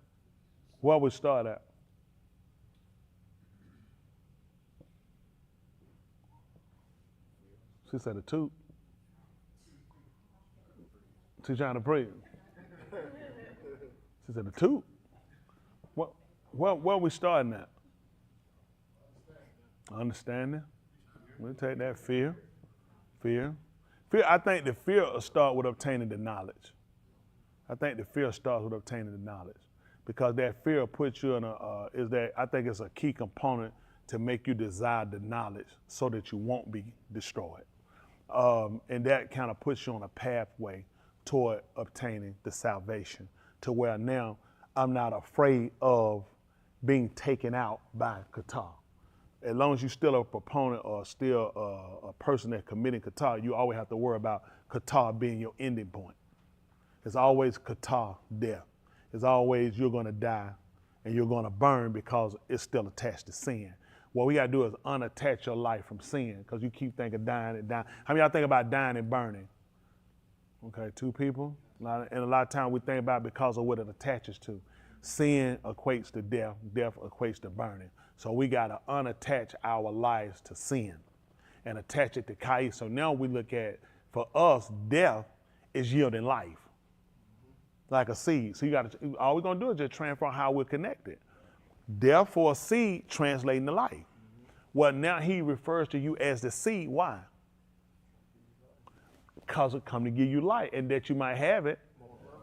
Where we start at? She said a tooth. She's trying to pray. She said a tooth. Where we starting at? Understanding. We'll take that fear. Fear. I think the fear will start with obtaining the knowledge. I think the fear starts with obtaining the knowledge, because that fear puts you in I think it's a key component to make you desire the knowledge so that you won't be destroyed. And that kind of puts you on a pathway toward obtaining the salvation, to where now I'm not afraid of being taken out by Qatar. As long as you're still a proponent or still a person that's committing Qatar, you always have to worry about Qatar being your ending point. It's always Qatar death. It's always you're going to die and you're going to burn because it's still attached to sin. What we got to do is unattach your life from sin, because you keep thinking dying and dying. How many of y'all think about dying and burning? Okay, 2 people. And a lot of times we think about it because of what it attaches to. Sin equates to death. Death equates to burning. So we got to unattach our lives to sin and attach it to Kai. So now we look at, for us, death is yielding life, like a seed. So all we're going to do is just transform how we're connected. Death for a seed translating to life. Well, now he refers to you as the seed. Why? Because it come to give you life, and that you might have it,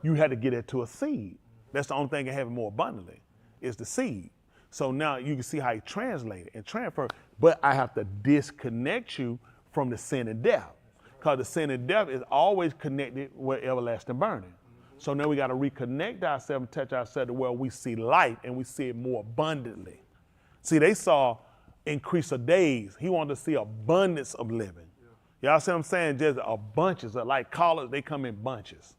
you had to get it to a seed. That's the only thing that have it more abundantly, is the seed. So now you can see how he translated and transferred, but I have to disconnect you from the sin and death, because the sin and death is always connected with everlasting burning. So now we got to reconnect ourselves and touch ourselves to where we see life and we see it more abundantly. See, they saw increase of days. He wanted to see abundance of living. Y'all see what I'm saying? Just a bunches of, like collars, they come in bunches.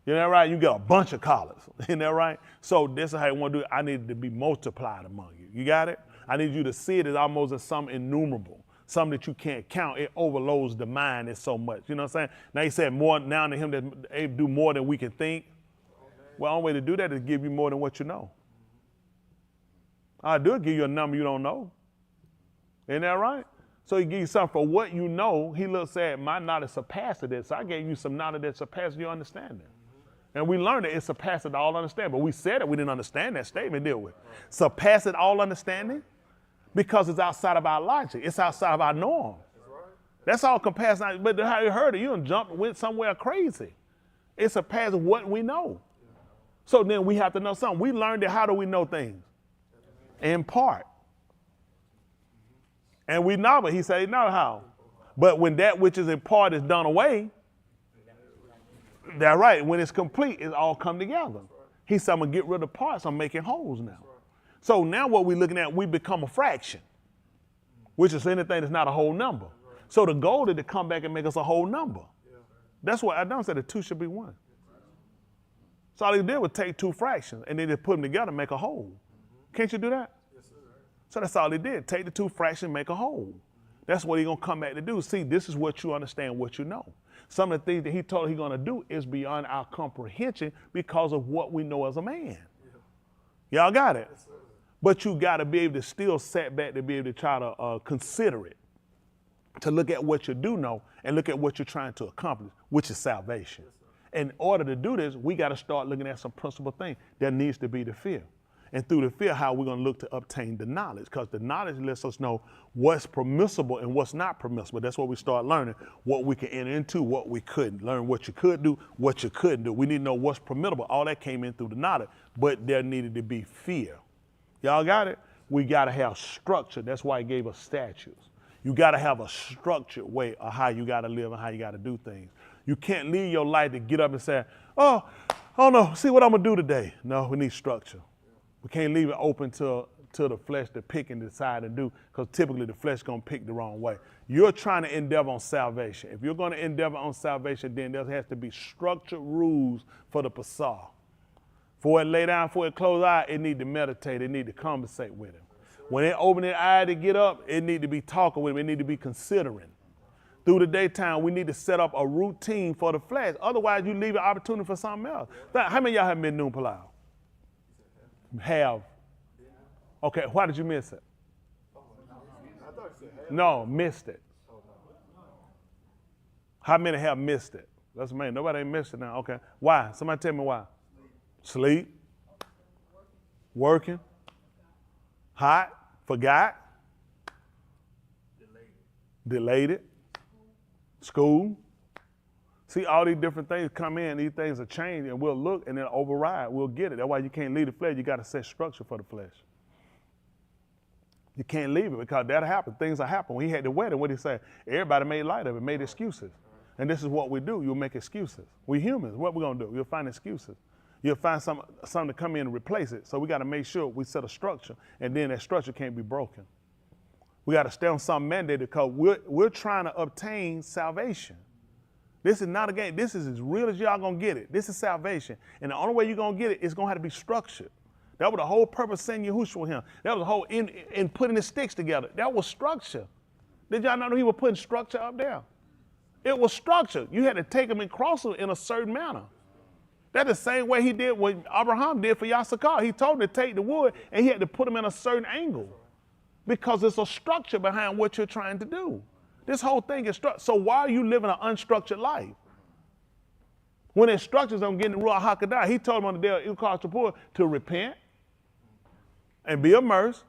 You know right? You get a bunch of collars. You know right? So this is how you want to do it. I need it to be multiplied among you. You got it? I need you to see it as almost as something innumerable, something that you can't count. It overloads the mind. It's so much. You know what I'm saying? Now he said more now to him that they do more than we can think. Well, the only way to do that is give you more than what you know. I do give you a number you don't know. Isn't that right? So he gives you something for what you know. He looks at my knowledge surpasses this. So I gave you some knowledge that surpasses your understanding. And we learned that it surpasses all understanding. But we said it, we didn't understand that statement, did we? Surpasses all understanding? Because it's outside of our logic. It's outside of our norm. That's all comparison. But how you heard it, you done jumped, went somewhere crazy. It surpasses what we know. So then we have to know something. We learned that how do we know things? In part. And we know, but he said, know how. But when that which is in part is done away, that's right. When it's complete, it all come together. He said, I'm going to get rid of parts. I'm making wholes now. So now what we're looking at, we become a fraction, which is anything that's not a whole number. So the goal is to come back and make us a whole number. That's what I done said, the 2 should be 1. So all he did was take 2 fractions and then just put them together and make a whole. Can't you do that? So that's all he did. Take the 2 fractions, make a whole. That's what he's going to come back to do. See, this is what you understand, what you know. Some of the things that he told he's going to do is beyond our comprehension because of what we know as a man. Y'all got it? But you got to be able to still sit back to be able to try to consider it, to look at what you do know and look at what you're trying to accomplish, which is salvation. In order to do this, we got to start looking at some principal things. There needs to be the fear. And through the fear, how we're going to look to obtain the knowledge, because the knowledge lets us know what's permissible and what's not permissible. That's what we start learning, what we can enter into, what we couldn't. Learn what you could do, what you couldn't do. We need to know what's permissible. All that came in through the knowledge, but there needed to be fear. Y'all got it? We got to have structure. That's why he gave us statutes. You got to have a structured way of how you got to live and how you got to do things. You can't live your life to get up and say, oh, Oh no, see what I'm gonna do today. No, we need structure. We can't leave it open to the flesh to pick and decide and do, because typically the flesh gonna pick the wrong way. You're trying to endeavor on salvation. If you're gonna endeavor on salvation, then there has to be structured rules for the pasah. Before it lay down, before it close eye, it need to meditate, it need to conversate with him. When it open its eye to get up, it need to be talking with him, it need to be considering. Through the daytime, we need to set up a routine for the flesh. Otherwise, you leave an opportunity for something else. How many of y'all have mid-noon palau? Have. Okay, why did you miss it? No, missed it. How many have missed it? That's amazing. Nobody ain't missed it now. Okay. Why? Somebody tell me why. Sleep. Working. Hot. Forgot. Delayed it. School. See, all these different things come in, these things are changed, and we'll look and then override. We'll get it. That's why you can't leave the flesh. You got to set structure for the flesh. You can't leave it because that'll happen. Things will happen. When he had the wedding, what did he say? Everybody made light of it, made excuses. And this is what we do. You'll make excuses. We humans. What we going to do? You'll find excuses. You'll find something to come in and replace it. So we got to make sure we set a structure, and then that structure can't be broken. We got to stay on some mandate because we're trying to obtain salvation. This is not a game. This is as real as y'all going to get it. This is salvation. And the only way you're going to get it is going to have to be structured. That was the whole purpose of sending Yahushua with him. That was the whole in putting the sticks together. That was structure. Did y'all know he was putting structure up there? It was structure. You had to take them and cross them in a certain manner. That's the same way he did what Abraham did for Yasakar. He told him to take the wood and he had to put them in a certain angle because there's a structure behind what you're trying to do. This whole thing is structured. So why are you living an unstructured life? When there's structures on getting the Ruach HaKodesh, he told him on the day of Ikar Tapur to repent and be immersed,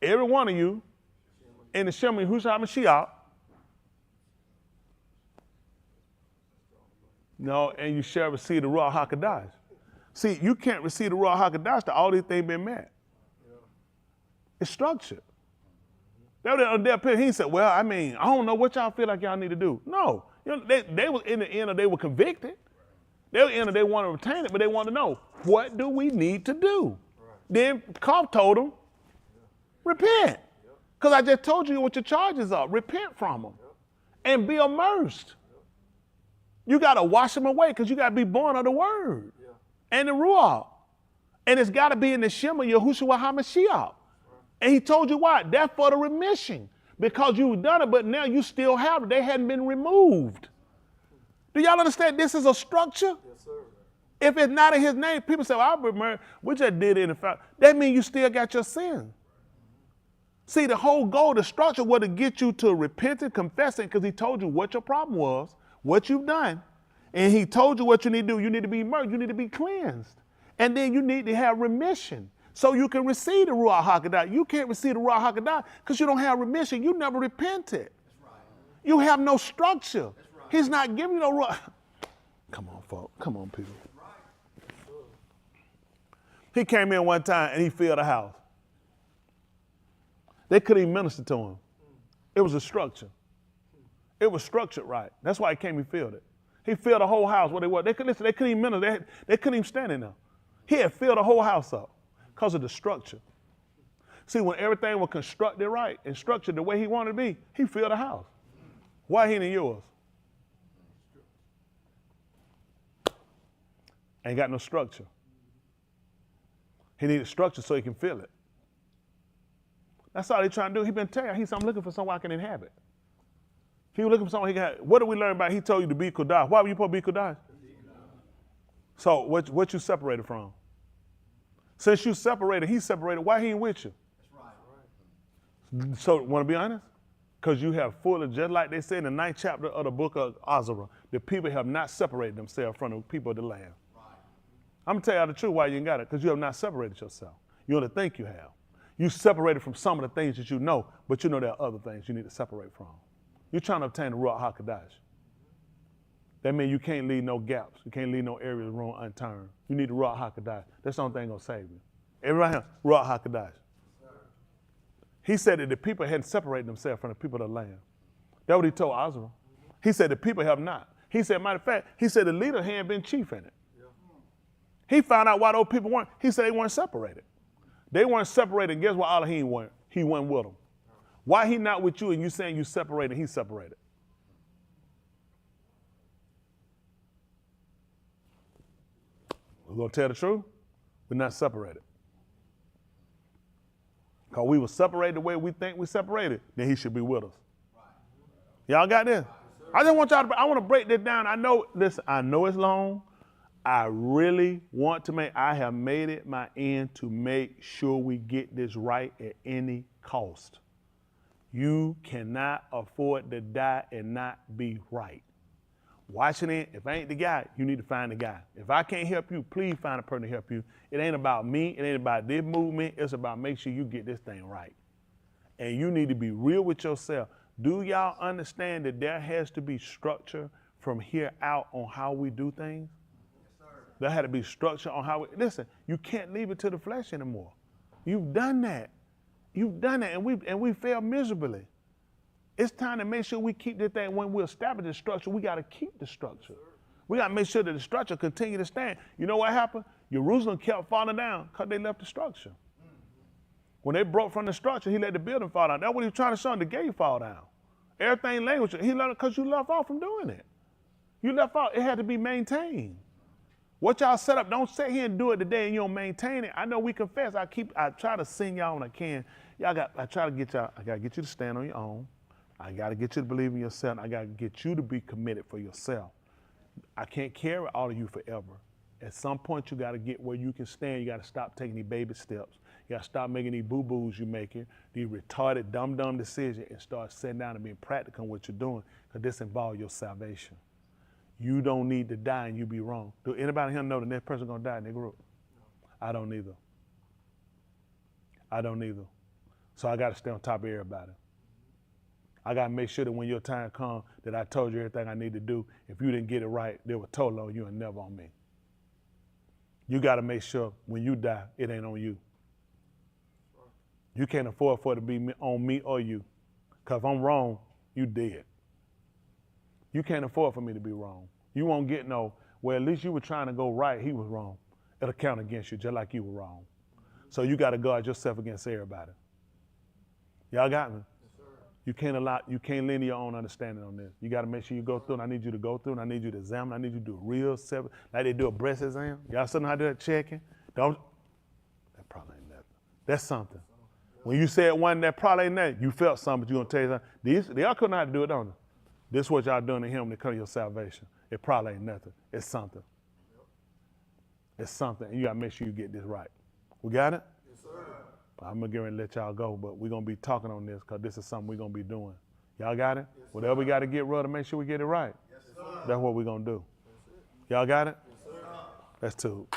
every one of you, in the Shem Yahushua HaMashiach. No, and you shall receive the Ruach HaKodesh. See, you can't receive the Ruach HaKodesh till all these things been met. It's structured. That was on that period. He said, well, I mean, I don't know what y'all feel like y'all need to do. No, you know, they was in the end, they were convicted. They were in the, they wanted to retain it, but they wanted to know, what do we need to do? Right. Then Kof told them, repent. Because I just told you what your charges are. Repent from them and be immersed. You got to wash them away because you got to be born of the word and the Ruach. And it's got to be in the Shema Yahushua HaMashiach. And he told you why? That's for the remission. Because you've done it, but now you still have it. They hadn't been removed. Do y'all understand this is a structure? Yes, sir. If it's not in his name, people say, well, Albert, we just did it in the fact. That means you still got your sin. See, the whole goal, the structure was to get you to repenting, confessing, because he told you what your problem was, what you've done, and he told you what you need to do. You need to be immersed. You need to be cleansed. And then you need to have remission. So you can receive the Ruach HaKodesh. You can't receive the Ruach HaKodesh because you don't have remission. You never repented. That's right. You have no structure. That's right. He's not giving you no Ruach. Come on, folks. Come on, people. Right. He came in one time and he filled the house. They couldn't even minister to him. It was a structure. It was structured right. That's why he came and filled it. He filled the whole house where they were. They couldn't even minister. They couldn't even stand in there. He had filled the whole house up. Because of the structure. See, when everything was constructed right and structured the way he wanted to be, he filled the house. Why he ain't yours? Ain't got no structure. He needed structure so he can fill it. That's all he's trying to do. He been telling you, he said, I'm looking for someone I can inhabit. He was looking for someone he can have. What did we learn about? He told you to be Kodash. Why were you supposed to be Kodash? So what you separated from? Since you separated, he separated, why he ain't with you? That's right. So, want to be honest? Because you have fully, just like they say in the 9th chapter of the book of Azara, the people have not separated themselves from the people of the land. Right. I'm going to tell you the truth why you ain't got it, because you have not separated yourself. You only think you have. You separated from some of the things that you know, but you know there are other things you need to separate from. You're trying to obtain the Ruach HaKodesh. That means you can't leave no gaps. You can't leave no areas wrong unturned. You need the Ruach HaKodesh. That's the only thing gonna save you. Everybody here, Ruach HaKodesh. He said that the people hadn't separated themselves from the people of the land. That's what he told Azra. He said the people have not. He said, matter of fact, he said the leader hadn't been chief in it. He found out why those people weren't. He said they weren't separated. They weren't separated. And guess what? Allah, he went with them. Why he not with you and you saying you separated, he separated? We're going to tell the truth. We're not separated. Because we were separated the way we think we separated, then he should be with us. Y'all got this? I just want y'all to, I want to break this down. I know it's long. I really want to I have made it my end to make sure we get this right at any cost. You cannot afford to die and not be right. Watching it, if I ain't the guy, you need to find the guy. If I can't help you, please find a person to help you. It ain't about me, it ain't about this movement, it's about make sure you get this thing right. And you need to be real with yourself. Do y'all understand that there has to be structure from here out on how we do things? Yes, sir. There had to be structure on how we, listen, you can't leave it to the flesh anymore. You've done that. You've done that, and we failed miserably. It's time to make sure we keep this thing. When we establish the structure, we got to keep the structure. We got to make sure that the structure continue to stand. You know what happened? Jerusalem kept falling down because they left the structure. When they broke from the structure, he let the building fall down. That's what he was trying to show them, the gate fall down. Everything language, he let it because you left off from doing it. You left out, it had to be maintained. What y'all set up, don't sit here and do it today and you don't maintain it. I know we confess, I try to sing y'all when I can. I gotta get you to stand on your own. I gotta get you to believe in yourself. I gotta get you to be committed for yourself. I can't carry all of you forever. At some point you gotta get where you can stand. You gotta stop taking these baby steps. You gotta stop making these boo-boos you're making, these retarded, dumb decisions, and start sitting down and being practical in what you're doing, because this involves your salvation. You don't need to die and you be wrong. Do anybody here know the next person gonna die in their group? I don't either. I don't either. So I gotta stay on top of everybody. I gotta make sure that when your time comes, that I told you everything I need to do. If you didn't get it right, they were told on you and never on me. You gotta make sure when you die, it ain't on you. You can't afford for it to be on me or you. Because if I'm wrong, you dead. You can't afford for me to be wrong. You won't get no, well, at least you were trying to go right, he was wrong. It'll count against you just like you were wrong. So you gotta guard yourself against everybody. Y'all got me? You can't lean to your own understanding on this. You gotta make sure you go through, and I need you to go through, and I need you to examine, I need you to do a real separate, like they do a breast exam. Y'all still know how to do that checking? That probably ain't nothing. That's something. When you said one, that probably ain't nothing. You felt something, but you're gonna tell you something. Y'all couldn't know how to do it, don't they? This is what y'all doing to him to come to your salvation. It probably ain't nothing. It's something. It's something, and you gotta make sure you get this right. We got it? Yes, sir. I'm gonna get ready and let y'all go, but we're gonna be talking on this because this is something we're gonna be doing. Y'all got it? Yes, whatever we gotta get rid of, make sure we get it right. Yes, sir. That's what we're gonna do. Y'all got it? Yes, sir. That's two.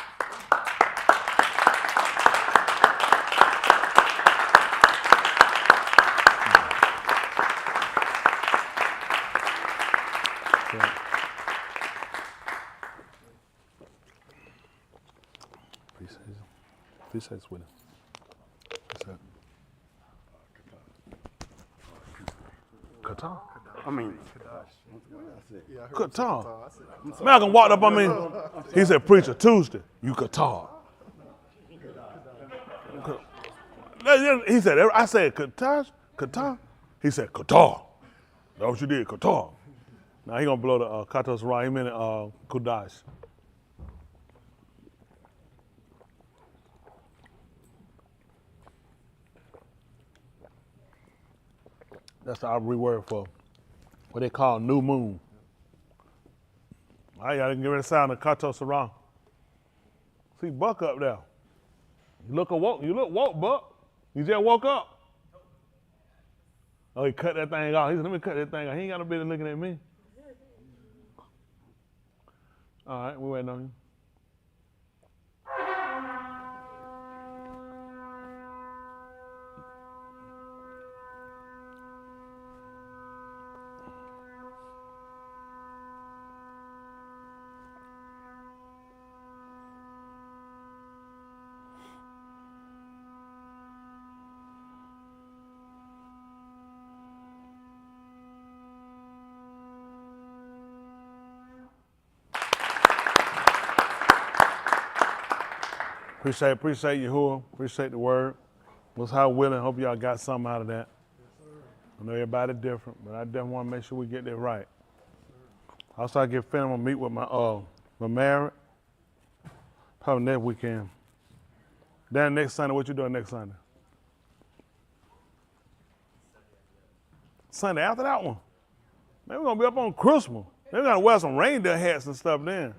Appreciate with him. What's that? Qatar? I mean, Qatar. Malcolm walked up on me. He said, "Preacher, Tuesday, you Qatar." He said, I said, Qatar? He said, Qatar. That's what you did, Qatar. Now he gonna blow the Qatar's right. He meant Kudash. That's the Ivory word for what they call new moon. All right, y'all can get ready to sound the Kato Sarah. See Buck up there. You look woke, Buck. You just woke up. Oh, he cut that thing off. He said, let me cut that thing off. He ain't got no business looking at me. All right, we waiting on you. Appreciate Yahuwah. Appreciate the word. Was how willing. Hope y'all got something out of that. I know everybody different, but I definitely want to make sure we get that right. Also, I get finished. I'm gonna meet with my married. Probably next weekend. Then next Sunday, what you doing next Sunday? Sunday after that one. Man, we're gonna be up on Christmas. They're gonna wear some reindeer hats and stuff then.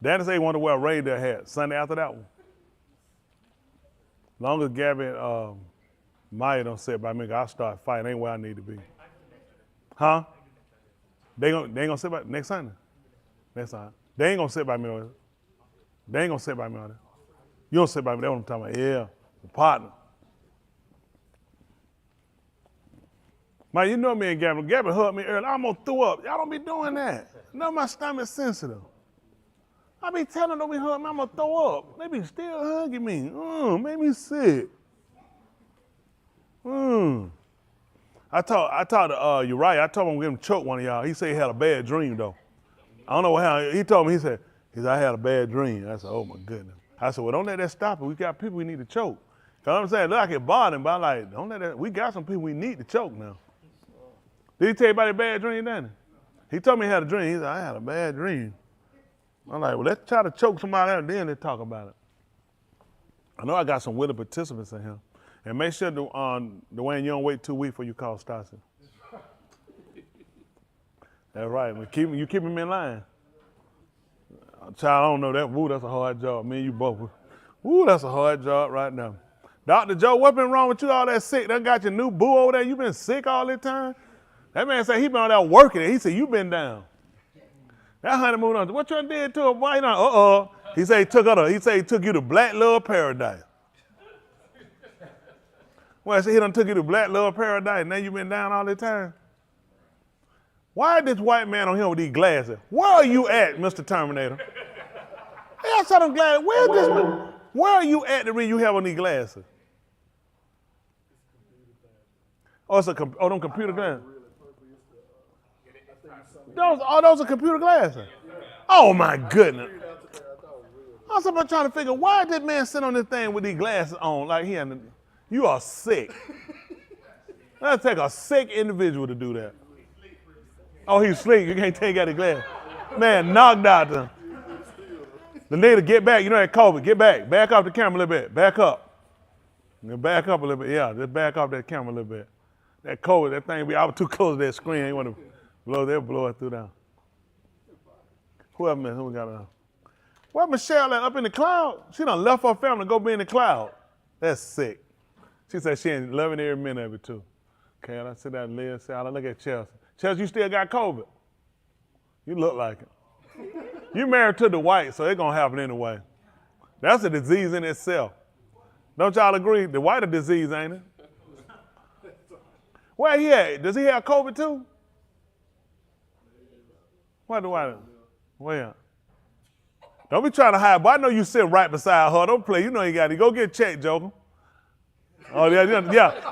Danny said he wanted to wear a reindeer hat Sunday after that one. As long as Gabby and Maya don't sit by me, I'll start fighting. Ain't where I need to be. Huh? They ain't gonna sit by next Sunday. Next Sunday. They ain't gonna sit by me on it. They ain't gonna sit by me on it. You don't sit by me. That's what I'm talking about. Yeah, the partner. Man, you know me and Gabby. Gabby hugged me earlier. I almost threw up. Y'all don't be doing that. No, my stomach's sensitive. I be telling them don't be hugging me. I'm gonna throw up. They be still hugging me. Made me sick. I talked to Uriah. I told him I'm gonna choke one of y'all. He said he had a bad dream though. I don't know how. He told me, he said I had a bad dream. I said, oh my goodness. I said, well, don't let that stop it. We got people we need to choke. Cause I'm saying, look, I can bother him, but I'm like, don't let that. We got some people we need to choke now. Did he tell you about a bad dream, Danny? He told me he had a dream. He said, I had a bad dream. I'm like, well, let's try to choke somebody out and then let's talk about it. I know I got some willing participants in here. And make sure, Dwayne, you don't wait 2 weeks before you call Stassi. That's right. You keep him in line. Child, I don't know that. Woo, that's a hard job. Me and you both. Woo, that's a hard job right now. Dr. Joe, what's been wrong with you all that sick? That got your new boo over there. You been sick all this time? That man said he been on there working it. He said, you been down. That honey moved on. What you did to her? Why you not? He said he took you to Black Love Paradise. Well, I said he done took you to Black Love Paradise. Now you been down all the time. Why is this white man on here with these glasses? Where are you at, Mr. Terminator? Hey, I saw them glasses. Where is this man? Where are you at the reason you have on these glasses? Oh, it's them computer glasses. Those are computer glasses. Oh my goodness. I was about trying to figure why did this man sit on this thing with these glasses on like he had. You are sick. That'll take a sick individual to do that. Oh, he's asleep. You can't take out the glass. Man, knocked out them. The nigga, get back. You know that COVID. Get back. Back off the camera a little bit. Back up. Back up a little bit. Yeah, just back off that camera a little bit. That COVID, that thing, I was too close to that screen. I didn't want to blow it through down. Who else, man? Who we got now? Where Michelle at? Up in the cloud? She done left her family to go be in the cloud. That's sick. She said she ain't loving every minute of it too. Okay, I sit down and live. Say, I look at Chelsea. Chelsea, you still got COVID. You look like it. You married to the white, so it's gonna happen anyway. That's a disease in itself. Don't y'all agree? The white a disease, ain't it? Where he at? Does he have COVID too? What the white? Where? Don't be trying to hide, but I know you sitting right beside her. Don't play. You know you got to go get checked, Joker. Oh yeah.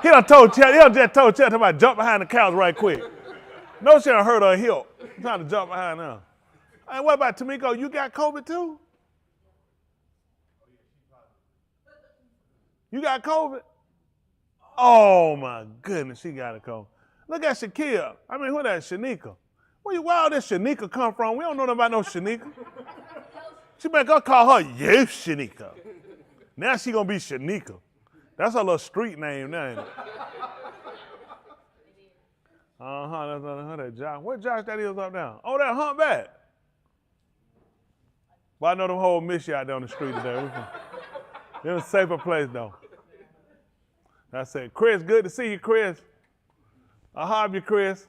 He done told Chet. He done just told Chet about jump behind the couch right quick. No, she done hurt her hip. I'm trying to jump behind her. Hey, what about Tamiko? You got COVID too? You got COVID? Oh my goodness, she got it COVID. Look at Shakia. I mean, who that? Shanika. Where all this Shanika come from? We don't know nothing about no Shanika. She better go call her Yes Shanika. Now she gonna be Shanika. That's her little street name now, ain't it? That's that Josh. What Josh that is up there? Oh, that humpback. But I know them whole miss you out there on the street today. They're in a safer place though. I said, Chris, good to see you, Chris. I hob you, Chris.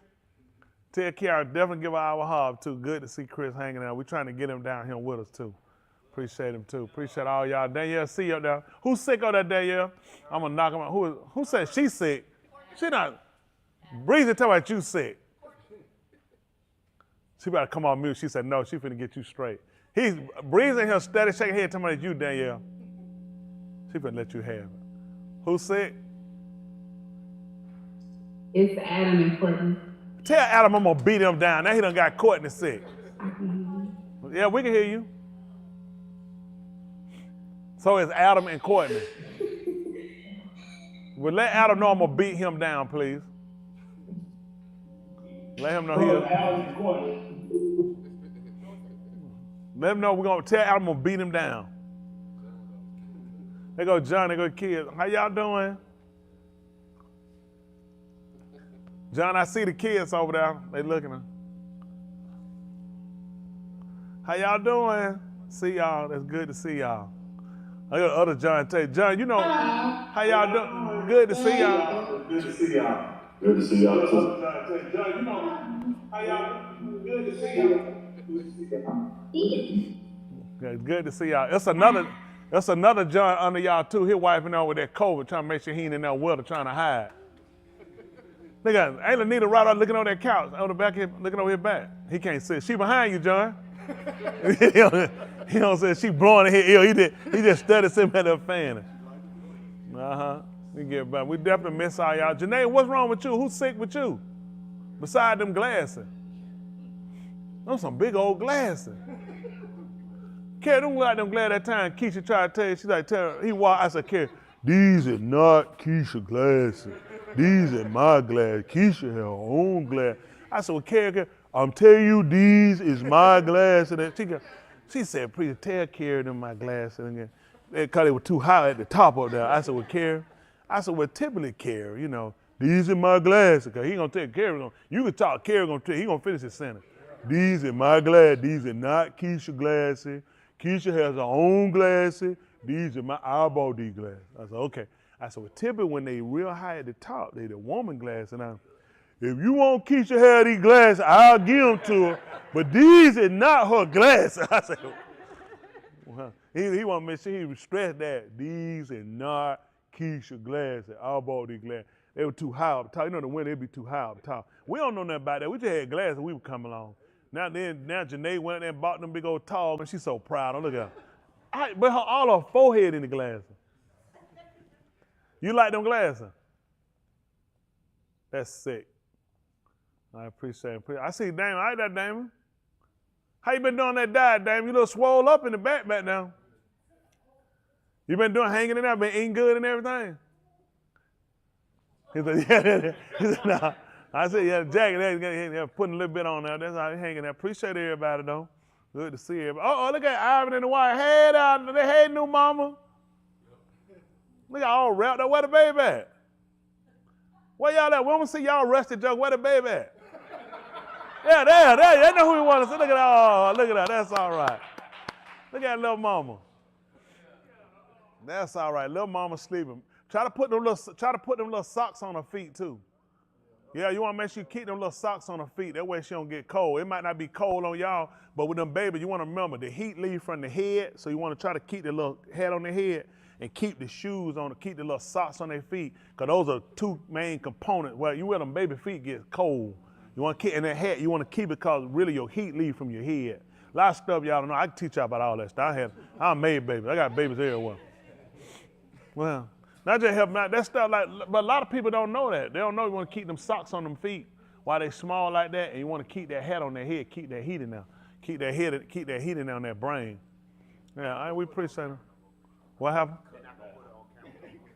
Tell Kiara, definitely give her our hob too. Good to see Chris hanging out. We're trying to get him down here with us too. Appreciate him too. Appreciate all y'all. Danielle, see you up there. Who's sick on that, Danielle? I'm gonna knock him out. Who said she's sick? She not. Breezy tell about you sick. She better come on mute. She said no. She finna get you straight. He's Breezy in here steady shaking head telling about you, Danielle. She finna let you have it. Who's sick? It's Adam and Courtney. Tell Adam I'm gonna beat him down. Now he done got Courtney sick. Yeah, we can hear you. So it's Adam and Courtney. Well, let Adam know I'm gonna beat him down, please. Let him know Let him know we're gonna tell Adam I'm gonna beat him down. They go John, they go kids. How y'all doing? John, I see the kids over there. They looking at. How y'all doing? See y'all. That's good to see y'all. I got other John tell you, John, you know, how y'all doing? Good to see y'all. Good to see y'all. Good to see y'all too. John, you know, how y'all doing? Good to see y'all. Good to see y'all. It's another John under y'all too. His wife in there with that COVID, trying to make sure he ain't in that weather, trying to hide. Look at Ain't Lanita right out looking on that couch, on the back here, looking over his back. He can't see. She behind you, John. He don't say she blowing in his ear. He just studied sitting at the fan. We get back. We definitely miss all y'all. Janae, what's wrong with you? Who's sick with you? Beside them glasses. Those some big old glasses. Carrie, don't look like them glasses that time Keisha tried to tell you. She's like, he walked. I said, Carrie, these are not Keisha glasses. These are my glasses. Keisha had her own glass. I said, well, Carrie, I'm telling you, these is my glasses. She said, please tell Carrie them my glasses. Because they were too high at the top up there. I said, well, Carrie. I said, well, typically, Carrie, you know, these are my glasses. Because he going to tell Carrie, you can talk, Carrie going to tell, he going to finish his sentence. These are my glasses. These are not Keisha glasses. Keisha has her own glasses. These are I bought these glasses. I said, okay. I said, well, typically when they real high at the top, they the woman glasses. Now, if you want Keisha to have these glasses, I'll give them to her. But these are not her glasses. I said, well, he want to make sure he stressed that. These are not Keisha glasses. I bought these glasses. They were too high up top. You know, the winter, they'd be too high up top. We don't know nothing about that. We just had glasses when we would come along. Now Janae went there and bought them big old tall, and she's so proud. Look at her. But all her forehead in the glasses. You like them glasses? That's sick. I appreciate it. I see Damon. I like that, Damon. How you been doing that diet, Damon? You a little swole up in the back now. You been hanging in there, been eating good and everything? He said, yeah. He said, no. I said, yeah, the jacket, putting a little bit on there. That's how he hanging there. Appreciate everybody, though. Good to see everybody. Oh, look at Ivan and the wife. Hey, new mama. Look at all wrapped up. Where the baby at? Where y'all at? We want to see y'all rusty junk. Where the baby at? Yeah, there. They know who we want to see. Look at that. Oh, look at that. That's all right. Look at little mama. That's all right. Little mama sleeping. Try to put them little socks on her feet too. Yeah, you want to make sure you keep them little socks on her feet. That way she don't get cold. It might not be cold on y'all, but with them babies, you want to remember the heat leaves from the head, so you want to try to keep the little head on the head and keep the shoes on, keep the little socks on their feet, because those are two main components. Well, you wear them baby feet get cold. You want to keep in that hat. You want to keep it because really your heat leaves from your head. A lot of stuff y'all don't know. I can teach y'all about all that stuff. I made babies. I got babies everywhere. Well, not just helping out. That stuff but a lot of people don't know that. They don't know you want to keep them socks on them feet while they small like that, and you want to keep that hat on their head, keep that heat in there, keep that heat in there on their brain. Yeah, we appreciate it. What happened?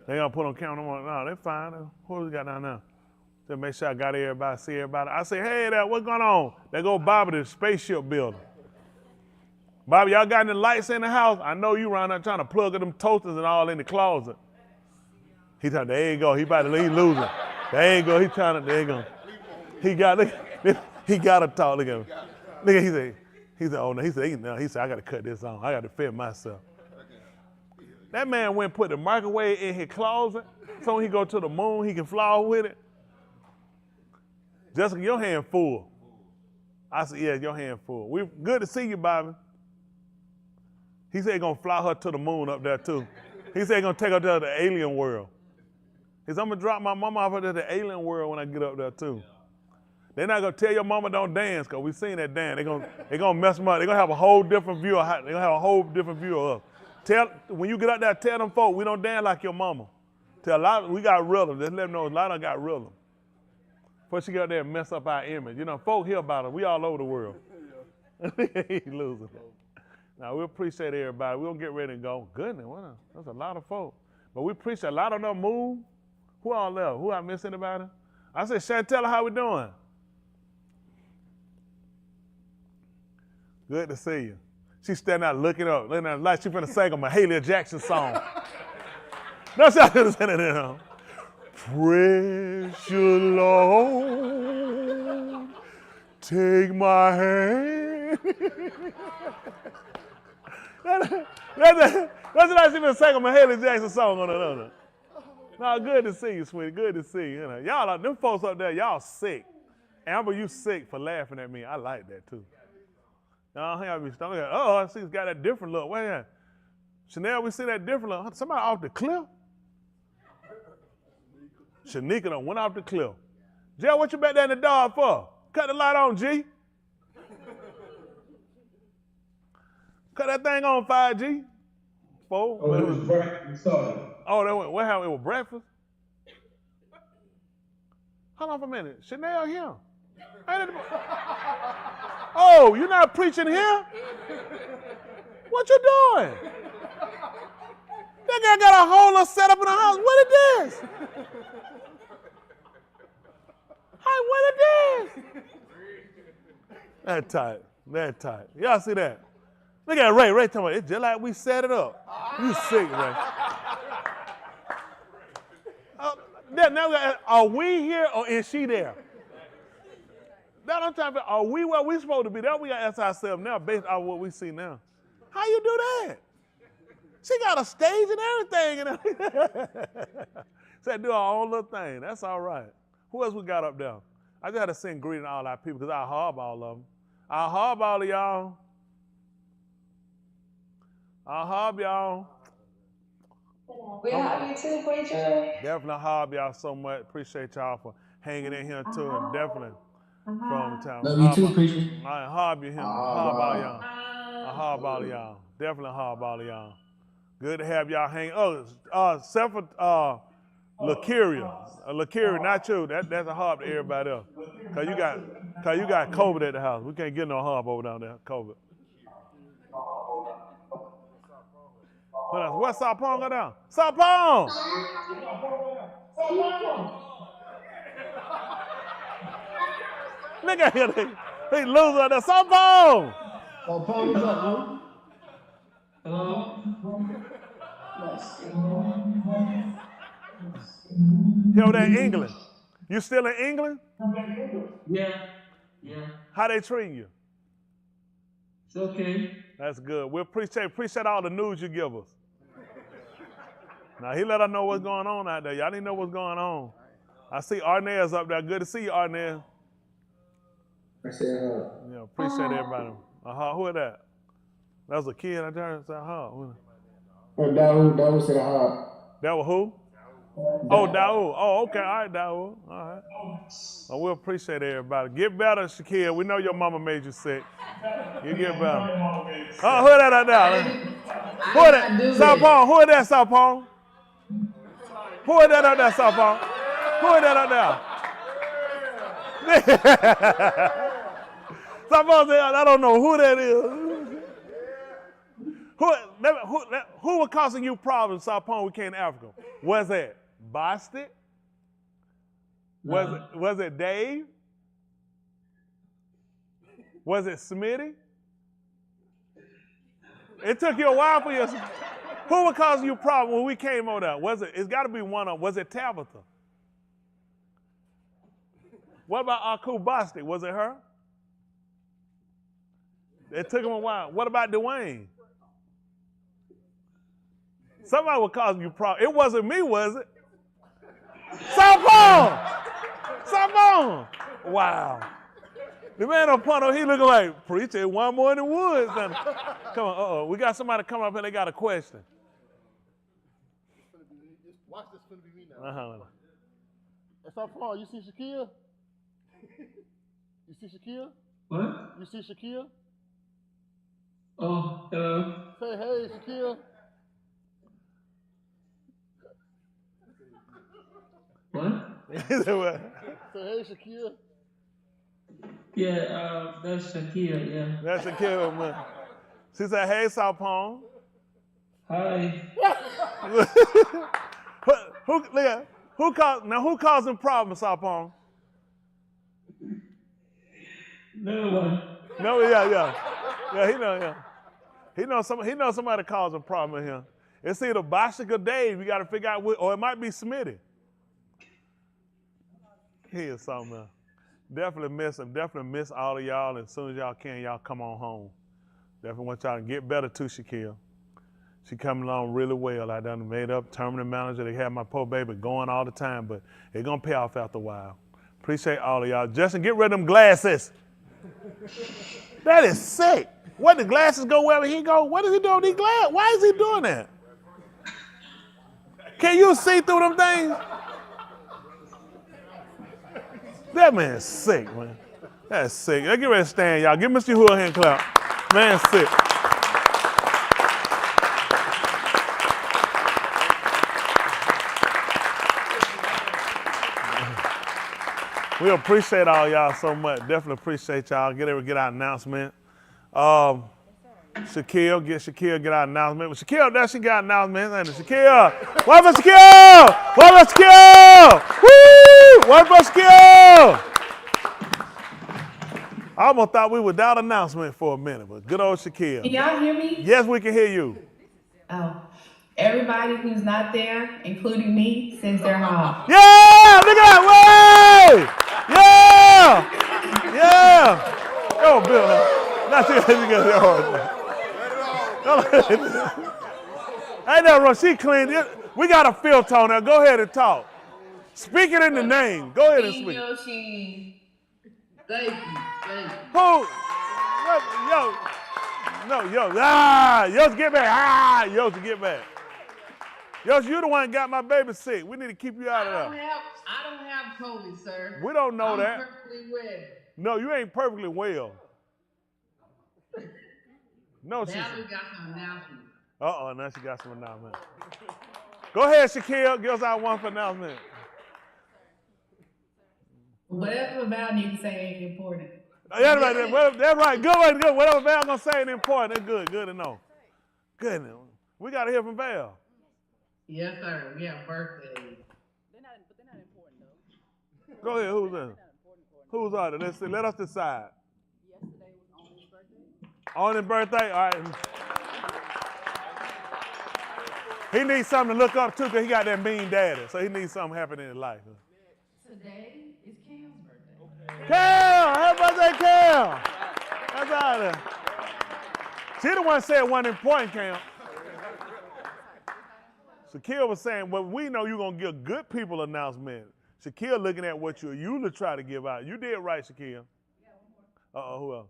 They gonna put on camera. No, they're fine. Who we got down there? Just make sure I got everybody, see everybody. I say, hey there, what's going on? They go Bobby, the spaceship builder. Bobby, y'all got any lights in the house? I know you around there trying to plug them toasters and all in the closet. He thought, there you go. He about to leave losing. There you go. He trying to, there you go. He got to talk. Look at him. Look at he said, oh no. He said, I got to cut this on. I got to fit myself. That man went and put the microwave in his closet so when he go to the moon, he can fly with it. Jessica, your hand full. I said, yeah, your hand full. Good to see you, Bobby. He said he's going to fly her to the moon up there, too. He said he's going to take her to the alien world. He said, I'm going to drop my mama off to the alien world when I get up there, too. They're not going to tell your mama don't dance, because we've seen that dance. They're going to mess them up. They're going to have a whole different view of us. When you get up there, tell them folk, we don't dance like your mama. Tell a lot, we got rhythm. Just let them know a lot of them got rhythm. Before she get up there and mess up our image. You know, folk hear about it. We all over the world. He losing it. Now, we appreciate everybody. We're going to get ready and go. Goodness, that's a lot of folk. But we appreciate a lot of them move. Who all left? Who I miss anybody? I said, Chantel, how we doing? Good to see you. She's standing out looking up like she's finna sing a Mahalia Jackson song. No, she finna sing it in. Precious Lord, take my hand. That's like she finna sing a Mahalia Jackson song on another. No, good to see you, sweetie. Good to see you. Y'all, them folks up there, y'all sick. Amber, you sick for laughing at me. I like that too. Y'all hang out with me stomach. Oh, I see it's got that different look. Wait a minute. Chanel, we see that different look. Somebody off the cliff? Shanika done went off the cliff. Jay, what you back there in the dark for? Cut the light on, G. Cut that thing on, 5G. 4. Oh, it was breakfast. Sorry. Oh, what happened? It was breakfast? Hold on for a minute. Chanel here. Oh, you're not preaching here? What you doing? That guy got a whole little setup in the house. What is this? Hey, what is this? That tight. That tight. Y'all see that? Look at Ray. Ray talking about it's just like we set it up. You sick, Ray. Now, are we here or is she there? That's what I'm talking about. Are we where we supposed to be? That we got to ask ourselves now based on what we see now. How you do that? She got a stage and everything. Said do our own little thing. That's all right. Who else we got up there? I just had to sing greeting to all our people because I harbor all of them. I harbor all of y'all. I harbor y'all. We have you too, preacher. Definitely harbor y'all so much. Appreciate y'all for hanging in here too, and definitely from the town. Love you too, preacher. I harbor him. Harbor all y'all. I harbor all of y'all. Definitely harbor all of y'all. Good to have y'all hang. Oh, except for Lacuria. Lacuria, not you. That's a harbor to everybody else. Cause you got COVID at the house. We can't get no harbor over down there. COVID. What's Sapong go down? Sapong! Look at him. He losing on the Sapong! Sapong, what's up, man? Hello? He over there in England. You still in England? Yeah. How they treating you? It's okay. That's good. We appreciate all the news you give us. Now, he let us know what's going on out there. Y'all didn't know what's going on. I see Arnell's up there. Good to see you, Arnell. I said, Yeah, appreciate everybody. Who is that? That was a kid. I turned and said, Daoud said, That was who? Oh, Daoud. Oh, okay. All right, Daoud. All right. Well, we appreciate everybody. Get better, Shakir. We know your mama made you sick. You get better. Oh, who is that out there? Who is that? Sapong. Who is that, Sapong? Who is that out there, Sapong? Who is that out there? Sapong said, I don't know who that is. Who was causing you problems, Sapong, we came to Africa? Was it Bostic? Was it Dave? Was it Smitty? It took you a while for you. Who was causing you problems when we came on there? It's got to be one of them. Was it Tabitha? What about Aku Bostic? Was it her? It took him a while. What about Dwayne? Somebody was causing you problems. It wasn't me, was it? Sapong! Wow. The man on Punto, he looking like, preacher, one more in the woods. Come on, we got somebody come up here, they got a question. watch this finna be me now. That's our Paul. You see Shakia? You see Shakia? What? You see Shakia? Oh, hello. Say hey, Shakia. What? Say hey, Shakia. Yeah, that's Shakia, yeah. That's Shakia, man. She said, hey, Salpone. Hi. Who causing problems, Salpone? No one. No, yeah. Yeah, he knows somebody causing a problem in here. It's either Boshik or Dave. You got to figure out or it might be Smitty. He is something else. Definitely miss him. Definitely miss all of y'all. And as soon as y'all can, y'all come on home. Definitely want y'all to get better too, Shaquille. She coming along really well. I done made up terminal manager. They have my poor baby going all the time, but it's gonna pay off after a while. Appreciate all of y'all. Justin, get rid of them glasses. That is sick. What, the glasses go wherever he go? What is he doing with these glasses? Why is he doing that? Can you see through them things? That man's sick, man. That's sick. Let's get ready to stand, y'all. Give Mr. Who a hand clap. Man's sick. We appreciate all y'all so much. Definitely appreciate y'all. Get our announcement. Shaquille, get our announcement. But Shaquille, that she got an announcement. Shaquille, what for Shaquille? What for Shaquille? Woo! What for Shaquille? I almost thought we were without announcement for a minute, but good old Shaquille. Can y'all hear me? Yes, we can hear you. Oh. Everybody who's not there, including me, sends their home. Yeah! Look at that! Way! Yeah! Yeah! Oh, Bill, not you guys. Ain't that wrong? She cleaned it. We got a filter on there. Go ahead and talk. Speak it in the name. Go ahead and speak. Thank you. Who? What? Yo. No, yo. Yo, get back. Yo, get back. Yo, you the one that got my baby sick. We need to keep you out of there. I don't have COVID, sir. We don't know that. I'm perfectly well. No, you ain't perfectly well. No, now we got some announcements. Now she got some announcements. Go ahead, Shaquille. Give us our one for announcement. Whatever Val needs to say ain't important. That's right. That's right. Good. Whatever Val gonna say ain't important. That's good. Good to know. Good to know. We gotta hear from Val. Yes, sir. We have birthdays. They're not important though. Go ahead. Who's in? Who's on it? Let's see. Let us decide. Yesterday was Owen's birthday. Owen's birthday? All right. He needs something to look up to because he got that mean daddy. So he needs something happening in his life. Today is Cam's birthday. Cam! Happy birthday, Cam! That's out there. She the one said one important, Cam. Shaquille was saying, well, we know you're going to give good people announcement. Shaquille looking at what you usually try to give out. You did right, Shaquille. Who else?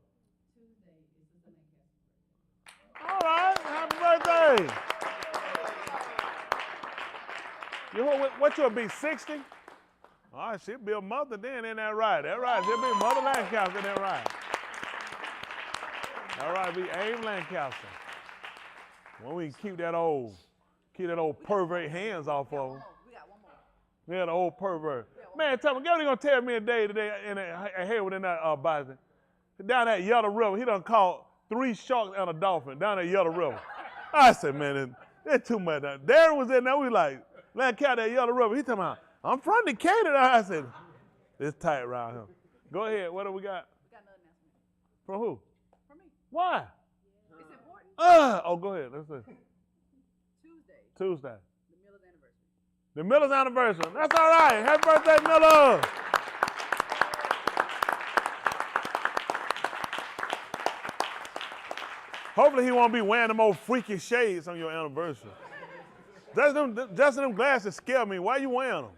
All right, happy birthday. What you'll be, 60? All right, she'll be a mother then, ain't that right? That's right, she'll be Mother Lancaster, ain't that right? All right, be Abe Lancaster. When we keep that old pervert hands off of him. Yeah, the old pervert. Man, tell me, guess what he gonna tell me today in Hayward in that Bison? Down that Yellow River, he done caught 3 sharks and a dolphin down that Yellow River. I said, man, it's too much. Darren was in there, we like, let's catch that Yellow River. He talking about, I'm from Decatur. I said, it's tight around here. Go ahead, what do we got? We got another announcement. From who? From me. Why? It's important. Go ahead, let's see. Tuesday. The Miller's anniversary. The Miller's anniversary. That's all right. Happy birthday, Miller. Hopefully he won't be wearing them old freaky shades on your anniversary. Just them glasses scare me. Why you wearing them?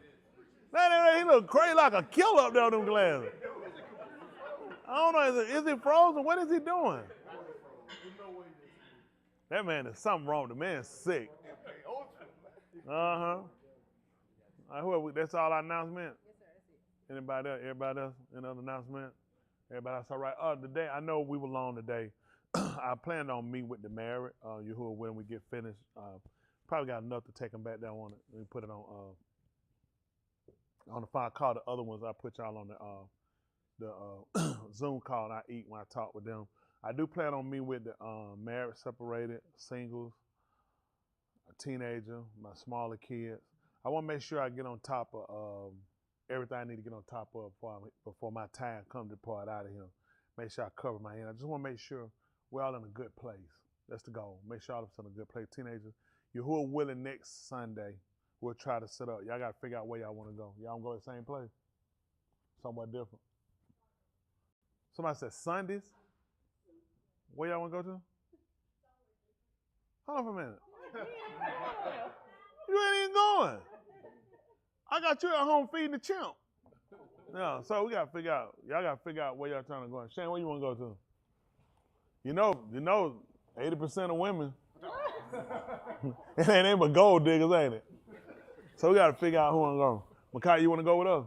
He look crazy like a killer up there with them glasses. I don't know, is he frozen? What is he doing? That man, there's something wrong. The man's sick. All right, that's all our announcement? Anybody else? Everybody else? Another announcement? Everybody else all right? Today, I know we were long today. I planned on meeting with the married, Yahuwah, when we get finished. Probably got enough to take them back down on it and put it on the phone call. The other ones I put y'all on the Zoom call and I eat when I talk with them. I do plan on meeting with the married, separated, singles, a teenager, my smaller kids. I want to make sure I get on top of everything I need to get on top of before my time comes to depart out of here. Make sure I cover my end. I just want to make sure we're all in a good place. That's the goal. Make sure all of us in a good place. Teenagers, you who are willing next Sunday, we'll try to set up. Y'all got to figure out where y'all want to go. Y'all want to go to the same place? Somewhere different. Somebody said Sundays? Where y'all want to go to? Hold on for a minute. You ain't even going. I got you at home feeding the chimp. Yeah, so we got to figure out. Y'all got to figure out where y'all trying to go. Shane, where you want to go to? You know, 80% of women, it ain't but gold diggers, ain't it? So we got to figure out who want to go. Makai, you want to go with us?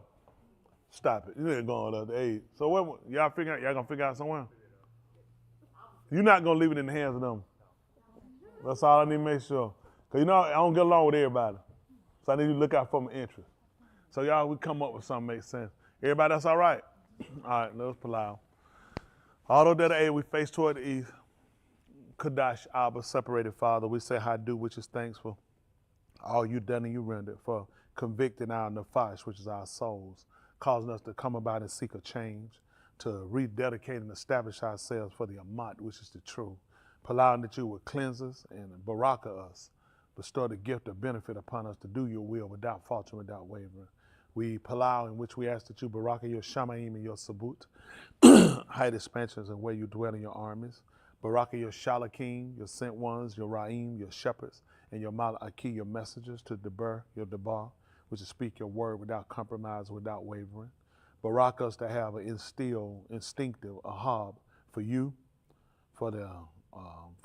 Stop it. You ain't going with us. Hey, so what? Y'all gonna figure out somewhere? You're not gonna leave it in the hands of them. That's all I need to make sure. Cause I don't get along with everybody. So I need you to look out for my interest. So y'all, we come up with something that makes sense. Everybody, that's all right? All right, let's pull out. Although that A, we face toward the east. Kadash, Abba, separated Father, we say Hadu, which is thanks for all you done and you rendered, for convicting our nefesh, which is our souls, causing us to come about and seek a change, to rededicate and establish ourselves for the Amat, which is the truth, allowing that you would cleanse us and baraka us, bestow the gift of benefit upon us to do your will without faltering, without wavering. We palau, in which we ask that you baraka your shamaim and your sabut, height expansions and where you dwell in your armies, baraka your shalakim, your sent ones, your ra'im, your shepherds, and your mala'aki, your messengers, to debar, your debar, which is speak your word without compromise, without wavering. Barak us to have an instinctive ahab for you, for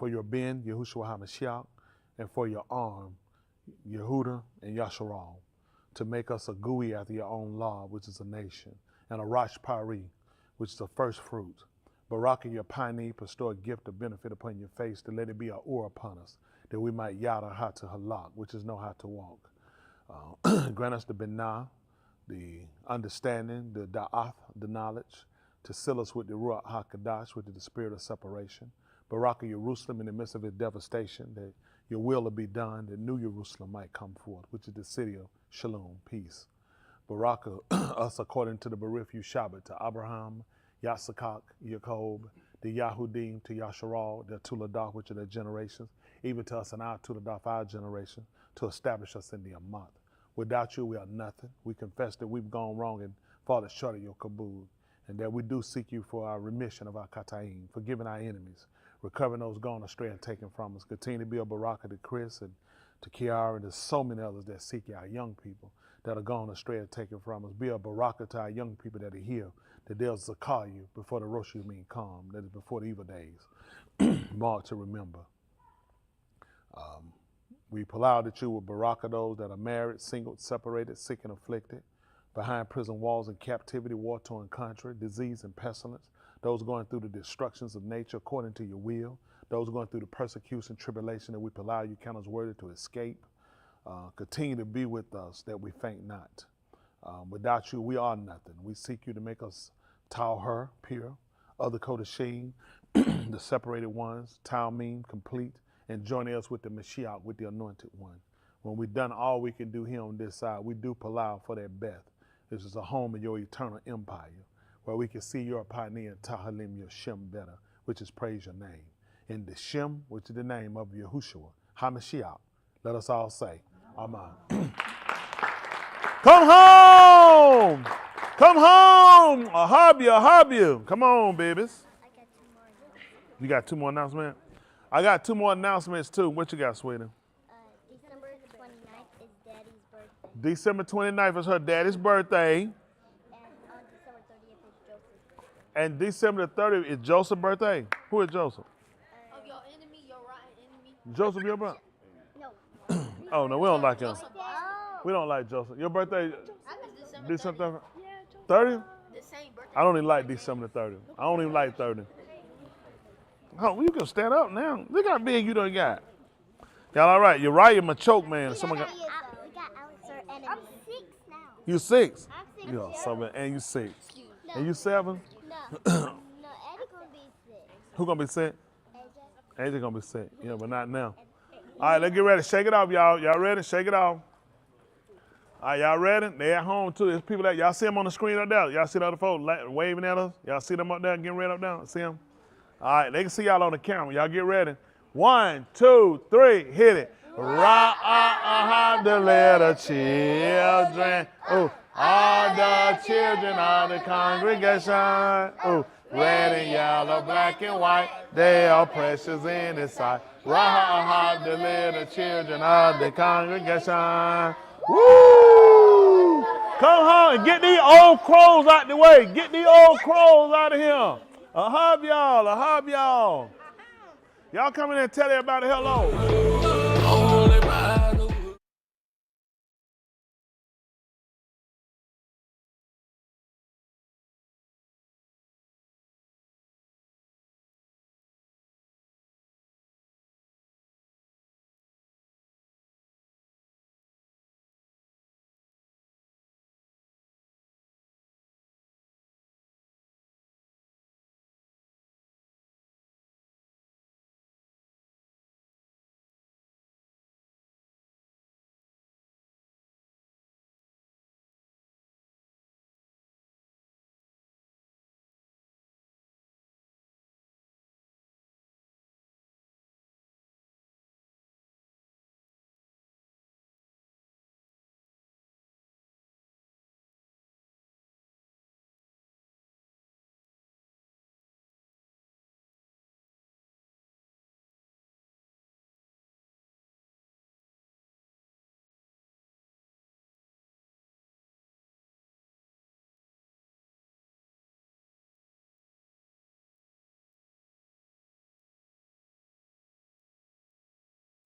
your ben, Yahushua HaMashiach, and for your arm, Yehuda and Yasharal, to make us a gui after your own law, which is a nation, and a Rosh Pari, which is the first fruit. Baraka your piney, bestow a gift of benefit upon your face, to let it be a ur upon us, that we might yada how to halak, which is know how to walk. Grant us the binah, the understanding, the da'ath, the knowledge, to seal us with the ruach hakadash, which is the spirit of separation. Baraka Jerusalem in the midst of its devastation, that your will will be done, that new Jerusalem might come forth, which is the city of shalom, peace. Baraka us according to the Barith Yushabbat, to Abraham, Yasakak, Yaakov, the Yahudim, to Yasharal, the Tuladah, which are their generations, even to us and our Tuladah, our generation, to establish us in the Amat. Without you, we are nothing. We confess that we've gone wrong and fallen short of your kabul, and that we do seek you for our remission of our kataim, forgiving our enemies, recovering those gone astray and taken from us. Continue to be a baraka to Chris and to Kiara, and there's so many others that seek you, our young people that are gone astray and taken from us. Be a baraka to our young people that are here, that they'll zakah you before the Rosh Hashanah come, that is before the evil days, marked to remember. We allow that you will baraka those that are married, single, separated, sick and afflicted, behind prison walls in captivity, war-torn country, disease and pestilence, those going through the destructions of nature according to your will, those going through the persecution, tribulation that we allow you count as worthy to escape. Continue to be with us that we faint not. Without you, we are nothing. We seek you to make us Tauher, pure, other Kodashim, the separated ones, Talmim, complete, and joining us with the Mashiach, with the anointed one. When we've done all we can do here on this side, we do palau for that Beth. This is a home of your eternal empire, where we can see your pioneer and Tahalim, your Shem better, which is praise your name. In the Shem, which is the name of Yahushua, HaMashiach, let us all say, Amen. Come home! Come home! Ahab you. Come on, babies. You got 2 more announcements? I got 2 more announcements, too. What you got, sweetie? December 29th is Daddy's birthday. December 29th is her daddy's birthday. And December 30th is Joseph's birthday. Who is Joseph? Of your enemy, your rotten enemy. Joseph, your brother? No. Oh, no, we don't like him. We don't like Joseph. Your birthday, December 30th? The same birthday. I don't even like December 30th. I don't even like 30th. Oh, you can stand up now. Look how big you done got. Y'all all right? Uriah Machoke, man. Someone got. I'm 6 now. You 6? I'm 6. Yeah, 7, and you 6. And you 7? No, Eddie gonna be 6. Who gonna be sent? AJ gonna be sent. Yeah, but not now. All right, let's get ready. Shake it off, y'all. Y'all ready? Shake it off. All right, y'all ready? They at home too. There's people that y'all see them on the screen up there. Y'all see the other folks waving at us. Y'all see them up there getting ready up there. See them? All right, they can see y'all on the camera. Y'all get ready. 1, 2, 3, hit it. Rock the little children. Ooh, all the children of the congregation. Ooh, red and yellow, black and white, they are precious in His sight. Rock the little children of the congregation. Woo! Come home and get these old crows out the way. Get these old crows out of here. A hub y'all, a hub y'all. Y'all come in and tell everybody hello.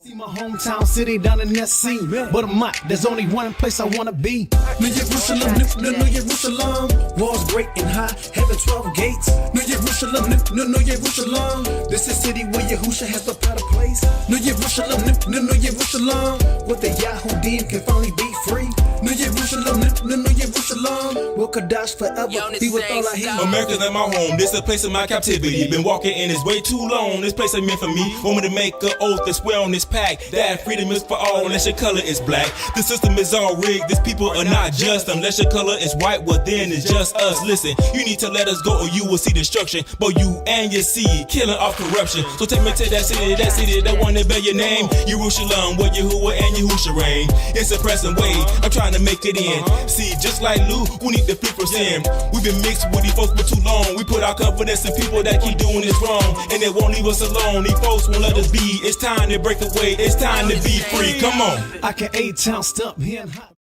See my hometown city down in that scene, but I'm not. There's only one place I wanna be. New Jerusalem, New Jerusalem. Walls great and high, heaven 12 gates. New Jerusalem, New Jerusalem. This is city where Yahusha has the proud place. New Jerusalem, New Jerusalem. Where the Yahudim can finally be free. New Jerusalem, New Jerusalem. Will Kadash forever be with all I hear. America's not my home, this a place of my captivity. Been walking in this way too long, this place ain't meant for me. Want me to make an oath and swear on this pack that freedom is for all unless your color is black. The system is all rigged, these people are not just. Unless your color is white, well then it's just us. Listen, you need to let us go or you will see destruction. But you and your seed killing off corruption. So take me to that city, that one that bear your name. Jerusalem, where Yahuwah and Yahusha reign. It's a pressing way, I'm trying to make it in. See, just like Lou, we need to flee from sin. We've been mixed with these folks for too long. We put our confidence in people that keep doing this wrong, and they won't leave us alone. These folks won't let us be. It's time to break away. It's time to be free. Come on. I can A-Town stump here and hot.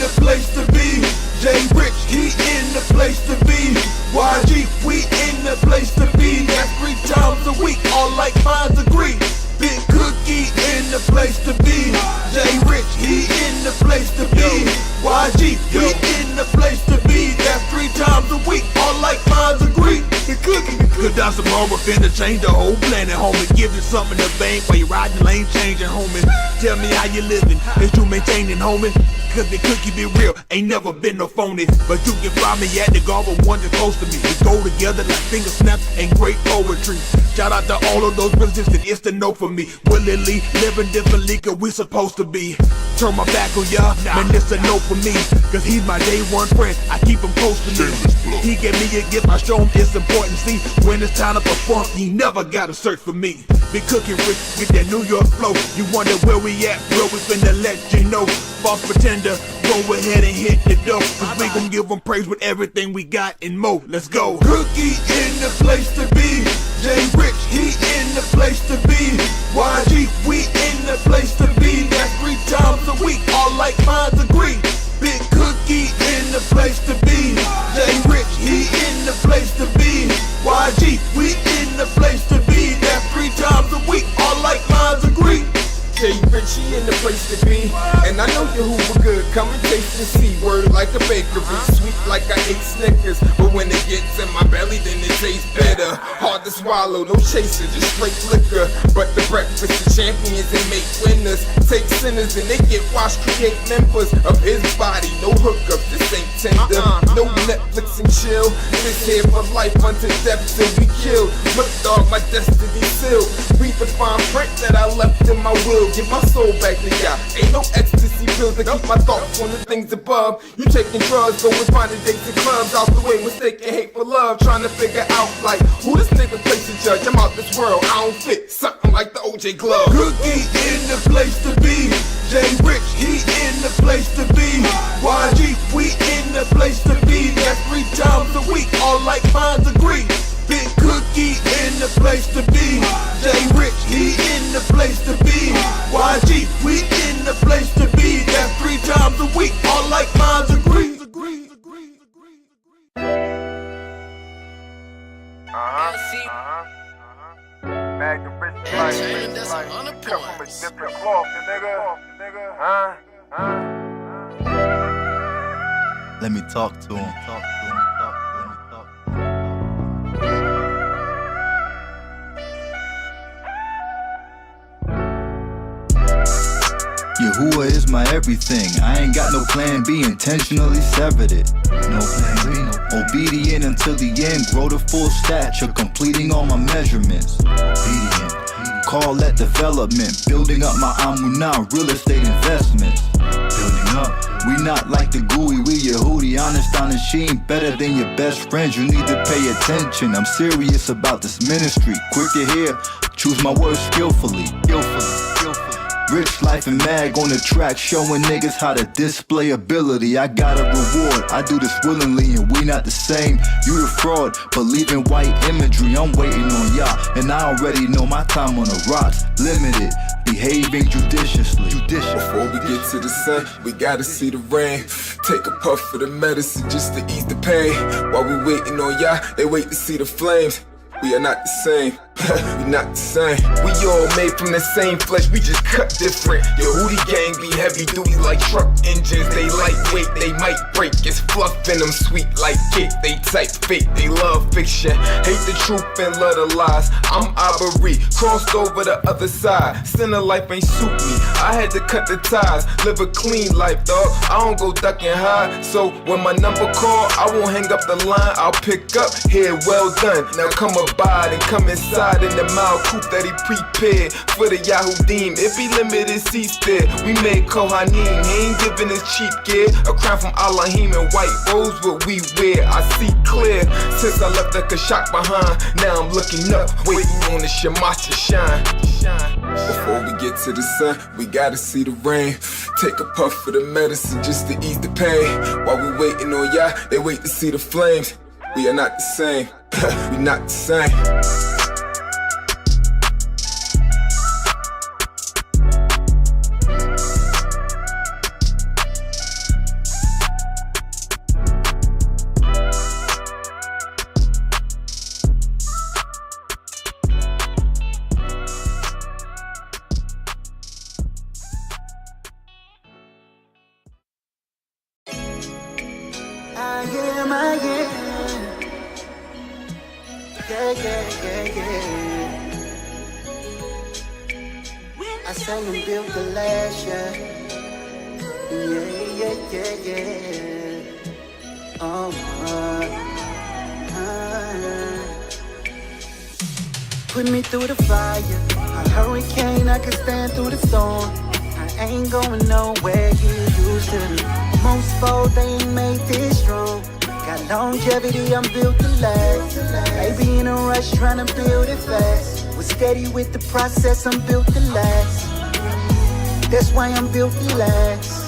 the place to be. Jay Rich, he in the place to be. YG, we in the place to be. That's 3 times a week, all like minds agree. Big Cookie in the place to be. Jay Rich, he in the place to be. YG, we in the place to be. That's 3 times a week, all like minds agree. Big Cookie. Could down some more finna change the whole planet, homie. Give you something to bank while you riding the lane changing, homie. Tell me how you living, is you maintaining, homie? Cause the Cookie be real, ain't never been no phony. But you can find me at the Garber one that's close to me. We go together like finger snaps and great poetry. Shout out to all of those brothers that it's the no for me. Willingly, living differently cause we supposed to be. Turn my back on ya, man, this a no for me. Cause he's my day one friend, I keep him close to me. He gave me a gift, I show him it's important. See, when it's time to perform, he never gotta search for me. Big Cookie Rich, get that New York flow. You wonder where we at, where we finna let you know. False pretender, go ahead and hit the dough. Cause we gon' give them praise with everything we got and more. Let's go. Cookie in the place to be. Jay Rich, he in the place to be. YG, we in the place to be. That's 3 times a week, all like minds agree. Big Cookie in the place to be. Jay Rich, he in the place to be. YG, we in the place to be. That's 3 times a week, all like minds agree. Jay Rich, he in the place to be. And I know your Hoover good, come and taste and see. Word like a bakery, sweet like I ate Snickers. But when it gets in my belly, then it tastes better. Hard to swallow, no chaser, just straight liquor. But the breakfast of champions and make winners. Take sinners and they get washed, create members of his body. No hookups, this ain't tender. No Netflix and chill. This here for life until death till we kill. Look dog, my destiny sealed. Read the fine print that I left in my will. Give my soul back to ya. Ain't no ecstasy pills to keep my thoughts on the things above. You taking drugs, going finding dates in clubs. Out the way, mistaking hate for love. Trying to figure out like who this nigga place to judge. I'm out this world, I don't fit. Something like the OJ glove. Cookie in the place to be. Jay Rich, he in the place to be. YG, we in the place to be. That's 3 times a week, all like minds agree. Big Cookie in the place to be. Jay Rich, he in the place to be. YG, we in the place to be. That's 3 times a week, all like minds agree. Magnum Rich like come from a different cloth, nigga. Let me talk to him. Yahuwah is my everything. I ain't got no plan B, intentionally severed it. No plan B, no plan. Obedient until the end, grow to full stature, completing all my measurements. Obedient. Call that development, building up my Amunah, real estate investments. Building up. We not like the gooey, we Yehudi, honest on the sheen, better than your best friends, you need to pay attention. I'm serious about this ministry, quick to hear, choose my words skillfully. Rich life and mag on the track, showing niggas how to display ability. I got a reward, I do this willingly, and we not the same. You the fraud, believing white imagery. I'm waiting on Yah, and I already know my time on the rocks. Limited, behaving judiciously. Before we get to the sun, we gotta see the rain. Take a puff of the medicine just to ease the pain. While we waiting on Yah, they wait to see the flames. We are not the same, we not the same. We all made from the same flesh, we just cut different. Yehudi gang be heavy duty like truck engines. They lightweight, they might break. It's fluff in them, sweet like cake. They type fake, they love fiction. Hate the truth and love the lies. I'm Aubrey, crossed over the other side. Sinner life ain't suit me, I had to cut the ties. Live a clean life, dog, I don't go duck and hide. So when my number call, I won't hang up the line. I'll pick up, here, well done. Now come abide and come inside in the mild coupe that he prepared for the Yahudim. If he limited seats there, we made Kohanim. He ain't giving us cheap gear. A crown from Elohim and white rose what we wear. I see clear since I left the Kashak behind. Now I'm looking up, waiting on the Shema to shine. Before we get to the sun, we gotta see the rain. Take a puff of the medicine just to ease the pain. While we waiting on Yah, they wait to see the flames. We are not the same, we not the same. I sang and built the last year. Yeah. Oh, put me through the fire, a hurricane, I can stand through the storm. I ain't going nowhere, get used to me. Most fold, they ain't made this strong. Got longevity, I'm built to last. Maybe in a rush, trying to build it fast. Was steady with the process, I'm built to last. That's why I'm built to last.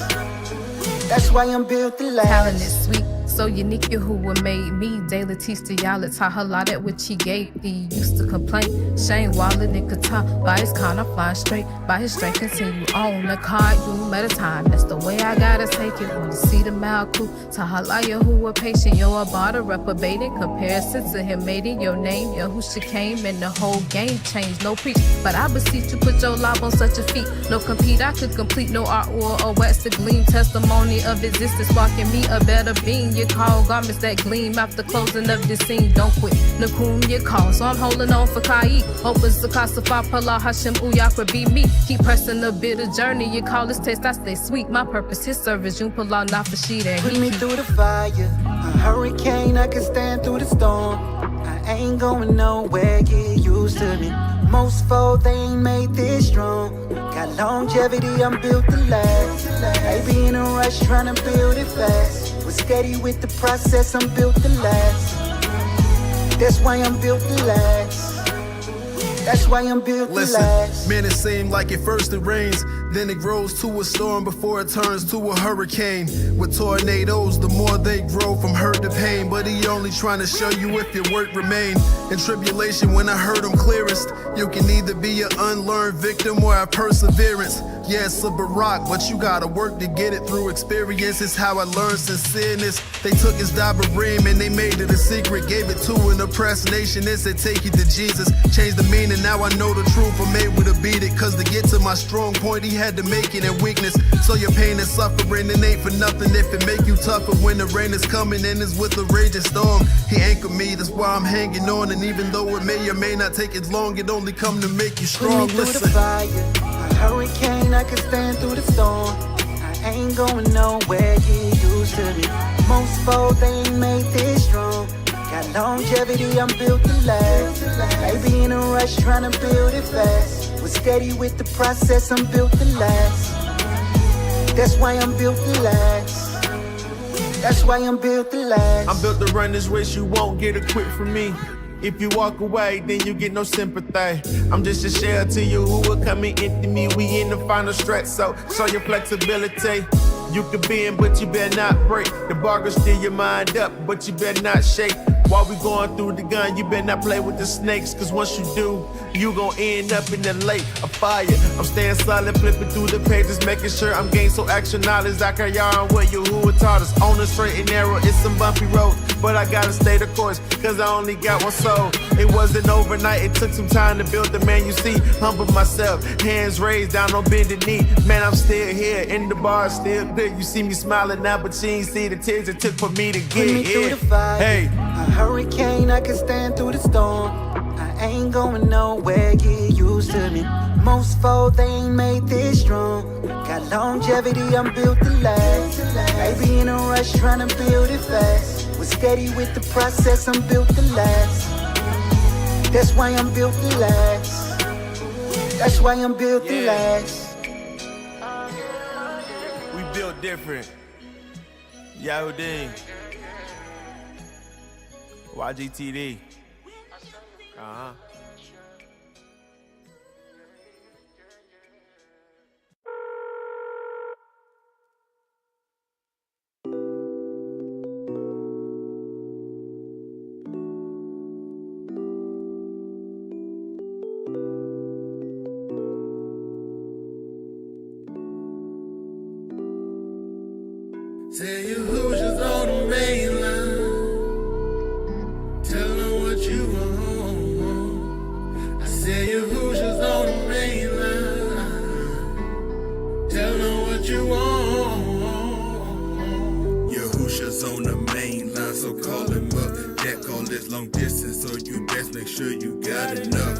That's why I'm built to last. Talent is sweet, so unique, you who made me. Daily teach to y'all, it's how her lot at which he gave. He used to complain, Shane Waller, nigga top. By his kind, I'm flying straight. By his strength, continue on the card, you at a time. That's the way I gotta take it. When you see the Malku, Tahalaya, who were patient. Yo, about a reprobate in comparison to him, made it your name. Yahusha came and the whole game changed. No preach, but I beseech you, put your life on such a feat. No compete, I could complete no art or wax to glean. Testimony of existence, walking me a better being. You call garments that gleam after closing of this scene. Don't quit, Nakum, you call. So I'm holding on for Kai. Open Sakasa Pala Hashem Uyakra be me. Keep pressing a bitter journey. You call this taste, I stay sweet. My purpose, his service, you pull out not for sheet. Put me through the fire, a hurricane, I can stand through the storm. I ain't going nowhere, get used to me. Most fold, they ain't made this strong. Got longevity, I'm built to last. Maybe in a rush, trying to build it fast. Was steady with the process, I'm built to last. That's why I'm built to last. That's why I'm built to last. Man, it seemed like at first it rains, then it grows to a storm before it turns to a hurricane. With tornadoes, the more they grow from hurt to pain. But he only trying to show you if your work remain. In tribulation, when I heard him clearest, you can either be an unlearned victim or have perseverance. Yeah, it's a Barack, but you gotta work to get it through experience. It's how I learned sincereness. They took his Dabarim and they made it a secret. Gave it to an oppressed nation and said, take it to Jesus. Changed the meaning, now I know the truth. I'm able to beat it, cause to get to my strong point, he had to make it in weakness. So your pain and suffering, it ain't for nothing if it make you tougher. When the rain is coming and it's with a raging storm, he anchored me, that's why I'm hanging on. And even though it may or may not take as long, it only come to make you strong. Put me through the fire, a hurricane, I can stand through the storm. I ain't going nowhere, get used to me. Most fold, they ain't made this strong. Got longevity, I'm built to last. Maybe in a rush, trying to build it fast. Was steady with the process, I'm built to last. That's why I'm built to last. That's why I'm built to last. I'm built to run this race, you won't get a quit from me. If you walk away, then you get no sympathy. I'm just a shell to you who will come and empty me. We in the final stretch, so show your flexibility. You can bend, but you better not break. The bar can steer your mind up, but you better not shake. While we going through the gun, you better not play with the snakes. Cause once you do, you gon' end up in the lake of fire. I'm staying solid, flipping through the pages, making sure I'm gaining so action knowledge. I carry on with you who would taught us. On the straight and narrow, it's some bumpy roads, but I gotta stay the course, cause I only got one soul. It wasn't overnight, it took some time to build the man you see. Humble myself, hands raised, down on bended knee. Man, I'm still here, in the bar, still good. You see me smiling now, but you ain't see the tears it took for me to get Put me here. through the fire, hey. a hurricane, I can stand through the storm. I ain't going nowhere, get used to me. Most fold, they ain't made this strong. Got longevity, I'm built to last. Maybe in a rush, trying to build it fast. Was steady with the process, I'm built to last. That's why I'm built to last. That's why I'm built to last. We built different. Yahudin. YGTD. Uh-huh. Say you Hoosiers on the mainland. Tell them what you want. I say you Hoosiers on the mainland. Tell them what you want. Your Hoosiers on the main line, so call him up. Jack all this long distance, so you best make sure you got enough.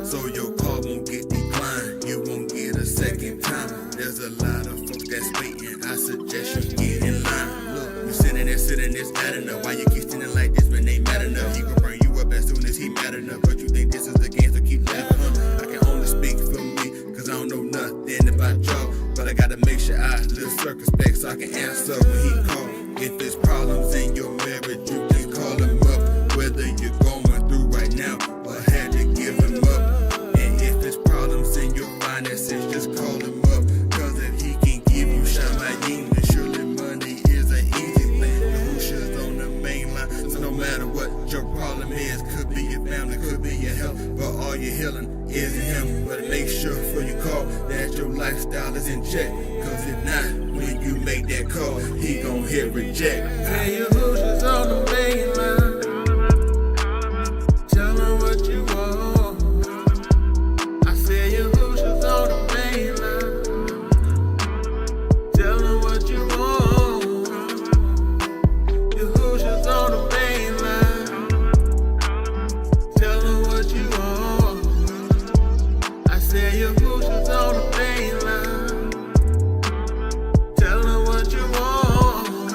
So your call won't get declined, you won't get a second time. There's a lot of folks that's waiting, I suggest you get in line. Look, you sitting there, it's bad enough. Why you keep standing like this when they mad enough? He gon' bring you up as soon as he mad enough. But you think this is the game, so keep laughing. I can only speak for me, cause I don't know nothing about y'all. But I gotta make sure I live circumspect so I can answer when he call. If there's problems in your marriage, you can call him up. Whether you're going through right now or had to give him up. And if there's problems in your finances, just call him up. Cause if he can give you shamayim, then surely money is an easy thing. The Husha's on the main line, so no matter what your problem is, could be your family, could be your health, but all your healing is in him. But make sure before you call that your lifestyle is in check. Cause if not, when you make that call, he gon' hit reject. Hey, your Husha's on the main line. Tell him what you want. I said your Husha's on the main line. Tell him what you want. Your Husha's on the main line. Tell him what you want. I said your Husha's on the main line. Tell him what you want.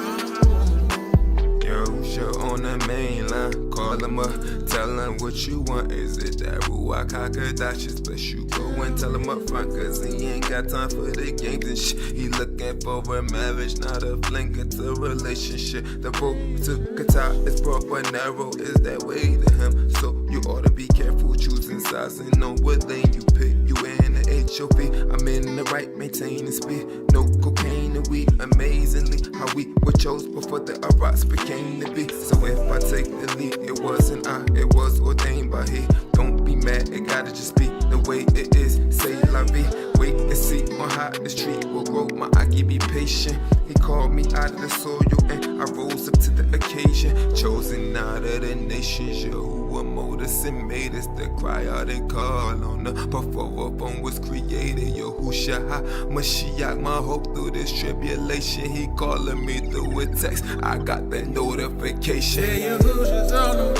Yo, Husha on the main line. Call him up, tell him what you want. Is it that Ruach HaKodash's best? You go and tell him up front, cause he ain't got time for the games and shit. He looking for a marriage, not a fling into a relationship. The road to Qatar is broad but narrow, is that way to him. So you ought to be careful choosing sides and know what lane you pick. You in the HOP, I'm in the right, maintaining speed. No cocaine and weed, amazingly how we were chose before the Iraqs became the beat. So if I take the lead, it wasn't I, it was ordained by he. Don't be mad, it gotta just be the way it is. Say la vie, wait and see on how this tree will grow. My Aki be patient. He called me out of the soil and I rose up to the occasion. Chosen out of the nations, Yahuwah molded us and made us to cry out and call on her. Before a phone was created, Yahusha HaMashiach, my hope through this tribulation. He calling me through a text, I got that notification. Yeah, your Husha's on the